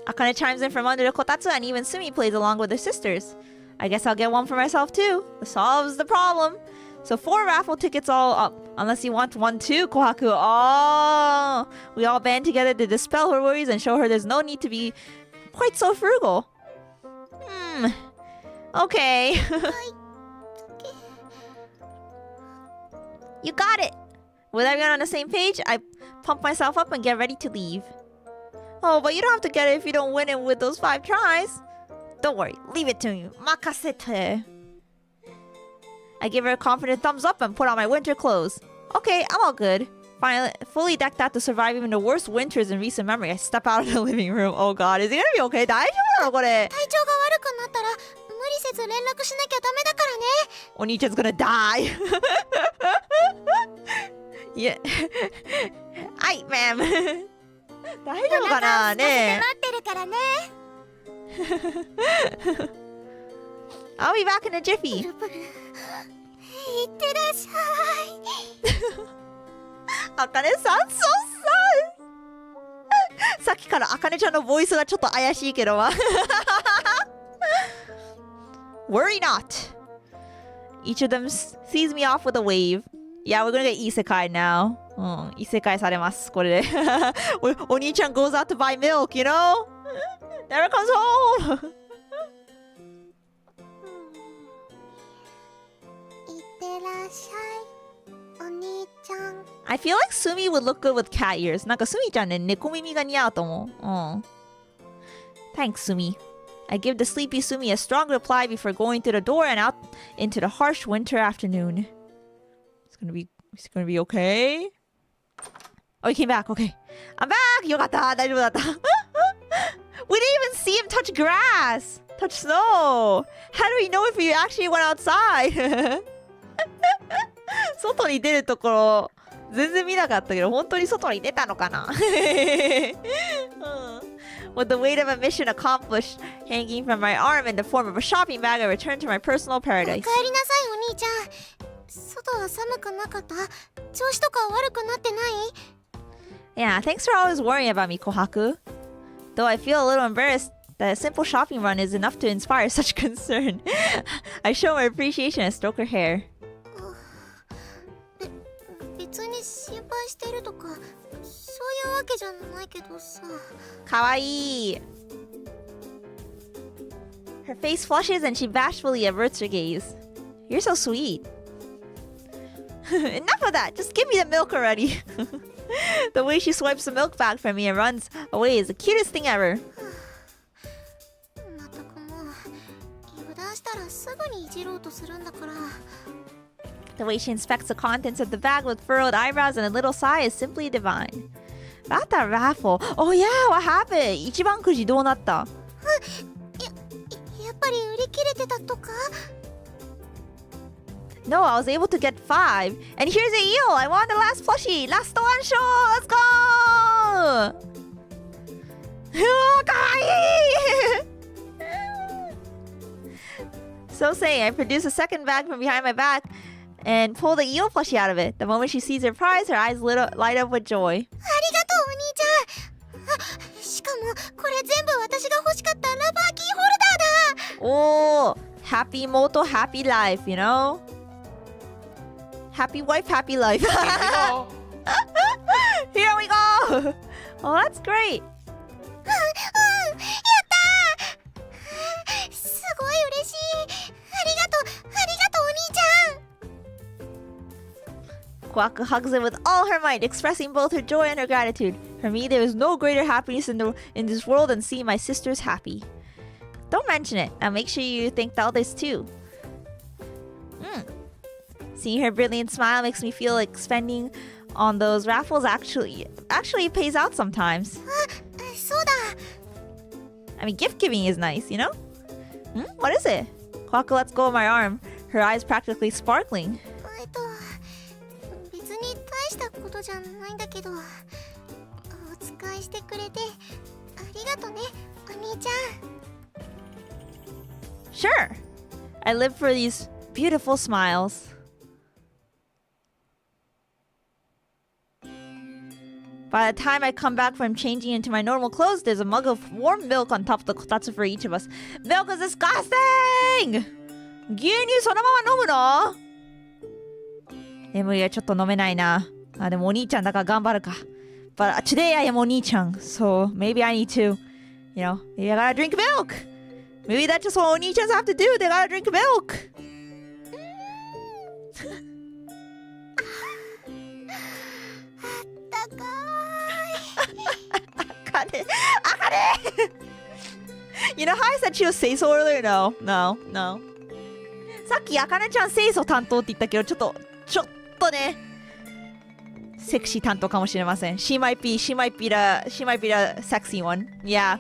Akane chimes in from under the Kotatsu and even Sumi plays along with her sisters. I guess I'll get one for myself too. This solves the problem. So 4 raffle tickets all up. Unless you want one too, Kohaku. Oh, we all band together to dispel her worries and show her there's no need to be quite so frugal. Okay. You got it. With everyone on the same page, I pump myself up and get ready to leave. Oh, but you don't have to get it if you don't win it with those 5 tries. Don't worry, leave it to me. Makasete. I give her a confident thumbs up and put on my winter clothes. Okay, I'm all good. Finally, fully decked out to survive even the worst winters in recent memory, I step out of the living room. Oh god, is he gonna be okay? 大丈夫なのこれ。体調が悪くなったら無理せず連絡しなきゃダメだからね。お兄ちゃん 's gonna die. Yeah. Hi, ma'am. 大丈夫かなね。待ってるからね。I'll be back in a jiffy. いってらっしゃい。あかねさん、so sad. さっきからあかねちゃんのボイスがちょっと怪しいけどわ。Worry not. Each of them sees me off with a wave. Yeah, we're gonna get isekai now. 異世界されます、これで。お兄ちゃん goes out to buy milk, you know? Never comes home. いってらっしゃい、お兄ちゃん。I feel like Sumi would look good with cat ears. なんかスミちゃんね、猫耳が似合うと思う。Thanks, Sumi. I give the sleepy Sumi a strong reply before going to the door and out into the harsh winter afternoon. It's gonna be okay. Oh, he came back. Okay. I'm back! よかった。大丈夫だった。We didn't even see him touch grass! Touch snow! How do we know if he actually went outside? 外に出るところ全然見なかったけど本当に外に出たのかなWith the weight of a mission accomplished hanging from my arm in the form of a shopping bag, I returned to my personal お paradise. かえりなさい、お兄ちゃん。外は寒くなかった？調子とか悪くなってない？ Yeah, thanks for always worrying about me, Kohaku. Though I feel a little embarrassed that a simple shopping run is enough to inspire such concern. I show my appreciation and stroke her hair. 別に心配してるとかそういうわけじゃないけどさ。かわいい Her face flushes and she bashfully averts her gaze. You're so sweet. Enough of that! Just give me the milk already. The way she swipes the milk back from me and runs away is the cutest thing ever. まったくもう油断したらすぐにいじろうとするんだから。 The way she inspects the contents of the bag with furrowed eyebrows and a little sigh is simply divine. About that raffle. Oh yeah, what happened? 一番くじどうなった？やっぱり売り切れてたとか？ No, I was able to get 5. And here's a eel. I won the last plushie. Last one show. Let's go. うわ、かわいい So saying, I produced a second bag from behind my back and pulled the eel plushie out of it. The moment she sees her prize, her eyes light up with joy. ありがとうお兄ちゃん。あ、しかもこれ全部私が欲しかったラバーキーホルダーだ。 Oh, happy moto, happy life, you know? Happy wife, happy life. Here we go. Oh, that's great. やったー。すごい嬉しい。ありがとうお兄ちゃん。 Kohaku hugs him with all her might, expressing both her joy and her gratitude. For me, there is no greater happiness in this world than seeing my sisters happy. Don't mention it. Now make sure you thank the others too. Seeing her brilliant smile makes me feel like spending on those raffles actually pays out sometimes. そうだ。 I mean, gift giving is nice, you know? What is it? Kohaku lets go of my arm, her eyes practically sparkling. 別に大したことじゃないんだけど、お使いしてくれてありがとね、お兄ちゃん。 Sure. I live for these beautiful smiles. By the time I come back from changing into my normal clothes, there's a mug of warm milk on top of the kotatsu for each of us. Milk is disgusting! 牛乳そのまま飲むの？エムリはちょっと飲めないな。あ、でもお兄ちゃんだから頑張るか。But today I am Onii-chan, so maybe I need to, you know, maybe I gotta drink milk. Maybe that's just what Onii-chans have to do. They gotta drink milk. Akane! You know how I said she was seiso earlier? No. さっきAkaneちゃん清楚担当って言ったけど、ちょっとね、セクシー担当かもしれません。She might be the sexy one. Yeah.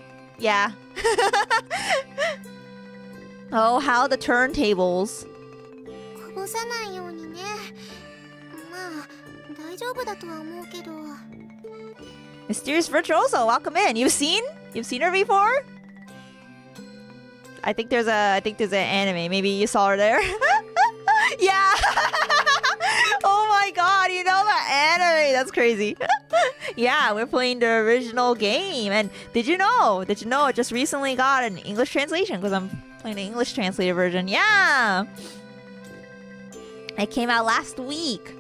Oh, how the turntables. こぼさないようにね。まあ大丈夫だとは思うけど。 Mysterious virtuoso, welcome in. You've seen her before? I think there's an anime. Maybe you saw her there. Yeah. Oh my god, you know that anime? That's crazy. Yeah, we're playing the original game. And did you know it just recently got an English translation because I'm playing the English translated version. Yeah. It came out last week.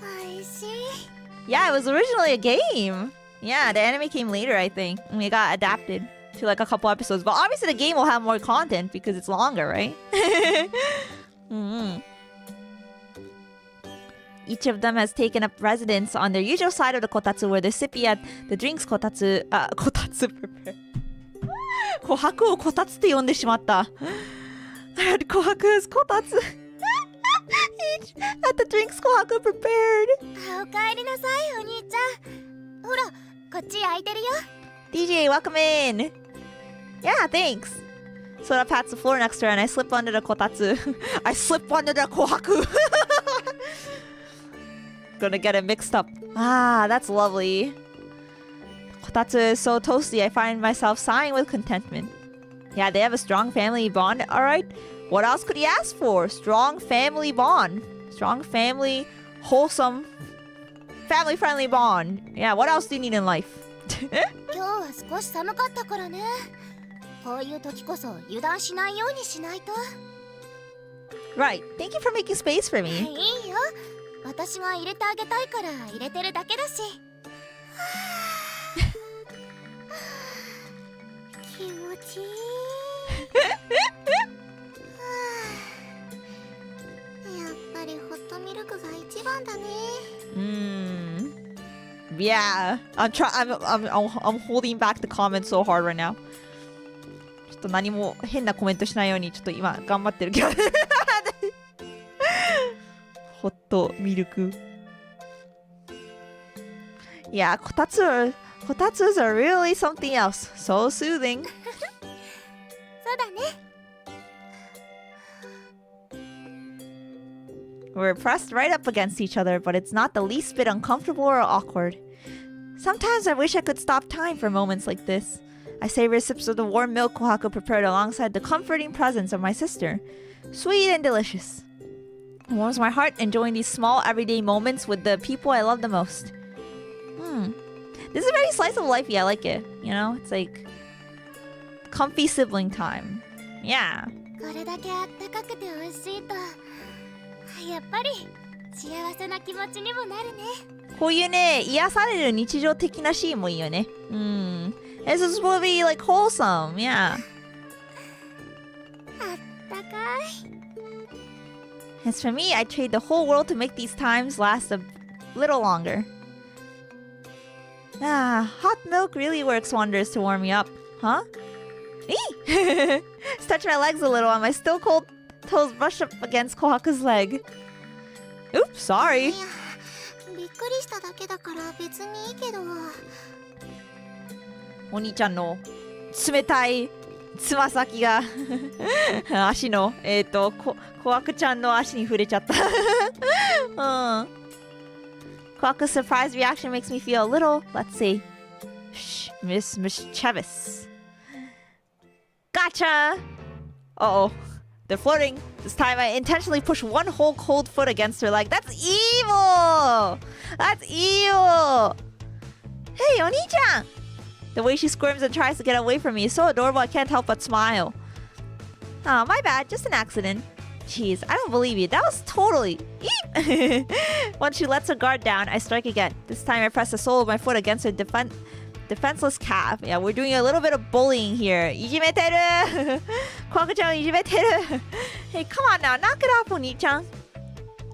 I see. Yeah, it was originally a game. Yeah, the anime came later, I think. And it got adapted to like a couple episodes. But obviously the game will have more content because it's longer, right? Each of them has taken up residence on their usual side of the kotatsu where they sip at the drinks kotatsu prepare. Kohaku をこたつって呼んでしまった。I had Kohaku as こたつ。Each at the drinks Kohaku prepared. おかえりなさいお兄ちゃん。ほらこっち空いてるよ。 DJ, welcome in. Yeah, thanks. Sora pats the floor next to her and I slip under the kotatsu. I slip under the Kohaku. Gonna get it mixed up. Ah, that's lovely. Kotatsu is so toasty, I find myself sighing with contentment. Yeah, they have a strong family bond, alright? What else could he ask for? Strong family bond. Strong family, wholesome, family-friendly bond. Yeah, what else do you need in life? 今日は少し寒かったからね。こういう時こそ油断しないようにしないと。 Right, thank you for making space for me. いいよ。私が入れてあげたいから入れてるだけだし。気持ちいい。やっぱりホットミルクが一番だね。Yeah, I'm holding back the comments so hard right now. っと何も変なコメントしないようにちょっと今頑張ってるけどホットミルク。Yeah, kotatsus are really something else. So soothing. そうだね。 We're pressed right up against each other, but it's not the least bit uncomfortable or awkward. Sometimes I wish I could stop time for moments like this. I savor sips of the warm milk Kohaku prepared alongside the comforting presence of my sister. Sweet and delicious. It warms my heart enjoying these small everyday moments with the people I love the most. This is very slice of life. I like it. You know, it's like comfy sibling time. Yeah. これだけあったかくて美味しいとやっぱり幸せな気持ちにもなるね。こういうね、癒される日常的なシーンもいいよね。This is supposed to be like wholesome. Yeah. あったかい。 As for me, I trade the whole world to make these times last a little longer. Hot milk really works wonders to warm me up. Huh? Eee! Stretch my legs a little and my still cold toes brush up against Kohaku's leg. Oops, sorry. いや、びっくりしただけだから別にいいけど。お兄ちゃんの冷たいつま先が足のコアクちゃんの足に触れちゃったKohaku's surprise reaction makes me feel a little, let's see, mischievous. Gotcha! Uh-oh. They're flirting. This time I intentionally push one whole cold foot against her leg. That's evil! That's evil! Hey, Onii-chan! The way she squirms and tries to get away from me is so adorable I can't help but smile. Oh, my bad. Just an accident. Jeez, I don't believe you. That was totally... Once she lets her guard down, I strike again. This time I press the sole of my foot against her defenseless calf. Yeah, we're doing a little bit of bullying here. Ijimeteru! Kohaku-chan, ijimeteru! Hey, come on now. Knock it off, Onii-chan.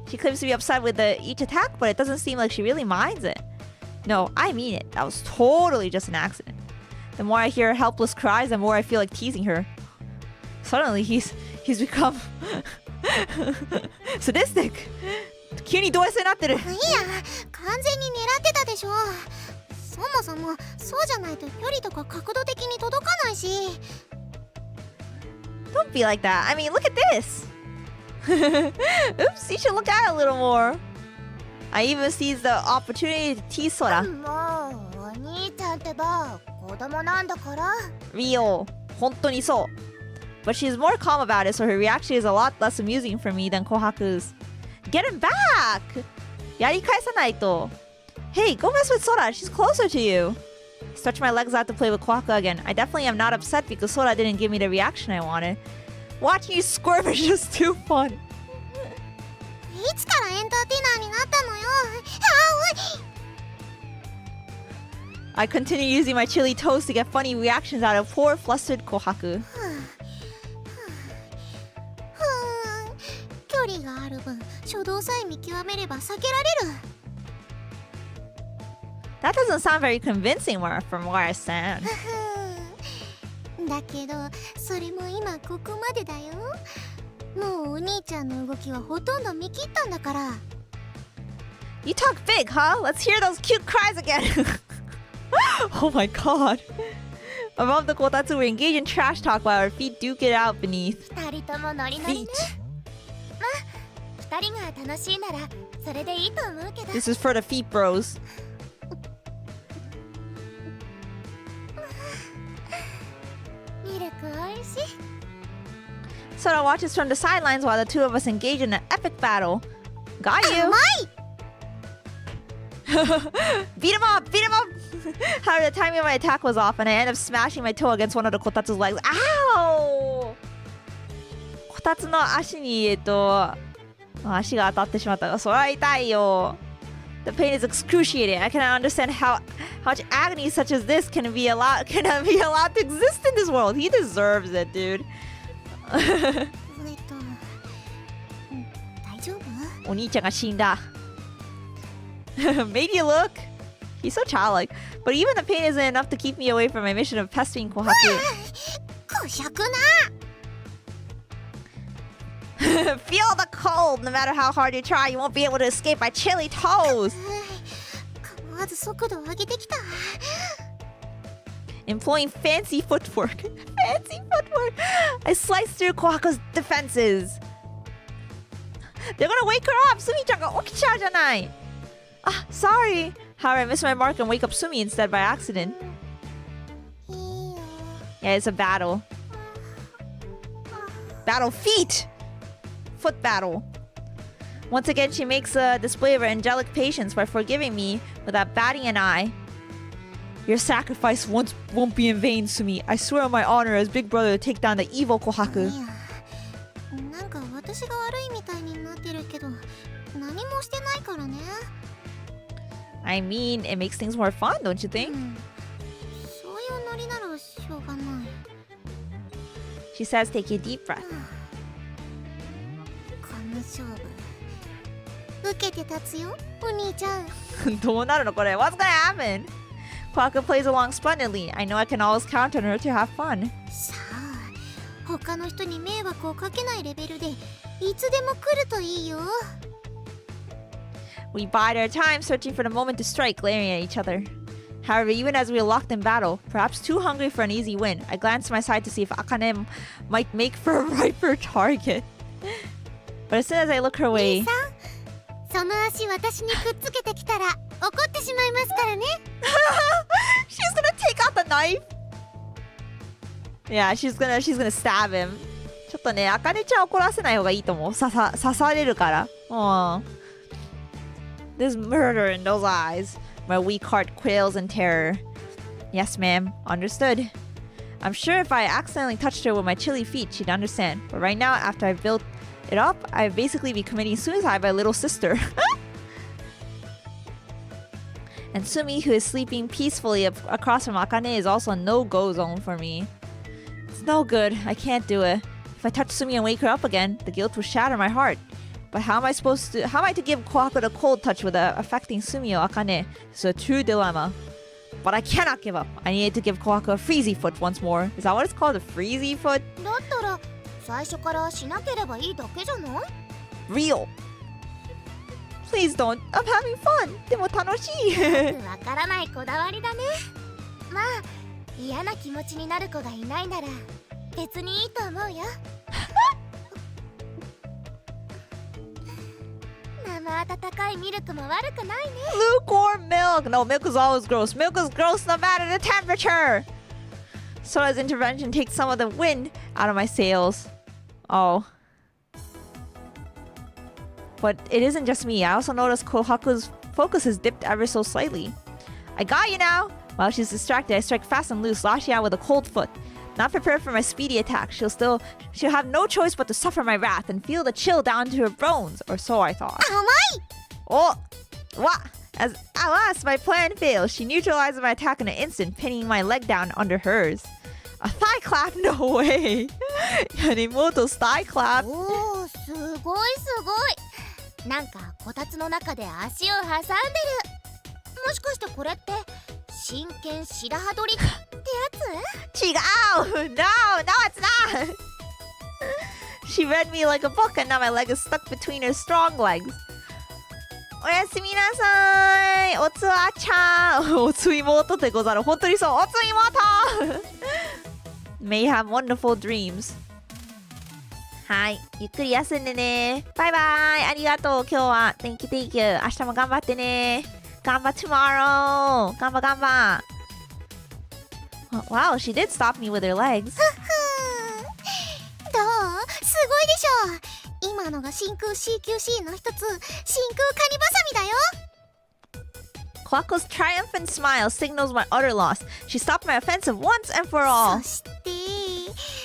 She claims to be upset with each attack, but it doesn't seem like she really minds it. No, I mean it. That was totally just an accident. The more I hear her helpless cries, the more I feel like teasing her. Suddenly, he's become sadistic. 急にド S になってる。いや、完全に狙ってたでしょ。そもそもそうじゃないと距離とか角度的に届かないし。Don't be like that. I mean, look at this. Oops, you should look at it a little more. I even seized the opportunity to tease Sora. もうお兄ちゃんってば子供なんだから。Real. 本当にそう。But she's more calm about it, so her reaction is a lot less amusing for me than Kohaku's. Get him back! やり返さないと。Hey, go mess with Sora. She's closer to you. Stretch my legs out to play with Kohaku again. I definitely am not upset because Sora didn't give me the reaction I wanted. Watching you squirm is just too fun. いつからエンターテイナーになったのよ。I continue using my chilly toes to get funny reactions out of poor, flustered Kohaku. 距離がある分、初動さえ見極めれば避けられる。That doesn't sound very convincing from what I said. だけど、それも今ここまでだよ。もうお兄ちゃんの動きはほとんど見切ったんだから。You talk big, huh? Let's hear those cute cries again. Oh my god. Above the Kotatsu, we engage in trash talk while our feet duke it out beneath. 二人ともノリノリね。まあ、二人が楽しいならそれでいいと思うけど。This is for the feet bros. ミルクおいしい。Sora watches from the sidelines while the two of us engage in an epic battle. Got you. 甘い。Beat him up! Beat him up! However, the timing of my attack was off, and I ended up smashing my toe against one of the Kotatsu's legs. Ow! こたつの足に足が当たってしまったが、それは痛いよ。The pain is excruciating. I cannot understand how much agony such as this cannot be allowed to exist in this world. He deserves it, dude. 大丈夫？お兄ちゃんが死んだ。Maybe look. He's so childlike. But even the pain isn't enough to keep me away from my mission of pestering Kohaku. こ尺な。Feel the cold. No matter how hard you try, you won't be able to escape my chilly toes. 構わず速度を上げてきた。Employing fancy footwork. Fancy footwork. I sliced through Kohaku's defenses. They're gonna wake her up. Sumi-chan ga okichau janai. Ah, sorry. However, I missed my mark and wake up Sumi instead by accident. いいよ。 Yeah, it's a battle. Battle feet. Foot battle. Once again, she makes a display of her angelic patience by forgiving me without batting an eye. Your sacrifice won't be in vain, Sumi. I swear on my honor as big brother to take down the evil Kohaku. いや、なんか私が悪いみたいになってるけど、何もしてないからね。I mean, it makes things more fun, don't you think? そういうノリならしょうがない。 She says, take a deep breath. この勝負、受けて立つよ、お兄ちゃん。どうなるのこれ? What's gonna happen? Kohaku plays along splendidly. I know I can always count on her to have fun. さあ、他の人に迷惑をかけないレベルでいつでも来るといいよ。 We bide our time searching for the moment to strike, glaring at each other. However, even as we are locked in battle, perhaps too hungry for an easy win, I glance to my side to see if Akane might make for a riper target. But as soon as I look her way... その足私にくっつけてきたら怒ってしまいますからね。She's gonna take out the knife. Yeah, she's gonna stab him. ちょっとね、Akaneちゃん怒らせない方がいいと思う。刺されるから。There's murder in those eyes. My weak heart quails in terror. Yes, ma'am. Understood. I'm sure if I accidentally touched her with my chilly feet, she'd understand. But right now, after I've built it up, I'd basically be committing suicide by little sister. And Sumi, who is sleeping peacefully across from Akane, is also a no-go zone for me. It's no good. I can't do it. If I touch Sumi and wake her up again, the guilt will shatter my heart. But how am I to give Kohaku the cold touch without affecting Sumi or Akane? It's a true dilemma. But I cannot give up. I need to give Kohaku a freezy foot once more. Is that what it's called? A freezy foot? だったら最初からしなければいいだけじゃない？ Real. Please don't. I'm having fun. でも楽しい。わからないこだわりだね。まあ嫌な気持ちになる子がいないなら別にいいと思うよ。生温かいミルクも悪くないね。 Lukewarm milk. No, milk is always gross. Milk is gross no matter the temperature. Sora's intervention takes some of the wind out of my sails. Oh. But it isn't just me. I also noticed Kohaku's focus has dipped ever so slightly. I got you now! While she's distracted, I strike fast and loose, lashing out with a cold foot. Not prepared for my speedy attack, she'll have no choice but to suffer my wrath and feel the chill down to her bones, or so I thought. 甘い！ Oh! What? Alas, my plan fails. She neutralizes my attack in an instant, pinning my leg down under hers. A thigh clap? No way! Yanimoto's thigh clap. おー、すごいすごい。なんかこたつの中で足を挟んでる。もしかしてこれって真剣白羽取りってやつ？違う! No, it's not! She read me like a book and now my leg is stuck between her strong legs. おやすみなさい。おつわちゃん。おつ妹でござる。本当にそう。おつ妹May you have wonderful dreams. はい。ゆっくり休んでね。バイバイ。ありがとう。今日は。Thank you, thank you. 明日も頑張ってね。頑張 tomorrow. 頑張。Wow, she did stop me with her legs. どう？すごいでしょ。今のが真空 CQC の一つ、真空カニバサミだよ。Kohaku's triumphant smile signals my utter loss. She stopped my offensive once and for all. そして、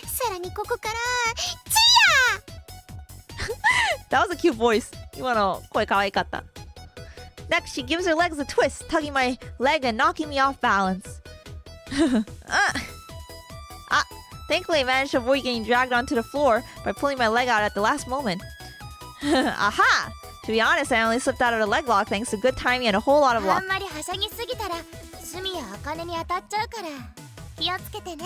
さらにここから、That was a cute voice. 今の声可愛かった。Next, she gives her legs a twist, tugging my leg and knocking me off balance. Thankfully, I managed to avoid getting dragged onto the floor by pulling my leg out at the last moment. Aha! To be honest, I only slipped out of the leg lock thanks to good timing and a whole lot of あ luck. んまりはしゃぎすぎたら、スミやアカネに当たっちゃうから、気をつけてね。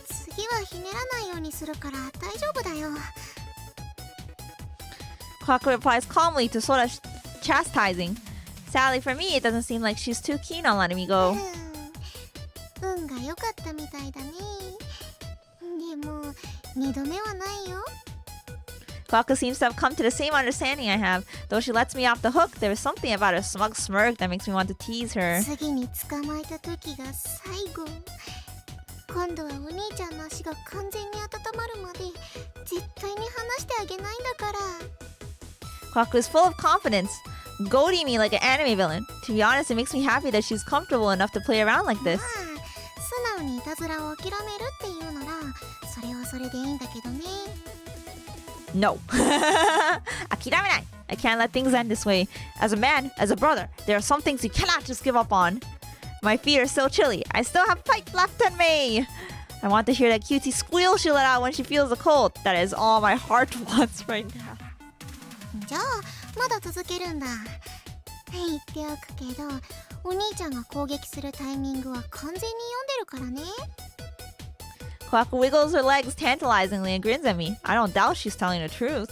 次はひねらないようにするから大丈夫だよ。 Kohaku replies calmly to Sora's chastising. Sadly for me, it doesn't seem like she's too keen on letting me go. 運が良かったみたいだね。でも二度目はないよ。 Kohaku seems to have come to the same understanding I have. Though she lets me off the hook, there is something about her smug smirk that makes me want to tease her. 次に捕まえた時が最後。今度はお兄ちゃんの足が完全に温まるまで絶対に離してあげないんだから。 Kohaku is full of confidence, goading me like an anime villain. To be honest, it makes me happy that she's comfortable enough to play around like this. まあ素直にいたずらを諦めるっていうならそれはそれでいいんだけどね。 No. 諦めない. I can't let things end this way. As a man, as a brother, there are some things you cannot just give up on. My feet are still chilly. I still have fight left in me. I want to hear that cutesy squeal she let out when she feels the cold. That is all my heart wants right now. じゃあまだ続けるんだ。言っておくけどお兄ちゃんが攻撃するタイミングは完全に読んでるからね。 Kohaku wiggles her legs tantalizingly and grins at me. I don't doubt she's telling the truth.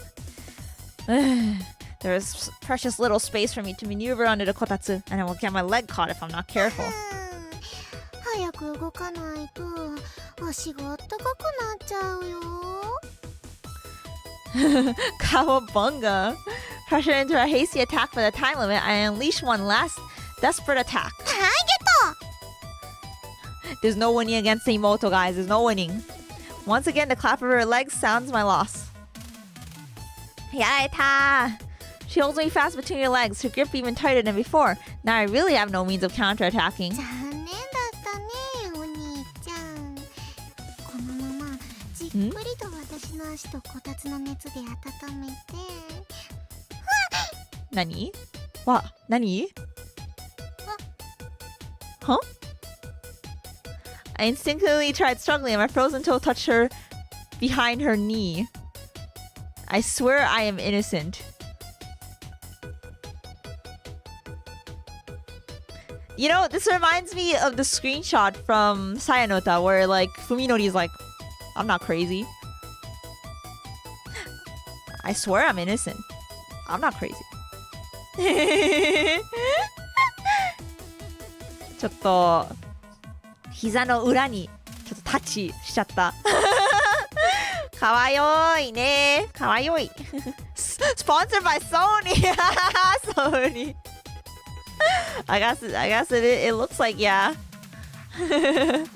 There is precious little space for me to maneuver under the kotatsu, and I will get my leg caught if I'm not careful. 早く動かないと足があったかくなっちゃうよ。 Kawabunga. Pressure into a hasty attack for the time limit, I unleash one last desperate attack. はい、ゲット。 There's no winning against the Imoto, guys. There's no winning. Once again, the clap of her legs sounds my loss. Yaeta! She holds me fast between her legs, her grip even tighter than before. Now I really have no means of counterattacking. 残念だったね、お兄ちゃん。このままじっくりと私の足とこたつの熱で温めて。Nani? What? Nani? Huh? I instinctively tried struggling and my frozen toe touched her behind her knee. I swear I am innocent. You know, this reminds me of the screenshot from Sayanota where like Fuminori is like, I'm not crazy. I swear I'm innocent. I'm not crazy. ちょっと膝の裏にちょっとタッチしちゃった。かわよいね。かわよい。Sponsored by Sony. Sony. I guess it looks like yeah. That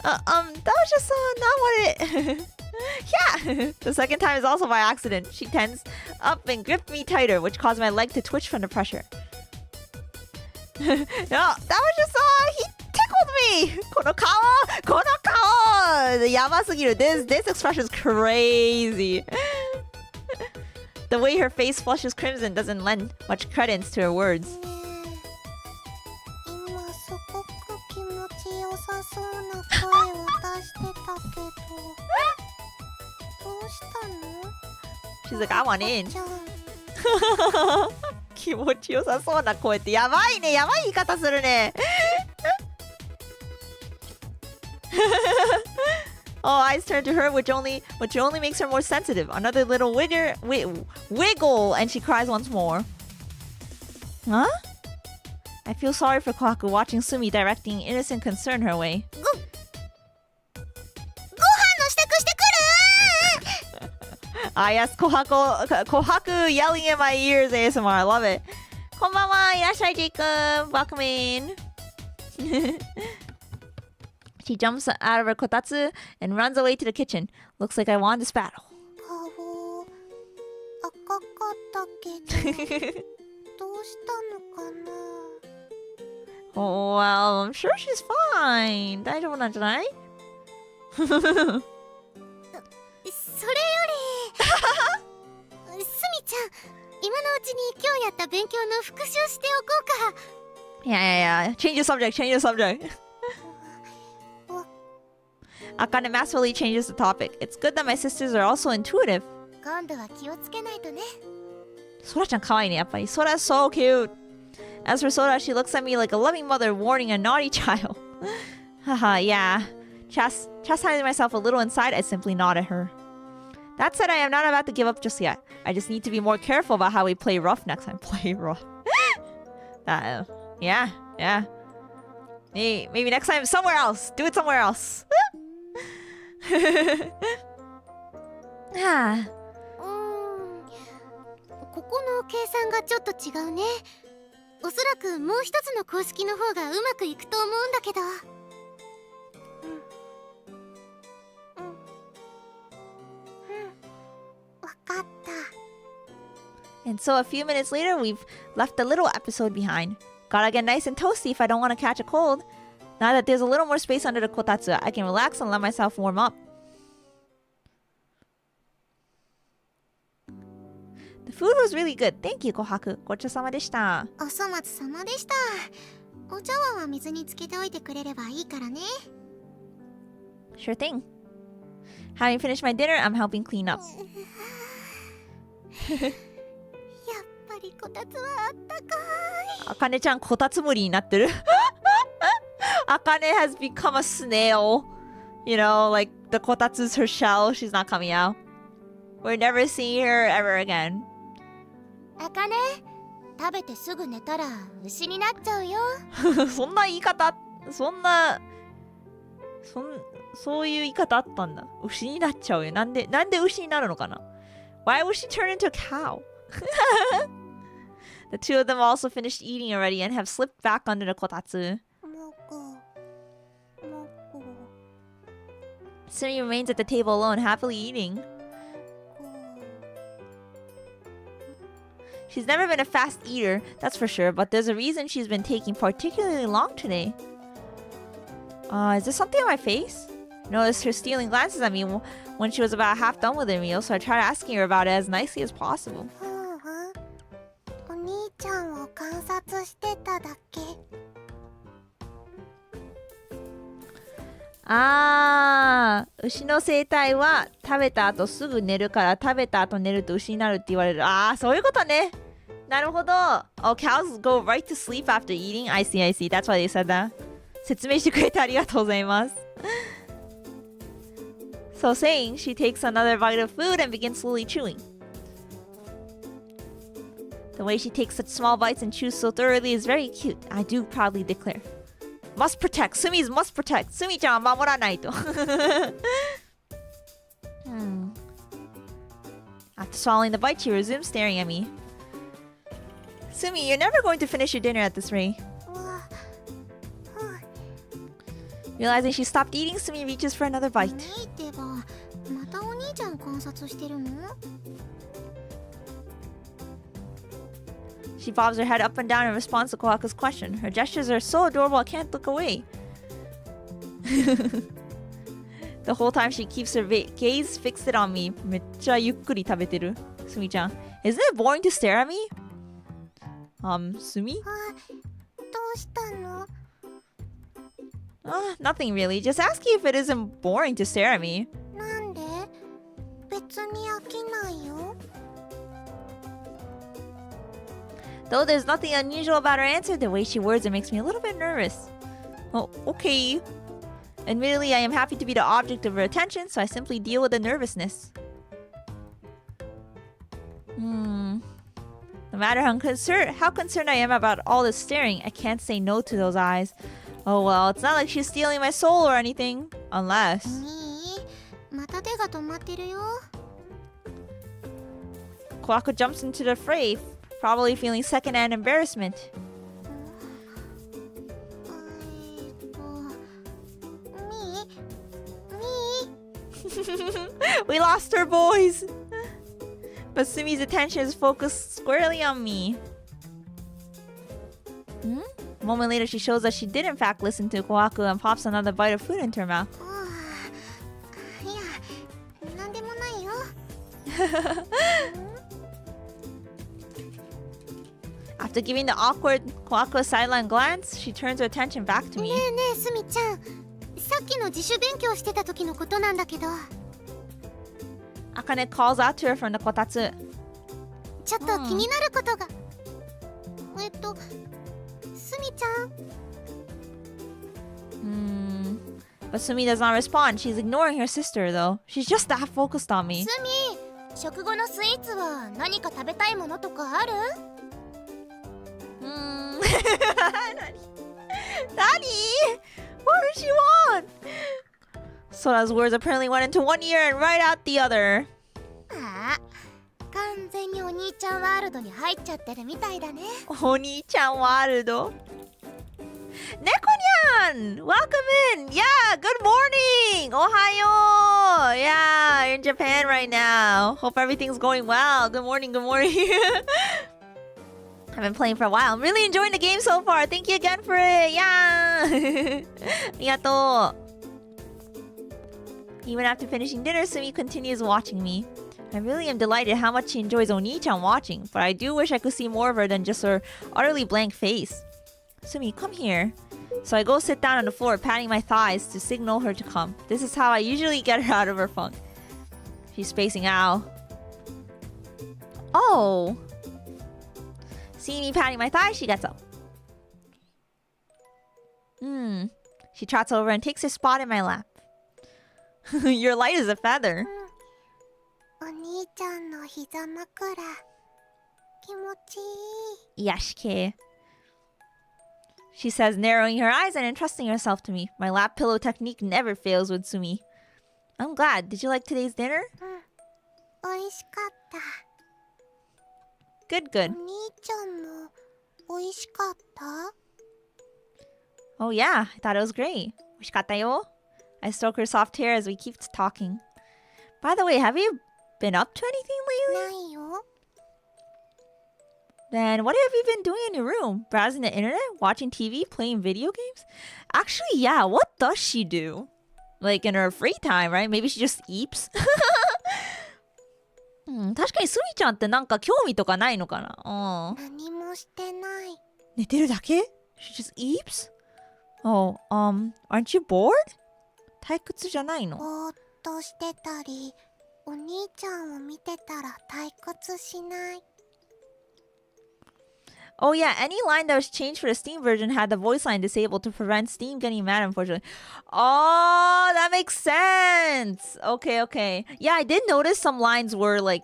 was just not what it. Yeah. The second time is also by accident. She tensed up and gripped me tighter, which caused my leg to twitch from the pressure. No, that was just he tickled me. この顔. This expression is crazy. The way her face flushes crimson doesn't lend much credence to her words. 今すごく気持ちよさそうな声を出してたけどどうしたの？ She's like, I want in. ちゃん気持ちよさそうな声ってやばいね。やばい言い方するね。Oh, eyes turn to her, which only makes her more sensitive. Another little wiggle, and she cries once more. Huh? I feel sorry for Kohaku watching Sumi directing innocent concern her way. ご飯の支度してくるAh, yes, Kohaku yelling in my ears ASMR. I love it. こんばんは、いらっしゃい、Jacob. Welcome in. She jumps out of her kotatsu and runs away to the kitchen. Looks like I won this battle. 顔赤かったけどどうしたのかな Oh, well, I'm sure she's fine. 大丈夫なんじゃないそれよりすみちゃん今のうちに今日やった勉強の復習しておこうか Yeah. Change the subject. Akane masterfully changes the topic. It's good that my sisters are also intuitive. 今度は気をつけないとね Sora-chan kawaii ne, やっぱり. Sora's so cute. As for Sora, she looks at me like a loving mother warning a naughty child. Haha, yeah. Chastising myself a little inside, I simply nod at her. That said, I am not about to give up just yet. I just need to be more careful about how we play rough next time. Play rough. Yeah. Maybe next time somewhere else. Do it somewhere else. ここの計算がちょっと違うね。おそらくもう一つの公式の方がうまくいくと思うんだけど。わかった。 And so a few minutes later, we've left a little episode behind. Gotta get nice and toasty if I don't want to catch a cold. Now that there's a little more space under the kotatsu, I can relax and let myself warm up. The food was really good. Thank you, Kohaku. ごちそうさまでした。お粗末様でした。お茶碗は水につけておいてくれればいいからね。Sure thing. Having finished my dinner, I'm helping clean up. やっぱりこたつはあったかい。Akaneちゃんこたつむりになってる。Akane has become a snail. You know, like the kotatsu's her shell. She's not coming out. We're never seeing her ever again. あかね、食べてすぐ寝たら牛になっちゃうよ。そんな言い方、そういう言い方あったんだ。牛になっちゃうよ。なんで牛になるのかな？ Why would she turn into a cow? The two of them also finished eating already and have slipped back under the kotatsu. Sumi remains at the table alone, happily eating. She's never been a fast eater, that's for sure, but there's a reason she's been taking particularly long today. Is this something on my face? I noticed her stealing glances at me when she was about half done with her meal, so I tried asking her about it as nicely as possible. お兄ちゃんを観察してただけ。牛の生態は食べた後すぐ寝るから食べた後寝ると牛になるって言われる。そういうことね。なるほど。Oh, cows go right to sleep after eating? I see. That's why they said that. 説明してくれてありがとうございます。So saying, she takes another bite of food and begins slowly chewing. The way she takes such small bites and chews so thoroughly is very cute. I do proudly declare. Must protect. Sumi's must protect. Sumi-chan は守らないと。After swallowing the bite, she resumes staring at me. Sumi, you're never going to finish your dinner at this rate. Realizing she stopped eating, Sumi reaches for another bite. ではまたお兄ちゃん観察してるの？ She bobs her head up and down in response to Kohaku's question. Her gestures are so adorable I can't look away. The whole time she keeps her gaze fixed on me. めっちゃゆっくり食べてる。Sumi-chan. Isn't it boring to stare at me? Sumi? どうしたの？ Nothing really. Just asking if it isn't boring to stare at me. なんで？別に飽きないよ。Though there's nothing unusual about her answer, the way she words it makes me a little bit nervous. Oh, okay. Admittedly, I am happy to be the object of her attention, so I simply deal with the nervousness. No matter how concerned I am about all this staring, I can't say no to those eyes. Oh well, it's not like she's stealing my soul or anything. Unless... また手が止まってるよ。 Kohaku jumps into the fray, probably feeling second-hand embarrassment. We lost her, boys! But Sumi's attention is focused squarely on me. A moment later, she shows that she did in fact listen to Kohaku and pops another bite of food into her mouth. いや、なんでもないよ。After giving the awkward Kohaku sideline glance, she turns her attention back to me. ねえねえ、すみちゃん。さっきの自主勉強してた時のことなんだけど。Akane calls out to her from the kotatsu. ちょっと気になることが。ちゃん。 But Sumi does not respond. She's ignoring her sister, though. She's just that focused on me. スミ、食後のスイーツは何か食べたいものとかある？ Nani? What does she want? Sora's words apparently went into one ear and right out the other. ああ、完全にお兄ちゃんワールドに入っちゃってるみたいだね。 Onii-chan Warudo. Neko-nyan! Welcome in! Yeah, good morning! Ohayo! Yeah, you're in Japan right now. Hope everything's going well. Good morning, good morning. I've been playing for a while. I'm really enjoying the game so far. Thank you again for it. Yeah! Arigatou. Even after finishing dinner, Sumi continues watching me. I really am delighted how much she enjoys Onii-chan watching, but I do wish I could see more of her than just her utterly blank face. Sumi, come here. So I go sit down on the floor, patting my thighs to signal her to come. This is how I usually get her out of her funk. She's spacing out. Oh! Seeing me patting my thighs, she gets up. She trots over and takes her spot in my lap. You're light as a feather. お兄ちゃんの膝枕、気持ちいい。 Yashike. She says, narrowing her eyes and entrusting herself to me. My lap pillow technique never fails with Sumi. I'm glad. Did you like today's dinner? 美味しかった。 Good, good. お兄ちゃんも美味しかった？ Oh yeah, I thought it was great. Oishikatta yo. I stroke her soft hair as we keep talking. By the way, have you been up to anything lately? ないよ。 Then what have you been doing in your room? Browsing the internet? Watching TV? Playing video games? Actually, yeah, what does she do? Like in her free time, right? Maybe she just eeps? 確かにスミちゃんってなんか興味とかないのかな？何もしてない。寝てるだけ？ She just eeps? Oh, aren't you bored? 退屈じゃないの？ぼーっとしてたり、お兄ちゃんを見てたら退屈しない。 Oh yeah, any line that was changed for the Steam version had the voice line disabled to prevent Steam getting mad, unfortunately. Oh, that makes sense. Okay, okay. Yeah, I did notice some lines were like,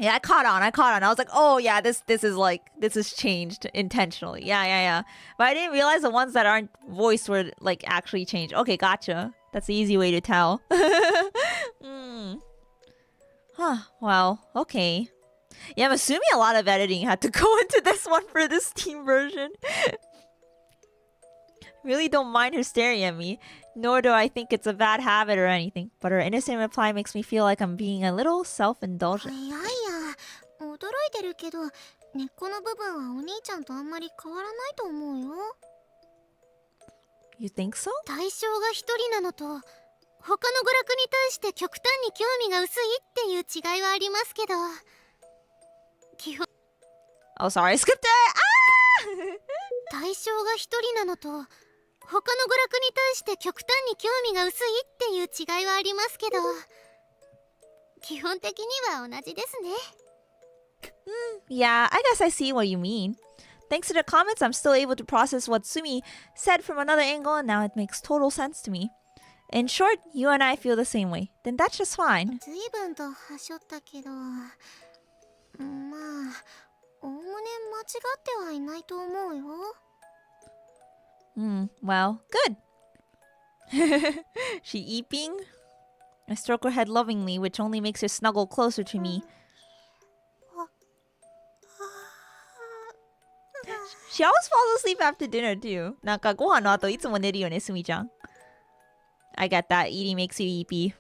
yeah, I caught on. I was like, oh yeah, this is changed intentionally. Yeah. But I didn't realize the ones that aren't voiced were like actually changed. Okay, gotcha. That's the easy way to tell. Huh, well, okay. Yeah, I'm assuming a lot of editing had to go into this one for the Steam version. Really don't mind her staring at me, nor do I think it's a bad habit or anything, but her innocent reply makes me feel like I'm being a little self-indulgent. いやいや、驚いてるけど、根っこの部分はお兄ちゃんとあんまり変わらないと思うよ。 You think so? 対象が一人なのと、他の娯楽に対して極端に興味が薄いっていう違いはありますけど、基本 Oh, sorry, I skipped it! Ah! 対象が一人なのと、他の娯楽に対して極端に興味が薄いっていう違いはありますけど、基本的には同じですね。 Yeah, I guess I see what you mean. Thanks to the comments, I'm still able to process what Sumi said from another angle, and now it makes total sense to me. In short, you and I feel the same way. Then that's just fine. 随分とはしょったけど、まあ、おおむね間違ってはいないと思うよ。 Well, good. She eeping? I stroke her head lovingly, which only makes her snuggle closer to me. She always falls asleep after dinner too. なんかご飯の後いつも寝るよね、すみちゃん。I get that. Eating makes you eepy.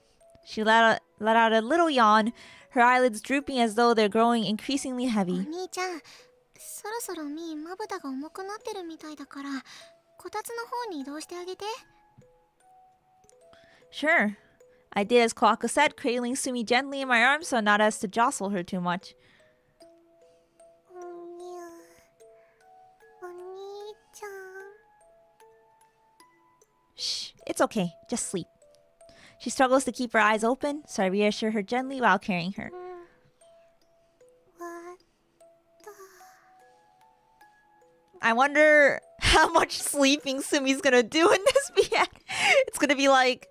She let out a little yawn, her eyelids drooping as though they're growing increasingly お heavy. 兄ちゃん、そろそろまぶたが重くなってるみたいだから、こたつの方に移動してあげて。 Sure. I did as Kohaku said, cradling Sumi gently in my arms so not as to jostle her too much. お兄ちゃん。 Shh, it's okay. Just sleep. She struggles to keep her eyes open, so I reassure her gently while carrying her. わっ I wonder how much sleeping Sumi's gonna do in this vignette. It's gonna be like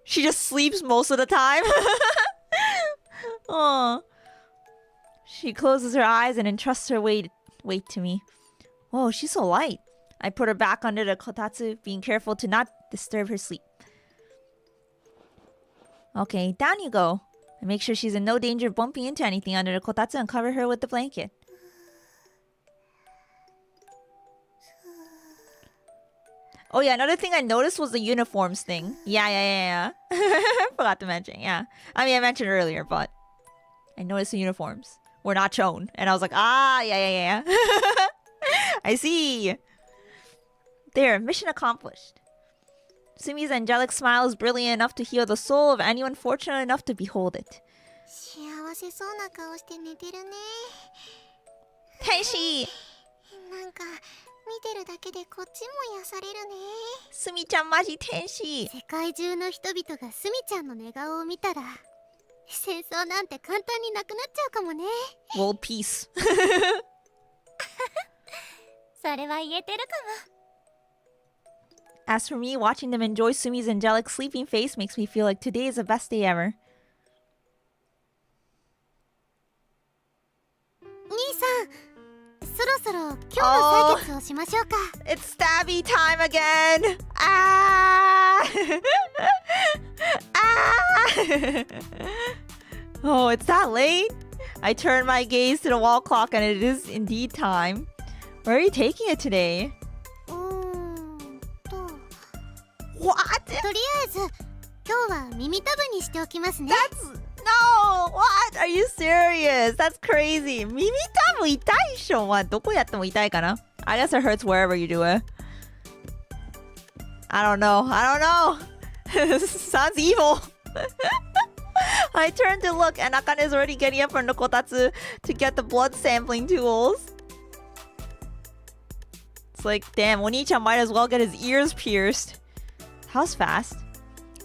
she just sleeps most of the time. Oh. She closes her eyes and entrusts her weight to me. Whoa, she's so light. I put her back under the kotatsu, being careful to not disturb her sleep. Okay, down you go. I make sure she's in no danger of bumping into anything under the kotatsu and cover her with the blanket. Oh yeah, another thing I noticed was the uniforms thing. Yeah. Forgot to mention, yeah. I mean, I mentioned earlier, but I noticed the uniforms were not shown. And I was like, yeah. I see. There, mission accomplished. Sumi's angelic smile is brilliant enough to heal the soul of anyone fortunate enough to behold it. 幸せそうな顔して寝てるね。天使! なんか見てるだけでこっちも癒されるね。Sumi-chanマジ天使. 世界中の人々がスミちゃんの寝顔を見たら戦争なんて簡単になくなっちゃうかもね。 World peace. それは言えてるかも。 As for me, watching them enjoy Sumi's angelic sleeping face makes me feel like today is the best day ever. 兄さん、そろそろ今日の採決をしましょうか。It's stabby time again! Ah! Ah! Oh, it's that late? I turn my gaze to the wall clock and it is indeed time. Where are you taking it today? What? とりあえず今日は耳たぶにしておきますね。 No! What? Are you serious? That's crazy. 耳たぶ痛いっしょ。どこやっても痛いかな? I guess it hurts wherever you do it. I don't know. Sounds evil. I turn to look and Akane is already getting up from the kotatsu to get the blood sampling tools. It's like, damn, Onii-chan might as well get his ears pierced. How's fast?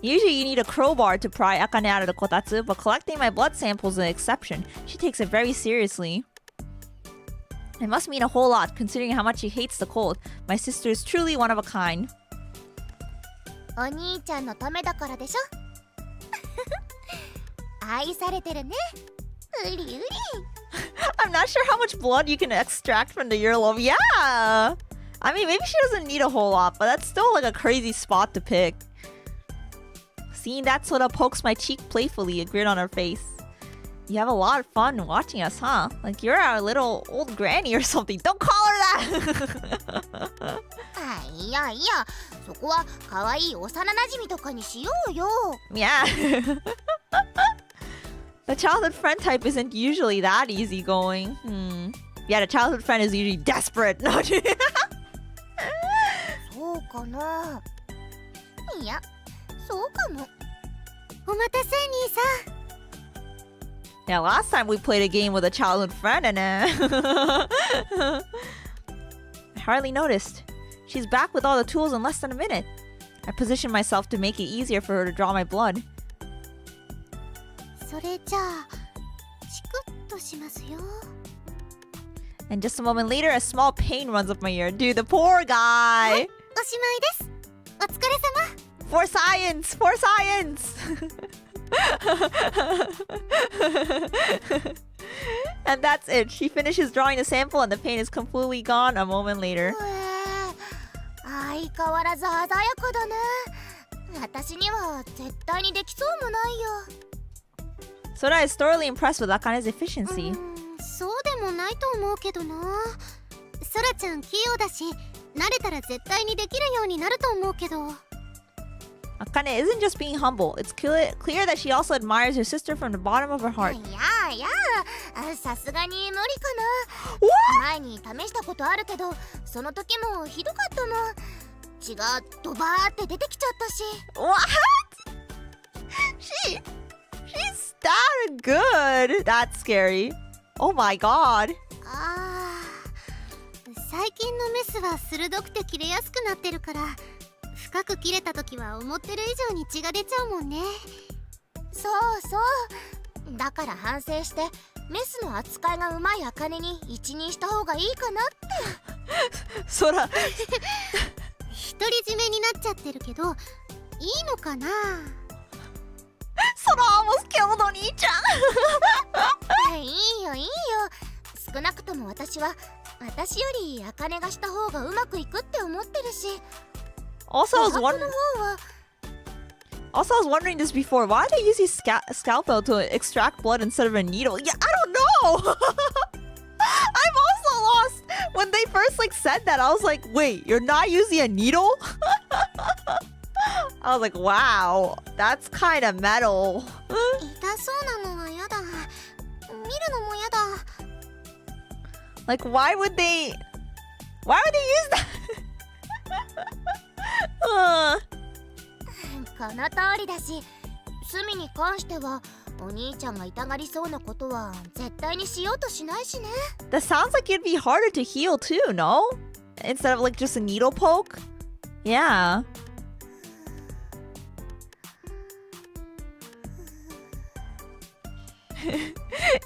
Usually you need a crowbar to pry Akane out of the kotatsu, but collecting my blood samples is an exception. She takes it very seriously. It must mean a whole lot, considering how much she hates the cold. My sister is truly one of a kind. お兄ちゃんのためだからでしょ。愛されてるね。うりうり。I'm not sure how much blood you can extract from the earlobe. Yeah! I mean, maybe she doesn't need a whole lot, but that's still like a crazy spot to pick. Seeing that, Sora pokes my cheek playfully, a grin on her face. You have a lot of fun watching us, huh? Like you're our little old granny or something. Don't call her that! いや、そこは可愛い幼馴染とかにしようよ。Yeah. The childhood friend type isn't usually that easygoing. Yeah, the childhood friend is usually desperate. No, そうかな。いや、そうかも。お待たせ、兄さん。Yeah, last time we played a game with a childhood friend and I hardly noticed. She's back with all the tools in less than a minute. I position myself to make it easier for her to draw my blood. それじゃあ、チクッとしますよ。And just a moment later, a small pain runs up my ear. Dude, the poor guy! おしまいです。お疲れ様。For science! For science! And that's it. She finishes drawing the sample and the pain is completely gone a moment later. 相変わらず鮮やかだね。私には絶対にできそうもないよ。Sora is thoroughly impressed with Akane's efficiency. そうでもないと思うけどな。ソラちゃん器用だし、慣れたら絶対にできるようになると思うけど。Akane isn't just being humble. It's clear that she also admires her sister from the bottom of her heart. いや、さすがに無理かな。前に試したことあるけど、その時もひどかったの。血がドバーって出てきちゃったし。What? She's that good. That's scary. Oh my god. 最近のメスは鋭くて切れやすくなってるから、深く切れた時は思ってる以上に血が出ちゃうもんね。そうだから反省してメスの扱いがうまい茜に一任した方がいいかなって。Sora. 独り占めになっちゃってるけど、いいのかな。 Sora almost killed Onii-chan. いいよいいよ。少なくとも私は私より茜がした方がうまくいくって思ってるし。 Also, I was 琥珀 wondering. の方は Also, I was wondering this before. Why do they use his scalpel to extract blood instead of a needle? Yeah, I don't know. I'm also lost. When they first said that, I was like, wait, you're not using a needle? I was like, wow, that's kind of metal. 痛そうなのはやだ。見るのもやだ。 Like, why would they use that? この通りだし、スミに関してはお兄ちゃんが痛がりそうなことは絶対にしようとしないしね。 That sounds like it'd be harder to heal too, no? Instead of just a needle poke? Yeah.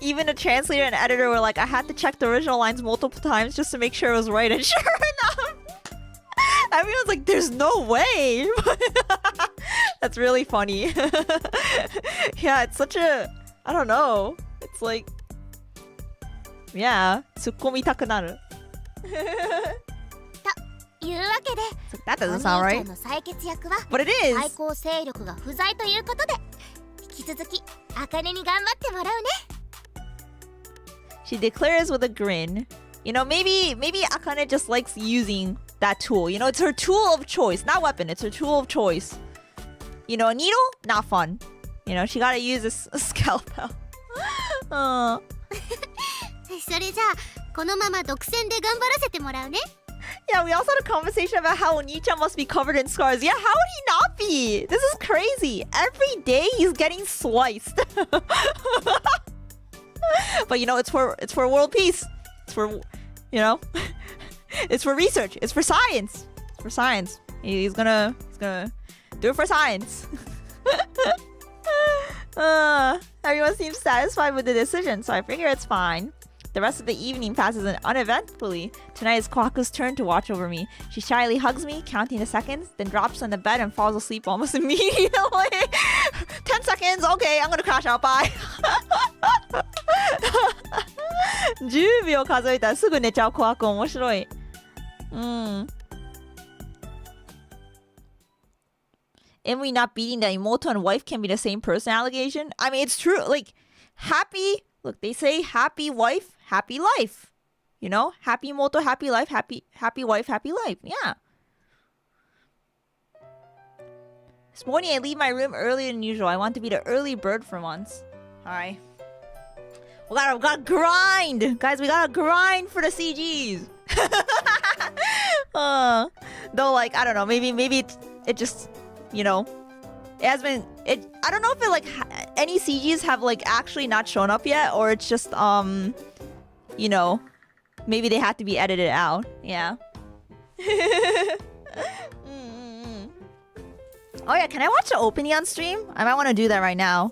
Even the translator and editor were like, I had to check the original lines multiple times just to make sure it was right. And sure enough, everyone's like, there's no way. That's really funny. Yeah, it's such a, I don't know. It's like, yeah, 突っ込みたくなる。というわけで、 That お doesn't 兄 sound ちゃ right. んの採血役は But it 対 is. 抗勢力が不在ということで、引き続き茜に頑張ってもらうね。 She declares with a grin. You know, maybe Akane just likes using that tool. You know, it's her tool of choice. Not weapon, it's her tool of choice. You know, a needle? Not fun. You know, she gotta use a scalpel. それじゃあこのまま独占で頑張らせてもらうね。 Yeah, we also had a conversation about how Onii-chan must be covered in scars. Yeah, how would he not be? This is crazy. Every day he's getting sliced. But you know, it's for world peace. It's for, you know, it's for research. It's for science. It's for science. He's gonna do it for science. Everyone seems satisfied with the decision, so I figure it's fine. The rest of the evening passes uneventfully. Tonight is Kohaku's turn to watch over me. She shyly hugs me, counting the seconds, then drops on the bed and falls asleep almost immediately. 10 seconds, okay, I'm gonna crash out, bye. 10秒数えたらすぐ寝ちゃうKohaku面白い。Emuri not beating the Imoto and wife can be the same person allegation? I mean, it's true. Like, happy, look, they say happy wife, happy life. You know, happy Imoto, happy life, happy wife, happy life. Yeah. This morning I leave my room earlier than usual. I want to be the early bird for once. Alright. We gotta grind! Guys, we gotta grind for the CGs! Though, like, I don't know, maybe it just, you know, it has been, I don't know if it, any CGs have, actually not shown up yet, or it's just, you know, maybe they have to be edited out. Yeah. Oh yeah, can I watch the opening on stream? I might want to do that right now.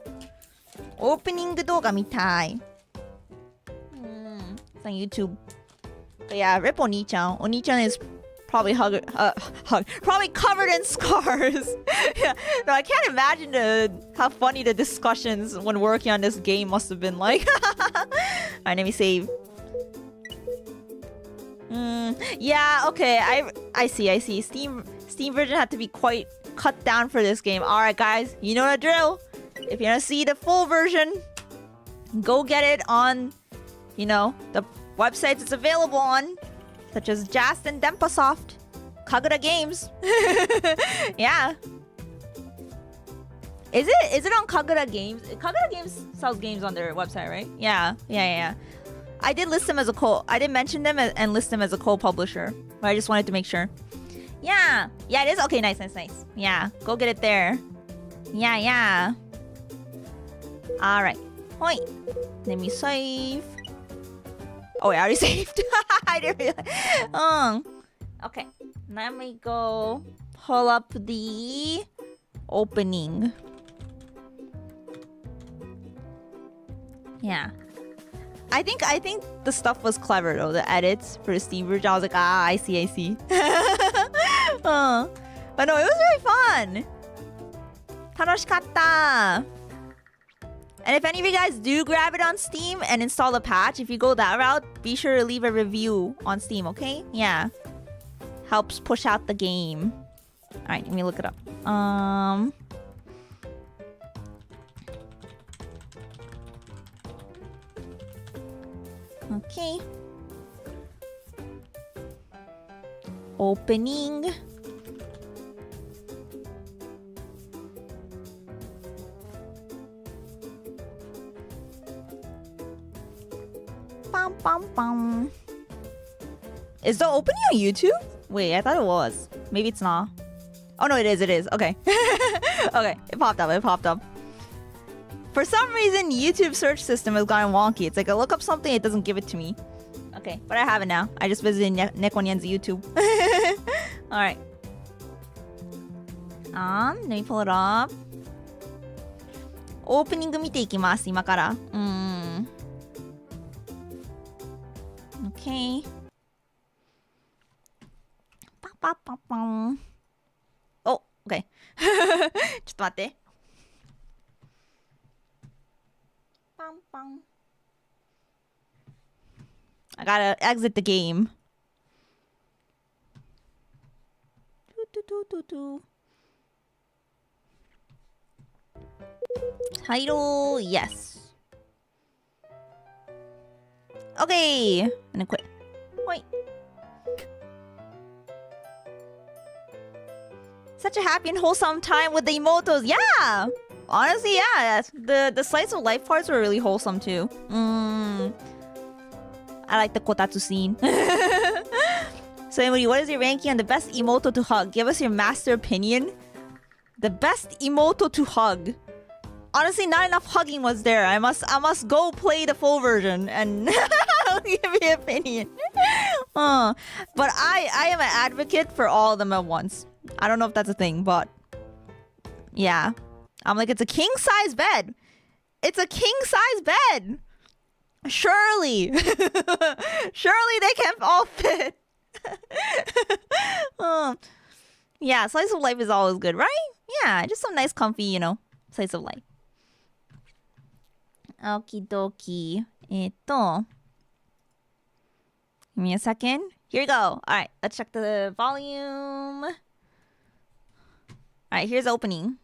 Opening 動画見たい. It's on YouTube. But yeah, rip Onii-chan. Onii-chan is probably probably covered in scars. Yeah, no, I can't imagine how funny the discussions when working on this game must have been like. Alright, let me save. Yeah, okay, I see. Steam version had to be quite cut down for this game. Alright, guys, you know the drill. If you want to see the full version, go get it on, you know, the websites it's available on, such as Jast and Denpasoft, Kagura Games. Yeah. Is it on Kagura Games? Kagura Games sells games on their website, right? Yeah. I did list them as I did mention them and list them as a co-publisher, but I just wanted to make sure. Yeah, it is. Okay, nice. Yeah, go get it there. Yeah. Alright. Wait. Let me save. Oh, I already saved. I didn't realize. Okay. Let me go pull up the opening. Yeah. I think the stuff was clever though. The edits for the Steam version, I was like, I see. But no, it was really fun. 楽しかった. And if any of you guys do grab it on Steam and install the patch, if you go that route, be sure to leave a review on Steam, okay? Yeah. Helps push out the game. Alright, let me look it up. Okay. Opening. Bum, bum, bum. Is the opening on YouTube? Wait, I thought it was. Maybe it's not. Oh no, it is. Okay. Okay, it popped up. For some reason, YouTube search system has gotten wonky. It's like I look up something, it doesn't give it to me. Okay, but I have it now. I just visited Nekonyan's YouTube. Alright. Let me pull it up. Opening 見ていきます、今から。Okay. Oh, okay. ちょっと待って。I gotta exit the game. Title, yes. Okay, I'm gonna quit. Wait. Such a happy and wholesome time with the emotos. Yeah! Honestly, yeah. The slice of life parts were really wholesome too. I like the Kotatsu scene. So Emuri, what is your ranking on the best emoto to hug? Give us your master opinion. The best emoto to hug. Honestly, not enough hugging was there. I must go play the full version and give me an opinion. But I am an advocate for all of them at once. I don't know if that's a thing, but yeah. I'm like, it's a king-size bed. It's a king-size bed. Surely. Surely they can all fit. Yeah, slice of life is always good, right? Yeah, just some nice, comfy, slice of life. Okie dokie. Give me a second. Here we go. Alright, let's check the volume. Alright, here's the opening.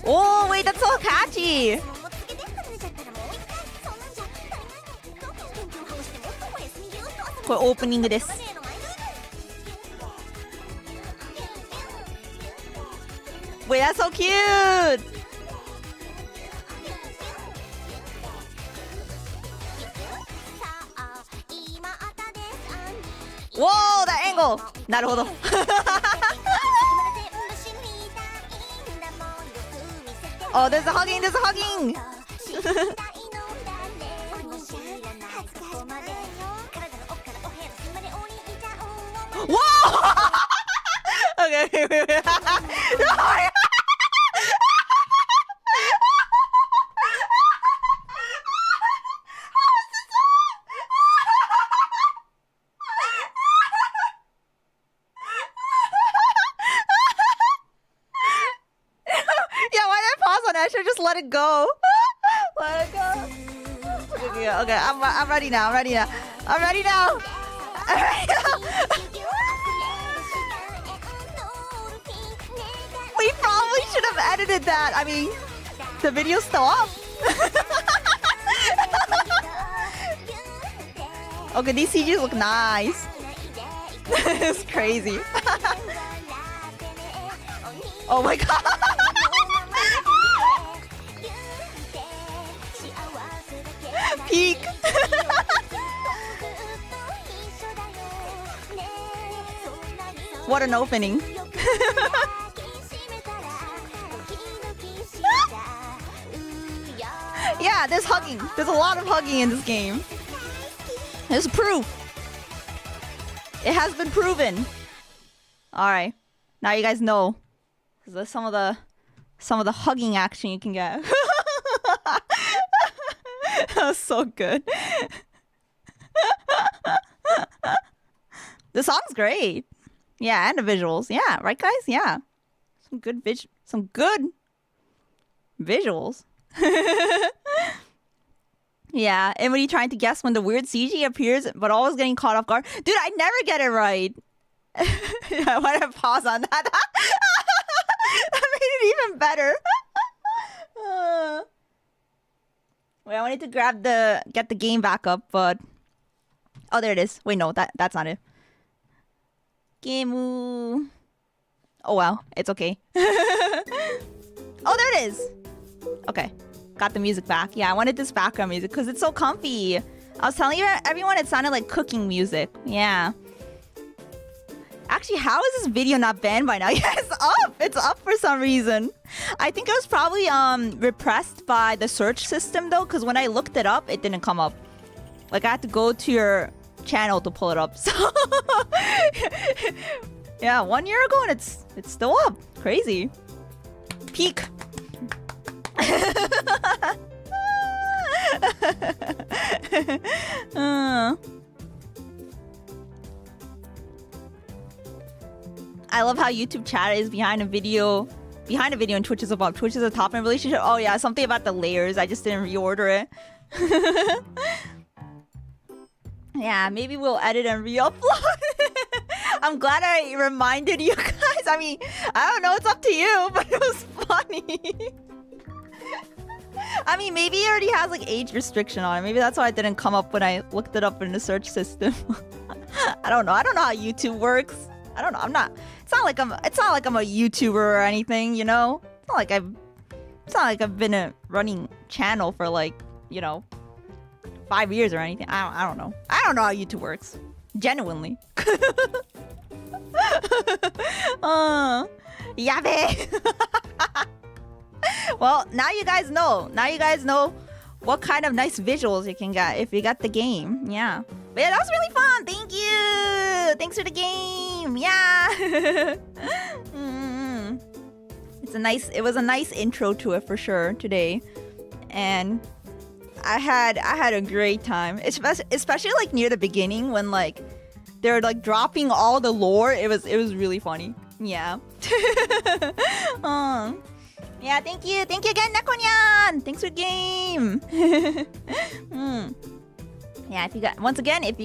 Oh, wait, that's so catchy. Opening this. Wait, that's so cute. Whoa, that angle. なるほど。Oh, there's a hugging. Whoa! Okay, wait. I should just let it go. Let it go. Okay, I'm ready now. We probably should have edited that. I mean, the video's still up. Okay, these CGs look nice. It's crazy. Oh my god. Peak. What an opening. Yeah, there's hugging. There's a lot of hugging in this game. There's proof. It has been proven. Alright. Now you guys know. There's some of the hugging action you can get. was so good. The song's great. Yeah, and the visuals. Yeah, right, guys? Yeah. Some good visuals. Yeah, Emuri trying to guess when the weird CG appears, but always getting caught off guard. Dude, I never get it right. I want to pause on that. That made it even better. Wait, I wanted to get the game back up, but oh, there it is. Wait, no, that's not it. Game. Oh well, it's okay. Oh, there it is. Okay, got the music back. Yeah, I wanted this background music because it's so comfy. I was telling everyone it sounded like cooking music. Yeah. Actually, how is this video not banned by now? Yeah, it's up. It's up for some reason. I think it was probably repressed by the search system though, because when I looked it up, it didn't come up. Like I had to go to your channel to pull it up. So yeah, 1 year ago and it's still up. Crazy. Peak. I love how YouTube chat is behind a video and Twitch is above. Twitch is a top in relationship. Oh yeah, something about the layers. I just didn't reorder it. Yeah, maybe we'll edit and re-upload. I'm glad I reminded you guys. I mean, I don't know, it's up to you, but it was funny. I mean, maybe it already has like age restriction on it. Maybe that's why it didn't come up when I looked it up in the search system. I don't know. I don't know how YouTube works. I don't know. It's not like I'm a YouTuber or anything, you know? It's not like I've been a running channel for like, you know, 5 years or anything. I don't know. I don't know how YouTube works. Genuinely. Yabe. Well, now you guys know. Now you guys know what kind of nice visuals you can get if you got the game. Yeah. But yeah, that was really fun. Thank you. Thanks for the game. Yeah. It was a nice intro to it for sure today. And I had a great time. Especially like near the beginning when like they're like dropping all the lore. It was really funny. Yeah. Yeah, thank you. Thank you again, Neko-nyan. Thanks for the game. Yeah, if you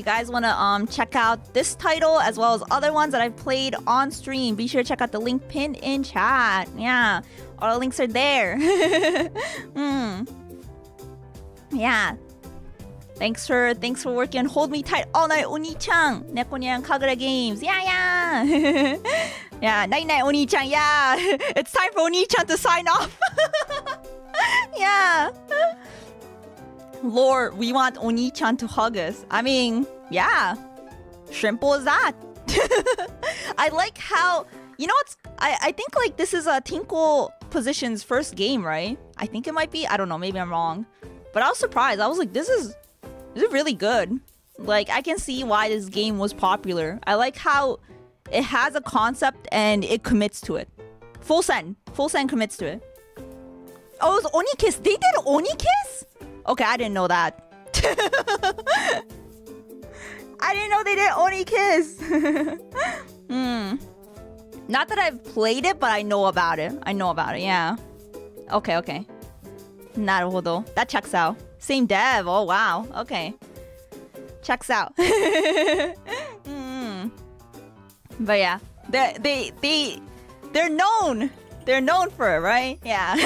guys want to check out this title as well as other ones that I've played on stream, be sure to check out the link pinned in chat. Yeah, all the links are there. Yeah. Thanks for working on Hold Me Tight All Night, Onii-chan. Neko-nyan Kagura Games. Yeah. Yeah, night-night, Onii-chan. Yeah. It's time for Onii-chan to sign off. Yeah. Lord, we want Onii-chan to hug us. I mean, yeah. Simple as that. I like how... You know what's... I think like this is Tinkle Position's first game, right? I think it might be. I don't know. Maybe I'm wrong. But I was surprised. I was like, this is really good. Like, I can see why this game was popular. I like how it has a concept and it commits to it. Full Sen commits to it. Oh, it was Oni Kiss. They did Oni Kiss? Okay, I didn't know that. I didn't know they did Oni Kiss. Not that I've played it, but I know about it. Yeah. Okay. Naruhodo. That checks out. Same dev. Oh, wow. Okay. Checks out. But yeah. They're known. They're known for it, right? Yeah.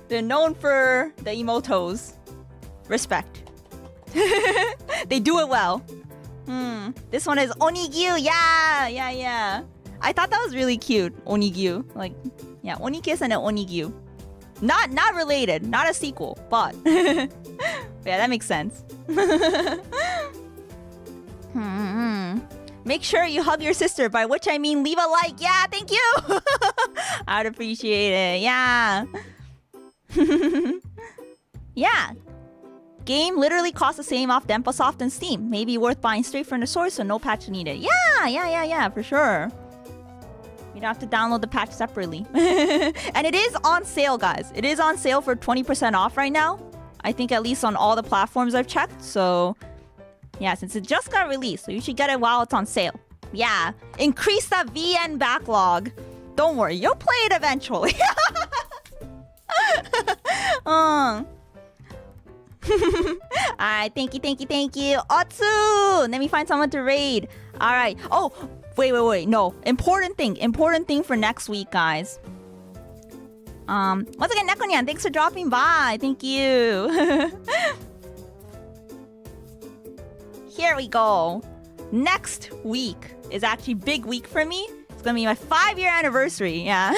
They're known for the emotos. Respect. They do it well. This one is Onii-gyu. Yeah. I thought that was really cute. Onii-gyu. Like, yeah, Oni-kiss and an Onii-gyu. Not related. Not a sequel, but... Yeah, that makes sense. Make sure you hug your sister, by which I mean leave a like. Yeah, thank you. I'd appreciate it. Yeah. Yeah. Game literally costs the same off Denpasoft and Steam. Maybe worth buying straight from the source, so no patch needed. Yeah, for sure. You don't have to download the patch separately. And it is on sale, guys. It is on sale for 20% off right now. I think at least on all the platforms I've checked. So yeah, since it just got released, so you should get it while it's on sale. Yeah, increase that VN backlog. Don't worry, you'll play it eventually. Alright, thank you. Otsu! Let me find someone to raid. Alright. Oh, wait. No, important thing for next week, guys. Once again, Neko-nyan, thanks for dropping by. Thank you. Here we go. Next week is actually big week for me. It's gonna be my 5-year anniversary. Yeah.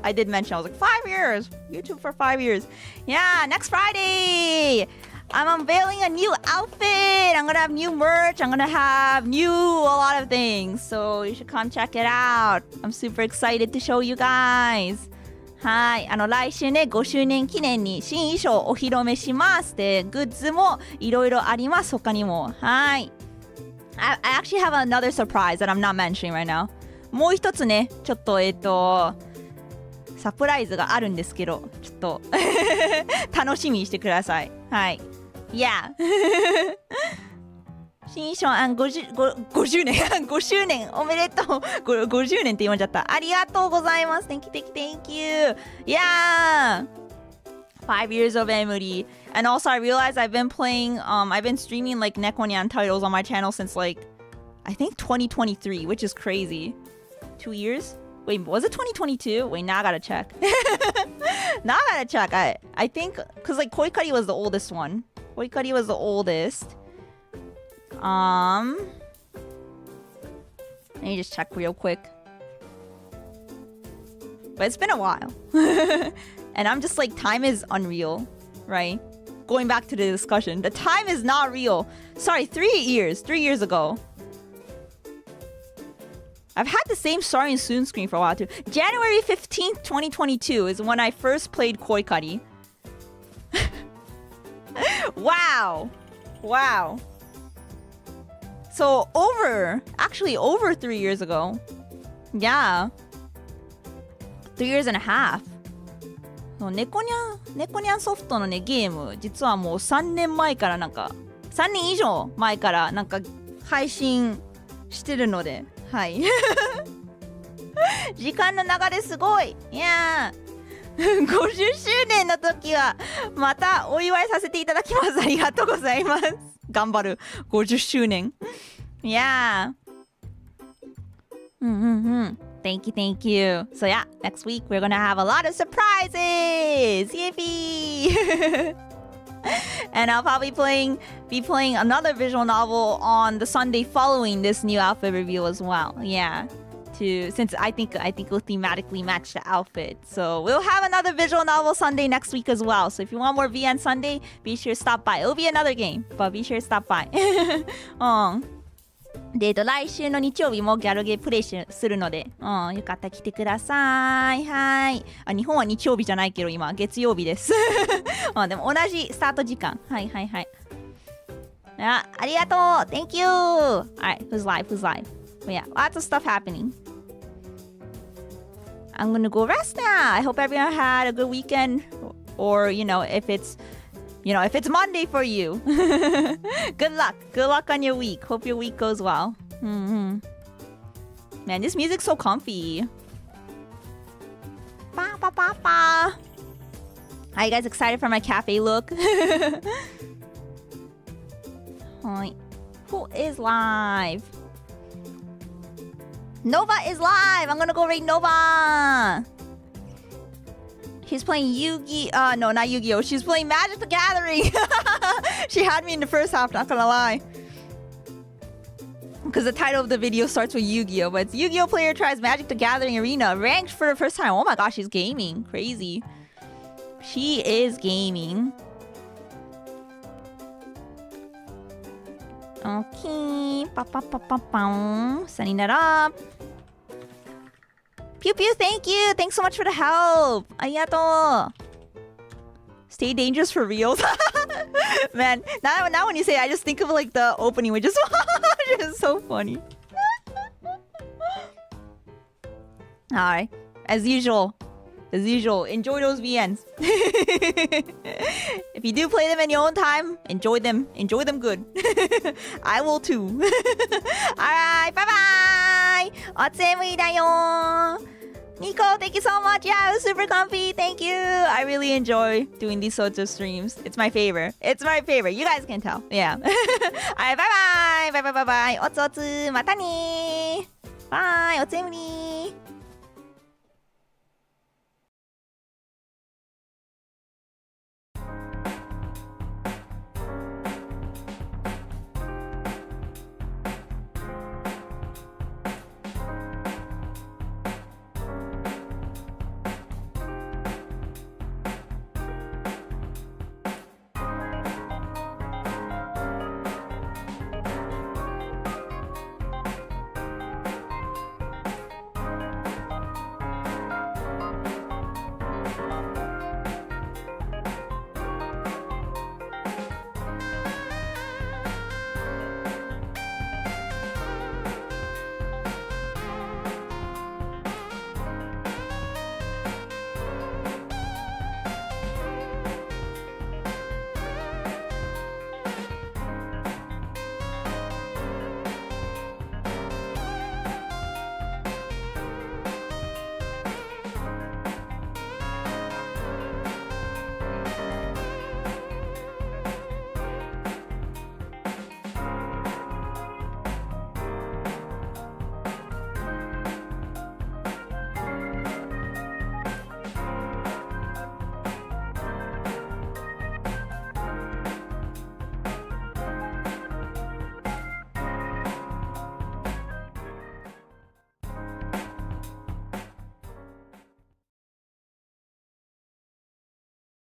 I did mention, I was like, 5 years. YouTube for 5 years. Yeah, next Friday. I'm unveiling a new outfit. I'm gonna have new merch. I'm gonna have a lot of things. So you should come check it out. I'm super excited to show you guys. はい、来週ね、5周年記念に新衣装をお披露目します。で、グッズもいろいろあります。他にも。はい。I actually have another surprise that I'm not mentioning right now. もう一つね、ちょっとサプライズがあるんですけど、ちょっと楽しみにしてください。はい。Yeah. 新衣装50年5周年おめでとう50年って言われちゃったありがとうございます Thank you Yeah 5 years of Emuri and also I realized I've been streaming like Neko-nyan titles on my channel since like I think 2023 which is crazy 2 years wait was it 2022 wait now I gotta check I think because like Koikari was the oldest one Koikari was the oldest let me just check real quick. But it's been a while. And I'm just like, time is unreal, right? Going back to the discussion, the time is not real. Sorry, 3 years. 3 years ago. I've had the same Sorry and Soon screen for a while too. January 15th, 2022 is when I first played Koikari. Wow. So over 3 years ago. Yeah. 3 years and a half. ネコニャンソフトのねゲーム実はもう3年前から3年以上前から配信してるのではい時間の流れすごいいや50周年の時はまたお祝いさせていただきますありがとうございます頑張る50周年 Yeah Thank you. So yeah, next week we're gonna have a lot of surprises. Yippee! And I'll probably be playing another visual novel on the Sunday following this new outfit review as well. Yeah, since I think we'll thematically match the outfit. So we'll have another visual novel Sunday next week as well. So if you want more VN Sunday, be sure to stop by. It'll be another game, but be sure to stop by. で、来週の日曜日もギャルゲープレイするので、よかったら来てください。はい。日本は日曜日じゃないけど、今、月曜日です。でも同じスタート時間。はい。ありがとう Thank you! Alright, who's live? But yeah, lots of stuff happening. I'm gonna go rest now. I hope everyone had a good weekend. Or, if it's Monday for you. Good luck on your week. Hope your week goes well. Man, this music's so comfy. Ba, ba, ba, ba. Are you guys excited for my cafe look? Who is live? Nova is live. I'm gonna go raid Nova. She's playing Yu-Gi-Oh! No, not Yu-Gi-Oh! She's playing Magic the Gathering! She had me in the first half, not gonna lie. Because the title of the video starts with Yu-Gi-Oh! But it's Yu-Gi-Oh! Player tries Magic the Gathering Arena. Ranked for the first time. Oh my gosh, she's gaming. Crazy. She is gaming. Okay. Setting that up. Pew Pew, thank you. Thanks so much for the help. Arigato. Stay dangerous for reals. Man, now when you say it, I just think of like the opening, which is just so funny. Alright. As usual, as usual, enjoy those VNs. If you do play them in your own time, enjoy them. Enjoy them good. I will too. Alright, bye-bye! おつえむりだよ! Nico, thank you so much. Yeah, it was super comfy. Thank you. I really enjoy doing these sorts of streams. It's my favorite. It's my favorite. You guys can tell. Yeah. Alright, bye-bye. Bye-bye, bye-bye. おつおつ、またね. Bye. おつえむり.